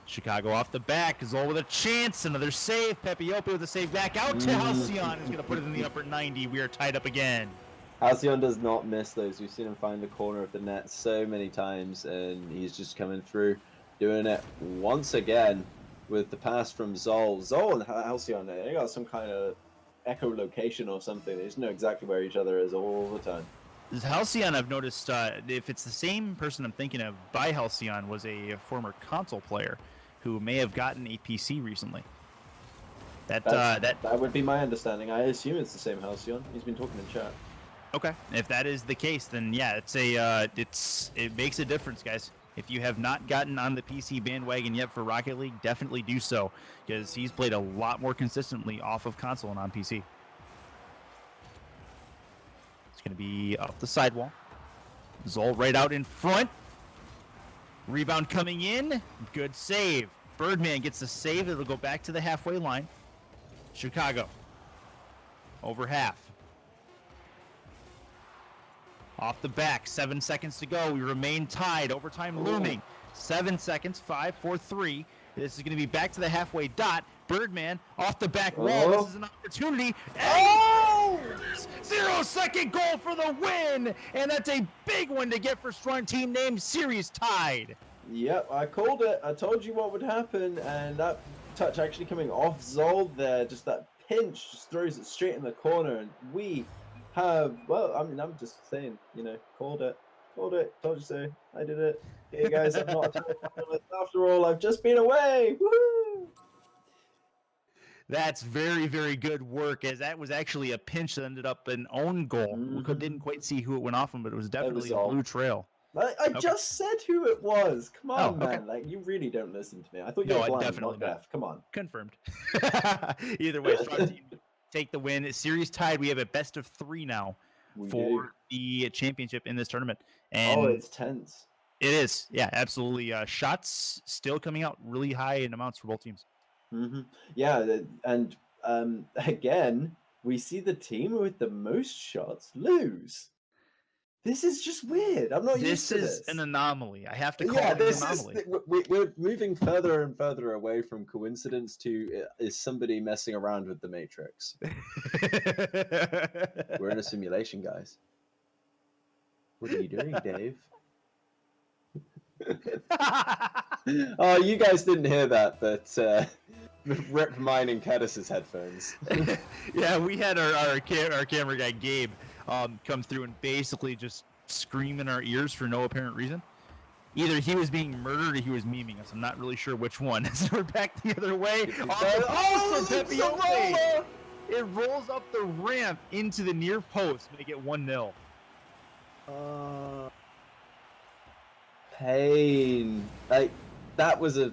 Chicago off the back. Zol with a chance. Another save. Papiopi with a save back out to Halcyon, who's going to put it in the upper 90. We are tied up again. Halcyon does not miss those. We've seen him find the corner of the net so many times, and he's just coming through, doing it once again with the pass from Zol. Zol and Halcyon, they got some kind of echolocation or something. They just know exactly where each other is all the time. Halcyon, I've noticed, if it's the same person I'm thinking of by Halcyon, was a former console player who may have gotten a PC recently. That would be my understanding. I assume it's the same Halcyon. He's been talking in chat. Okay, if that is the case, then yeah, it makes a difference, guys. If you have not gotten on the PC bandwagon yet for Rocket League, definitely do so, because he's played a lot more consistently off of console and on PC. It's going to be up the sidewall. Zol right out in front. Rebound coming in. Good save. Birdman gets the save. It'll go back to the halfway line. Chicago. Over half. Off the back. 7 seconds to go. We remain tied. Overtime looming. 7 seconds. 5, 4, 3. This is going to be back to the halfway dot. Birdman off the back wall. This is an opportunity. Oh! 0-second goal for the win. And that's a big one to get for strong team name. Series tied. Yep, I called it. I told you what would happen. And that touch actually coming off Zol there. Just that pinch just throws it straight in the corner. And we have, well, I mean, I'm just saying, called it. Called it. Told you so. I did it. Hey guys, I'm not a total finalist after all. I've just been away. Woohoo! That's very, very good work, as that was actually a pinch that ended up an own goal. We didn't quite see who it went off on, but it was definitely a all. blue trail. I just said who it was. Come on, Oh, okay. man. Like, you really don't listen to me. I thought you No, were I blind, definitely not not. deaf. Come on. Confirmed. Either way, strong team take the win. Series tied. We have a best of 3 now We for do. the championship in this tournament. And Oh, it's tense. it is. Yeah, absolutely. Shots still coming out really high in amounts for both teams. Yeah, and again, we see the team with the most shots lose. This is just weird. I'm not used to this. This is an anomaly. I have to call Yeah, it this an is. anomaly. We're moving further and further away from coincidence to is somebody messing around with the Matrix. We're in a simulation, guys. What are you doing, Dave? Oh, you guys didn't hear that, but rip mine and Caddis's headphones. Yeah, we had our camera guy Gabe come through and basically just scream in our ears for no apparent reason. Either he was being murdered or he was memeing us. I'm not really sure which one. So we're back the other way. It rolls up the ramp into the near post, make it 1-0. Pain. Like, that was a.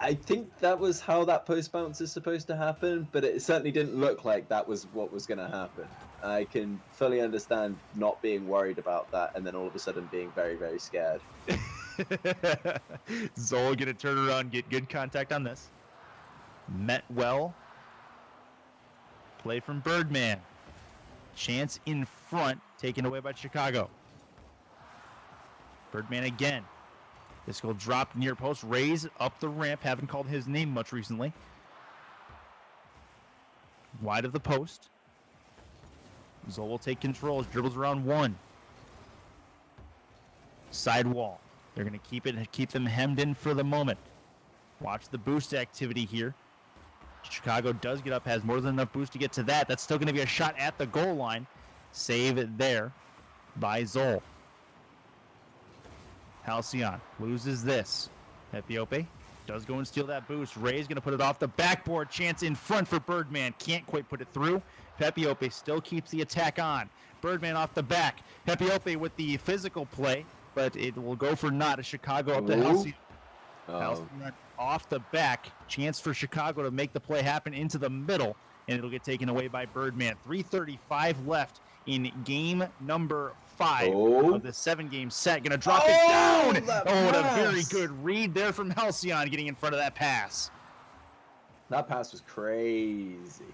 I think that was how that post bounce is supposed to happen, but it certainly didn't look like that was what was going to happen. I can fully understand not being worried about that and then all of a sudden being very, very scared. Zoll gonna turn around, get good contact on this. Met well. Play from Birdman. Chance in front, taken away by Chicago. Birdman again. This will drop near post. Rays up the ramp. Haven't called his name much recently. Wide of the post. Zoll will take control. Dribbles around 1. Side wall. They're going to keep them hemmed in for the moment. Watch the boost activity here. Chicago does get up, has more than enough boost to get to that. That's still going to be a shot at the goal line. Save it there by Zoll. Halcyon loses this. Epiope does go and steal that boost. Ray's going to put it off the backboard. Chance in front for Birdman. Can't quite put it through. Pepiope still keeps the attack on. Birdman off the back. Pepiope with the physical play, but it will go for not. A Chicago up to Halcyon. Halcyon off the back. Chance for Chicago to make the play happen into the middle, and it'll get taken away by Birdman. 3:35 left in game number 5 of the 7-game set. Gonna drop it down. What a very good read there from Halcyon, getting in front of that pass. That pass was crazy.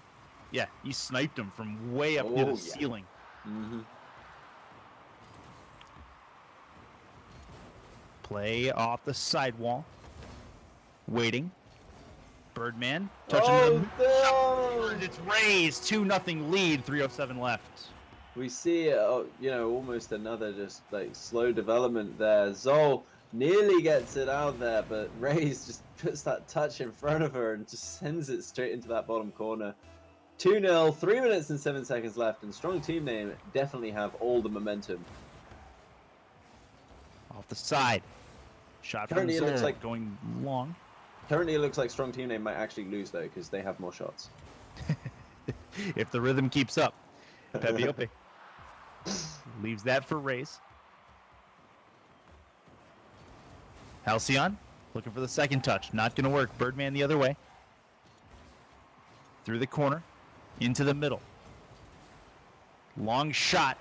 Yeah, he sniped him from way up near the ceiling. Play off the sidewall. Waiting. Birdman touching the it's Rays 2-0 lead. 3:07 left. We see, almost another just like slow development there. Zoll nearly gets it out there, but Rays just puts that touch in front of her and just sends it straight into that bottom corner. 2-0, 3 minutes and 7 seconds left, and strong team name definitely have all the momentum. Off the side. Shot from Currently, it looks Zoll like going long. Currently, it looks like strong team name might actually lose though, because they have more shots. If the rhythm keeps up. Pepiope leaves that for Rays. Halcyon looking for the second touch. Not going to work. Birdman the other way. Through the corner. Into the middle. Long shot.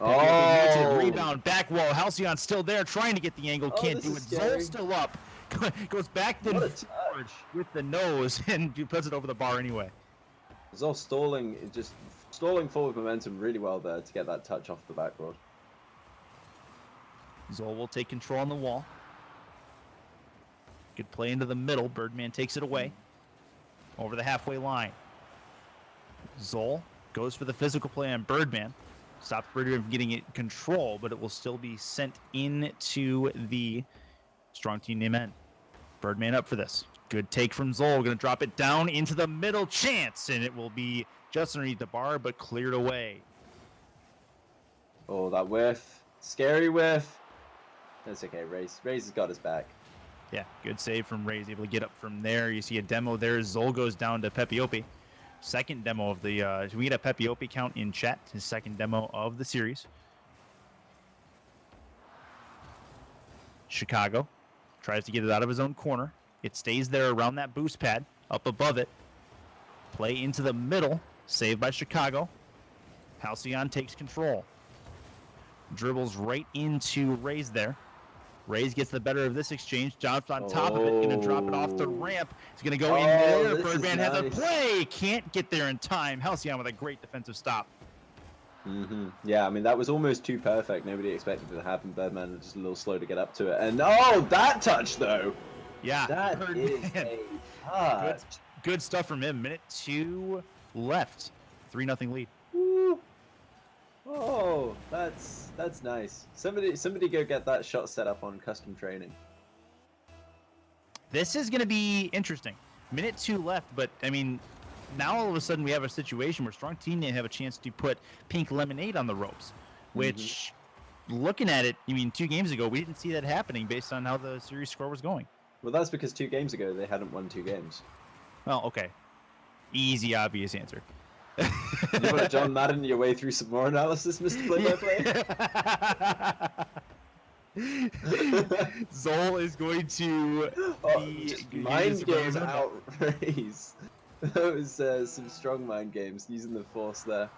Rebound. Back wall. Halcyon still there trying to get the angle. Can't do it. Zoll still up. Goes back then forward with the nose and puts it over the bar anyway. Zoll stalling forward momentum really well there to get that touch off the backboard. Zoll will take control on the wall. Good play into the middle. Birdman takes it away. Over the halfway line. Zoll goes for the physical play on Birdman. Stops Birdman from getting it control, but it will still be sent into the strong team name end. Birdman up for this. Good take from Zoll. Going to drop it down into the middle. Chance, and it will be just underneath the bar, but cleared away. Oh, that whiff. Scary whiff. That's okay. Raze has got his back. Yeah, good save from Ray's able to get up from there. You see a demo there. Zol goes down to Pepiopi. Second demo of the. We get a Pepiopi count in chat. His second demo of the series. Chicago tries to get it out of his own corner. It stays there around that boost pad, up above it. Play into the middle. Saved by Chicago. Halcyon takes control. Dribbles right into Ray's there. Ray's gets the better of this exchange. Jumps on top of it. Going to drop it off the ramp. He's going to go in there. This is Birdman has a nice. play. Can't get there in time. Halcyon with a great defensive stop. Yeah, I mean, that was almost too perfect. Nobody expected it to happen. Birdman was just a little slow to get up to it. And that touch, though. Yeah. That is Birdman. a touch. Good stuff from him. Minute 2 left. 3-0 lead. Woo. Oh, that's nice. Somebody go get that shot set up on custom training. This is going to be interesting. Minute 2 left, but I mean, now all of a sudden we have a situation where Strong Team Name have a chance to put Pink Lemonade on the ropes, which, looking at it, 2 games ago we didn't see that happening based on how the series score was going. Well, that's because 2 games ago they hadn't won 2 games. Well, okay. Easy, obvious answer. You want to John Madden your way through some more analysis, Mr. Play-by-Play? Zol is going to Just be mind games out, Raze. That was some strong mind games using the Force there.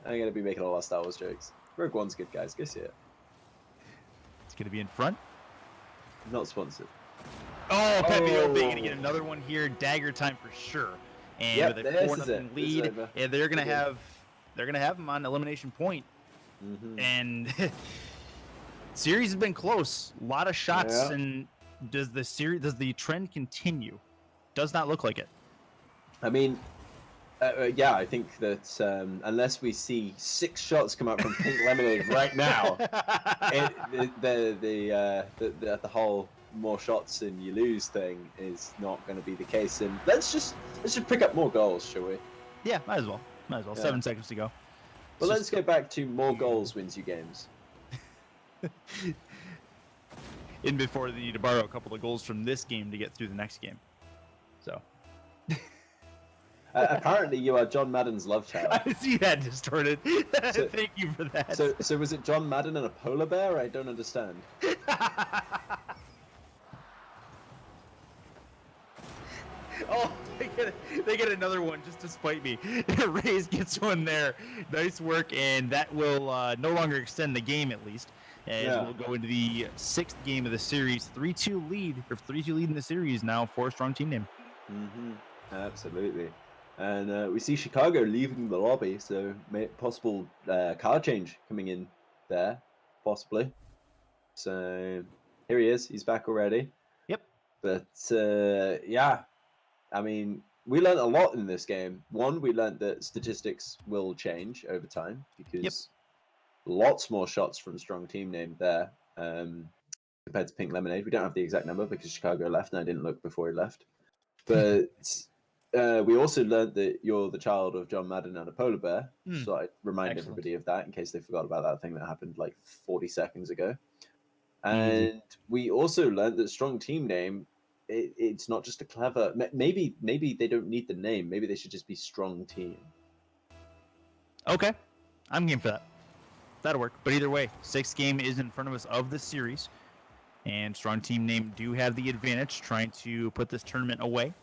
I'm gonna be making a lot of Star Wars jokes. Rogue One's good, guys. Go see it. It's going to be in front. Not sponsored. Oh, Pepe Ope going to get another one here. Dagger time for sure. And Yep, with a this 4-0 is it. lead, This is over. and they're gonna Okay. have him on elimination point. Mhm. And series has been close. A lot of shots. Yeah. And does the trend continue? Does not look like it. I mean, yeah, I think that unless we see 6 shots come out from Pink Lemonade right now, the whole more shots and you lose thing is not going to be the case. And let's just pick up more goals, shall we? Yeah, might as well. Yeah. 7 seconds to go. But let's go back to more goals wins you games. In before they need to borrow a couple of goals from this game to get through the next game. So Apparently, you are John Madden's love child. I see that distorted. So- Thank you for that. So was it John Madden and a polar bear? I don't understand. Oh, they get another one just to spite me. Rays gets one there. Nice work, and that will no longer extend the game at least. As Yeah. we'll go into the 6th game of the series. 3-2 lead in the series now for Strong Team Name. Absolutely. And we see Chicago leaving the lobby, so possible car change coming in there, possibly. So here he is. He's back already. Yep. But yeah, I mean, we learned a lot in this game. One, we learned that statistics will change over time because lots more shots from Strong Team Name there compared to Pink Lemonade. We don't have the exact number because Chicago left, and I didn't look before he left. But we also learned that you're the child of John Madden and a polar bear. So I remind Excellent. everybody of that in case they forgot about that thing that happened like 40 seconds ago. And we also learned that Strong Team Name, it's not just a clever... Maybe they don't need the name. Maybe they should just be Strong Team. Okay, I'm game for that. That'll work. But either way, 6th game is in front of us of the series. And Strong Team Name do have the advantage trying to put this tournament away.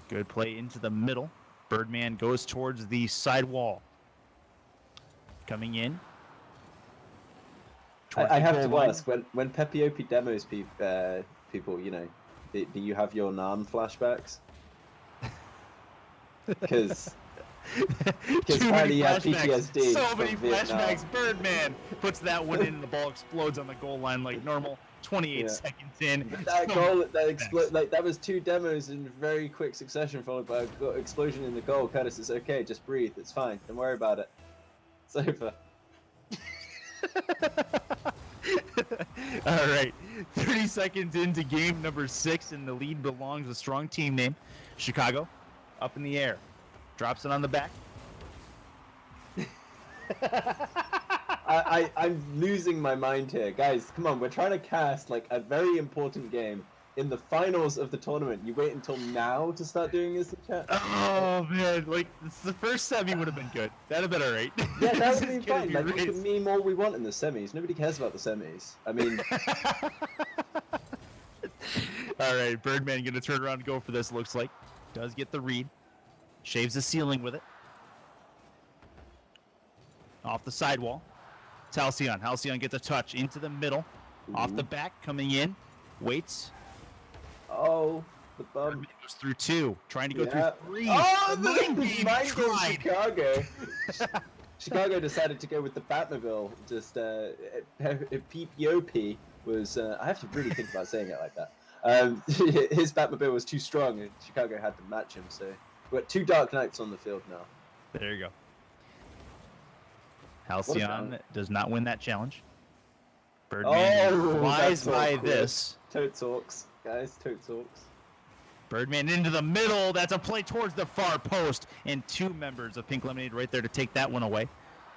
Good play into the middle. Birdman goes towards the side wall. Coming in. towards I the have goal to line. ask, when Pepiopi demos people, you know, do you have your Nam flashbacks? Because Too many apparently you have flashbacks. PTSD So from many Vietnam. flashbacks. Birdman puts that one in, and the ball explodes on the goal line like normal. 28 Yeah. seconds in. That So goal, many that flashbacks. like that was 2 demos in very quick succession, followed by an explosion in the goal. Curtis, it's okay, just breathe, it's fine, don't worry about it. It's over. All right, 30 seconds into game number 6, and the lead belongs to Strong Team Name. Chicago, up in the air, drops it on the back. I'm losing my mind here, guys. Come on, we're trying to cast like a very important game in the finals of the tournament. You wait until now to start doing this in chat. Oh man, like the first semi would have been good. That'd have been all right. Yeah, that This would is be gonna fine. Like we Rays. can meme all we want in the semis. Nobody cares about the semis. I mean, All right, Birdman gonna turn around and go for this. Looks like does get the read, shaves the ceiling with it. Off the sidewall, it's Halcyon. Halcyon gets a touch into the middle, off the back, coming in, waits. oh, the bum. Birdman goes through two, trying to go Yeah. through three. Oh, Mind the game mind game tried. Chicago. Chicago decided to go with the Batmobile. Just PPOP was. I have to really think about saying it like that. His Batmobile was too strong, and Chicago had to match him. So we're at 2 Dark Knights on the field now. There you go. What a Halcyon challenge. does not win that challenge. Birdman flies that's by awkward. this. Toad talks, guys. Toad talks. Birdman into the middle. That's a play towards the far post. And 2 members of Pink Lemonade right there to take that one away.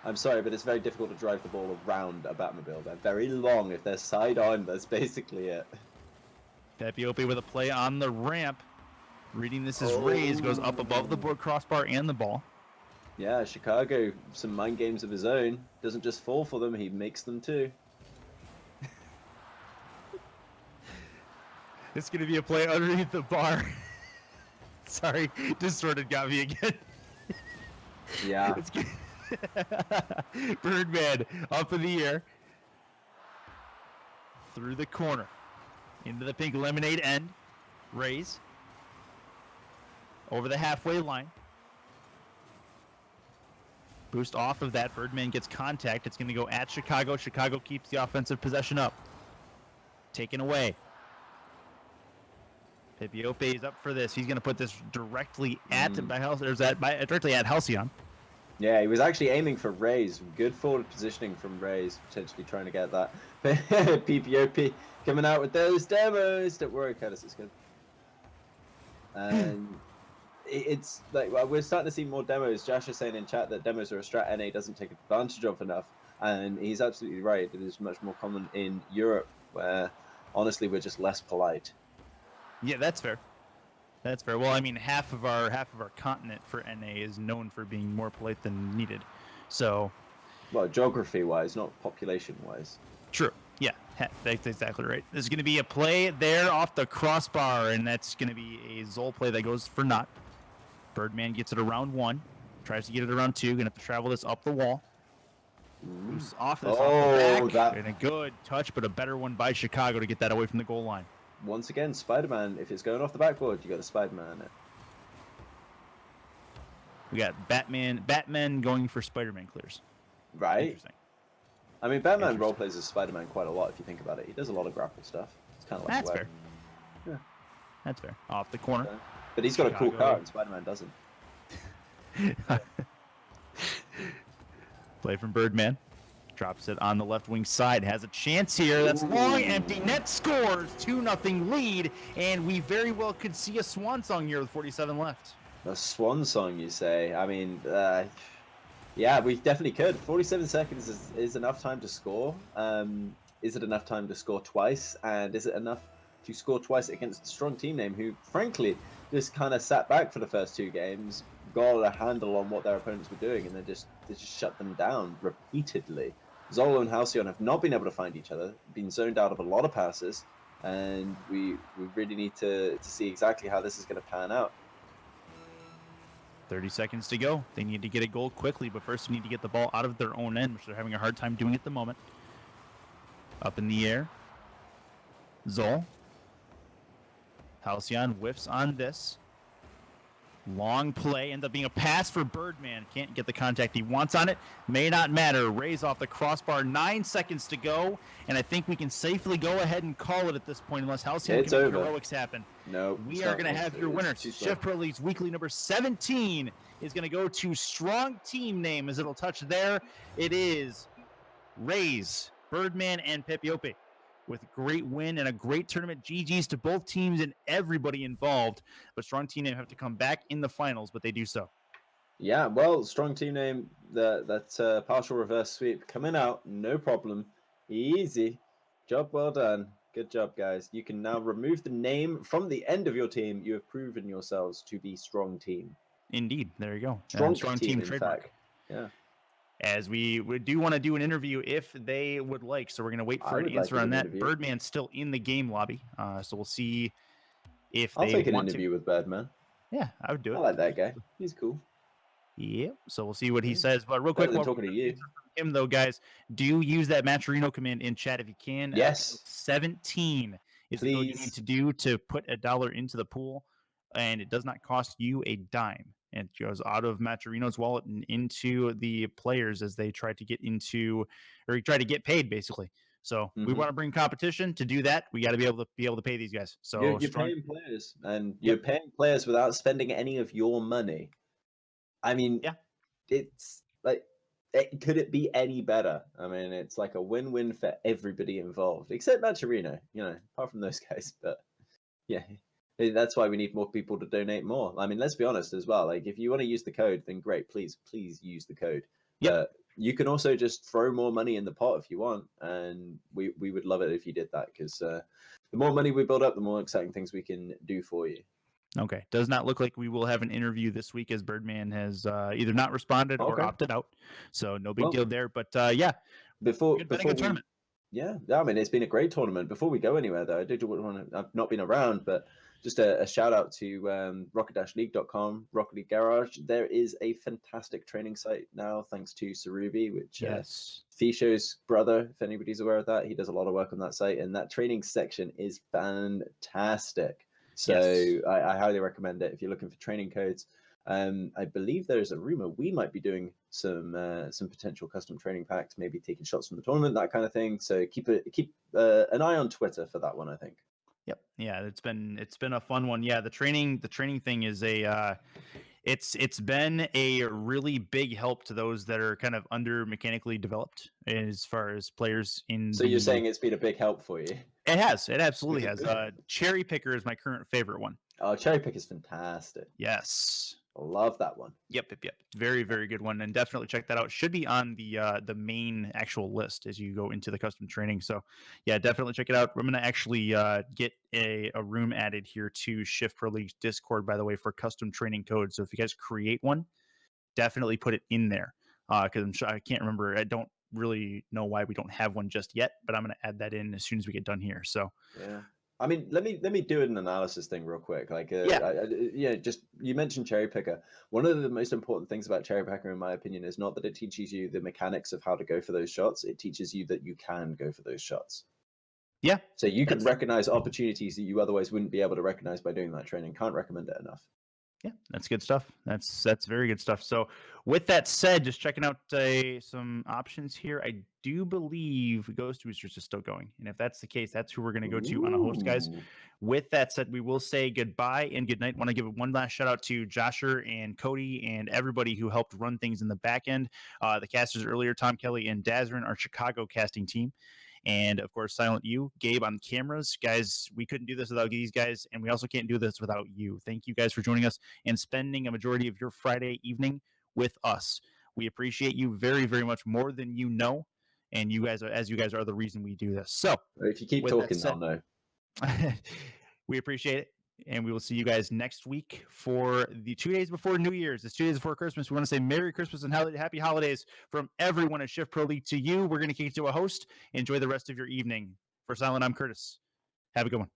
I'm sorry, but it's very difficult to drive the ball around a Batmobile. They're very long. If they're side on, that's basically it. Pepiope with a play on the ramp. Reading this as Rays goes up above the board crossbar and the ball. Yeah, Chicago, some mind games of his own. Doesn't just fall for them, he makes them too. It's going to be a play underneath the bar. Sorry, distorted got me again. Yeah. It's good. Birdman up in the air. Through the corner. Into the Pink Lemonade end. Rays. Over the halfway line. Boost off of that. Birdman gets contact. It's going to go at Chicago. Chicago keeps the offensive possession up. Taken away. Pipiope is up for this. He's going to put this directly at directly at Halcyon. Yeah, he was actually aiming for Rays. Good forward positioning from Rays, potentially trying to get that. PPOP coming out with those demos. Don't worry, Curtis, it's good. And it's like, well, we're starting to see more demos. Josh is saying in chat that demos are a strat NA doesn't take advantage of enough. And he's absolutely right. It is much more common in Europe, where honestly we're just less polite. Yeah, that's fair. That's fair. Well, I mean, half of our continent for NA is known for being more polite than needed. So, Well, geography-wise, not population-wise. true. Yeah, that's exactly right. There's going to be a play there off the crossbar, and that's going to be a Zol play that goes for naught. Birdman gets it around 1, tries to get it around 2. Going to have to travel this up the wall. Boosts off this off the back, and a good touch, but a better one by Chicago to get that away from the goal line. Once again, Spider-Man, if it's going off the backboard, you got a Spider-Man. We got Batman going for Spider-Man clears. Right? Interesting. I mean, Batman Interesting. roleplays as Spider-Man quite a lot if you think about it. He does a lot of grapple stuff. It's kind of like That's Web. fair. Yeah. That's fair. Off the corner. Okay. But he's got a cool Chicago. car and Spider-Man doesn't. Play from Birdman. Drops it on the left wing side. Has a chance here. That's long. Empty net scores. 2-0 lead. And we very well could see a swan song here with 47 left. A swan song, you say? I mean, yeah, we definitely could. 47 seconds is enough time to score. Is it enough time to score twice? And is it enough to score twice against a strong team name who, frankly, just kind of sat back for the first 2 games, got a handle on what their opponents were doing, and they just shut them down repeatedly. Zolo and Halcyon have not been able to find each other, been zoned out of a lot of passes, and we really need to see exactly how this is going to pan out. 30 seconds to go. They need to get a goal quickly, but first they need to get the ball out of their own end, which they're having a hard time doing at the moment. Up in the air. Zol. Halcyon whiffs on this. Long play, ends up being a pass for Birdman. Can't get the contact he wants on it. May not matter. Rays off the crossbar. 9 seconds to go, and I think we can safely go ahead and call it at this point, unless Halcyon It's can make over. heroics happen. No, We are going to have your winners. Too slow. Chef Pro League's weekly number 17 is going to go to strong team name as it'll touch there. It is Rays, Birdman, and Pepiope. With a great win and a great tournament. GG's to both teams and everybody involved. But strong team name have to come back in the finals, but they do so. Yeah, well, strong team name that partial reverse sweep coming out, no problem, easy, job well done, good job, guys. You can now remove the name from the end of your team. You have proven yourselves to be strong team, Indeed, there you go. strong team in trademark. fact. Yeah. As we do want to do an interview if they would like, so we're going to wait I for an would like answer to do on an that. interview. Birdman's still in the game lobby, so we'll see if I'll they take an want interview to. with Birdman. Yeah, I would do I it. like that guy. He's cool. Yep. So we'll see what he Yeah. says. But real Better quick, than while talking to you. him though, guys, do use that Matcherino command in chat if you can. Yes. 17 is the code you need Please. to do to put $1 into the pool, and it does not cost you a dime. And it goes out of Matcherino's wallet and into the players as they try to get into, or try to get paid, basically. So we Mhm. want to bring competition. To do that, we got to be able to pay these guys. So You're strong. paying players, and you're paying players without spending any of your money. I mean, Yeah. it's like, could it be any better? I mean, it's like a win-win for everybody involved, except Matcherino, apart from those guys. But yeah, that's why we need more people to donate more. I mean, let's be honest as well. Like, if you want to use the code, then great, please use the code. Yep. But you can also just throw more money in the pot if you want, and we would love it if you did that, because the more money we build up, the more exciting things we can do for you. Okay. Does not look like we will have an interview this week, as Birdman has either not responded or Okay. opted out. So no big Well, deal there. But yeah, Before good tournament. Yeah, I mean, it's been a great tournament. Before we go anywhere, though, I did want to. I've not been around, but just a shout out to rocket-league.com, Rocket League Garage. There is a fantastic training site now, thanks to Sarubi, which Yes. Fisho's brother, if anybody's aware of that, he does a lot of work on that site, and that training section is fantastic. So Yes. I highly recommend it if you're looking for training codes. I believe there is a rumor we might be doing some potential custom training packs, maybe taking shots from the tournament, that kind of thing. So keep an eye on Twitter for that one, I think. Yep. Yeah, it's been a fun one. Yeah, the training thing is it's been a really big help to those that are kind of under mechanically developed as far as players in. So you're saying it's been a big help for you? It has. It absolutely has. Cherry Picker is my current favorite one. Oh, Cherry Pick is fantastic. Yes. I love that one. Yep. Very, very good one, and definitely check that out. Should be on the main actual list as you go into the custom training. So, yeah, definitely check it out. I'm gonna actually get a room added here to Shift Pro League's Discord, by the way, for custom training codes. So if you guys create one, definitely put it in there because I'm sure I can't remember. I don't really know why we don't have one just yet, but I'm gonna add that in as soon as we get done here. So yeah. I mean, let me do an analysis thing real quick. Like, just you mentioned Cherry Picker. One of the most important things about Cherry Picker, in my opinion, is not that it teaches you the mechanics of how to go for those shots. It teaches you that you can go for those shots. Yeah. So you can recognize opportunities that you otherwise wouldn't be able to recognize by doing that training. Can't recommend it enough. Yeah, that's good stuff. That's very good stuff. So with that said, just checking out some options here. I do believe Ghost Boosters is still going. And if that's the case, that's who we're going to go to on a host, guys. Ooh. With that said, we will say goodbye and good night. Want to give one last shout out to Josher and Cody and everybody who helped run things in the back end. The casters earlier, Tom Kelly and Dazrin, our Chicago casting team. And of course, Silent You, Gabe on cameras. Guys, we couldn't do this without these guys, and we also can't do this without you. Thank you guys for joining us and spending a majority of your Friday evening with us. We appreciate you very, very much, more than you know. And you guys are the reason we do this. So If you keep with that talking, said- they'll know. we appreciate it. And we will see you guys next week for the 2 days before New Year's. It's 2 days before Christmas. We want to say Merry Christmas and Happy Holidays from everyone at Shift Pro League to you. We're going to kick it to a host. Enjoy the rest of your evening. For Silent, I'm Curtis. Have a good one.